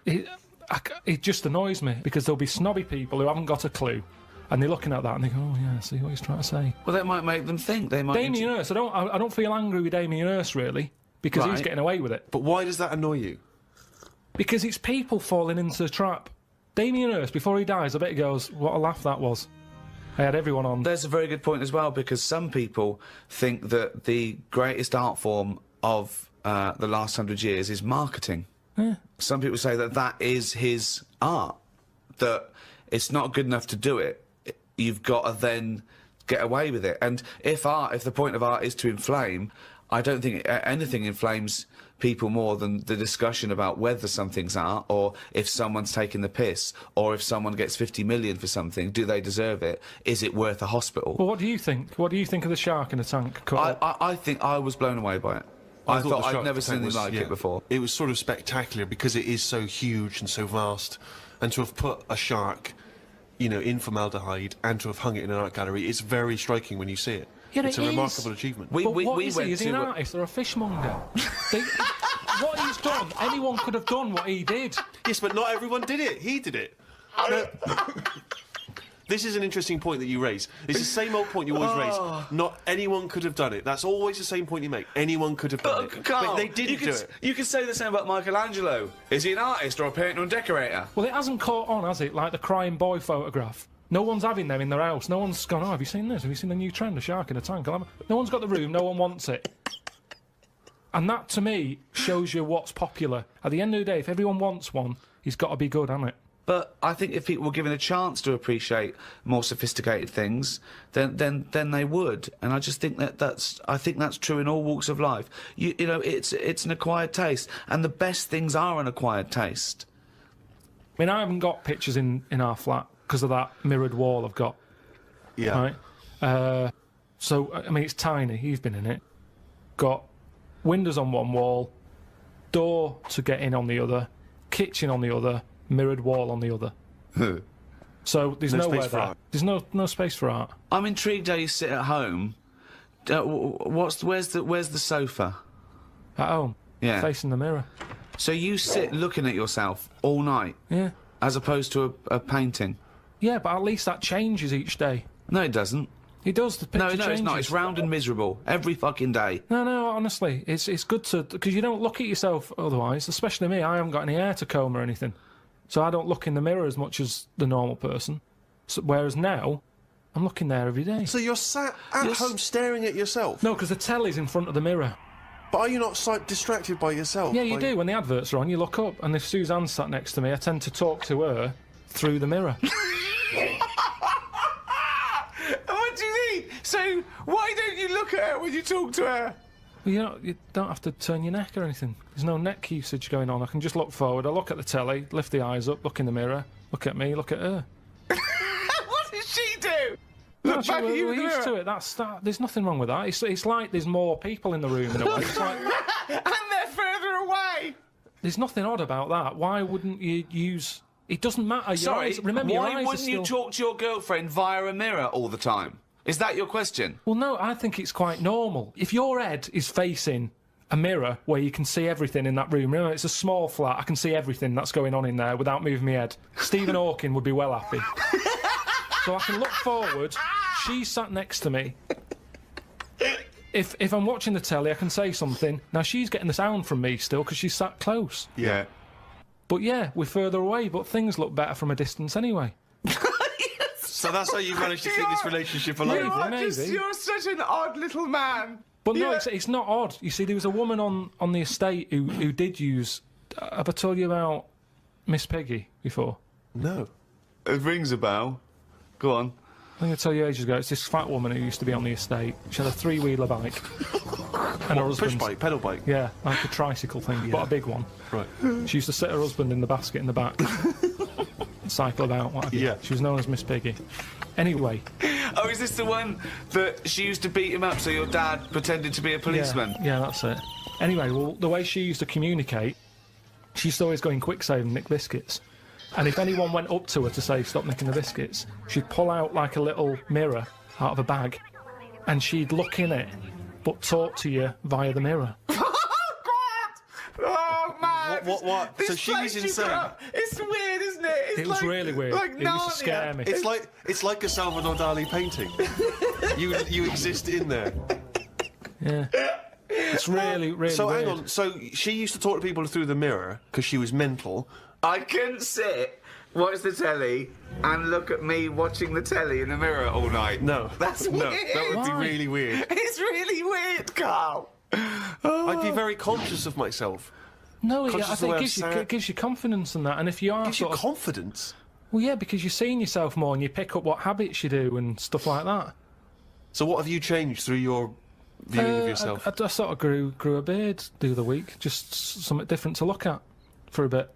It just annoys me, because there'll be snobby people who haven't got a clue, and they're looking at that and they go, oh yeah, see what he's trying to say. Well, that might make them think. They might. Damien Hirst, I don't feel angry with Damien Hirst, really, because he's getting away with it. But why does that annoy you? Because it's people falling into the trap. Damien Hirst, before he dies, I bet he goes, what a laugh that was. I had everyone on. There's a very good point as well, because some people think that the greatest art form of the last 100 years is marketing. Yeah. Some people say that that is his art, that it's not good enough to do it. You've got to then get away with it. And if the point of art is to inflame, I don't think anything inflames people more than the discussion about whether something's art, or if someone's taking the piss, or if someone gets 50 million for something, do they deserve it? Is it worth a hospital? Well, what do you think? What do you think of the shark in the tank? I think I was blown away by it. I thought I'd never seen anything like it before. It was sort of spectacular because it is so huge and so vast, and to have put a shark, you know, in formaldehyde and to have hung it in an art gallery, it's very striking when you see it. Yeah, it's a remarkable achievement. Is he an artist or a fishmonger? what he's done, anyone could have done what he did. Yes, but not everyone did it. He did it. No. This is an interesting point that you raise. It's the same old point you always raise. Not anyone could have done it. That's always the same point you make. Anyone could have done it. Carl, but they didn't do it. You could say the same about Michelangelo. Is he an artist or a painter and decorator? Well, it hasn't caught on, has it? Like the crying boy photograph. No one's having them in their house. No one's gone, oh, have you seen this? Have you seen the new trend, a shark in a tank? No one's got the room, no one wants it. And that, to me, shows you what's popular. At the end of the day, if everyone wants one, he's got to be good, hasn't it? But I think if people were given a chance to appreciate more sophisticated things, then they would. And I just think that's true in all walks of life. You know, it's an acquired taste, and the best things are an acquired taste. I mean, I haven't got pictures in our flat because of that mirrored wall I've got. Yeah. Right? So, I mean, it's tiny. You've been in it. Got windows on one wall, door to get in on the other, kitchen on the other, mirrored wall on the other. So there's No nowhere space for there. art. There's no space for art. I'm intrigued how you sit at home. Where's the sofa? At home. Yeah. Facing the mirror. So you sit looking at yourself all night, Yeah. as opposed to a painting. Yeah, but at least that changes each day. No, it doesn't. It does. The picture No, changes. it's not. It's round and miserable every fucking day. No, honestly, it's good to, because you don't look at yourself otherwise. Especially me, I haven't got any hair to comb or anything, so I don't look in the mirror as much as the normal person. So, whereas now, I'm looking there every day. So you're sat at home staring at yourself? No, because the telly's in front of the mirror. But are you not distracted by yourself? Yeah, you do. When the adverts are on, you look up, and if Suzanne's sat next to me, I tend to talk to her through the mirror. What do you mean? So why don't you look at her when you talk to her? Well, you don't have to turn your neck or anything. There's no neck usage going on. I can just look forward. I look at the telly, lift the eyes up, look in the mirror, look at me, look at her. What does she do? No, Look back at you we're in the used mirror. to it. There's nothing wrong with that. It's like there's more people in the room in a way. It's like, And they're further away. there's nothing odd about that. Why wouldn't you use... It doesn't matter. Your Sorry, eyes, remember, your why eyes are wouldn't still... you talk to your girlfriend via a mirror all the time? Is that your question? Well, no, I think it's quite normal. If your head is facing a mirror where you can see everything in that room, remember, it's a small flat, I can see everything that's going on in there without moving my head. Stephen Hawking would be well happy. So I can look forward, she's sat next to me. If I'm watching the telly, I can say something. Now, she's getting the sound from me still because she's sat close. Yeah. But yeah, we're further away, but things look better from a distance anyway. So that's how you managed to keep this relationship alive? Maybe. You're such an odd little man. But no, Yeah. it's not odd. You see, there was a woman on the estate who did use... have I told you about Miss Peggy before? No. It rings a bell. Go on. I think I told you ages ago, it's this fat woman who used to be on the estate. She had a three-wheeler bike. And her Push husband... bike, pedal bike. Yeah, like a tricycle thing, but a big one. Right. She used to sit her husband in the basket in the back. Cycle about, what have you. Yeah. She was known as Miss Piggy. Anyway. Oh, is this the one that she used to beat him up so your dad pretended to be a policeman? Yeah, that's it. Anyway, well, the way she used to communicate, she used to always go in quick save and nick biscuits. And if anyone went up to her to say, stop nicking the biscuits, she'd pull out like a little mirror out of a bag, and she'd look in it, but talk to you via the mirror. Oh, man! What? This So she place was you insane? put up, it's weird, isn't it? It's It was really weird. Like It used to scare Narnia. me. It's like a Salvador Dali painting. you exist in there. Yeah. It's really, really So weird. hang on. So she used to talk to people through the mirror because she was mental. I couldn't sit, watch the telly, and look at me watching the telly in the mirror all night. No, That's no, weird. that would Why? be really weird. It's really weird, Carl. I'd be very conscious of myself. No, Conscious I of the think way it I'm gives you, sat. it gives you confidence and that. And if you are Gives you sort of... confidence. Well, yeah, because you're seeing yourself more and you pick up what habits you do and stuff like that. So what have you changed through your viewing of yourself? I sort of grew a beard the other week, just something different to look at for a bit.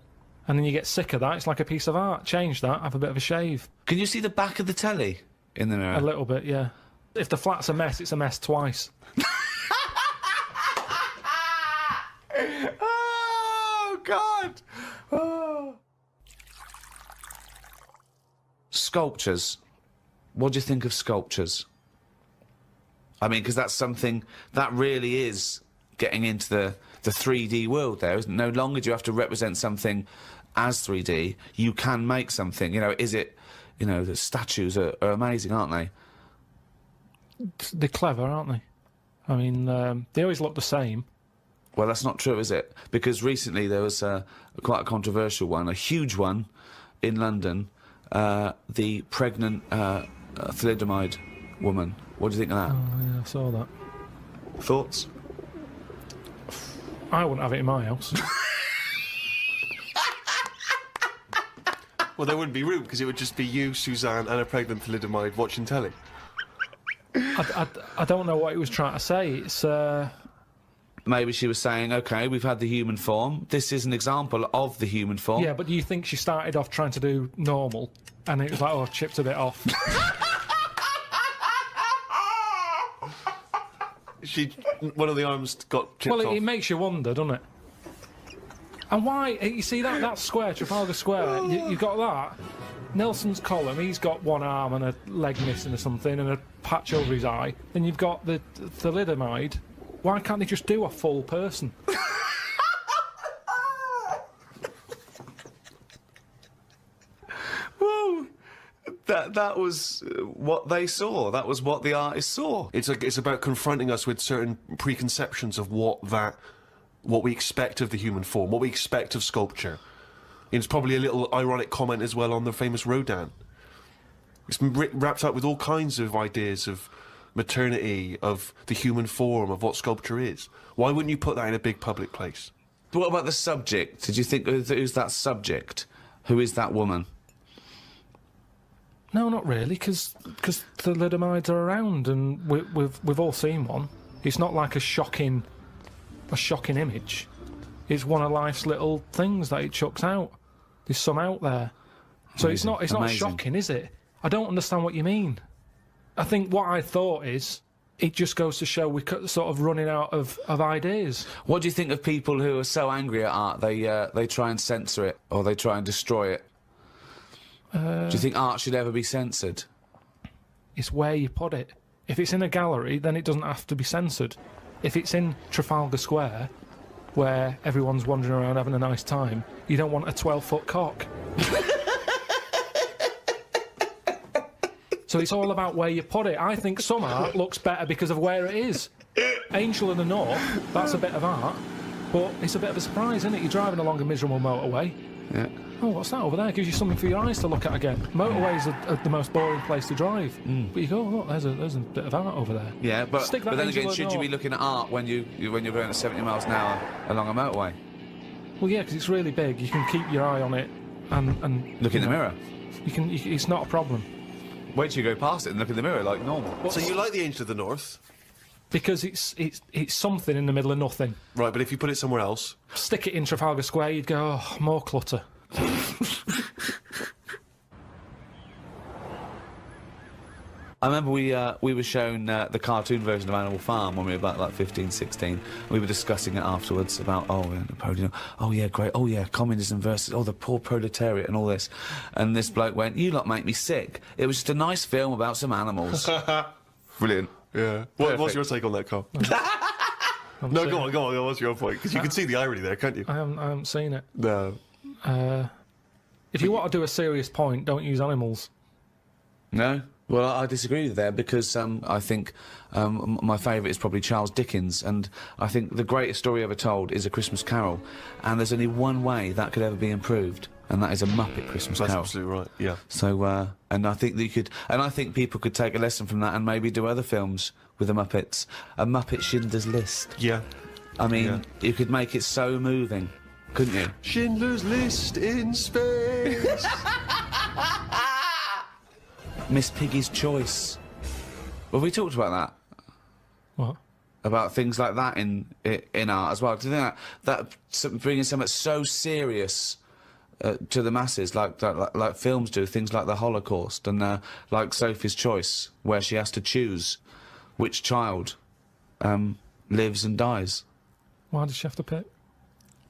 And then you get sick of that. It's like a piece of art. Change that, have a bit of a shave. Can you see the back of the telly in the mirror? A little bit, yeah. If the flat's a mess, it's a mess twice. Oh, God! Oh. Sculptures. What do you think of sculptures? I mean, because that's something that really is getting into the 3D world there, isn't it? No longer do you have to represent something as 3D. You can make something. You know, is it? You know, the statues are amazing, aren't they? They're clever, aren't they? I mean, they always look the same. Well, that's not true, is it? Because recently there was quite a controversial one, a huge one, in London. The pregnant thalidomide woman. What do you think of that? Oh, yeah, I saw that. Thoughts? I wouldn't have it in my house. Well, there wouldn't be room, because it would just be you, Suzanne, and a pregnant thalidomide watching telly. I don't know what he was trying to say. It's, Maybe she was saying, OK, we've had the human form. This is an example of the human form. Yeah, but do you think she started off trying to do normal, and it was like, oh, I've chipped a bit off? One of the arms got chipped Well, off. it makes you wonder, doesn't it? And why, you see that square, Trafalgar Square, you've got that. Nelson's column, he's got one arm and a leg missing or something and a patch over his eye. Then you've got the thalidomide. Why can't they just do a full person? Well, that was what they saw. That was what the artist saw. It's about confronting us with certain preconceptions of what we expect of the human form, what we expect of sculpture. It's probably a little ironic comment as well on the famous Rodin. It's wrapped up with all kinds of ideas of maternity, of the human form, of what sculpture is. Why wouldn't you put that in a big public place? What about the subject? Did you think, who's that subject? Who is that woman? No, not really, because thalidomides are around and we've all seen one. It's not like a shocking image. It's one of life's little things that it chucks out. There's some out there. So Amazing. it's not Amazing. shocking, is it? I don't understand what you mean. I think what I thought is, it just goes to show we're sort of running out of ideas. What do you think of people who are so angry at art they try and censor it or they try and destroy it? Do you think art should ever be censored? It's where you put it. If it's in a gallery, then it doesn't have to be censored. If it's in Trafalgar Square, where everyone's wandering around having a nice time, you don't want a 12-foot cock. So it's all about where you put it. I think some art looks better because of where it is. Angel in the North, that's a bit of art, but it's a bit of a surprise, isn't it? You're driving along a miserable motorway. Yeah. Oh, what's that over there? Gives you something for your eyes to look at again. Motorways are the most boring place to drive. But you go, oh, look, there's a bit of art over there. Yeah, but Stick that then Angel again, in should the you be North. looking at art when you're going at 70 miles an hour along a motorway? Well, yeah, because it's really big. You can keep your eye on it and Look in the mirror. It's not a problem. Wait till you go past it and look in the mirror like normal. So you like the Angel of the North? Because it's something in the middle of nothing. Right, but if you put it somewhere else... Stick it in Trafalgar Square, you'd go, oh, more clutter. I remember we were shown the cartoon version of Animal Farm when we were about like 15, 16. We were discussing it afterwards about, Napoleon, oh yeah, great, oh yeah, communism versus, the poor proletariat and all this. And this bloke went, you lot make me sick. It was just a nice film about some animals. Brilliant. Yeah. What's your take on that, Carl? No, go on, what's your point? Because you can see the irony there, can't you? I haven't seen it. No. If you want to do a serious point, don't use animals. No? Well, I disagree with there because I think my favourite is probably Charles Dickens, and I think the greatest story ever told is A Christmas Carol, and there's only one way that could ever be improved, and that is a Muppet Christmas That's Carol. absolutely right, yeah. So, and I think that you could, and I think people could take a lesson from that and maybe do other films with the Muppets. A Muppet Schindler's List. Yeah. I mean, you could make it so moving, couldn't you? Schindler's List in space. Miss Piggy's Choice. Well, we talked about that. What? About things like that in art as well. Do you think that bringing something so serious to the masses, like films do, things like the Holocaust and like Sophie's Choice, where she has to choose which child lives and dies. Why did she have to pick?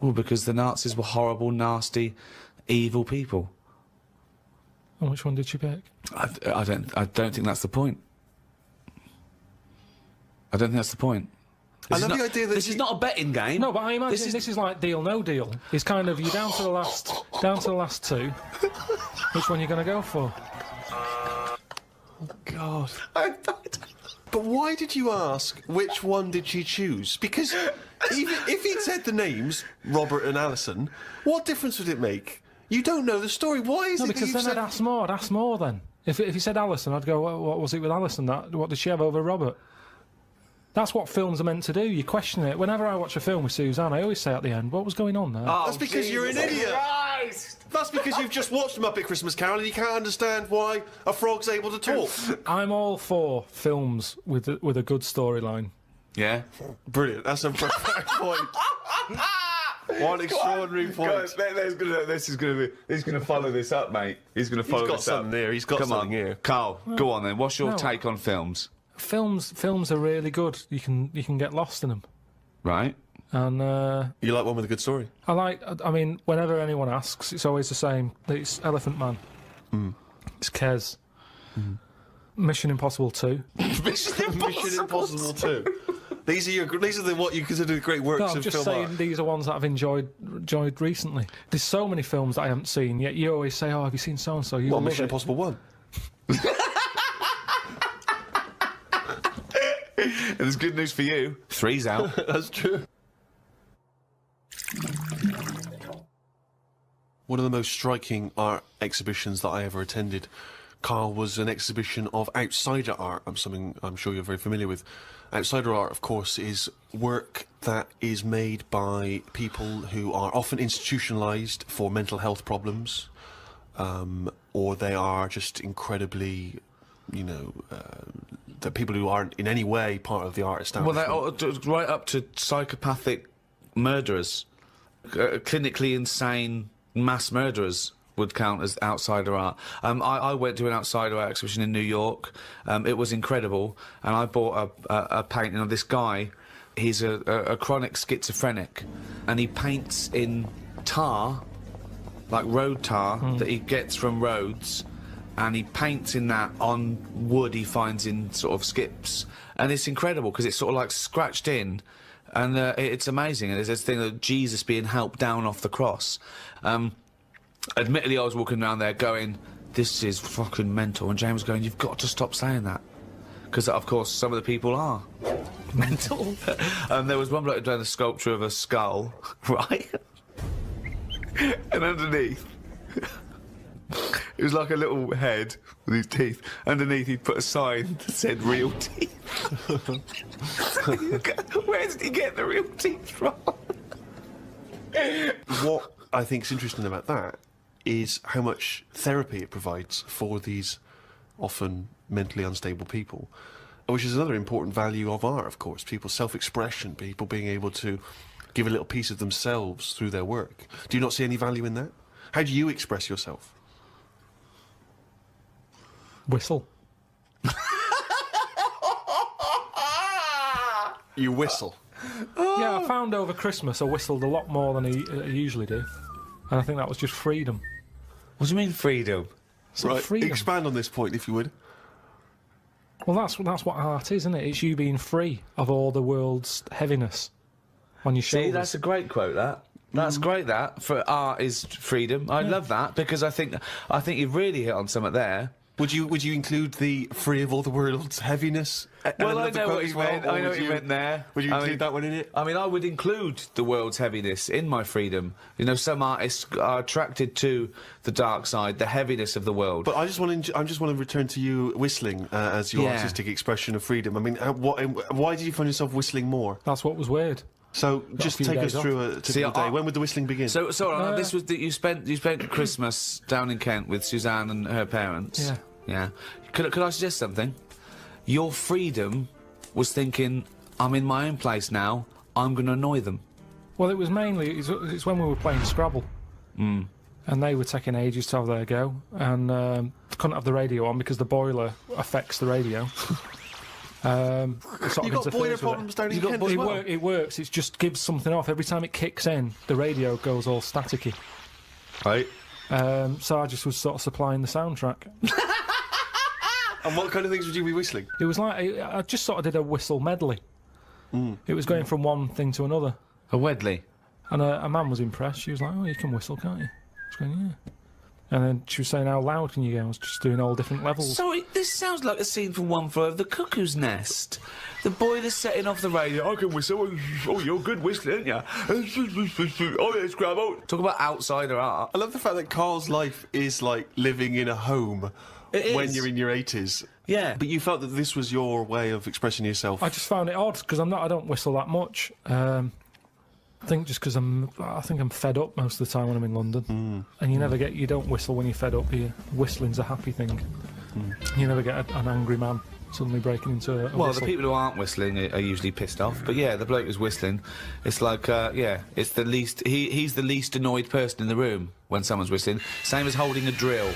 Well, because the Nazis were horrible, nasty, evil people. And which one did she pick? I don't think that's the point. I don't think that's the point. I love the idea that this is not a betting game. No, but I imagine this is like Deal No Deal. It's kind of, you're down to the last two. Which one are you going to go for? God. But why did you ask which one did she choose? Because even if he'd said the names, Robert and Alison, what difference would it make? You don't know the story. Why is No, it because that then I'd ask more then. If he said Alison, I'd go, what was it with Alison? What did she have over Robert? That's what films are meant to do. You question it. Whenever I watch a film with Suzanne, I always say at the end, what was going on there? That's because you're an idiot. Christ. That's because you've just watched Muppet Christmas Carol and you can't understand why a frog's able to talk. I'm all for films with a good storyline. Yeah. Brilliant. That's a perfect point. One extraordinary point. He's going to follow this up, mate. He's going to follow He's got this up. something there. He's got something here. Carl, go on then. What's your No. take on films? Films are really good. You can get lost in them. Right. And You like one with a good story? I mean, whenever anyone asks, it's always the same. It's Elephant Man. It's Kes. Mission Impossible 2. Mission Impossible 2. These are what you consider great works No, I'm of just film saying art. these are ones that I've enjoyed recently. There's so many films that I haven't seen, yet you always say, oh, have you seen so-and-so? You What, love Mission it. Impossible 1? And there's good news for you. 3's out. That's true. One of the most striking art exhibitions that I ever attended, Carl, was an exhibition of outsider art. Something I'm sure you're very familiar with. Outsider art, of course, is work that is made by people who are often institutionalised for mental health problems, or they are just incredibly, the people who aren't in any way part of the art establishment. Well, right up to psychopathic murderers, clinically insane mass murderers would count as outsider art. I went to an outsider art exhibition in New York. It was incredible, and I bought a painting of this guy. He's a chronic schizophrenic, and he paints in tar, like road tar, that he gets from roads, and he paints in that on wood he finds in sort of skips, and it's incredible because it's sort of like scratched in, and it's amazing. And there's this thing of Jesus being helped down off the cross. Admittedly, I was walking around there going, this is fucking mental, and James was going, you've got to stop saying that, because of course some of the people are mental. There was one bloke doing a sculpture of a skull, right? And underneath, it was like a little head with his teeth. Underneath, he'd put a sign that said "real teeth." Where did he get the real teeth from? What I think is interesting about that is how much therapy it provides for these often mentally unstable people, which is another important value of art, of course. People's self-expression, people being able to give a little piece of themselves through their work. Do you not see any value in that? How do you express yourself? Whistle. You whistle. Yeah, I found over Christmas I whistled a lot more than I usually do. And I think that was just freedom. What do you mean freedom? Right, freedom. expand on this point, if you would. Well, that's what art is, isn't it? It's you being free of all the world's heaviness on your shoulders. See, that's a great quote, that. That's great, that. For art is freedom. I love that, because I think you've really hit on something there. Would you include the free of all the world's heaviness? Well, I know what you meant. I know what you meant there. Would you include that one in it? I mean, I would include the world's heaviness in my freedom. You know, some artists are attracted to the dark side, the heaviness of the world. But I just want to return to you whistling as your artistic expression of freedom. I mean, why did you find yourself whistling more? That's what was weird. So just few take us days through a typical day. When would the whistling begin? So this was that you spent Christmas down in Kent with Suzanne and her parents. Yeah. Yeah. Could I suggest something? Your freedom was thinking, I'm in my own place now, I'm going to annoy them. Well, it was mainly, it's when we were playing Scrabble. And they were taking ages to have their go, and couldn't have the radio on because the boiler affects the radio. You've got boiler problems down in Kent as well? It works, it just gives something off. Every time it kicks in, the radio goes all staticky. Right. So I just was sort of supplying the soundtrack. And what kind of things would you be whistling? It was like, I just sort of did a whistle medley. It was going from one thing to another. A Wedley. And a man was impressed. She was like, "Oh, you can whistle, can't you?" I was going, "Yeah." And then she was saying, "How loud can you go?" I was just doing all different levels. Sorry, this sounds like a scene from One Flew Over the Cuckoo's Nest. The boy that's setting off the radio. I can whistle. Oh, you're good whistling, aren't you? Oh, yes, Scrabble. Talk about outsider art. I love the fact that Karl's life is like living in a home It when is. you're in your 80s. Yeah. But you felt that this was your way of expressing yourself. I just found it odd because I don't whistle that much. I think just because I think I'm fed up most of the time when I'm in London. And you don't whistle when you're fed up. Whistling's a happy thing. You never get an angry man suddenly breaking into a Well, whistle. the people who aren't whistling are usually pissed off. But yeah, the bloke who's whistling, it's like, it's the least. He's the least annoyed person in the room when someone's whistling. Same as holding a drill.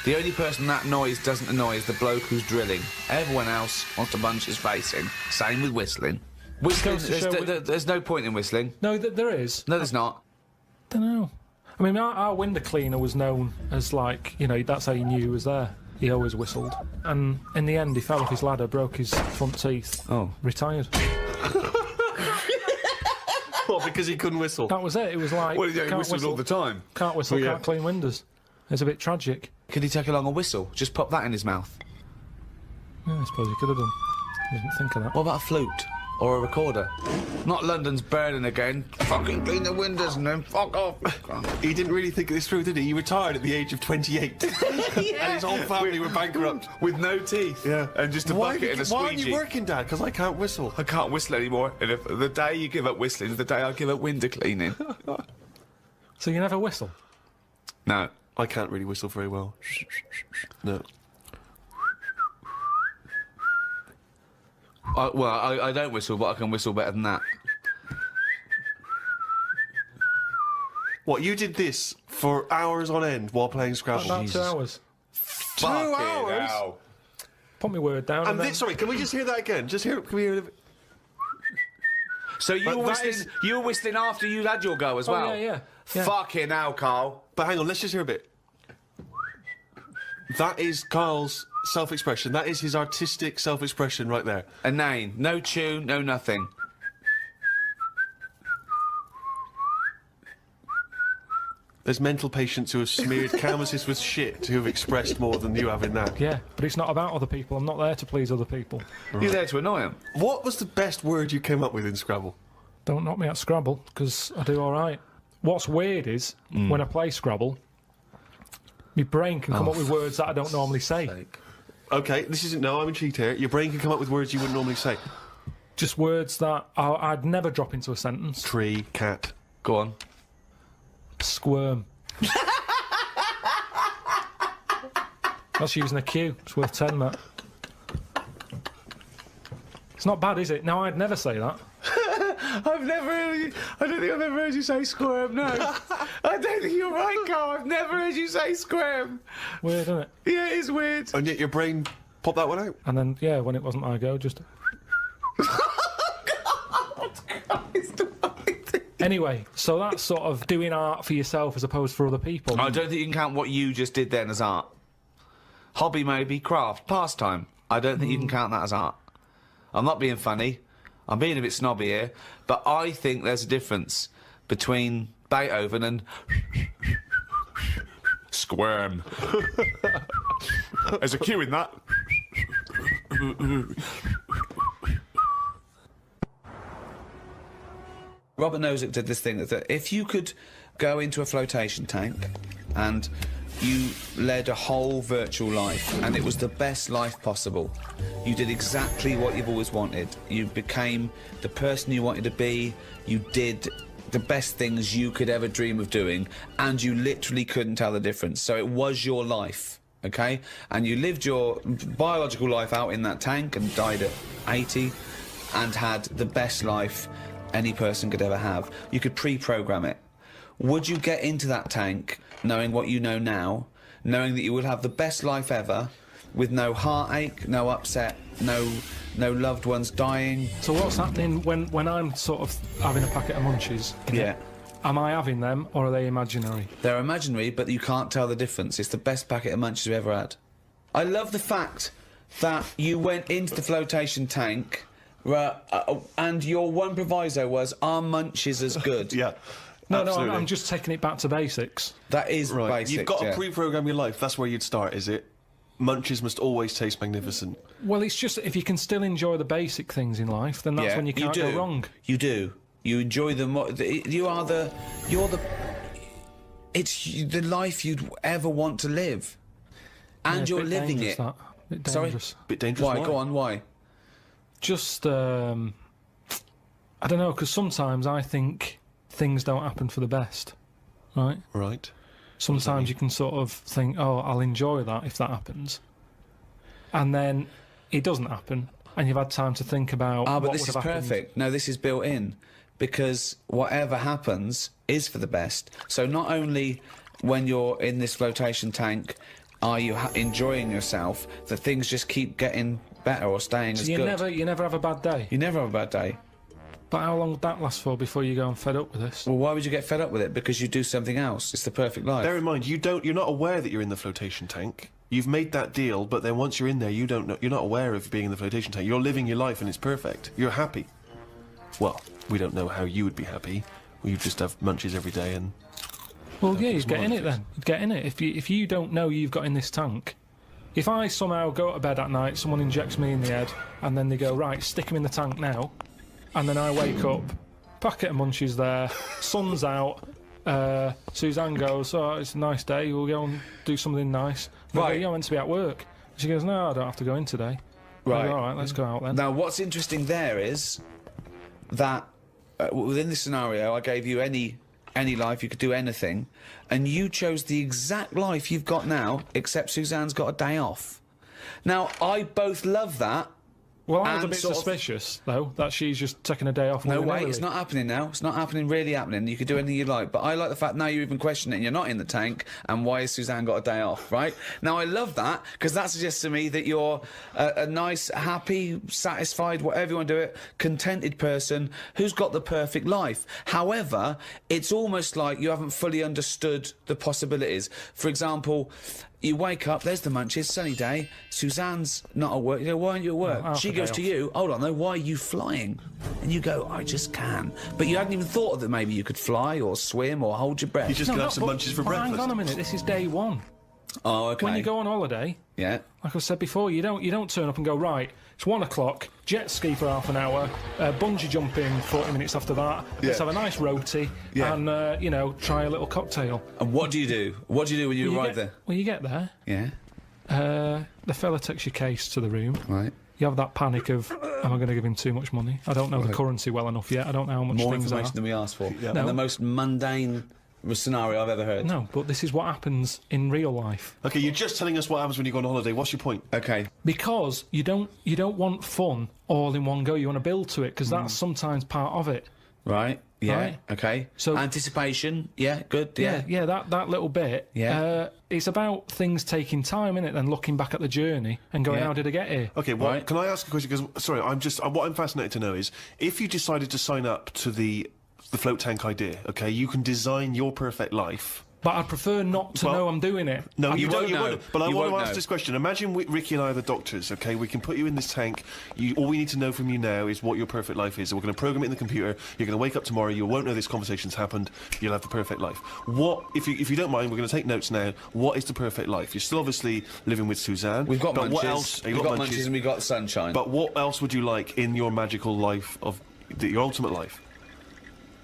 The only person that noise doesn't annoy is the bloke who's drilling. Everyone else wants to punch his face in. Same with whistling. Whistling, Goes to show there's no point in whistling. No, there is. No, there's not. Don't know. I mean, our window cleaner was known as like, that's how you knew he was there. He always whistled. And in the end, he fell off his ladder, broke his front teeth. Oh. Retired. What, because he couldn't whistle? That was it. It was like, Well, yeah, he can't whistles all the time. Can't whistle, Well, yeah. can't clean windows. It's a bit tragic. Could he take along a whistle? Just pop that in his mouth. Yeah, I suppose he could have done. I didn't think of that. What about a flute? Or a recorder? Not London's burning again. Fucking clean the windows and then fuck off. He didn't really think this through, did he? He retired at the age of 28. And his whole family were bankrupt. With no teeth. Yeah. And just a bucket and a Why aren't squeegee. you working, Dad? Because I can't whistle. I can't whistle anymore. And if the day you give up whistling is the day I give up window cleaning. So you never whistle? No. I can't really whistle very well. No. I don't whistle, but I can whistle better than that. What, you did this for hours on end while playing Scrabble? About 2 hours. 2 hours? Put my word down. And then- this, sorry, can we just hear that again? Can we hear it? So you But were that whistling. is- You were whistling after you had your go as Oh, well. yeah. Fucking hell, Carl. But hang on, let's just hear a bit. That is Karl's self-expression. That is his artistic self-expression right there. A name, no tune, no nothing. There's mental patients who have smeared canvases with shit who have expressed more than you have in that. Yeah, but it's not about other people. I'm not there to please other people. You're there to annoy him. What was the best word you came up with in Scrabble? Don't knock me at Scrabble, because I do all right. What's weird is, when I play Scrabble, my brain can come up with words that I don't normally say. Okay, this isn't... No, I'm intrigued here. Your brain can come up with words you wouldn't normally say. Just words that I'd never drop into a sentence. Tree, cat. Go on. Squirm. That's using a Q. It's worth 10, that. It's not bad, is it? No, I'd never say that. I've never heard you... I don't think I've ever heard you say squirm, no. I don't think you're right, Carl. I've never heard you say squirm. Weird, isn't it? Yeah, it is weird. And yet your brain popped that one out. And then, yeah, when it wasn't my go, just... Anyway, so that's sort of doing art for yourself as opposed for other people. I don't think you can count what you just did then as art. Hobby maybe, craft, pastime. I don't think you can count that as art. I'm not being funny. I'm being a bit snobby here. But I think there's a difference between Beethoven and... Squirm. There's a Q in that. Robert Nozick did this thing that if you could go into a flotation tank and you led a whole virtual life and it was the best life possible, you did exactly what you've always wanted. You became the person you wanted to be, you did the best things you could ever dream of doing, and you literally couldn't tell the difference. So it was your life, okay? And you lived your biological life out in that tank and died at 80 and had the best life any person could ever have. You could pre-program it. Would you get into that tank knowing what you know now, knowing that you would have the best life ever, with no heartache, no upset, no loved ones dying? So what's happening when I'm sort of having a packet of munchies? Yeah. Am I having them, or are they imaginary? They're imaginary, but you can't tell the difference. It's the best packet of munchies you've ever had. I love the fact that you went into the flotation tank And your one proviso was, are munches as good? Yeah. No, absolutely. I'm just taking it back to basics. That is Right. basic. You've got to yeah. pre-program your life. That's where you'd start, is it? Munches must always taste magnificent. Well, it's just if you can still enjoy the basic things in life, then that's when you can't go wrong. You do. You enjoy them. It's the life you'd ever want to live, and It's a you're bit living dangerous, it. That. Bit Sorry? dangerous. Bit dangerous. Why? Go on. Why? Just, I don't know, because sometimes I think things don't happen for the best, right? Right. Sometimes you can sort of think, oh, I'll enjoy that if that happens. And then it doesn't happen, and you've had time to think about But what this would is have happened. perfect. No, this is built in. Because whatever happens is for the best. So not only when you're in this flotation tank are you enjoying yourself, that things just keep getting better or staying as You good. never have a bad day. You never have a bad day. But how long would that last for before you go and fed up with this? Well, why would you get fed up with it? Because you do something else. It's the perfect life. Bear in mind, you're not aware that you're in the flotation tank. You've made that deal, but then once you're in there, you don't know. You're not aware of being in the flotation tank. You're living your life, and it's perfect. You're happy. Well, we don't know how you would be happy. You just have munches every day, and Well, yeah, you'd it's get more in it obvious. then. You'd get in it. If you don't know you've got in this tank, if I somehow go to bed at night, someone injects me in the head, and then they go, right, stick him in the tank now, and then I wake up, packet of munchies there, sun's out, Suzanne goes, oh, it's a nice day, we'll go and do something nice. And I Right. go, yeah, I'm meant to be at work. She goes, no, I don't have to go in today. I Right. go, all right, let's go out then. Now, what's interesting there is that within this scenario, I gave you any life, you could do anything, and you chose the exact life you've got now, except Suzanne's got a day off. Now, I both love that. Well, I was a and bit sort of- suspicious, though, that she's just taking a day off. No way, willy-nilly. it's not happening now. It's not happening, really happening. You could do anything you like. But I like the fact now you're even questioning it and you're not in the tank, and why has Suzanne got a day off, right? Now, I love that, because that suggests to me that you're a nice, happy, satisfied, whatever you want to do it, contented person who's got the perfect life. However, it's almost like you haven't fully understood the possibilities. For example, you wake up, there's the munches, sunny day, Suzanne's not at work. You go, why aren't you at work? half She a day goes to off. you, hold on though, why are you flying? And you go, I just can. But you hadn't even thought that maybe you could fly or swim or hold your breath. you just No, gonna no, have some but- munches for but breakfast. Hang on a minute, this is day one. Oh, okay. When you go on holiday, Yeah. like I said before, you don't turn up and go, right, it's 1 o'clock, jet ski for half an hour, bungee jumping 40 minutes after that, let's have a nice roti, Yeah. and, try a little cocktail. And what do you do? What do you do when you arrive get, there? Well, you get there, Yeah. the fella takes your case to the room, Right. you have that panic of, am I going to give him too much money? I don't know the currency well enough yet, I don't know how much More things are. information than we asked for. Yeah. And No. the most mundane scenario I've ever heard. No, but this is what happens in real life. Okay, you're just telling us what happens when you go on holiday. What's your point? Okay. Because you don't want fun all in one go, you want to build to it, because that's sometimes part of it. Right. Yeah. Right. Okay. So- anticipation. Yeah. Good. Yeah. Yeah, that little bit. Yeah. It's about things taking time, innit? Then looking back at the journey and going, Yeah. how did I get here? Okay, well, Right. can I ask a question? Because sorry, what I'm fascinated to know is if you decided to sign up to the float tank idea. Okay, you can design your perfect life. But I'd prefer not to Well, know I'm doing it. No, You you don't. won't You know. won't. But I You want to won't ask know. this question. Imagine Ricky and I are the doctors. Okay, we can put you in this tank. All we need to know from you now is what your perfect life is. And we're going to program it in the computer. You're going to wake up tomorrow. You won't know this conversation's happened. You'll have the perfect life. What, if you don't mind, we're going to take notes now. What is the perfect life? You're still obviously living with Suzanne. We've got but munches. What else? We've got munches and we've got sunshine. But what else would you like in your magical life your ultimate life?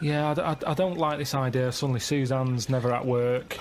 Yeah, I don't like this idea. Suddenly Suzanne's never at work.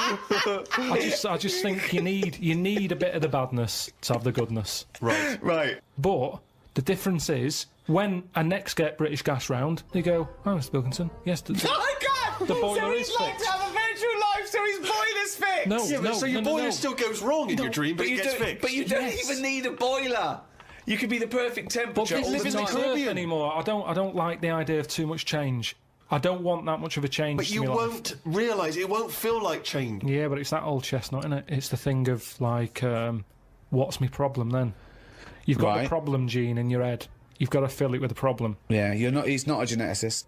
I just think you need a bit of the badness to have the goodness. Right. right. But the difference is when I next get British Gas round, they go, "Oh, Mr. Pilkington, yes, Oh my God! The boiler so is he's like fixed. to have a virtual life, so his boiler's fixed. No, Yeah, but no, so your no, boiler no. still goes wrong in your dream, but it gets fixed. But you don't Yes. even need a boiler. You could be the perfect temperature But all this the isn't time. Earth anymore. I don't like the idea of too much change. I don't want that much of a change. But to you me life. won't realise, it won't feel like change. Yeah, but it's that old chestnut, isn't it? It's the thing of like, what's my problem then? You've got Right. the problem gene in your head. You've got to fill it with a problem. Yeah, you're not. He's not a geneticist.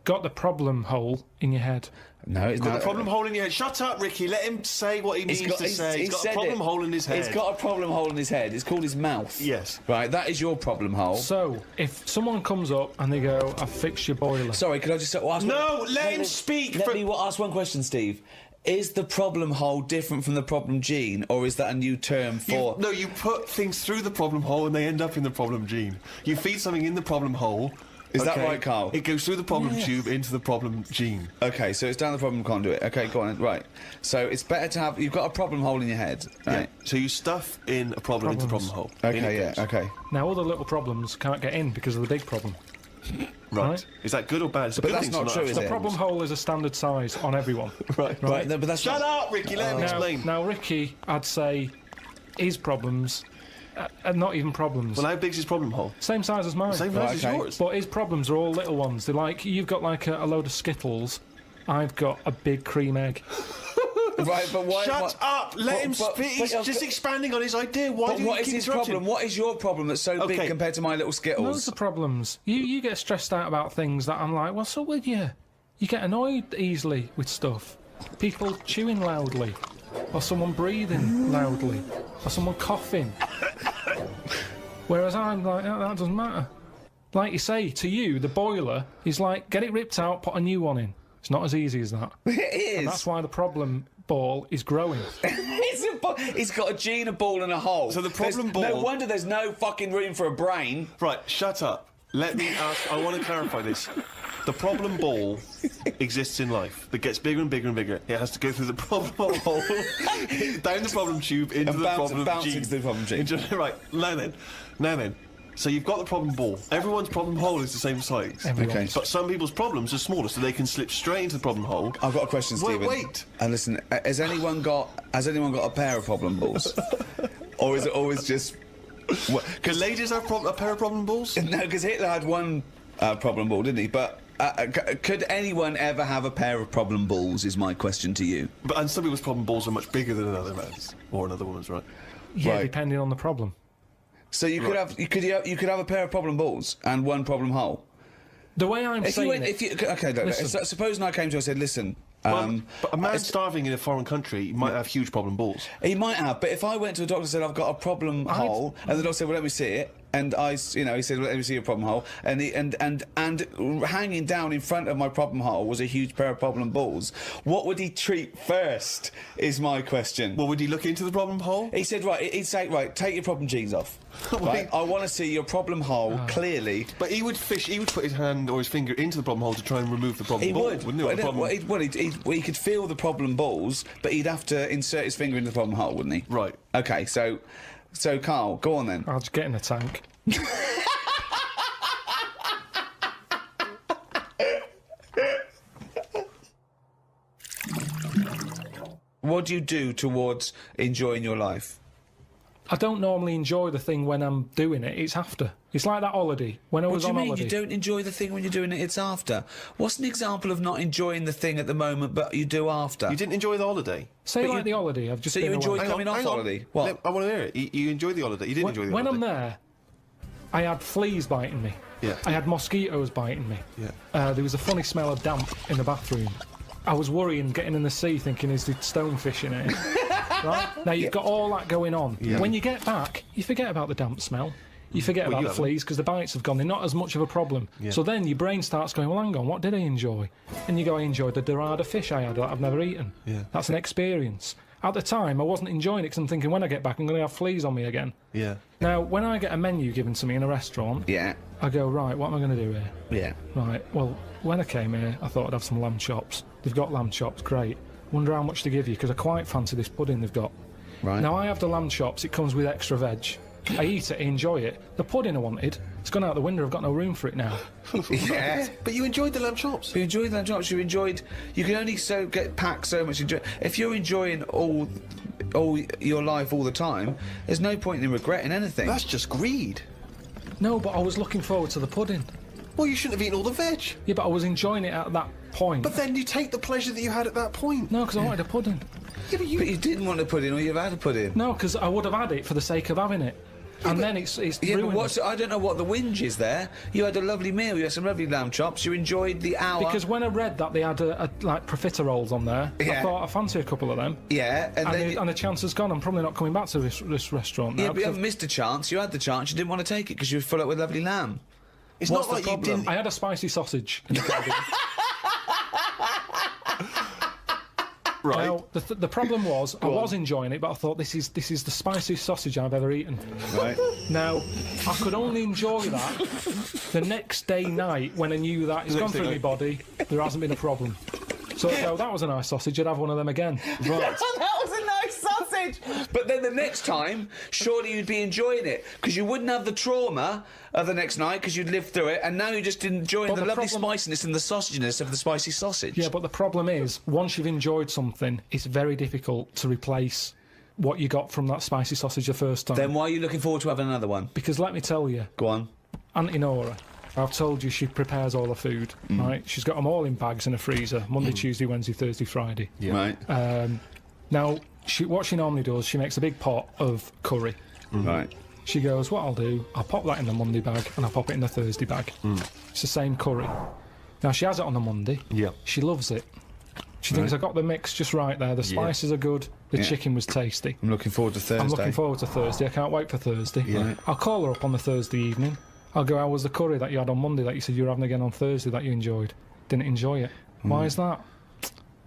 got the problem hole in your head. No, it's Got not. a problem hole in your head. Shut up, Ricky. Let him say what he means to say. He's got a said problem it. hole in his head. He's got a problem hole in his head. It's called his mouth. Yes. Right, that is your problem hole. So, if someone comes up and they go, I've fixed your boiler. Sorry, could I just ask No, let him speak. Let me ask one question, Steve. Is the problem hole different from the problem gene, or is that a new term for... No, you put things through the problem hole and they end up in the problem gene. You feed something in the problem hole. Is that right, Carl? It goes through the problem tube into the problem gene. Okay, so it's down the problem conduit. Okay, go on. Right. So it's better to have... You've got a problem hole in your head, right? Yeah. So you stuff in a problem into the problem hole. In it Okay, yeah, goes. okay. Now, all the little problems can't get in because of the big problem. Right. Is that good or bad? It's a But good that's thing to not true, have is The it? problem hole is a standard size on everyone. Right. Right, no, but that's Shut not... up, Ricky. Let him explain. Now, Ricky, I'd say his problems are not even problems. Well, how big's his problem hole? Same size as mine. Same Right, size as okay. yours. But his problems are all little ones. They're like, you've got like a load of Skittles. I've got a big cream egg. Right, but why... Shut up! Let him but- speak. He's but- just expanding on his idea. Why But do you what is keep his interrupting? problem? What is your problem that's so big Okay. compared to my little Loads Skittles? of problems. You get stressed out about things that I'm like, what's up with you? You get annoyed easily with stuff. People chewing loudly. Or someone breathing loudly. Or someone coughing. Whereas I'm like, that doesn't matter. Like you say, to you, the boiler is like, get it ripped out, put a new one in. It's not as easy as that. It is. And that's why the problem ball is growing. He's got a gene, a ball and a hole. So the problem ball- No wonder there's no fucking room for a brain. Right, shut up. Let me ask. I want to clarify this. The problem ball exists in life. That gets bigger and bigger and bigger. It has to go through the problem hole, down the problem tube, into And the problem bounce gene. into the problem gene. Right, now then. So you've got the problem ball. Everyone's problem hole is the same size. Everyone's. Okay. But some people's problems are smaller, so they can slip straight into the problem hole. I've got a question, Stephen. Wait. And listen, has anyone got a pair of problem balls? Or is it always just... Can ladies have a pair of problem balls? No, because Hitler had one problem ball, didn't he? But could anyone ever have a pair of problem balls, is my question to you. And some people's problem balls are much bigger than another man's or another woman's, right? Yeah, Right. depending on the problem. So you could have you could have a pair of problem balls and one problem hole. The way I'm saying Okay, look, Listen. so supposing I came to you and said, listen, But a man it's- starving in a foreign country might have huge problem balls. he might have, but if I went to a doctor and said I've got a problem hole, and the doctor said, well, let me see it, and he said, well, let me see your problem hole, and hanging down in front of my problem hole was a huge pair of problem balls. What would he treat first? Is my question. Well, would he look into the problem hole? He said, he'd say, take your problem genes off. Right? I want to see your problem hole clearly. But he would put his hand or his finger into the problem hole to try and remove the problem He ball, would, wouldn't he? Or the problem- he could feel the problem balls, but he'd have to insert his finger into the problem hole, wouldn't he? Right. Okay, so Carl, go on then. I'll just get in a tank. What do you do towards enjoying your life? I don't normally enjoy the thing when I'm doing it. It's after. It's like that holiday. When I What was do you on mean holiday. you don't enjoy the thing when you're doing it? It's after. What's an example of not enjoying the thing at the moment, but you do after? You didn't enjoy the holiday. Say but like the holiday. I've just So been you enjoyed away. coming off Hang on. holiday? What? I want to hear it. You enjoyed the holiday. You didn't enjoy the When I'm holiday. there, I had fleas biting me. Yeah. I had mosquitoes biting me. Yeah. There was a funny smell of damp in the bathroom. I was worrying, getting in the sea, thinking, is there stonefish in it? Right? Now, you've got all that going on. Yeah. When you get back, you forget about the damp smell. You forget Well, about you the haven't. fleas because the bites have gone. They're not as much of a problem. Yeah. So then your brain starts going, well, hang on, what did I enjoy? And you go, I enjoyed the dorada fish I had that I've never eaten. Yeah. That's an experience. At the time, I wasn't enjoying it because I'm thinking, when I get back, I'm going to have fleas on me again. Yeah. Now, when I get a menu given to me in a restaurant, Yeah. I go, right, what am I going to do here? Yeah. Right, well, when I came here, I thought I'd have some lamb chops. They've got lamb chops, great. Wonder how much to give you, because I quite fancy this pudding they've got. Right. Now, I have the lamb chops, it comes with extra veg. I eat it, I enjoy it. The pudding I wanted, it's gone out the window, I've got no room for it now. Yeah. But you enjoyed the lamb chops. You enjoyed that chops. You can only get packed so much. If you're enjoying all your life all the time, there's no point in regretting anything. That's just greed. No, but I was looking forward to the pudding. Well, you shouldn't have eaten all the veg. Yeah, but I was enjoying it at that point. But then you take the pleasure that you had at that point. No, because I wanted a pudding. Yeah, but But you didn't want to put in, or you've had to put in. No, because I would have had it for the sake of having it. and then it's Yeah, but ruined. I don't know what the whinge is there. You had a lovely meal, you had some lovely lamb chops, you enjoyed the hour. Because when I read that they had like profiteroles on there, I Yeah. thought I fancy a couple of them. Yeah, And the chance has gone. I'm probably not coming back to this restaurant now. yeah, but you haven't missed a chance. You had the chance, you didn't want to take it because you were full up with lovely lamb. It's What's not the like you problem? didn't. I had a spicy sausage in the Caribbean. Right. Now, the problem was, I was enjoying it, but I thought this is the spiciest sausage I've ever eaten. Right. Now, I could only enjoy that the next day night when I knew that it's gone through my body, there hasn't been a problem. So that was a nice sausage, I'd have one of them again. Right. That was a nice sausage! But then the next time, surely you'd be enjoying it, because you wouldn't have the trauma of the next night, because you'd lived through it, and now you're just enjoying But the the lovely problem- spiciness and the sausaginess of the spicy sausage. Yeah, but the problem is, once you've enjoyed something, it's very difficult to replace what you got from that spicy sausage the first time. Then why are you looking forward to having another one? Because let me tell you, Go on. Auntie Nora, I've told you she prepares all the food, right? She's got them all in bags in a freezer, Monday, Tuesday, Wednesday, Thursday, Friday. Right. Now, what she normally does, she makes a big pot of curry. Right. She goes, what I'll do, I'll pop that in the Monday bag and I'll pop it in the Thursday bag. It's the same curry. Now, she has it on the Monday. Yeah. She loves it. She thinks I got the mix just right there. The spices are good. The chicken was tasty. I'm looking forward to Thursday. I'm looking forward to Thursday. I can't wait for Thursday. Yeah. I'll call her up on the Thursday evening. I'll go, how was the curry that you had on Monday that you said you were having again on Thursday that you enjoyed? Didn't enjoy it. Why is that?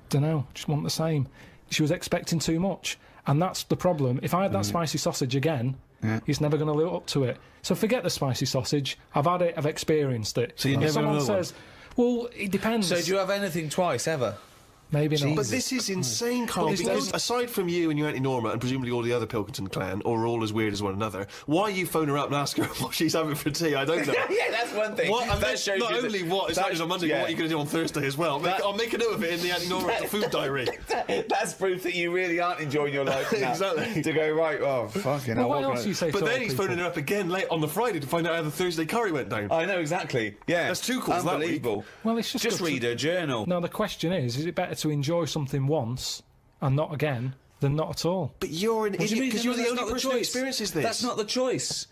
Dunno. Just want the same. She was expecting too much. And that's the problem. If I had that spicy sausage again, he's never going to live up to it. So forget the spicy sausage. I've had it. I've experienced it. So you're if never someone another one? says, well, it depends. So do you have anything twice, ever? Maybe not. But this is insane, Carl, But because aside from you and your Auntie Norma and presumably all the other Pilkington clan, or all as weird as one another, why you phone her up and ask her what she's having for tea, I don't know. Yeah, that's one thing. What, and That that's shows not you only that- what it's that- happening on Monday, yeah. but what you're going to do on Thursday as well. I'll make a note of it in the Auntie Norma food diary. That's proof that you really aren't enjoying your life now. Exactly. To go, right, oh, fucking hell. what what else can do you say But to then other he's people? phoning her up again late on the Friday to find out how the Thursday curry went down. I know, exactly. Yeah. That's two calls that week. Unbelievable. Well, it's just Just good to- read her journal. Now, the question is it better to enjoy something once and not again than not at all? But you're an What do you idiot mean? because No, you're the that's only not person who choice. experiences this. That's not the choice.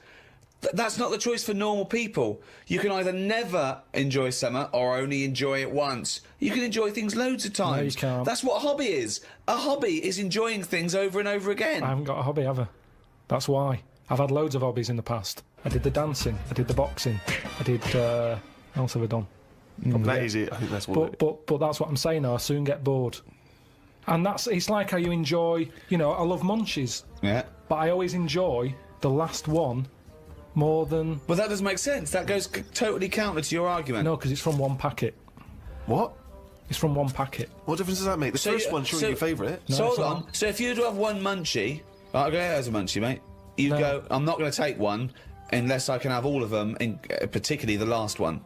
That's not the choice for normal people. You can either never enjoy summer or only enjoy it once. You can enjoy things loads of times. you can't. That's what a hobby is. A hobby is enjoying things over and over again. I haven't got a hobby ever. That's why. I've had loads of hobbies in the past. I did the dancing, I did the boxing, I did, what else have I done? That is it. I think that's what. But that's what I'm saying now, I soon get bored. And it's like how you enjoy, I love munchies, Yeah. but I always enjoy the last one more than... Well, that doesn't make sense. That goes totally counter to your argument. No, because it's from one packet. What? It's from one packet. What difference does that make? The first one's surely your favourite. So No, hold it's on. not. So if you were to have one munchie, right, okay, there's a munchie, mate. You'd No. go, I'm not going to take one unless I can have all of them, particularly the last one.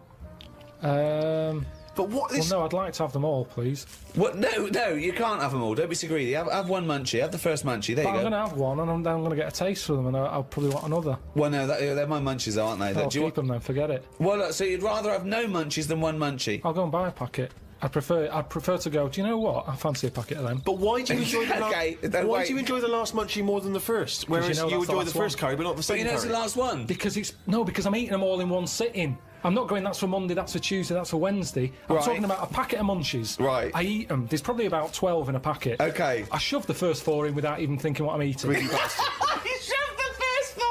But what Well, is? no, I'd like to have them all, please. What? No, you can't have them all. Don't be so greedy. Have one munchie. Have the first munchie. There But you I'm go. going to have one, and I'm going to get a taste for them, and I'll probably want another. Well, no, they're my munchies, though, aren't they? I'll Do you keep them then, forget it. Well, look, so you'd rather have no munchies than one munchie? I'll go and buy a packet. I'd prefer to go, do you know what? I fancy a packet of them. But why do you enjoy the Okay, then Why wait. do you enjoy the last munchie more than the first? Whereas you know you that's the enjoy the last first one. curry, but not the But second you know it's curry. the last one. Because I'm eating them all in one sitting. I'm not going, that's for Monday, that's for Tuesday, that's for Wednesday. I'm Right. talking about a packet of munchies. Right. I eat them. There's probably about 12 in a packet. Okay. I shove the first 4 in without even thinking what I'm eating. You shoved the first 4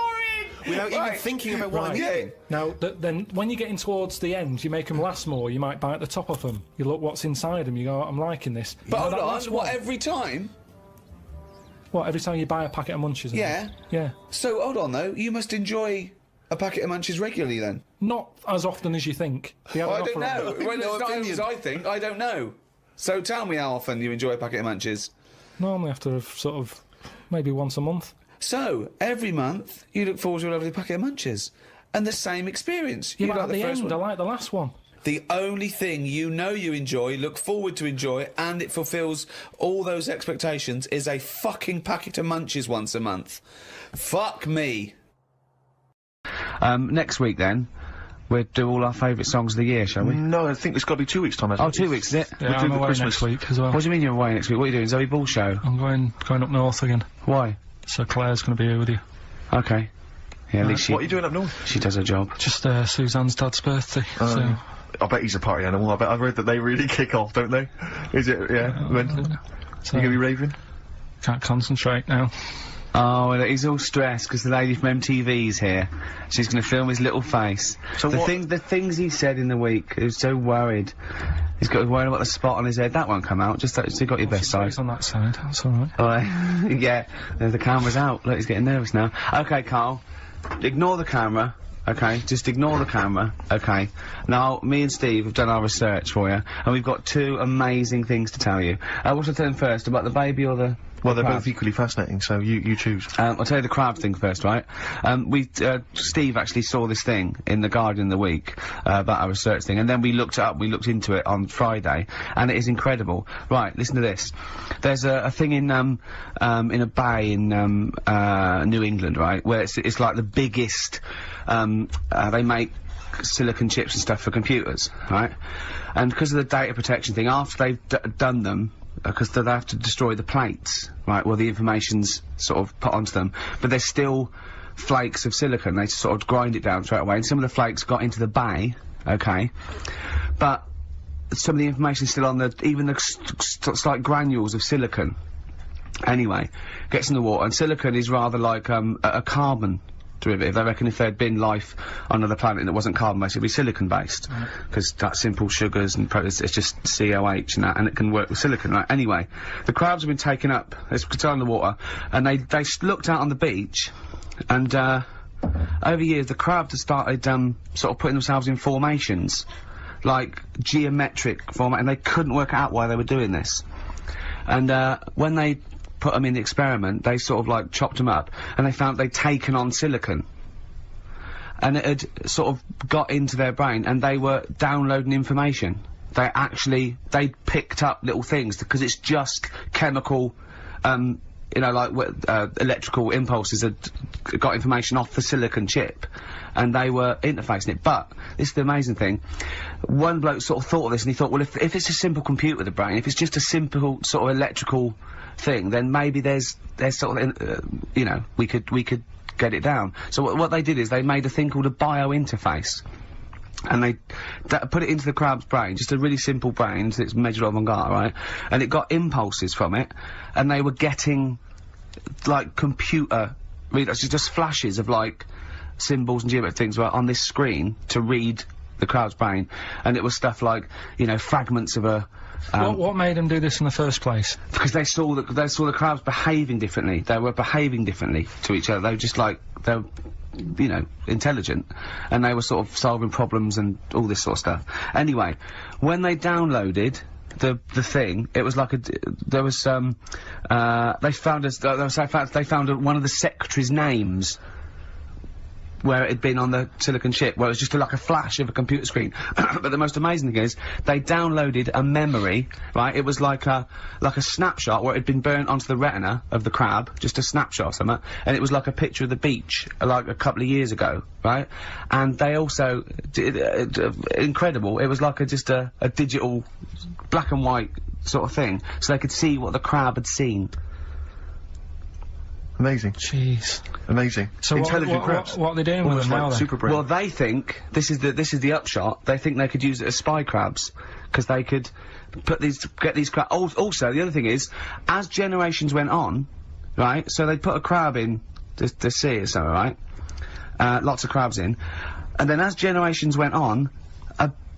in! Without even Right. thinking about what I'm Right. eating. Now, then when you're getting towards the end, you make them last more. You might bite the top off them. You look what's inside them. You go, I'm liking this. But Now, hold that on, last what, one- every time? What, every time you buy a packet of munchies? Yeah. Yeah. So, hold on, though. You must enjoy a packet of munchies regularly, then? Not as often as you think. They have Well, an I don't offer know. on them. Well, No it's not opinion. as I think. I don't know. So tell me how often you enjoy a packet of munchies. Normally after sort of maybe once a month. So, every month, you look forward to a lovely packet of munchies. And the same experience. Yeah, You but like at the first end, one. I like the last one. The only thing you know you enjoy, look forward to enjoy, and it fulfills all those expectations is a fucking packet of munchies once a month. Fuck me. Next week, then, we'll do all our favourite songs of the year, shall we? No, I think it's got to be 2 weeks' time. Oh, 2 weeks, is it? Yeah, do I'm the away Christmas. next week as well. What do you mean you're away next week? What are you doing? Zoe Ball show? I'm going up north again. Why? So Claire's going to be here with you. Okay. Yeah, at least What are you doing up north? she does her job. Just Suzanne's dad's birthday. So I bet he's a party animal. I've read that they really kick off, don't they? Is it? Yeah. When you gonna be raving? can't concentrate now. Oh, well, he's all stressed because the lady from MTV's here. She's going to film his little face. So the things he said in the week, he was so worried. He's got worried about the spot on his head. That won't come out. Just you got your best side. It's on that side. That's all right. Yeah, the camera's out. Look, he's getting nervous now. Okay, Carl, ignore the camera. Okay, just ignore the camera. Okay. Now, me and Steve have done our research for you, and we've got 2 amazing things to tell you. What should I tell them first, about the baby or the... Well, they're crab? both equally fascinating, so you choose. I'll tell you the crab thing first, right? Steve actually saw this thing in the Guardian of the Week, about our research thing, and then we looked it up, we looked into it on Friday, and it is incredible. Right, listen to this. There's a thing in a bay in, New England, right, where it's like the biggest, they make silicon chips and stuff for computers, right? And because of the data protection thing, after they've done them, because they have to destroy the plates, right, where the information's sort of put onto them, but there's still flakes of silicon. They sort of grind it down straight away, and some of the flakes got into the bay, okay, but some of the information's still on even the slight granules of silicon. Anyway, gets in the water, and silicon is rather like a carbon derivative. They reckon if there'd been life on another planet that wasn't carbon-based, it'd be silicon-based. Because that's simple sugars and it's just COH and that, and it can work with silicon, right? Anyway, the crabs have been taken up, it's still in the water, and they looked out on the beach, and, over years, the crabs have started, sort of putting themselves in formations, like geometric format, and they couldn't work out why they were doing this. And, when they put them in the experiment, they sort of like chopped them up, and they found they'd taken on silicon. And it had sort of got into their brain, and they were downloading information. They picked up little things, because it's just chemical, you know, like, electrical impulses that got information off the silicon chip, and they were interfacing it. But, this is the amazing thing, one bloke sort of thought of this, and he thought, well, if it's a simple computer with a brain, if it's just a simple sort of electrical thing, then maybe there's sort of, you know, we could get it down. So what they did is they made a thing called a biointerface, and they put it into the crab's brain, just a really simple brain, so it's measured avant-garde, right? And it got impulses from it, and they were getting, like, computer readers, just flashes of, like, symbols and geometric things on this screen to read the crab's brain, and it was stuff like, you know, fragments of a... what made them do this in the first place? Because they saw the crabs behaving differently. They were behaving differently to each other. They were just like, they're, you know, intelligent. And they were sort of solving problems and all this sort of stuff. Anyway, when they downloaded the thing, it was like there was, they found one of the secretary's names where it had been on the silicon chip, where it was just like a flash of a computer screen. But the most amazing thing is, they downloaded a memory, right? It was like a snapshot where it had been burnt onto the retina of the crab, just a snapshot or something, and it was like a picture of the beach, like a couple of years ago, right? And they also did, incredible, it was like just a digital black and white sort of thing, so they could see what the crab had seen. Amazing. Jeez. Amazing. So intelligent crabs. what are they doing with them now, then? Super brain. Well, they think, this is the upshot, they think they could use it as spy crabs, because they could get these crabs. Also, the other thing is, as generations went on, right, so they put a crab in the sea or something, right, lots of crabs in, and then as generations went on,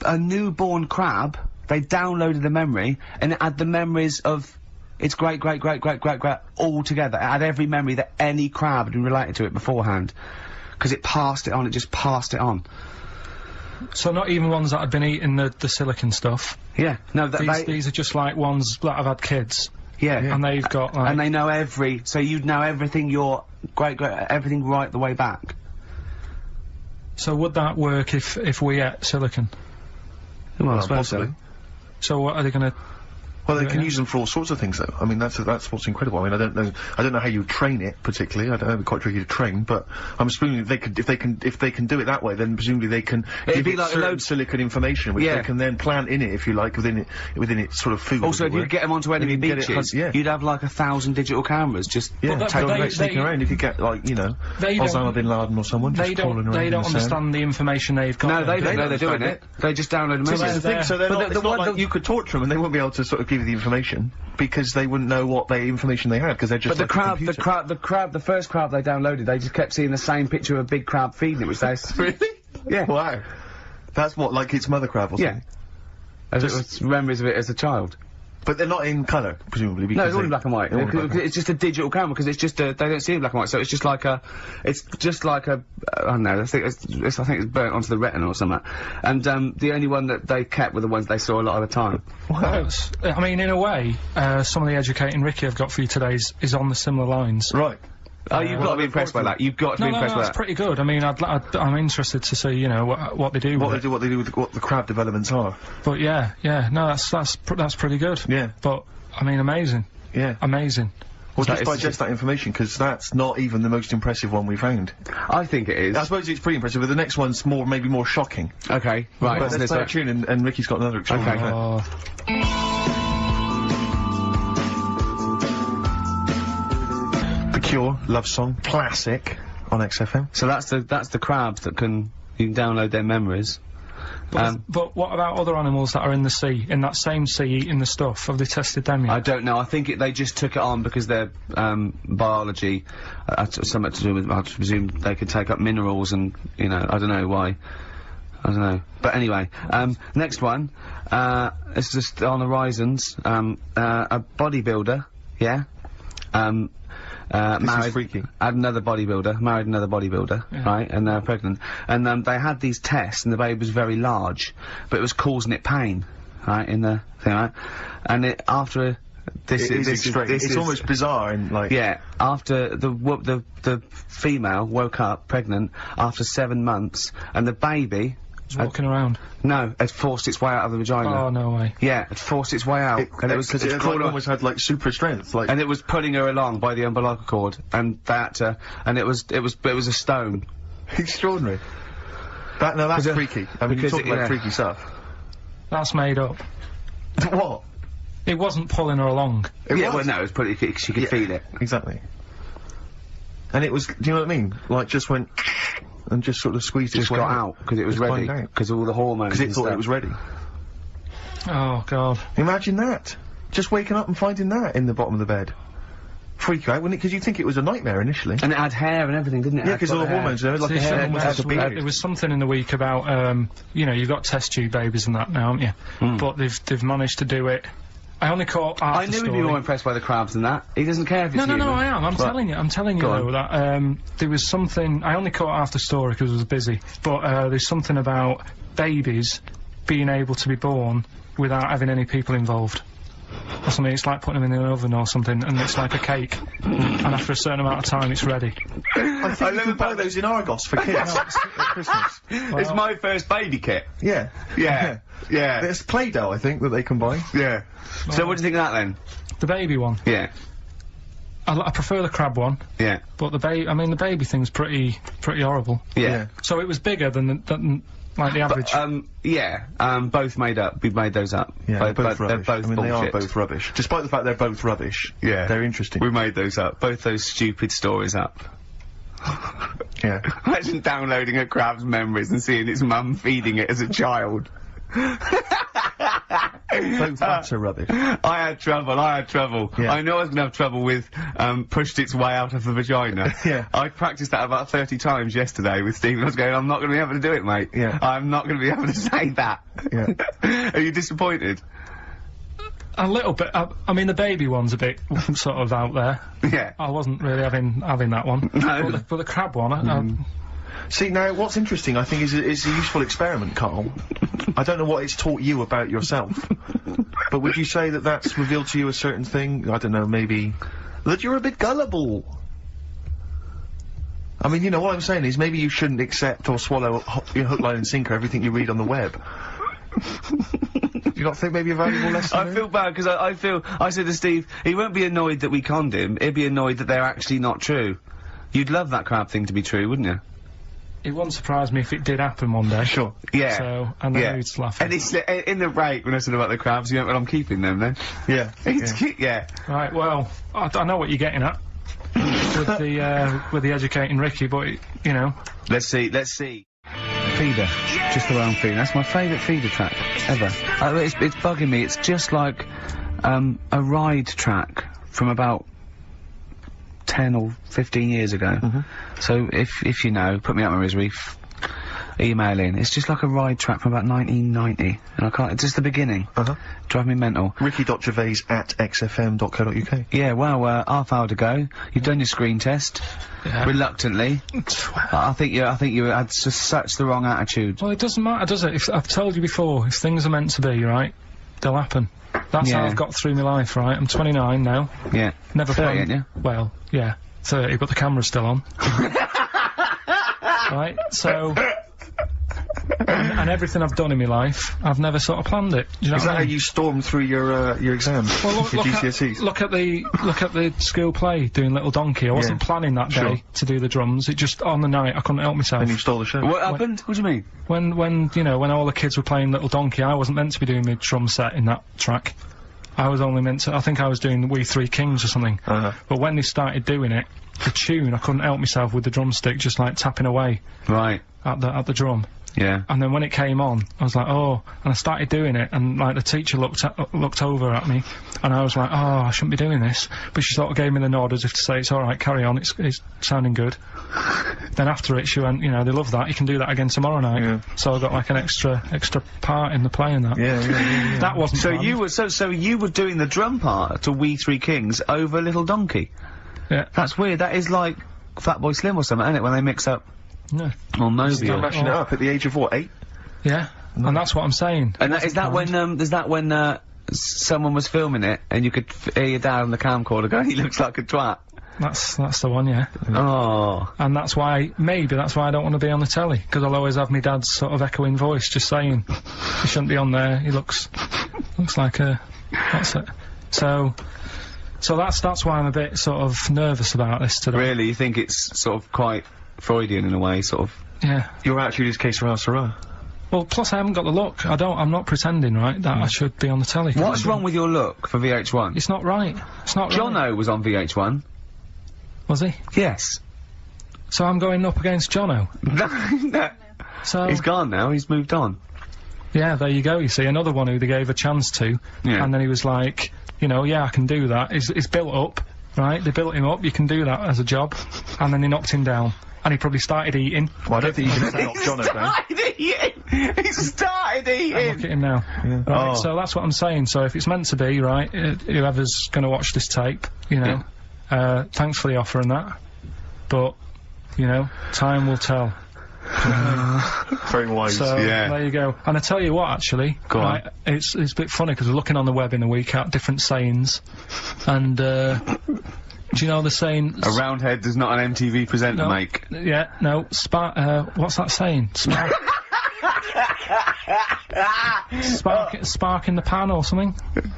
a newborn crab, they downloaded the memory, and it had the memories of its great all together. It had every memory that any crab had been related to it beforehand. Because it passed it on, it just passed it on. So not even ones that had been eating the silicon stuff? Yeah, no, these are just like ones that have had kids? Yeah. And they've got, like... And they know so you'd know everything everything right the way back. So would that work if we ate silicon? Well, I suppose possibly. so. So what are they gonna... Well, they can use them for all sorts of things, though. I mean, that's what's incredible. I mean, I don't know how you train it particularly. I don't know, it'd be quite tricky to train, but I'm assuming if they can do it that way, then presumably they can It'd be give like certain silicon information, which they can then plant in it, if you like, within its sort of food. Also, if you get them onto enemy can get it beaches, yeah. you'd have like 1,000 digital cameras just sneaking around. If you get like Osama bin Laden or someone just crawling around. They don't understand the information they've got. No, they don't know they're doing it. They just download them. That's the thing. So it's not like you could torture them and they wouldn't be able to sort of give you the information because they wouldn't know what information they had because they're just. But the first crab they downloaded, they just kept seeing the same picture of a big crab feeding it, which they really. Yeah. Wow. That's what, like its mother crab or something? Yeah. As it was memories of it as a child. But they're not in colour, presumably. Because no, it's all in black and white. It's just a digital camera because it's just they don't see it in black and white, so it's just like a, I don't know. I think it's burnt onto the retina or something. And the only one that they kept were the ones they saw a lot of the time. Wow. I mean, in a way, some of the educating Ricky I've got for you today is on the similar lines. Right. Oh, you've got to be impressed by that. You've got to be impressed by that. That's pretty good. I mean, I'm interested to see, what they do. What they do with what the crab developments are. But yeah, no, that's pretty good. Yeah. But I mean, amazing. Yeah. Amazing. Well, just digest that information because that's not even the most impressive one we found. I think it is. I suppose it's pretty impressive, but the next one's maybe more shocking. Okay, right. But let's play a tune, and Ricky's got another extraordinary. Cure, Love Song, classic on XFM. So that's the crabs that you can download their memories. But what about other animals that are in the sea, in that same sea, eating the stuff? Have they tested them yet? I don't know. I think they just took it on because their biology, something to do with, I presume they could take up minerals and, I don't know why. I don't know. But anyway, next one, it's just on the horizons, a bodybuilder, yeah? Married, freaky. Married another bodybuilder, yeah. Right, and they're pregnant. And they had these tests, and the baby was very large, but it was causing it pain, right, in the thing, right? And it's almost bizarre and like. Yeah, after the female woke up pregnant after 7 months, and the baby. Walking around? No, it forced its way out of the vagina. Oh, no way. Yeah, it forced its way out. And it was because it almost had like super strength, like. And it was pulling her along by the umbilical cord, and and it was a stone. Extraordinary. That's freaky. I mean, you talk about freaky stuff. That's made up. What? It wasn't pulling her along. Well, no, it was pretty. She could feel it. Exactly. And it was. Do you know what I mean? Like, just went. And just sort of squeezed its way got out because it was ready because all the hormones. Because it thought it was ready. Oh God! Imagine that. Just waking up and finding that in the bottom of the bed. Freak out, wouldn't it? Because you'd think it was a nightmare initially. And it had hair and everything, didn't it? Yeah, because all the hormones, there was like a hair. There was something in the week about you've got test tube babies and that now, haven't you? But they've managed to do it. I only caught half the story. I knew he'd be more impressed by the crabs than that. He doesn't care if it's No, I am. I'm telling you though, that, there was something, I only caught half the story because I was busy, but, there's something about babies being able to be born without having any people involved. Or something, it's like putting them in an oven or something, and it's like a cake. And after a certain amount of time, it's ready. I think you can buy those in Argos for kids at Christmas. Well, it's my first baby kit. Yeah. Yeah. There's Play-Doh, I think, that they can buy. Yeah. Well, so what do you think of that then? The baby one? Yeah. I prefer the crab one. Yeah. But the baby thing's pretty horrible. Yeah. So it was bigger than like the average. Both made up. We made those up. Yeah, they're both rubbish. They're both they are bullshit. both rubbish. Despite the fact they're both rubbish. Yeah. They're interesting. We made those up. Both those stupid stories up. Yeah. Imagine downloading a crab's memories and seeing its mum feeding it as a child. Both that's a rubbish. I had trouble. Yeah. I knew I was gonna have trouble with, pushed its way out of the vagina. Yeah. I practiced that about 30 times yesterday with Stephen. I was going, I'm not gonna be able to do it, mate. Yeah. I'm not gonna be able to say that. Yeah. Are you disappointed? A little bit. I mean, the baby one's a bit sort of out there. Yeah. I wasn't really having that one. No. But the crab one, See, now, what's interesting, I think, is a useful experiment, Carl. I don't know what it's taught you about yourself. But would you say that that's revealed to you a certain thing? I don't know, maybe... that you're a bit gullible. I mean, you know, what I'm saying is maybe you shouldn't accept or swallow hook, line and sinker everything you read on the web. you not think maybe a valuable lesson? I feel bad because I said to Steve, he won't be annoyed that we conned him, he'd be annoyed that they're actually not true. You'd love that crab thing to be true, wouldn't you? It wouldn't surprise me if it did happen one day. Sure. Yeah. So, and then he'd laugh. And it's, in the break, when I said about the crabs, you went, well, I'm keeping them then. Yeah. Yeah. Right, well, I know what you're getting at. with the educating Ricky, but, you know. Let's see. Feeder. Just the way I'm feeding. That's my favourite feeder track ever. It's bugging me. It's just like, a ride track from about 10 or 15 years ago. So if you know, put me out my misery, email in. It's just like a ride track from about 1990, and I can't. It's just the beginning. Drive me mental. Ricky.gervais@xfm.co.uk. Yeah, well, half hour to go. You've done your screen test. Yeah. Reluctantly. I think you had just such the wrong attitude. Well, it doesn't matter, does it? If I've told you before, if things are meant to be, right, they'll happen. That's how I've got through my life, right? I'm 29 now. Yeah. Never 30, planned. ain't you? Well, yeah, 30, but the camera's still on. Right, so... and everything I've done in my life, I've never sort of planned it. Do you know Is what that I how mean? you stormed through your exams? Well, your GCSEs? look at the school play doing Little Donkey. I wasn't planning that day to do the drums. It just on the night I couldn't help myself. And you stole the show. What happened? What do you mean? When you know, when all the kids were playing Little Donkey, I wasn't meant to be doing my drum set in that track. I was only meant to. I think I was doing We Three Kings or something. But when they started doing it, the tune, I couldn't help myself with the drumstick, just like tapping away Right. at the drum. Yeah. And then when it came on, I was like, oh, and I started doing it, and like the teacher looked over at me, and I was like, oh, I shouldn't be doing this, but she sort of gave me the nod as if to say, it's all right, carry on, it's sounding good. Then after it, she went, you know, they love that, you can do that again tomorrow night. Yeah. So I got like an extra part in the play and that. Yeah. That wasn't So planned. you were doing the drum part to We Three Kings over Little Donkey. Yeah. That's weird. That is like Fatboy Slim or something, isn't it? When they mix up. No. Or Novi. Start mashing it up at the age of what, 8? Yeah. And that's what I'm saying. And is that when someone was filming it and you could hear your dad on the camcorder going, he looks like a twat? That's the one, yeah. Oh. And that's why I don't want to be on the telly, because I'll always have my dad's sort of echoing voice just saying, he shouldn't be on there, he looks like a... That's it. So that's why I'm a bit sort of nervous about this today. Really? You think it's sort of quite Freudian in a way, sort of? Yeah. Your attitude is que sera, sera. Well, plus I haven't got the look. I'm not pretending, right, that I should be on the telly. What's wrong with your look for VH1? It's not right. It's not right. Jono was on VH1. Was he? Yes. So I'm going up against Jono. No. So... He's gone now, he's moved on. Yeah, there you go, you see, another one who they gave a chance to, and then he was like, you know, yeah, I can do that. It's built up, right? They built him up, you can do that as a job, and then they knocked him down. And he probably started eating. Well, I don't think you can knock Jono down. He started eating! Look at him now. Yeah. Right, so that's what I'm saying. So if it's meant to be, right, whoever's going to watch this tape, you know, thanks for the offer and that. But, you know, time will tell. Very wise. So, there you go. And I tell you what, actually, on. it's a bit funny, because we're looking on the web in the week at different sayings, and, do you know the saying... A round head does not an MTV presenter make. Yeah, no, what's that saying? Spark in the pan or something?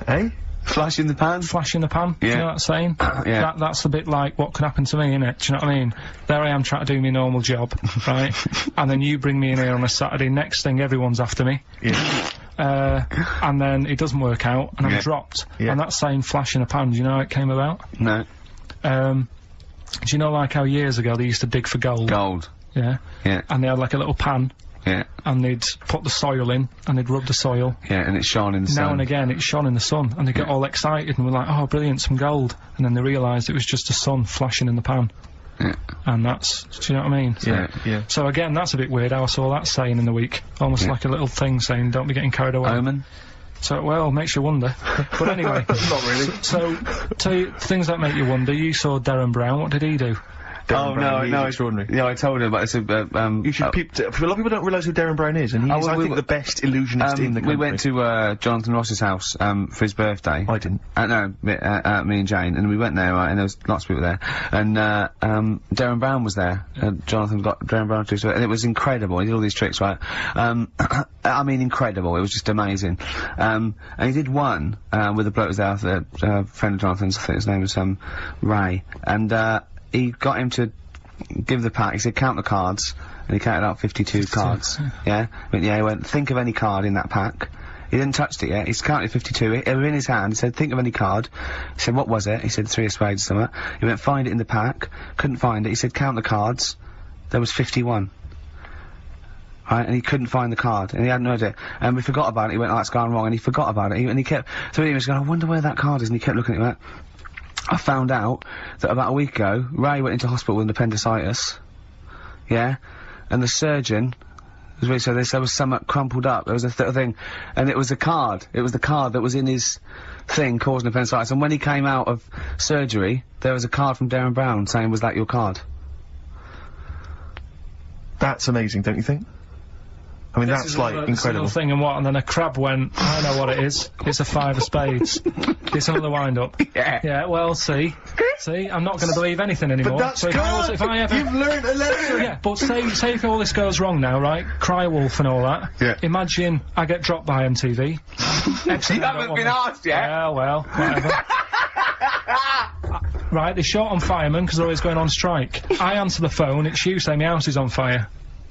Eh? Flash in the pan? Flash in the pan? Yeah. Do you know that saying? Yeah. That's a bit like what could happen to me, innit? Do you know what I mean? There I am trying to do my normal job, right? And then you bring me in here on a Saturday, next thing everyone's after me. Yeah. And then it doesn't work out, and I'm dropped. Yeah. And that saying flash in a pan, do you know how it came about? No. Do you know like how years ago they used to dig for gold? Gold. Yeah. Yeah. And they had like a little pan, Yeah. and they'd put the soil in, and they'd rub the soil. Yeah, and it's shone in the sun. Now and again, it shone in the sun, and they get all excited, and were like, oh, brilliant, some gold. And then they realised it was just the sun flashing in the pan. Yeah. And that's, do you know what I mean? Yeah. So again, that's a bit weird how I saw that saying in the week. Almost like a little thing saying, don't be getting carried away. Omen? So, well, makes you wonder. But anyway. Not really. So, tell you things that make you wonder. You saw Darren Brown, what did he do? Darren Brown. He's no, extraordinary. Yeah, I told him, but it's a, You should a lot of people don't realise who Darren Brown is, and he's, I think, the best illusionist in the country. We went to, Jonathan Ross's house, for his birthday. I didn't. No, me and Jane, and we went there, right, and there was lots of people there, and, Darren Brown was there. Jonathan got Darren Brown to, and it was incredible. He did all these tricks, right? I mean, incredible. It was just amazing. And he did one, with a bloke who was there, a friend of Jonathan's, I think his name was, Ray, and, he got him to give the pack. He said, count the cards, and he counted out 52 cards. Yeah? He went, think of any card in that pack. He didn't touch it yet. He's counted 52. It was in his hand. He said, think of any card. He said, what was it? He said, 3 of spades or something. He went, find it in the pack. Couldn't find it. He said, count the cards. There was 51. Right, and he couldn't find the card, and he had no idea. And we forgot about it. He went, oh, that's gone wrong, and he forgot about it. And he kept, so he was going, I wonder where that card is, and he kept looking at it, and I found out that about a week ago, Ray went into hospital with appendicitis. Yeah? And the surgeon, so there was something crumpled up, there was a thing, and it was a card. It was the card that was in his thing causing appendicitis, and when he came out of surgery, there was a card from Darren Brown saying, was that your card? That's amazing, don't you think? I mean, that's like incredible. Thing and then a crab went, I know what it is. It's a 5 of spades. It's another wind-up. Yeah. Yeah, well, see, I'm not going to believe anything anymore. But that's so if I ever... You've learned a lesson! Yeah, but say if all this goes wrong now, right? Cry wolf and all that. Yeah. Imagine I get dropped by MTV. You haven't been asked yet. Yeah, well, whatever. Right, they're short on firemen because they're always going on strike. I answer the phone, it's you saying my house is on fire.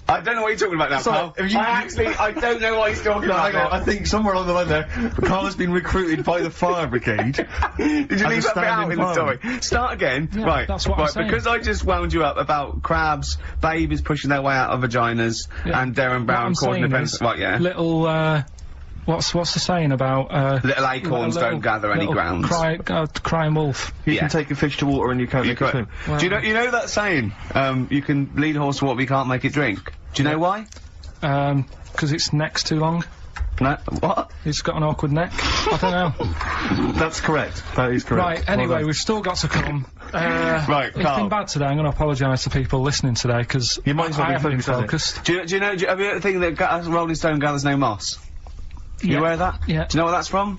I don't know what you're talking about now, Carl. I don't know what he's talking about now. I think somewhere along the line there, Carl has been recruited by the fire brigade. Did you leave that bit out in the story? Start again. Yeah, right, that's what I'm saying. Because I just wound you up about crabs, babies pushing their way out of vaginas, and Darren Brown causing appendicitis. Right, yeah. Little, what's the saying about, little acorns don't gather any grounds. Crying wolf. You can take a fish to water and you can't make it swim. Well, do you know that saying? You can lead a horse to water, but you can't make it drink. Do you know why? Because its neck's too long. No, what? It's got an awkward neck. I don't know. That's correct. That is correct. Right, anyway, we've still got to come. Right, it's been bad today. I'm going to apologise to people listening today, because you might I haven't been focused. Do you know, have you heard the thing that Rolling Stone gathers no moss? You aware of that? Yeah. Do you know where that's from?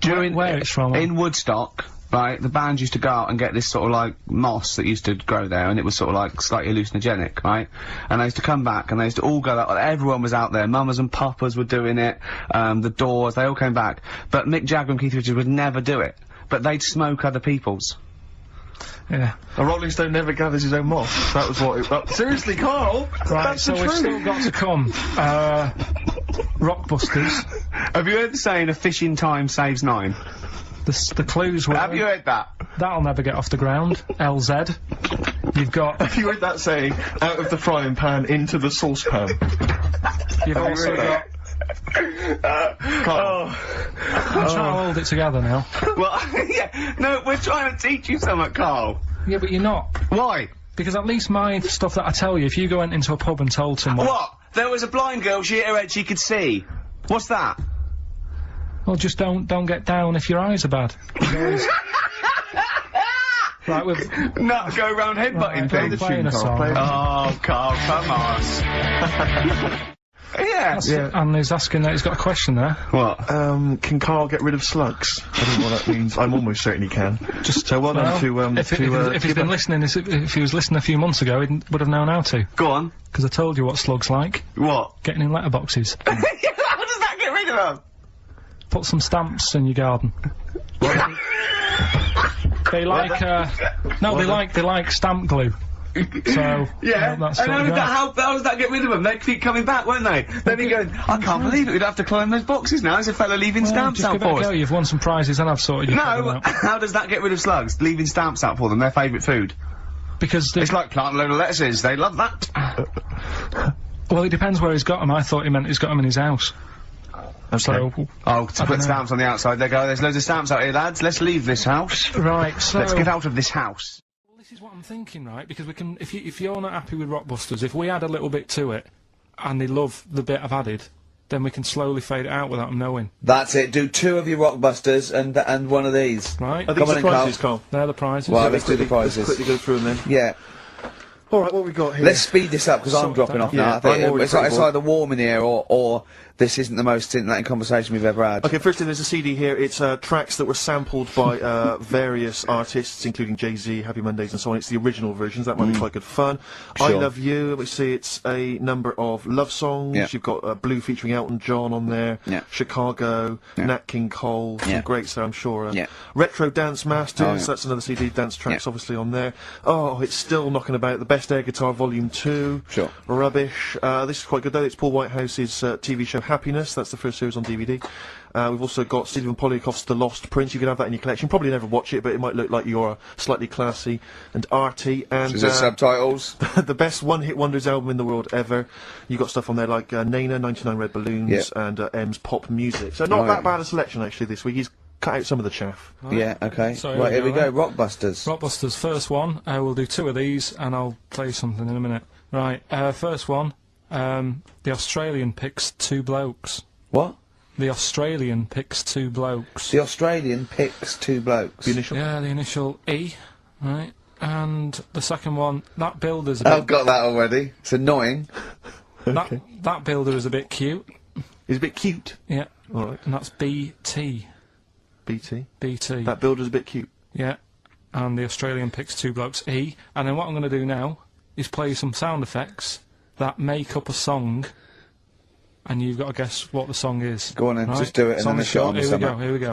Where it's from? In Woodstock, right, the band used to go out and get this sort of like moss that used to grow there, and it was sort of like slightly hallucinogenic, right? And they used to come back and they used to all go out, everyone was out there, mamas and papas were doing it, the Doors, they all came back. But Mick Jagger and Keith Richards would never do it. But they'd smoke other people's. Yeah. A Rolling Stone never gathers his own moss. That was what it... seriously, Carl! Right, that's so we've still got to come. Rockbusters. Have you heard the saying, a fish in time saves 9? The clues were... Have you heard that? That'll never get off the ground. LZ. You've got... Have you heard that saying, out of the frying pan into the saucepan? You've also got... Carl. I'm trying to hold it together now. Well, yeah, no, we're trying to teach you something, Carl. Yeah, but you're not. Why? Because at least my stuff that I tell you, if you went into a pub and told someone... What? There was a blind girl, she hit her head, she could see. What's that? Well, just don't get down if your eyes are bad. Right, we've... No, go around headbutting things. Oh, Carl, come on. Yeah. And he's asking that, he's got a question there. What? Can Carl get rid of slugs? I don't know what that means. I'm almost certain he can. Just so well done to, if he's been listening, if he was listening a few months ago, he would have known how to. Go on. Because I told you what slugs like. What? Getting in letterboxes. How does that get rid of them? Put some stamps in your garden. They like, they like stamp glue. So, yeah, that's and how does that get rid of them? They'd keep coming back, won't they? Then he goes, I can't believe it, we'd have to climb those boxes now, there's a fella leaving stamps out for us. You've won some prizes and I've sorted your problem out. How does that get rid of slugs? Leaving stamps out for them, their favourite food. Because it's like planting a load of lettuces, they love that. Well, it depends where he's got them, I thought he meant he's got them in his house. Okay. So, to put stamps on the outside, they go, there's loads of stamps out here, lads, let's leave this house. Right, so... Let's get out of this house. This is what I'm thinking, right? Because we can, if you're not happy with Rockbusters, if we add a little bit to it, and they love the bit I've added, then we can slowly fade it out without them knowing. That's it. Do 2 of your Rockbusters and one of these. Right? I think Come it's on the in, prizes, Carl. They're the prizes. Well, let's do the Let's prizes. quickly go through them then. Yeah. Alright, what have we got here? Let's speed this up because I'm Sort dropping that off out. now. Yeah, I think I'm already it's pretty either warm in here or this isn't the most scintillating conversation we've ever had. Okay, firstly, there's a CD here. It's tracks that were sampled by various artists, including Jay-Z, Happy Mondays, and so on. It's the original versions. That might be quite good fun. I Sure. Love You. We see it's a number of love songs. Yeah. You've got Blue featuring Elton John on there. Yeah. Chicago. Yeah. Nat King Cole. Yeah. Some greats there, I'm sure. Yeah. Retro Dance Masters. Oh, yeah. That's another CD. Dance tracks, Yeah. obviously, on there. Oh, it's still knocking about. The Best Air Guitar Volume 2. Sure. Rubbish. This is quite good, though. It's Paul Whitehouse's TV show Happiness. That's the first series on DVD. We've also got Stephen Polyakoff's The Lost Prince. You can have that in your collection. Probably never watch it, but it might look like you're slightly classy and arty. And Is it subtitles? the best one-hit wonders album in the world ever. You got stuff on there like Nena, 99 Red Balloons, Yeah. and M's Pop Music. So not Right. that bad a selection actually this week. He's cut out some of the chaff. Yeah, okay. So right, here we go. then. Rockbusters. Rockbusters, first one. We'll do 2 of these, and I'll play something in a minute. Right, first one. The Australian picks 2 blokes. What? The Australian picks 2 blokes. The Australian picks 2 blokes. The initial. Yeah, the initial E, right? And the second one, that builder's a I've bit, got that already. It's annoying. that builder is a bit cute. He's a bit cute. Yeah, All right. and that's BT. BT. BT. That builder's a bit cute. Yeah, and the Australian picks 2 blokes E. And then what I'm going to do now is play some sound effects that make up a song, and you've got to guess what the song is. Go on then, right? just do it and Song then a is shot on short. the Here we go, stomach. here we go.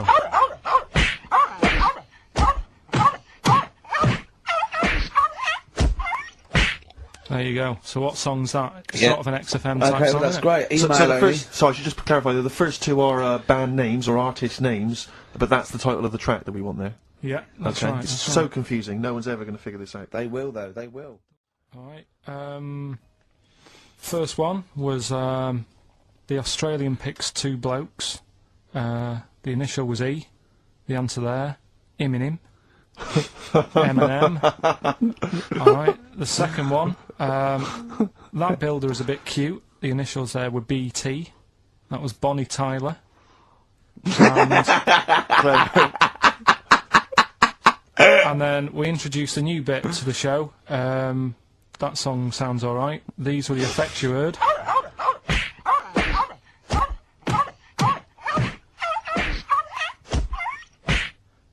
There you go. So what song's that? It's Yeah. sort of an XFM type Okay, song, well, that's isn't it? great. Email So the only. first, so I should just clarify that the first 2 are band names or artist names, but that's the title of the track that we want there. Yeah, that's Okay. right. It's That's so right. confusing. No one's ever going to figure this out. They will, though. They will. All right. First one was the Australian picks 2 blokes. The initial was E. The answer there, Eminem. Eminem. All right. The second one, that builder is a bit cute. The initials there were BT. That was Bonnie Tyler. And then we introduced a new bit to the show. That song sounds alright. These were the effects you heard.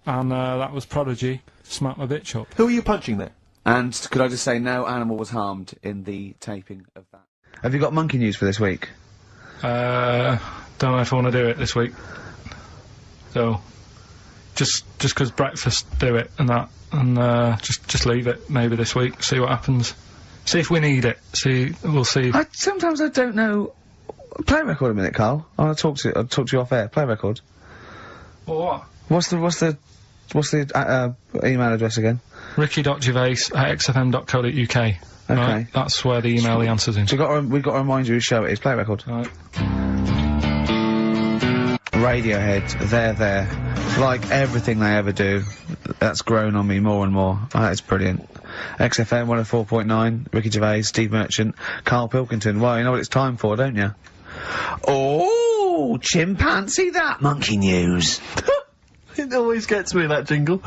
And that was Prodigy, Smack My Bitch Up. Who are you punching there? And could I just say, no animal was harmed in the taping of that. Have you got monkey news for this week? Don't know if I want to do it this week. So, just 'cause breakfast do it and that, and just leave it maybe this week. See what happens. See if we need it. We'll see. Sometimes I don't know. Play a record a minute, Carl. I'll talk to you off air. Play a record. Or what? What's the email address again? ricky.gervais@xfm.co.uk. Okay. Right? That's where the email the answers in. So we've got to remind you whose show it is. Play a record. Right. Radiohead, they're there. Like everything they ever do, that's grown on me more and more. It's brilliant. XFM 104.9, Ricky Gervais, Steve Merchant, Karl Pilkington. Well, you know what it's time for, don't you? Oh, chimpanzee that monkey news. It always gets me, that jingle.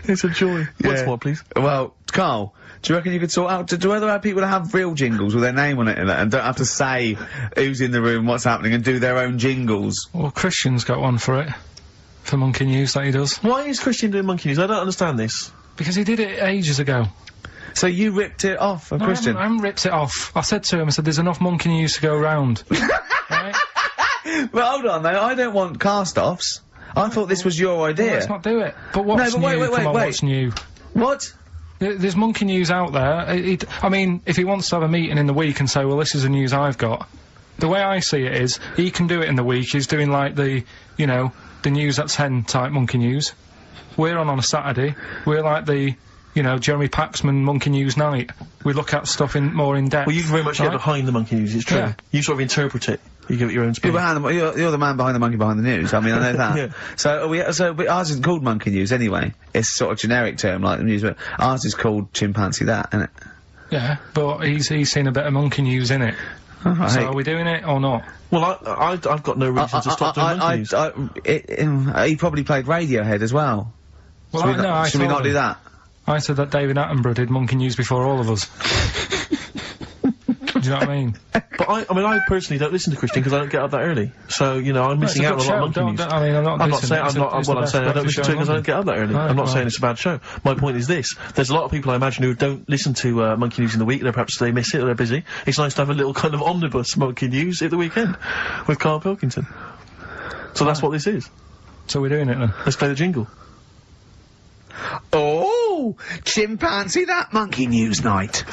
It's a joy. Once more, please. Well, Carl, do you reckon you could sort out, do other people have real jingles with their name on it and don't have to say who's in the room, what's happening, and do their own jingles? Well, Christian's got one for it. For Monkey News that he does. Why is Christian doing monkey news? I don't understand this. Because he did it ages ago. So you ripped it off of No, Christian? I haven't ripped it off. I said to him, I said, there's enough Monkey News to go round. Right? But hold on, though, I don't want cast-offs. I thought this was your Well, idea. let's not do it. But what's but new? wait, Come on, wait. what's new? What? There's Monkey News out there. I mean, if he wants to have a meeting in the week and say, well, this is the news I've got, the way I see it is, he can do it in the week. He's doing, like, the news at 10 type Monkey News. We're on a Saturday. We're like the, Jeremy Paxman Monkey News night. We look at stuff more in depth. Well, you very much get right? behind the monkey news, it's true. Yeah. You sort of interpret it. You give it your own spin. You're the man behind the monkey behind the news. I mean, I know that. Yeah. But ours isn't called monkey news anyway. It's sort of generic term like the news, but ours is called chimpanzee that, isn't it? Yeah, but he's seen a bit of Monkey News in it. So are we doing it or not? Well, I've got no reason to stop doing Monkey News. He probably played Radiohead as well. Well, Should we not do that? I said that David Attenborough did Monkey News before all of us. Do you know what I mean? But I personally don't listen to Christian because I don't get up that early. So, you know, I'm missing out on a lot of Monkey News. I mean, I'm saying I don't listen to it because I don't get up that early. I'm not saying it's a bad show. My point is this. There's a lot of people I imagine who don't listen to Monkey News in the week. Perhaps they miss it or they're busy. It's nice to have a little kind of omnibus Monkey News at the weekend with Karl Pilkington. So that's what this is. So we're doing it then? Let's play the jingle. Oh, chimpanzee that Monkey News night.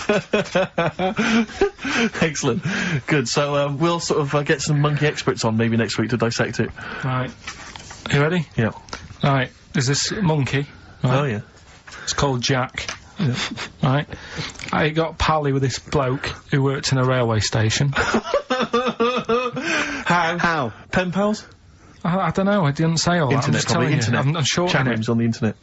Excellent. Good. So we'll sort of get some monkey experts on maybe next week to dissect it. Right. You ready? Yeah. Right. There's this monkey. Right? Oh yeah. It's called Jack. Yeah. Right. I got pally with this bloke who worked in a railway station. How? Pen pals? I don't know. I didn't say all that. I'm just telling you. I'm shortening it. On the internet.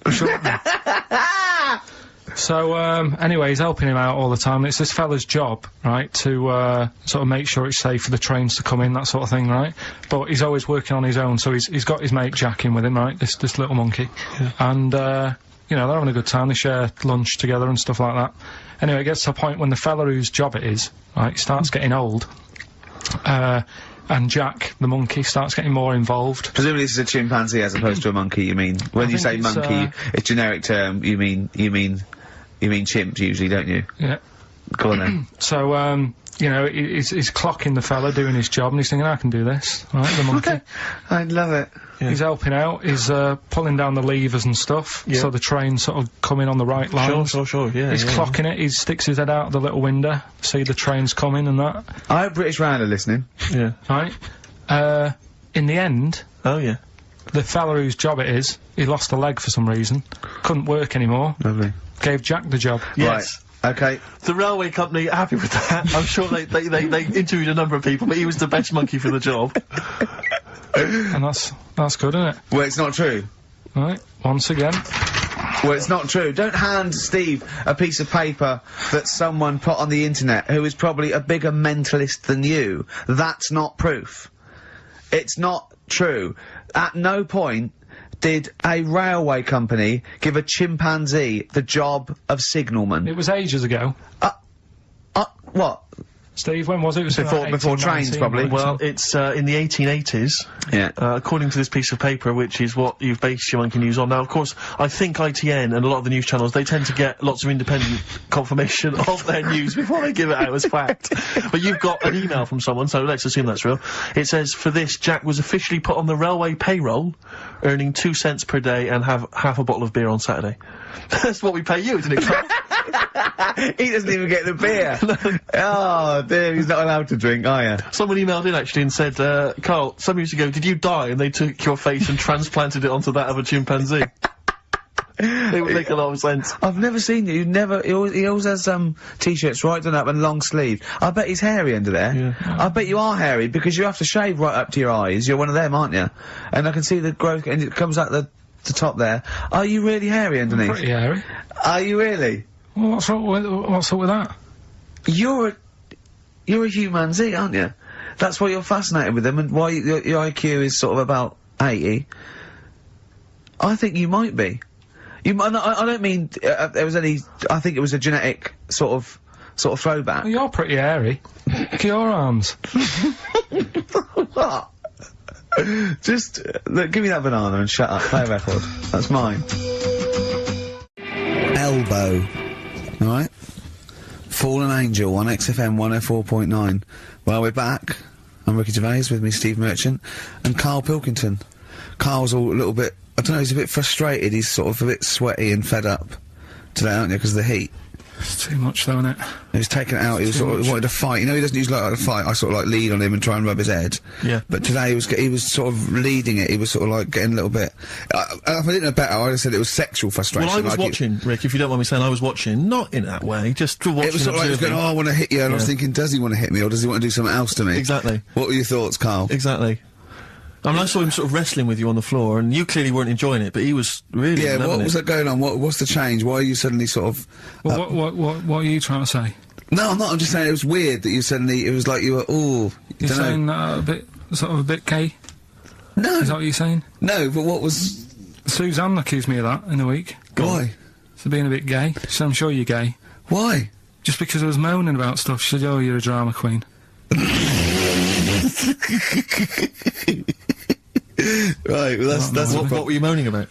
So, anyway, he's helping him out all the time. It's this fella's job, right, to, sort of make sure it's safe for the trains to come in, that sort of thing, right? But he's always working on his own, so he's got his mate Jack in with him, right? This little monkey. Yeah. And, you know, they're having a good time. They share lunch together and stuff like that. Anyway, it gets to a point when the fella whose job it is, right, starts getting old. And Jack, the monkey, starts getting more involved. Presumably this is a chimpanzee as opposed to a monkey, you mean? When you say monkey, it's generic term, you mean chimp usually, don't you? Yeah. Go on then. So, you know, he's clocking the fella doing his job and he's thinking, I can do this, right, the monkey. I love it. Yeah. He's helping out, he's, pulling down the levers and stuff, so the train's sort of coming on the right lines. Sure, yeah. He's clocking it, he sticks his head out the little window, see the trains coming and that. I hope British Rand are listening. Yeah. Right? In the end... Oh, yeah. The fella whose job it is, he lost a leg for some reason, couldn't work anymore. Lovely. Gave Jack the job. Yes. Right. Okay. The railway company are happy with that. I'm sure they interviewed a number of people, but he was the best monkey for the job. And that's good, isn't it? Well, it's not true. Right, once again. Well, it's not true. Don't hand Steve a piece of paper that someone put on the internet who is probably a bigger mentalist than you. That's not proof. It's not true. At no point did a railway company give a chimpanzee the job of signalman. It was ages ago. What? Steve, when was it? It was before trains, probably. Well, it's in the 1880s. Yeah. According to this piece of paper, which is what you've based your Monkey News on. Now, of course, I think ITN and a lot of the news channels, they tend to get lots of independent confirmation of their news before they give it out as fact. But you've got an email from someone, so let's assume that's real. It says, for this, Jack was officially put on the railway payroll, earning 2 cents per day and have half a bottle of beer on Saturday. That's what we pay you, isn't it, Carl? He doesn't even get the beer. Oh, dear, he's not allowed to drink, are you? Someone emailed in, actually, and said, Carl, some years ago, did you die? And they took your face and transplanted it onto that of a chimpanzee. It would make a lot of sense. I've never seen you. He always has, t-shirts right done up and long sleeved. I bet he's hairy under there. Yeah. I bet you are hairy, because you have to shave right up to your eyes. You're one of them, aren't you? And I can see the growth, and it comes out the top there. Are you really hairy underneath? Pretty hairy. Are you really? Well, what's up with that? You're a humanzee, aren't you? That's why you're fascinated with them, and why your IQ is sort of about 80. I think you might be. I don't mean there was any. I think it was a genetic sort of throwback. Well, you're pretty hairy. Look at your arms. What? Just look, give me that banana and shut up. Play a record. That's mine. Elbow. All right. Fallen Angel on XFM 104.9. Well, we're back. I'm Ricky Gervais, with me Steve Merchant and Karl Pilkington. Karl's all a little bit, I don't know, he's a bit frustrated, he's sort of a bit sweaty and fed up today, aren't you, because of the heat? It's too much though, isn't it? He was taken out, he was sort of wanted to fight. You know, he doesn't usually like to fight. I sort of like lead on him and try and rub his head. Yeah. But today he was sort of leading it, he was sort of like getting a little bit... if I didn't know better, I'd have said it was sexual frustration. Well, I was watching, Rick, if you don't mind me saying, I was watching, not in that way, just to watch. It was sort of like he was going, oh, I want to hit you, and I was thinking, does he want to hit me, or does he want to do something else to me? Exactly. What were your thoughts, Karl? Exactly. I mean, I saw him sort of wrestling with you on the floor, and you clearly weren't enjoying it, but he was really Yeah, what was that going on? What's the change? Why are you suddenly sort of... Well, what are you trying to say? No, I'm not. I'm just saying it was weird that you suddenly. It was like you were. Oh, You're saying a bit, sort of a bit gay. No. Is that what you're saying? No, but what was? Suzanne accused me of that in the week. Why? So being a bit gay. She said, I'm sure you're gay. Why? Just because I was moaning about stuff. She said, oh, you're a drama queen. Right, well, that's What were you moaning about?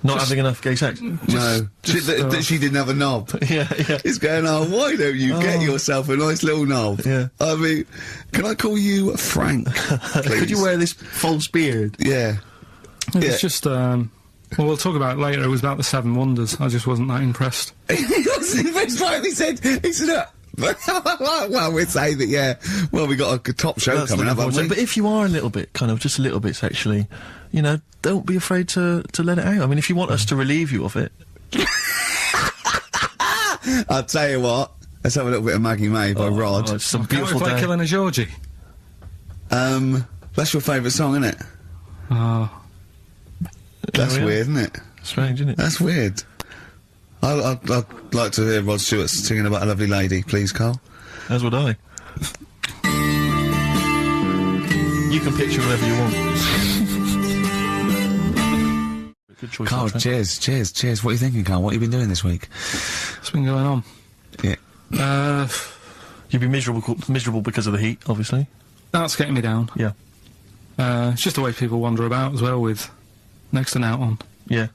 Not having enough gay sex? no. She didn't have a knob. Yeah. It's going, oh, why don't you get yourself a nice little knob? Yeah. I mean, can I call you Frank, please? Could you wear this false beard? Yeah. It's just, well, we'll talk about it later. It was about the 7 Wonders. I just wasn't that impressed. He wasn't impressed, right? He said, well, we'd say that, yeah. Well, we got a top show coming up, haven't we? But if you are a little bit, kind of, just a little bit sexually, you know, don't be afraid to let it out. I mean, if you want us to relieve you of it. I'll tell you what. Let's have a little bit of Maggie May by Rod. It's some Can't we beautiful play day. Killing a Georgie? That's your favourite song, isn't it? Oh. That's we are. weird, isn't it? Strange, isn't it? That's weird. I'd like to hear Rod Stewart singing about a lovely lady, please, Carl. As would I. You can picture whatever you want. Good choice. Carl, cheers. What are you thinking, Carl? What have you been doing this week? What's been going on? Yeah. You'd be miserable because of the heat, obviously. That's getting me down. Yeah. It's just the way people wander about as well with next to out on. Yeah.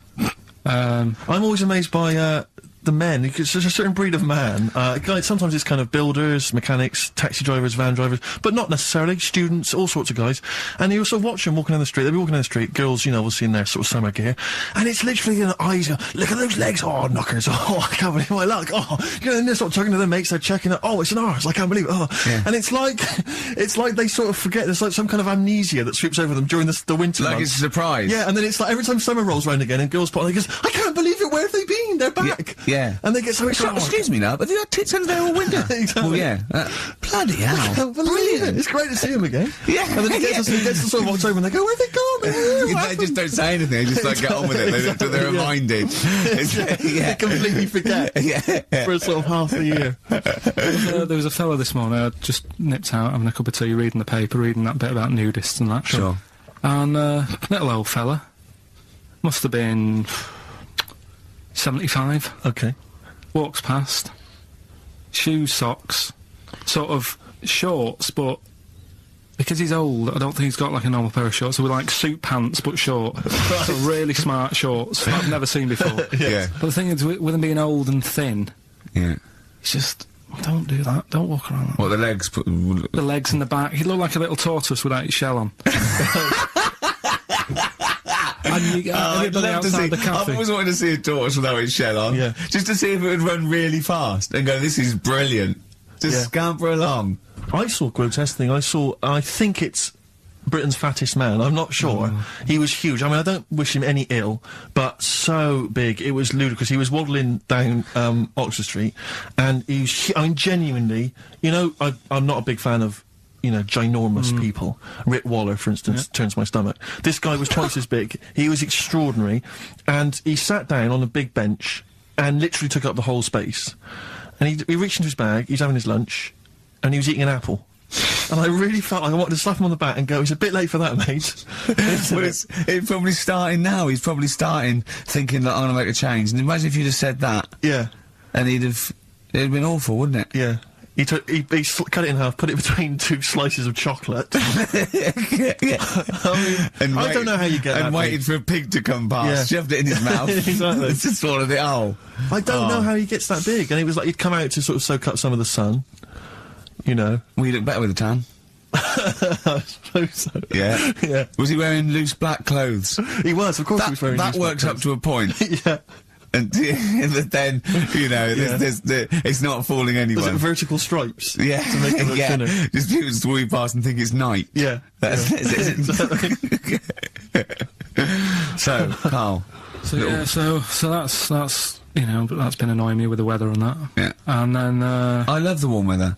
I'm always amazed by the men, because there's a certain breed of man. Guys, sometimes it's kind of builders, mechanics, taxi drivers, van drivers, but not necessarily students, all sorts of guys. And you sort of watch them walking down the street. They'll be walking down the street, girls, you know, will see in their sort of summer gear, and it's literally, you know, eyes go, look at those legs, oh, knockers, oh, I can't believe my luck, oh, you know, and they're sort of talking to their mates, they're checking it, oh, it's an ours, I can't believe it, oh. Yeah. And it's like they sort of forget, there's like some kind of amnesia that sweeps over them during the winter Like months. it's a surprise. Yeah, and then it's like every time summer rolls around again and girls put on, they goes, I can't believe it, where have they been? They're back. Yeah. And they get so excited. Excuse me now, but they got tits under there all winter. Exactly. Well, yeah. Bloody hell. I can't believe it. It's great to see him again. Yeah. And then he gets to sort of October and they go, where have they gone? They just don't say anything, they just like get on with it, Exactly, they're reminded. They completely forget. Yeah. For sort of half the year. There was a fella this morning, I just nipped out having a cup of tea, reading the paper, reading that bit about nudists and that. Sure. And little old fella, must have been 75, Okay. walks past, shoes, socks, sort of shorts, but because he's old, I don't think he's got like a normal pair of shorts. So with like suit pants but short, so really smart shorts I've never seen before. Yeah. But the thing is, with him being old and thin, Yeah. it's just, don't do that. Don't walk around like that. What, the legs? The legs and the back. He looked like a little tortoise without his shell on. And everybody outside the I've cafe. always wanted to see a tortoise without its shell on. Yeah. Just to see if it would run really fast and go, this is brilliant. Just Yeah. scamper along. I saw a grotesque thing. I think it's Britain's fattest man. I'm not sure. He was huge. I mean, I don't wish him any ill, but so big, it was ludicrous. He was waddling down Oxford Street, and he was, I mean, genuinely, you know, I'm not a big fan of, you know, ginormous people. Rick Waller, for instance, turns my stomach. This guy was twice as big. He was extraordinary, and he sat down on a big bench and literally took up the whole space. And he reached into his bag, he's having his lunch, and he was eating an apple. And I really felt like I wanted to slap him on the back and go, it's a bit late for that, mate. Well, it's probably starting now. He's probably starting thinking that I'm going to make a change. And imagine if you'd have said that. Yeah. And it'd have been awful, wouldn't it? Yeah. He cut it in half, put it between 2 slices of chocolate. Yeah. I mean, I don't know how you get that And waited big. for a pig to come past, Yeah. shoved it in his mouth. Exactly. Just swallowed it whole. I don't know how he gets that big. And it was like he'd come out to sort of soak up some of the sun. You know. Well, you look better with a tan. I suppose so. Yeah. Yeah. Was he wearing loose black clothes? He was, of course he was wearing That loose works black up to a point. clothes. Yeah. And then, you know, it's not fooling Was anyone. it vertical stripes? Yeah, To make it look yeah. thinner. Just people just walk past and think it's night. Yeah. That's So, Carl. So yeah, so that's you know, that's been annoying me with the weather and that. Yeah. And then I love the warm weather.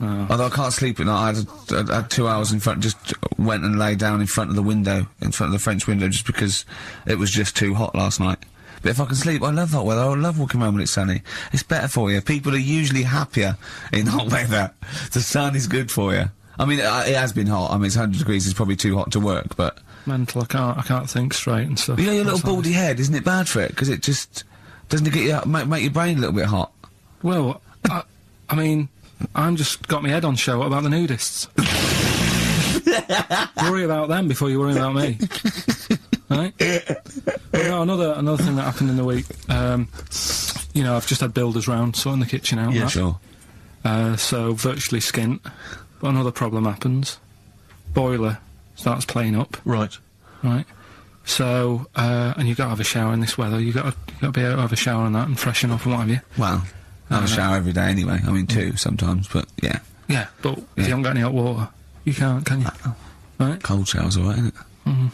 Although I can't sleep at night, I had 2 hours in front, just went and lay down in front of the window, in front of the French window, just because it was just too hot last night. But if I can sleep, I love hot weather. I love walking around when it's sunny. It's better for you. People are usually happier in hot weather. The sun is good for you. I mean, it has been hot. I mean, it's 100 degrees. It's probably too hot to work, but... Mental, I can't think straight and stuff. You know your little That's baldy head, isn't it bad for it? Because it just... Doesn't it get you... make your brain a little bit hot? Well, I mean, I'm just got my head on show. What about the nudists? Worry about them before you worry about me. Right? But no, another thing that happened in the week, you know, I've just had builders round, sorting the kitchen out. Yeah, sure. So virtually skint. But another problem happens. Boiler starts playing up. Right. Right. So, and you gotta have a shower in this weather. You gotta be able to have a shower and that and freshen up and what have you. Well, I have a shower every day anyway. I mean, 2 sometimes, but yeah. Yeah, but if you haven't got any hot water, you can't, can you? Right? Cold shower's alright, isn't it?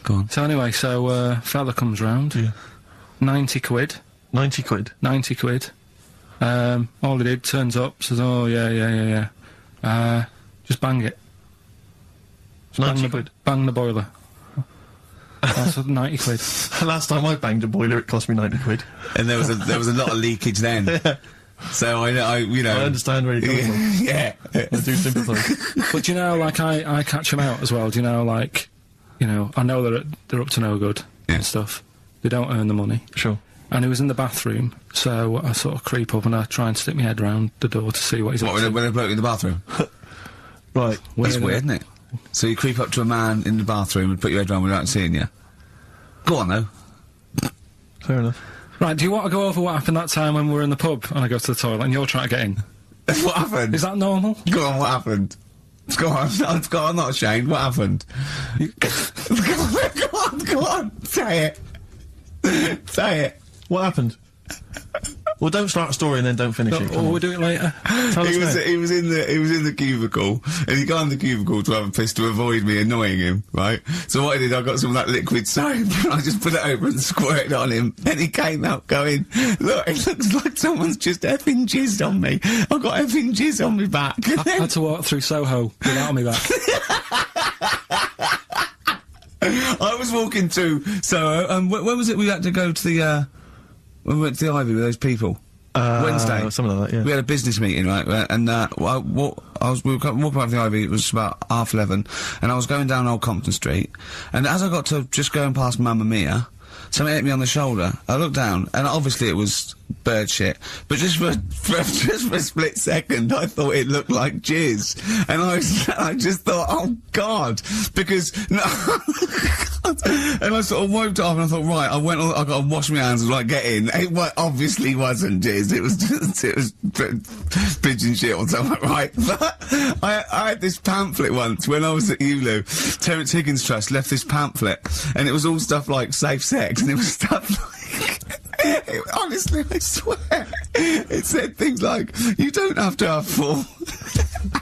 Go on. So anyway, fella comes round. Yeah. 90 quid. 90 quid. 90 quid. All he did, turns up, says, oh, yeah. Just bang it. Just 90 quid. Bang the boiler. That's 90 quid. Last time I banged a boiler, it cost me 90 quid. And there was a lot of leakage then. So I you know... I understand where you're coming from. Yeah. I do sympathise. But do you know, like, I catch them out as well. Do you know, like, you know, I know they're up to no good and stuff. They don't earn the money. Sure. And he was in the bathroom, so I sort of creep up and I try and stick my head round the door to see what he's up to. When they bloke in the bathroom? Right. That's weird, isn't it? So you creep up to a man in the bathroom and put your head round without seeing you? Go on, though. Fair enough. Right, do you want to go over what happened that time when we were in the pub and I go to the toilet and you're trying to get in? What happened? Is that normal? Go on, what happened? Go on, I'm not ashamed. What happened? Go on, say it. Say it. What happened? Well, don't start a story and then don't finish it. Or we'll do it later. Tell us now. He was in the cubicle, and he got in the cubicle to have a piss to avoid me annoying him, right? So what I did, I got some of that liquid soap, and I just put it over and squirted on him, and he came out going, look, it looks like someone's just effing jizzed on me. I've got effing jizz on me back. I had to walk through Soho without me back. I was walking to Soho, when was it we had to go to the, when we went to the Ivy with those people? Wednesday. Something like that, yeah. We had a business meeting, right? And, we were walking out the Ivy, it was about 11:30, and I was going down Old Compton Street, and as I got to just going past Mamma Mia, something hit me on the shoulder. I looked down, and obviously it was bird shit, but just for a split second, I thought it looked like jizz, and I just thought, oh God, because no, and I sort of wiped it off, and I thought, right, I got to wash my hands and like get in. It obviously wasn't jizz. It was pigeon shit or something, right? But I had this pamphlet once when I was at ULU. Terence Higgins Trust left this pamphlet, and it was all stuff like safe sex, and it was stuff like. Honestly, I swear, it said things like, you don't have to have full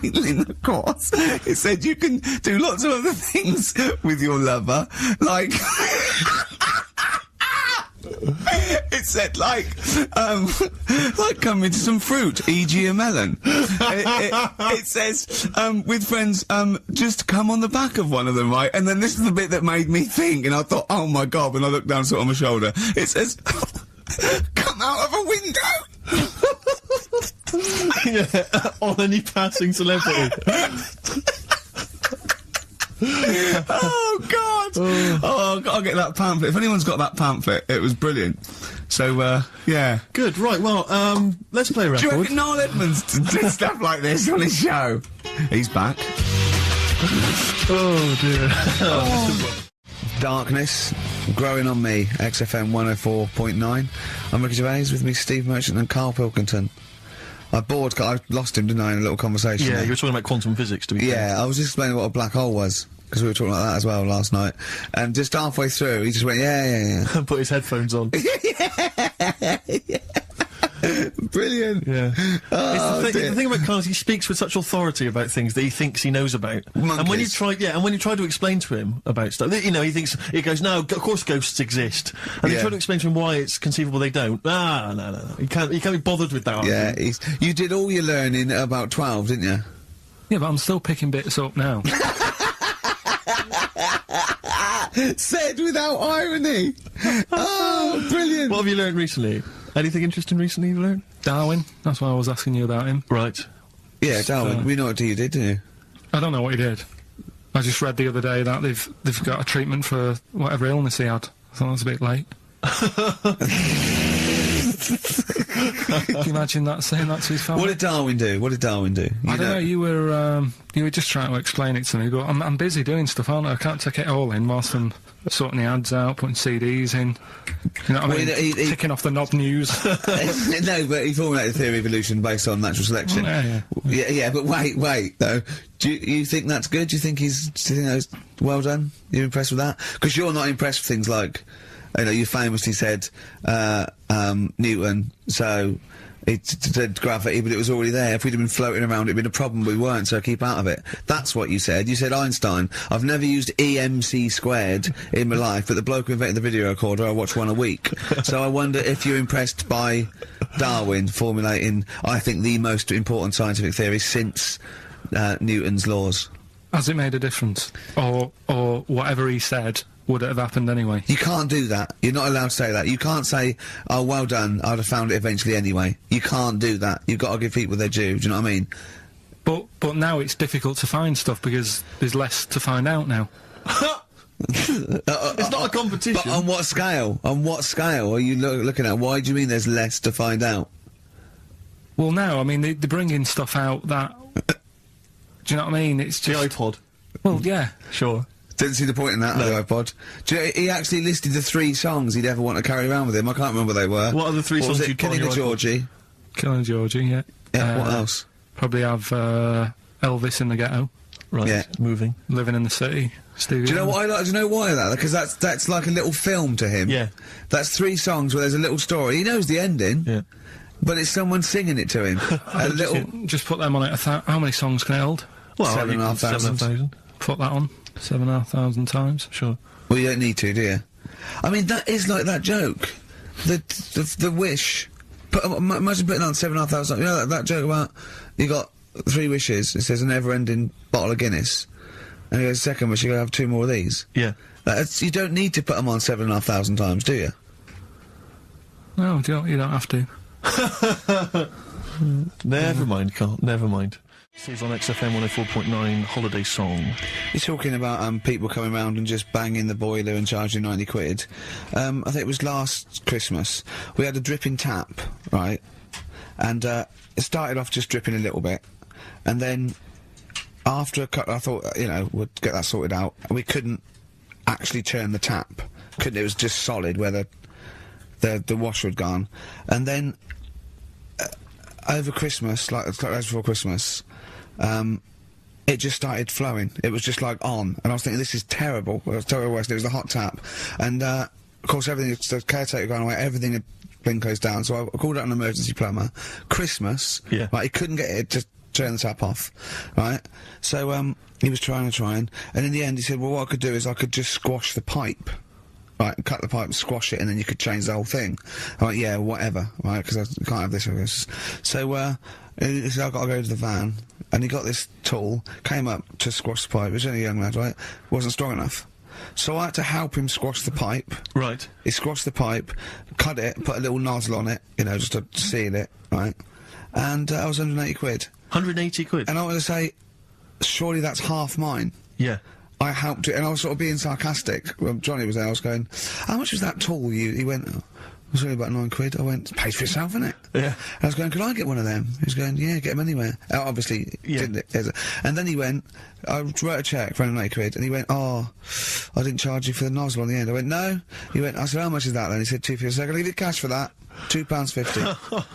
anal intercourse. It said you can do lots of other things with your lover, like... It said, like come into some fruit, e.g. a melon. It says, with friends, just come on the back of one of them, right? And then this is the bit that made me think, and I thought, oh my God, when I looked down sort of my shoulder, it says, come out of a window! Yeah, on any passing celebrity. Oh God! Oh, I'll get that pamphlet. If anyone's got that pamphlet, it was brilliant. So, yeah. Good, right, well, let's play a record. Do you reckon Noel Edmonds did stuff like this on his show? He's back. Oh dear. Oh. Darkness, growing on me, XFM 104.9. I'm Ricky Gervais, with me Steve Merchant and Karl Pilkington. I lost him, didn't I, in a little conversation Yeah, there. you were talking about quantum physics, to be fair. Yeah, I was just explaining what a black hole was, because we were talking about that as well last night. And just halfway through, he just went, yeah. Put his headphones on. Yeah. Brilliant. Yeah. Oh, it's the thing about Karl is he speaks with such authority about things that he thinks he knows about. Monkeys. And when you try to explain to him about stuff, you know, he goes, no, of course ghosts exist. And you try to explain to him why it's conceivable they don't. No. He can't be bothered with that. Yeah, you did all your learning at about 12, didn't you? Yeah, but I'm still picking bits up now. Said without irony. Oh, brilliant. What have you learned recently? Anything interesting recently you've learned? Darwin. That's why I was asking you about him. Right. Yeah, Darwin. We know what you did, didn't you? I don't know what he did. I just read the other day that they've got a treatment for whatever illness he had. I thought that was a bit late. Can you imagine that, saying that to his family? What did Darwin do? I don't know. You were just trying to explain it to me, but I'm busy doing stuff, aren't I? I can't take it all in whilst I'm sorting the ads out, putting CDs in. You know what I mean? Ticking off the knob news. No, but he formulated the theory of evolution based on natural selection. Yeah, but wait, though. Do you think that's good? Do you think that's well done? You're impressed with that? Because you're not impressed with things like, you famously said, Newton, so it said gravity, but it was already there. If we'd have been floating around, it'd been a problem, but we weren't, so keep out of it. That's what you said. You said Einstein. I've never used EMC squared in my life, but the bloke who invented the video recorder, I watch one a week. So I wonder if you're impressed by Darwin formulating, I think, the most important scientific theory since Newton's laws. Has it made a difference? Or whatever he said, would it have happened anyway? You can't do that. You're not allowed to say that. You can't say, oh, well done, I'd have found it eventually anyway. You can't do that. You've got to give people their due, do you know what I mean? But now it's difficult to find stuff because there's less to find out now. It's not a competition. But on what scale? On what scale are you looking at? Why do you mean there's less to find out? Well, no, I mean, they're bringing stuff out that... Do you know what I mean? It's just... The iPod. Well, yeah. Sure. Didn't see the point in that, No. the iPod. Do you know, he actually listed the 3 songs he'd ever want to carry around with him. I can't remember what they were. What are the 3 What songs was it? you'd put on Killing a your iPod? Georgie. Killing Georgie, yeah. Yeah, what else? Probably have Elvis in the Ghetto, Right. Yeah. Moving. Living in the City, Stevie. Do you know what I like? Do you know why that? Because that's like a little film to him. Yeah. That's 3 songs where there's a little story. He knows the ending. Yeah. But it's someone singing it to him. A little... Just put them on it. How many songs can it hold? Well, 7,500. 7,500. Put that on 7,500 times. Sure. Well, you don't need to, do you? I mean, that is like that joke. The wish. Imagine putting on 7,500. You know that joke about you got 3 wishes. It says a never-ending bottle of Guinness, and you go second wish, you gotta have 2 more of these. Yeah. You don't need to put them on 7,500 times, do you? No, you don't have to. Never mind, Carl. Never mind. This is on XFM 104.9 Holiday Song. You're talking about people coming round and just banging the boiler and charging 90 quid. I think it was last Christmas. We had a dripping tap, right? And it started off just dripping a little bit, and then after a cut, I thought, we'd get that sorted out. And we couldn't actually turn the tap. It was just solid where the washer had gone. And then over Christmas, like before Christmas, it just started flowing. It was just like on, and I was thinking, this is terrible. It was terrible. It was the hot tap, and of course the caretaker gone away. Everything had been closed down, so I called out an emergency plumber. Christmas, Yeah. right? He couldn't get it to turn the tap off, right? So he was trying, and in the end he said, well, what I could do is I could just squash the pipe. Right, cut the pipe, squash it, and then you could change the whole thing. I'm like, yeah, whatever, right, because I can't have this. So, he said, I've got to go to the van, and he got this tool, came up to squash the pipe. He was only a young lad, right? Wasn't strong enough. So I had to help him squash the pipe. Right. He squashed the pipe, cut it, put a little nozzle on it, just to seal it, right? And I was 180 quid. 180 quid? And I want to say, surely that's half mine. Yeah. I helped it, and I was sort of being sarcastic. Well, Johnny was there, I was going, how much was that tool? He went, it was only about 9 quid. I went, it pays for itself, innit? Yeah. And I was going, could I get one of them? He was going, yeah, get them anywhere. Obviously, Yeah. didn't. And then he went, I wrote a cheque for 180 quid, and he went, oh, I didn't charge you for the nozzle on the end. I went, no. He went, I said, how much is that then? He said, £2.50. I said, I'll give you cash for that. £2.50.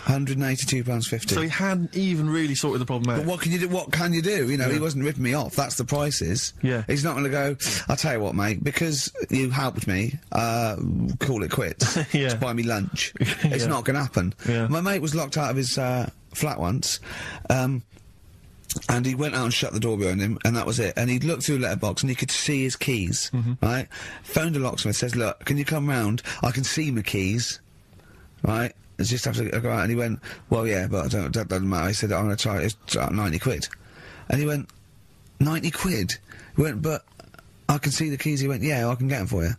£182.50. So he hadn't even really sorted the problem out. But what can you do? What can you do? He wasn't ripping me off. That's the prices. Yeah. He's not going to go, I'll tell you what, mate, because you helped me, call it quits. Yeah. Just buy me lunch. It's Yeah. not going to happen. Yeah. My mate was locked out of his flat once, and he went out and shut the door behind him, and that was it. And he'd looked through a letterbox, and he could see his keys, right? Phoned a locksmith, says, look, can you come round? I can see my keys, right? I just have to go out. And he went, well, yeah, but that doesn't matter. He said, I'm going to try it. It's 90 quid. And he went, 90 quid? He went, but I can see the keys. He went, yeah, I can get them for you.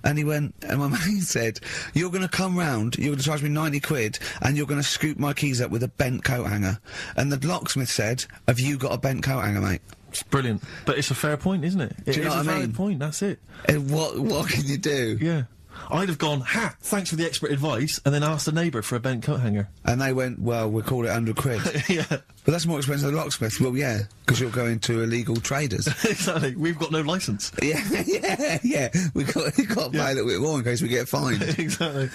And he went, and my mate said, you're going to come round, you're going to charge me 90 quid, and you're going to scoop my keys up with a bent coat hanger. And the locksmith said, have you got a bent coat hanger, mate? It's brilliant. But it's a fair point, isn't it? It you know is what a I valid mean? point, that's it. And what can you do? Yeah. I'd have gone, ha, thanks for the expert advice, and then asked the neighbour for a bent coat hanger. And they went, well, we'll call it 100 quid. Yeah. But that's more expensive than the locksmith. Well, yeah, because you're going to illegal traders. Exactly. We've got no licence. Yeah. We got to pay a little bit more in case we get fined. Exactly.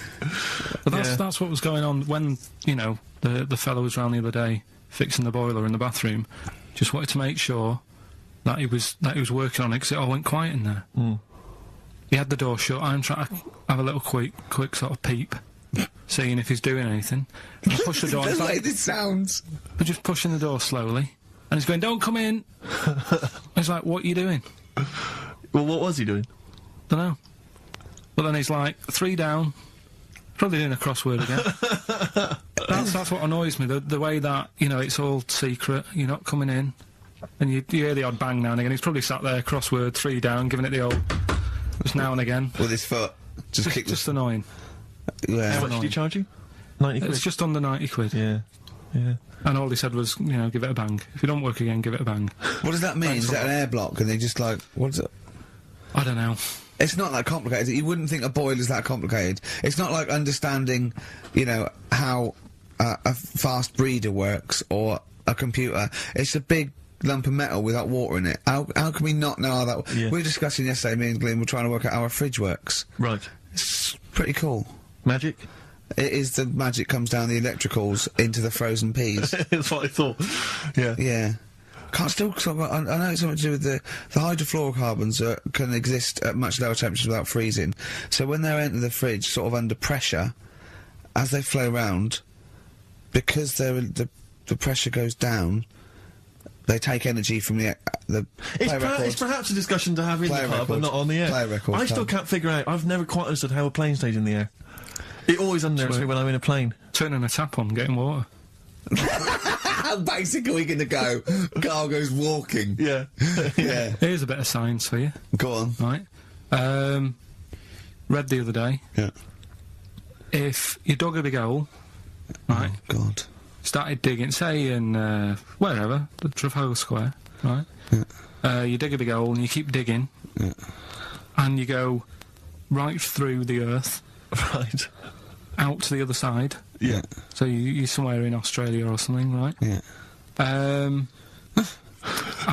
But that's what was going on when, you know, the fellow was round the other day fixing the boiler in the bathroom. Just wanted to make sure that he was working on it, because it all went quiet in there. He had the door shut. I'm trying to have a little quick sort of peep, seeing if he's doing anything. And I push the door. The It's way like, this sounds. but just pushing the door slowly, and he's going, "Don't come in." I was like, "What are you doing?" Well, what was he doing? Dunno. But then he's like, 3 down. Probably doing a crossword again. That's what annoys me. The way that, you know, it's all secret. You're not coming in, and you hear the odd bang now and again. He's probably sat there, crossword, 3 down, giving it the old. Just now and again. With his foot. Just annoying. Yeah. How much did he charge you? 90 quid? It's just under 90 quid. Yeah. Yeah. And all he said was, you know, give it a bang. If you don't work again, give it a bang. What does that mean? Is that an air block? And they just like, what's it? I don't know. It's not that complicated. You wouldn't think a boiler's that complicated. It's not like understanding, you know, how a fast breeder works or a computer. It's a big lump of metal without water in it. How can we not know how that... Yeah. We were discussing yesterday, me and Glenn were trying to work out how a fridge works. Right. It's pretty cool. Magic? It is. The magic comes down the electricals into the frozen peas. That's what I thought. Yeah. Yeah. Can't still... I know it's something to do with the hydrofluorocarbons can exist at much lower temperatures without freezing. So when they enter the fridge, sort of under pressure, as they flow round, because the pressure goes down, they take energy from the It's perhaps a discussion to have in the pub, but not on the air. I still can't figure out. I've never quite understood how a plane stays in the air. It always unnerves me when I'm in a plane. Turning a tap on, getting water. Basically gonna go. Carl goes walking. Yeah. Yeah. Here's a bit of science for you. Go on. Right. Read the other day. Yeah. If you dug a big hole, right, Oh, God. started digging, say in, wherever, the Trafalgar Square, right? Yeah. You dig a big hole and you keep digging. Yeah. And you go right through the earth. Right. Out to the other side. Yeah. So you're somewhere in Australia or something, right? Yeah. And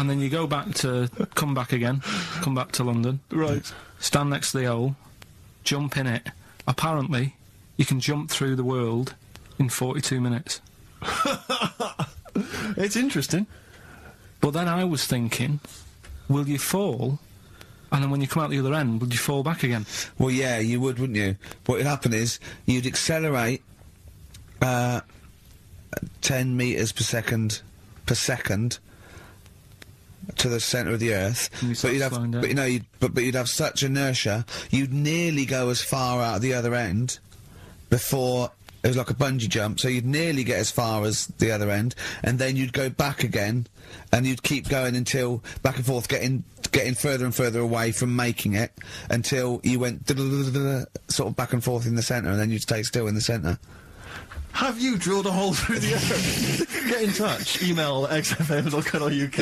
then you go back to, come back to London. Right. Stand next to the hole, jump in it. Apparently, you can jump through the world in 42 minutes. It's interesting. But then I was thinking, will you fall? And then when you come out the other end, would you fall back again? Well, yeah, you would, wouldn't you? What would happen is, you'd accelerate 10 metres per second to the centre of the Earth, And you but you'd have, slowing down. but you know, you'd have such inertia, you'd nearly go as far out the other end before it was like a bungee jump. So you'd nearly get as far as the other end, and then you'd go back again, and you'd keep going until back and forth, getting further and further away from making it until you went sort of back and forth in the centre, and then you'd stay still in the centre. Have you drilled a hole through the earth? Get in touch. Email xfm.co.uk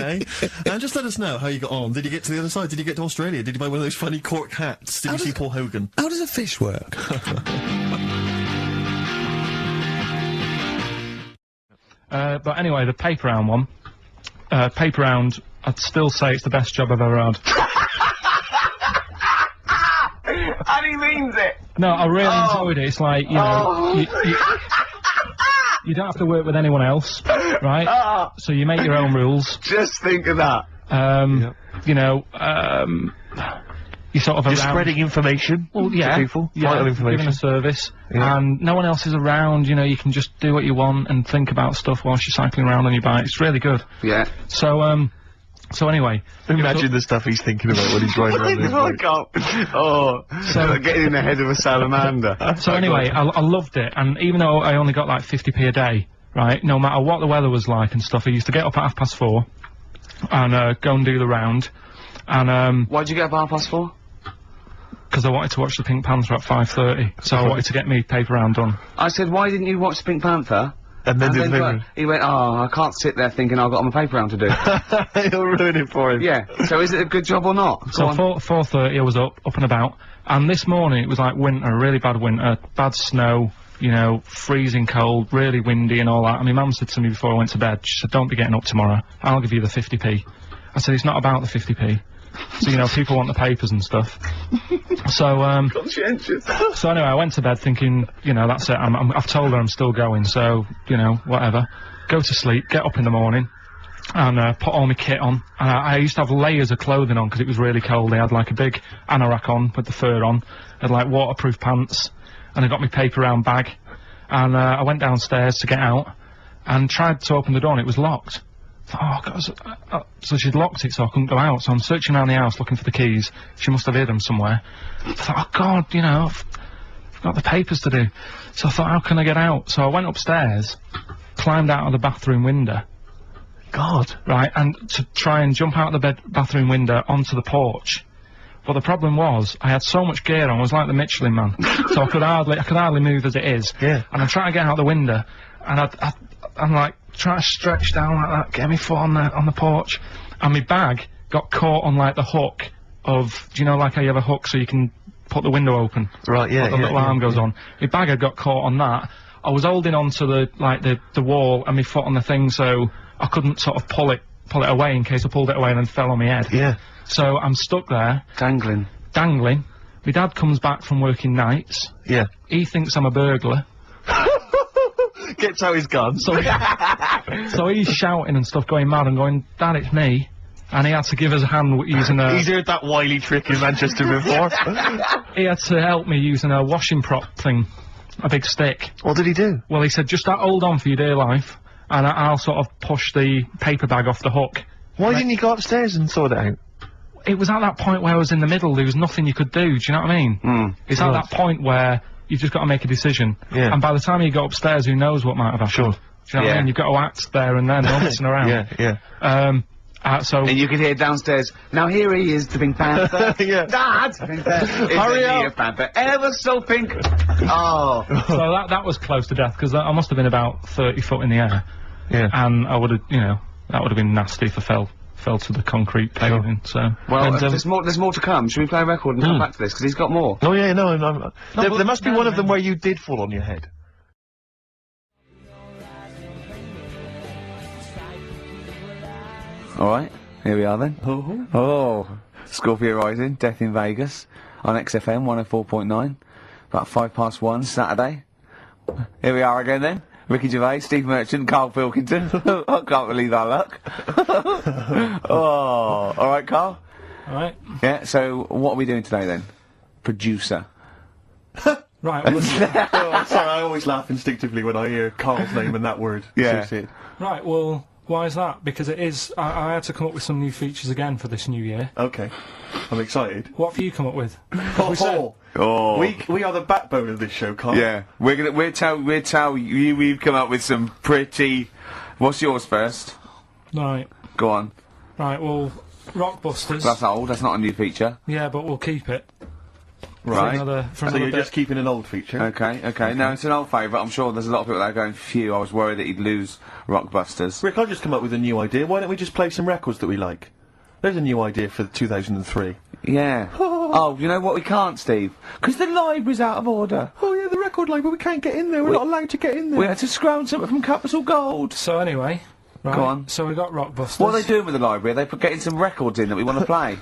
and just let us know how you got on. Did you get to the other side? Did you get to Australia? Did you buy one of those funny cork hats? Did you see Paul Hogan? How does a fish work? But anyway, the paper round one. Paper round, I'd still say it's the best job I've ever had. And he means it. No, I really enjoyed it. It's like, you know, you don't have to work with anyone else, right? So you make your own rules. Just think of that. You know, you sort of You're around. spreading information Well, yeah, to people. yeah, Vital information. giving a service, Yeah. and no one else is around. You know, you can just do what you want and think about stuff whilst you're cycling around on your bike. It's really good. Yeah. So anyway, Imagine the stuff he's thinking about when he's riding around his bike. So getting in the head of a salamander. So anyway, I loved it, and even though I only got like 50p a day, right, no matter what the weather was like and stuff, I used to get up at 4:30 and go and do the round, And, Why'd you get up at 4:30? because I wanted to watch the Pink Panther at 5:30, so I wanted to get me paper round done. I said, why didn't you watch the Pink Panther? And then do the go- paper. he went, oh, I can't sit there thinking I've got my paper round to do. You'll ruin it for him. Yeah, so is it a good job or not? So Go on. 4:30 I was up and about, and this morning it was like winter, really bad winter, bad snow, you know, freezing cold, really windy and all that. And my mum said to me before I went to bed, she said, don't be getting up tomorrow, I'll give you the 50p. I said, it's not about the 50p. So, you know, people want the papers and stuff. So, Conscientious. so anyway, I went to bed thinking, you know, that's it, I've told her I'm still going, so, you know, whatever. Go to sleep, get up in the morning, and put all my kit on. And I used to have layers of clothing on because it was really cold. I had like a big anorak on with the fur on, I had like waterproof pants, and I got my paper round bag. And I went downstairs to get out, and tried to open the door and it was locked. Oh, God, so she'd locked it so I couldn't go out, so I'm searching around the house looking for the keys. She must have hid them somewhere. I thought, oh God, you know, I've got the papers to do. So I thought, how can I get out? So I went upstairs, climbed out of the bathroom window. God. Right, and to try and jump out of the bathroom window onto the porch. But the problem was, I had so much gear on, I was like the Michelin Man. So I could hardly move as it is. Yeah. And I'm trying to get out the window, and I'm like, trying to stretch down like that, get my foot on the porch, and my bag got caught on like the hook of, do you know, like how you have a hook so you can put the window open? Right, yeah, The little arm goes on. My bag had got caught on that. I was holding on to the wall and my foot on the thing, so I couldn't sort of pull it away in case I pulled it away and then fell on my head. Yeah. So I'm stuck there, Dangling. dangling. My dad comes back from working nights. Yeah. He thinks I'm a burglar. Gets out his gun. So he's shouting and stuff, going mad and going, Dad, it's me. And he had to give us a hand using a... He's heard that wily trick in Manchester before. He had to help me using a washing prop thing, a big stick. What did he do? Well, he said, just hold on for your dear life, and I'll sort of push the paper bag off the hook. Why didn't he go upstairs and sort it out? It was at that point where I was in the middle, there was nothing you could do, do you know what I mean? It's at that point where you've just got to make a decision. Yeah. And by the time you go upstairs, who knows what might have happened. Sure. Do you know what I mean? You've got to act there and then, no messing around. Yeah. So... And you could hear downstairs, now here he is, the Pink Panther. Yeah. Dad! Hurry Isn't he up. a Panther? Ever so pink. Oh. So that was close to death, because I must have been about 30 foot in the air. Yeah. And I would have, you know, that would have been nasty if I fell to the concrete paving, so... Well, And, there's more to come. Should we play a record and come back to this? Because he's got more. Oh yeah, no, there but- must be no, one of no, them no. where you did fall on your head. Alright, here we are then. Oh, Scorpio Rising, Death in Vegas, on XFM 104.9, about 1:05 Saturday. Here we are again then. Ricky Gervais, Steve Merchant, Karl Pilkington. I can't believe our luck. Oh, alright, Karl? Alright. Yeah, so what are we doing today then? Producer. Right, well, Oh, sorry, I always laugh instinctively when I hear Carl's name and that word. Yeah. associated. right, well, why is that? Because it is... I had to come up with some new features again for this new year. Okay. I'm excited. What have you come up with? Oh. We are the backbone of this show, Carl. Yeah, we'll tell you we've come up with some pretty... What's yours first? Right. Go on. Right, well, Rockbusters. That's old, that's not a new feature. Yeah, but we'll keep it. Right. For So another you're bit. just keeping an old feature. Okay. Now, it's an old favourite. I'm sure there's a lot of people that are going, phew, I was worried that he'd lose Rockbusters. Rick, I've just come up with a new idea. Why don't we just play some records that we like? There's a new idea for 2003. Yeah. Oh, you know what we can't, Steve? Because the library's out of order. Oh yeah, the record library, we can't get in there. We're not allowed to get in there. We had to scrounge something from Capital Gold. So anyway... Right, Go on. so we got Rockbusters. What are they doing with the library? Are they getting some records in that we want to play?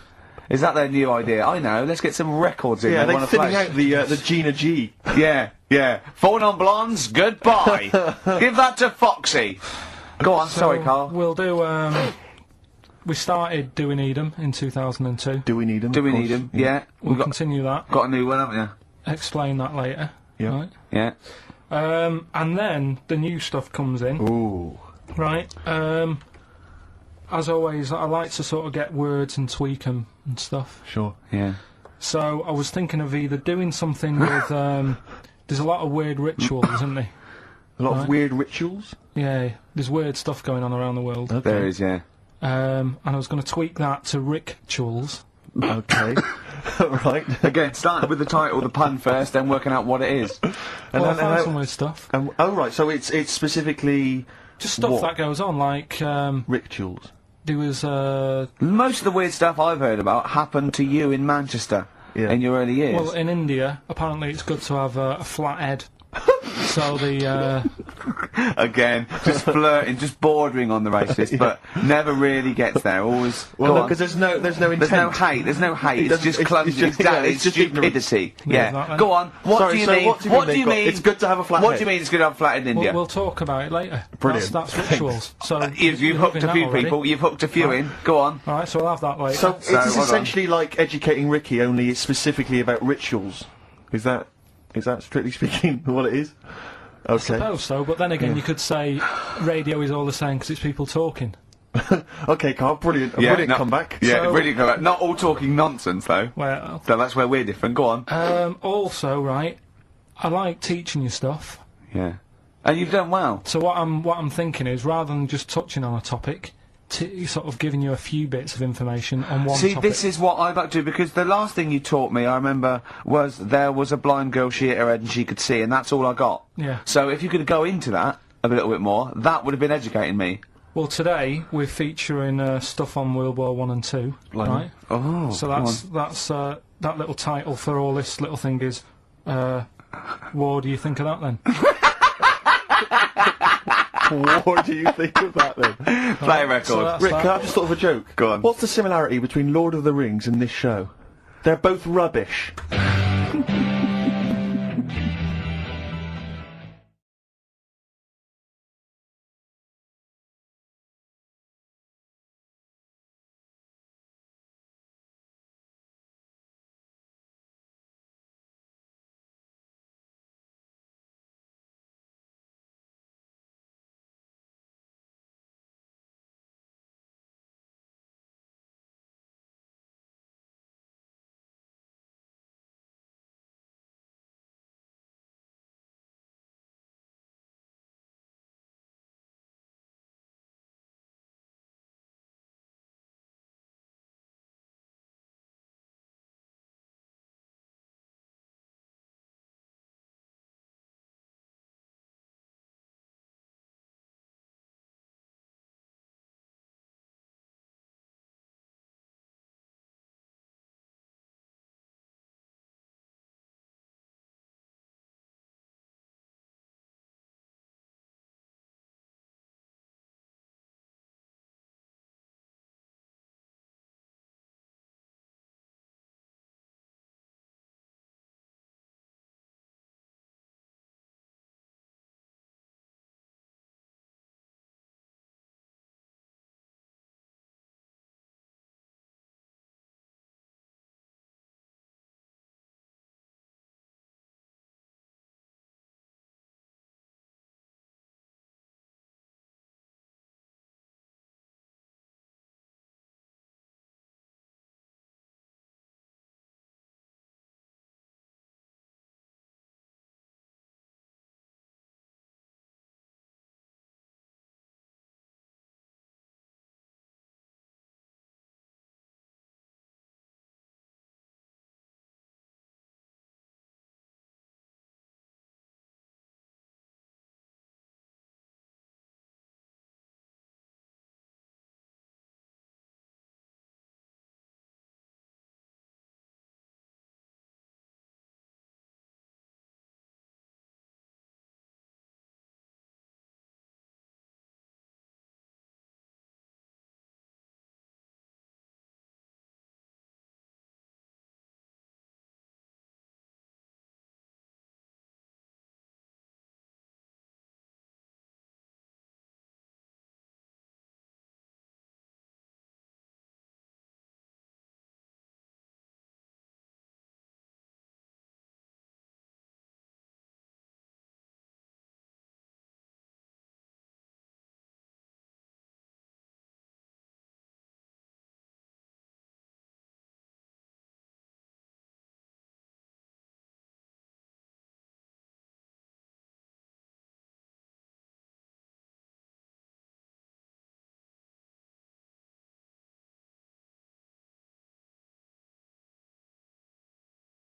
Is that their new idea? I know, let's get some records in Yeah, that we they're want to thinning play. out the Gina G. Yeah. Falling on Blondes, goodbye. Give that to Foxy. Go on, sorry, Carl. We'll do, we started Doing Edom in 2002. Do we need them? Do we need him? Yeah. We'll We've continue that. got a new one, haven't Explain that later. Yeah. Right. you? Yeah. And then the new stuff comes in. Ooh. Right. As always, I like to sort of get words and tweak them and stuff. Sure. Yeah. So I was thinking of either doing something with, there's a lot of weird rituals, isn't there? A lot of Right. weird rituals. Yeah, there's weird stuff going on around the world. There is, yeah. and I was going to tweak that to rituals. Okay. Right. Again, starting with the title, the pun first, then working out what it is. Well, I found some weird stuff. Oh, right, so it's specifically... Just stuff what? that goes on, like, Rituals. there was, Most of the weird stuff I've heard about happened to you in Manchester in your early years. well, in India, apparently it's good to have a flat head. So the, Again, just flirting, just bordering on the racist, but never really gets there. Always. Well, go on. because there's no intent. There's no hate. There's no hate. It's just clumsy. It's just stupidity. Yeah. exactly. Go on. What Sorry, do you so mean? what do you mean? It's good to have a flat What head. do you mean? It's good to have a flat head in India? we'll talk about it later. Brilliant. That's rituals. So You've hooked a few people. You've hooked a few in. Go on. Alright, so I'll have that later. So, So, it's hold on. essentially like Educating Ricky, only it's specifically about rituals. Is that strictly speaking what it is? Okay. suppose so, but then again, you could say radio is all the same because it's people talking. Okay, Carl, brilliant. Brilliant comeback. Yeah, So- brilliant comeback. Not all talking nonsense though. Well, So that's where we're different. Go on. also, right, I like teaching you stuff. Yeah. And you've done well. So what I'm thinking is, rather than just touching on a topic, sort of giving you a few bits of information on one See, topic. this is what I'd like to do, because the last thing you taught me, I remember, was there was a blind girl, she hit her head and she could see, and that's all I got. Yeah. So if you could go into that a little bit more, that would have been educating me. Well, today we're featuring stuff on World War One and Two, right? Oh. So that's that little title for all this little thing is, what do you think of that then? What do you think of that then? Play a record. So that's Rick, that. can I just thought of a joke? Go on. What's the similarity between Lord of the Rings and this show? They're both rubbish.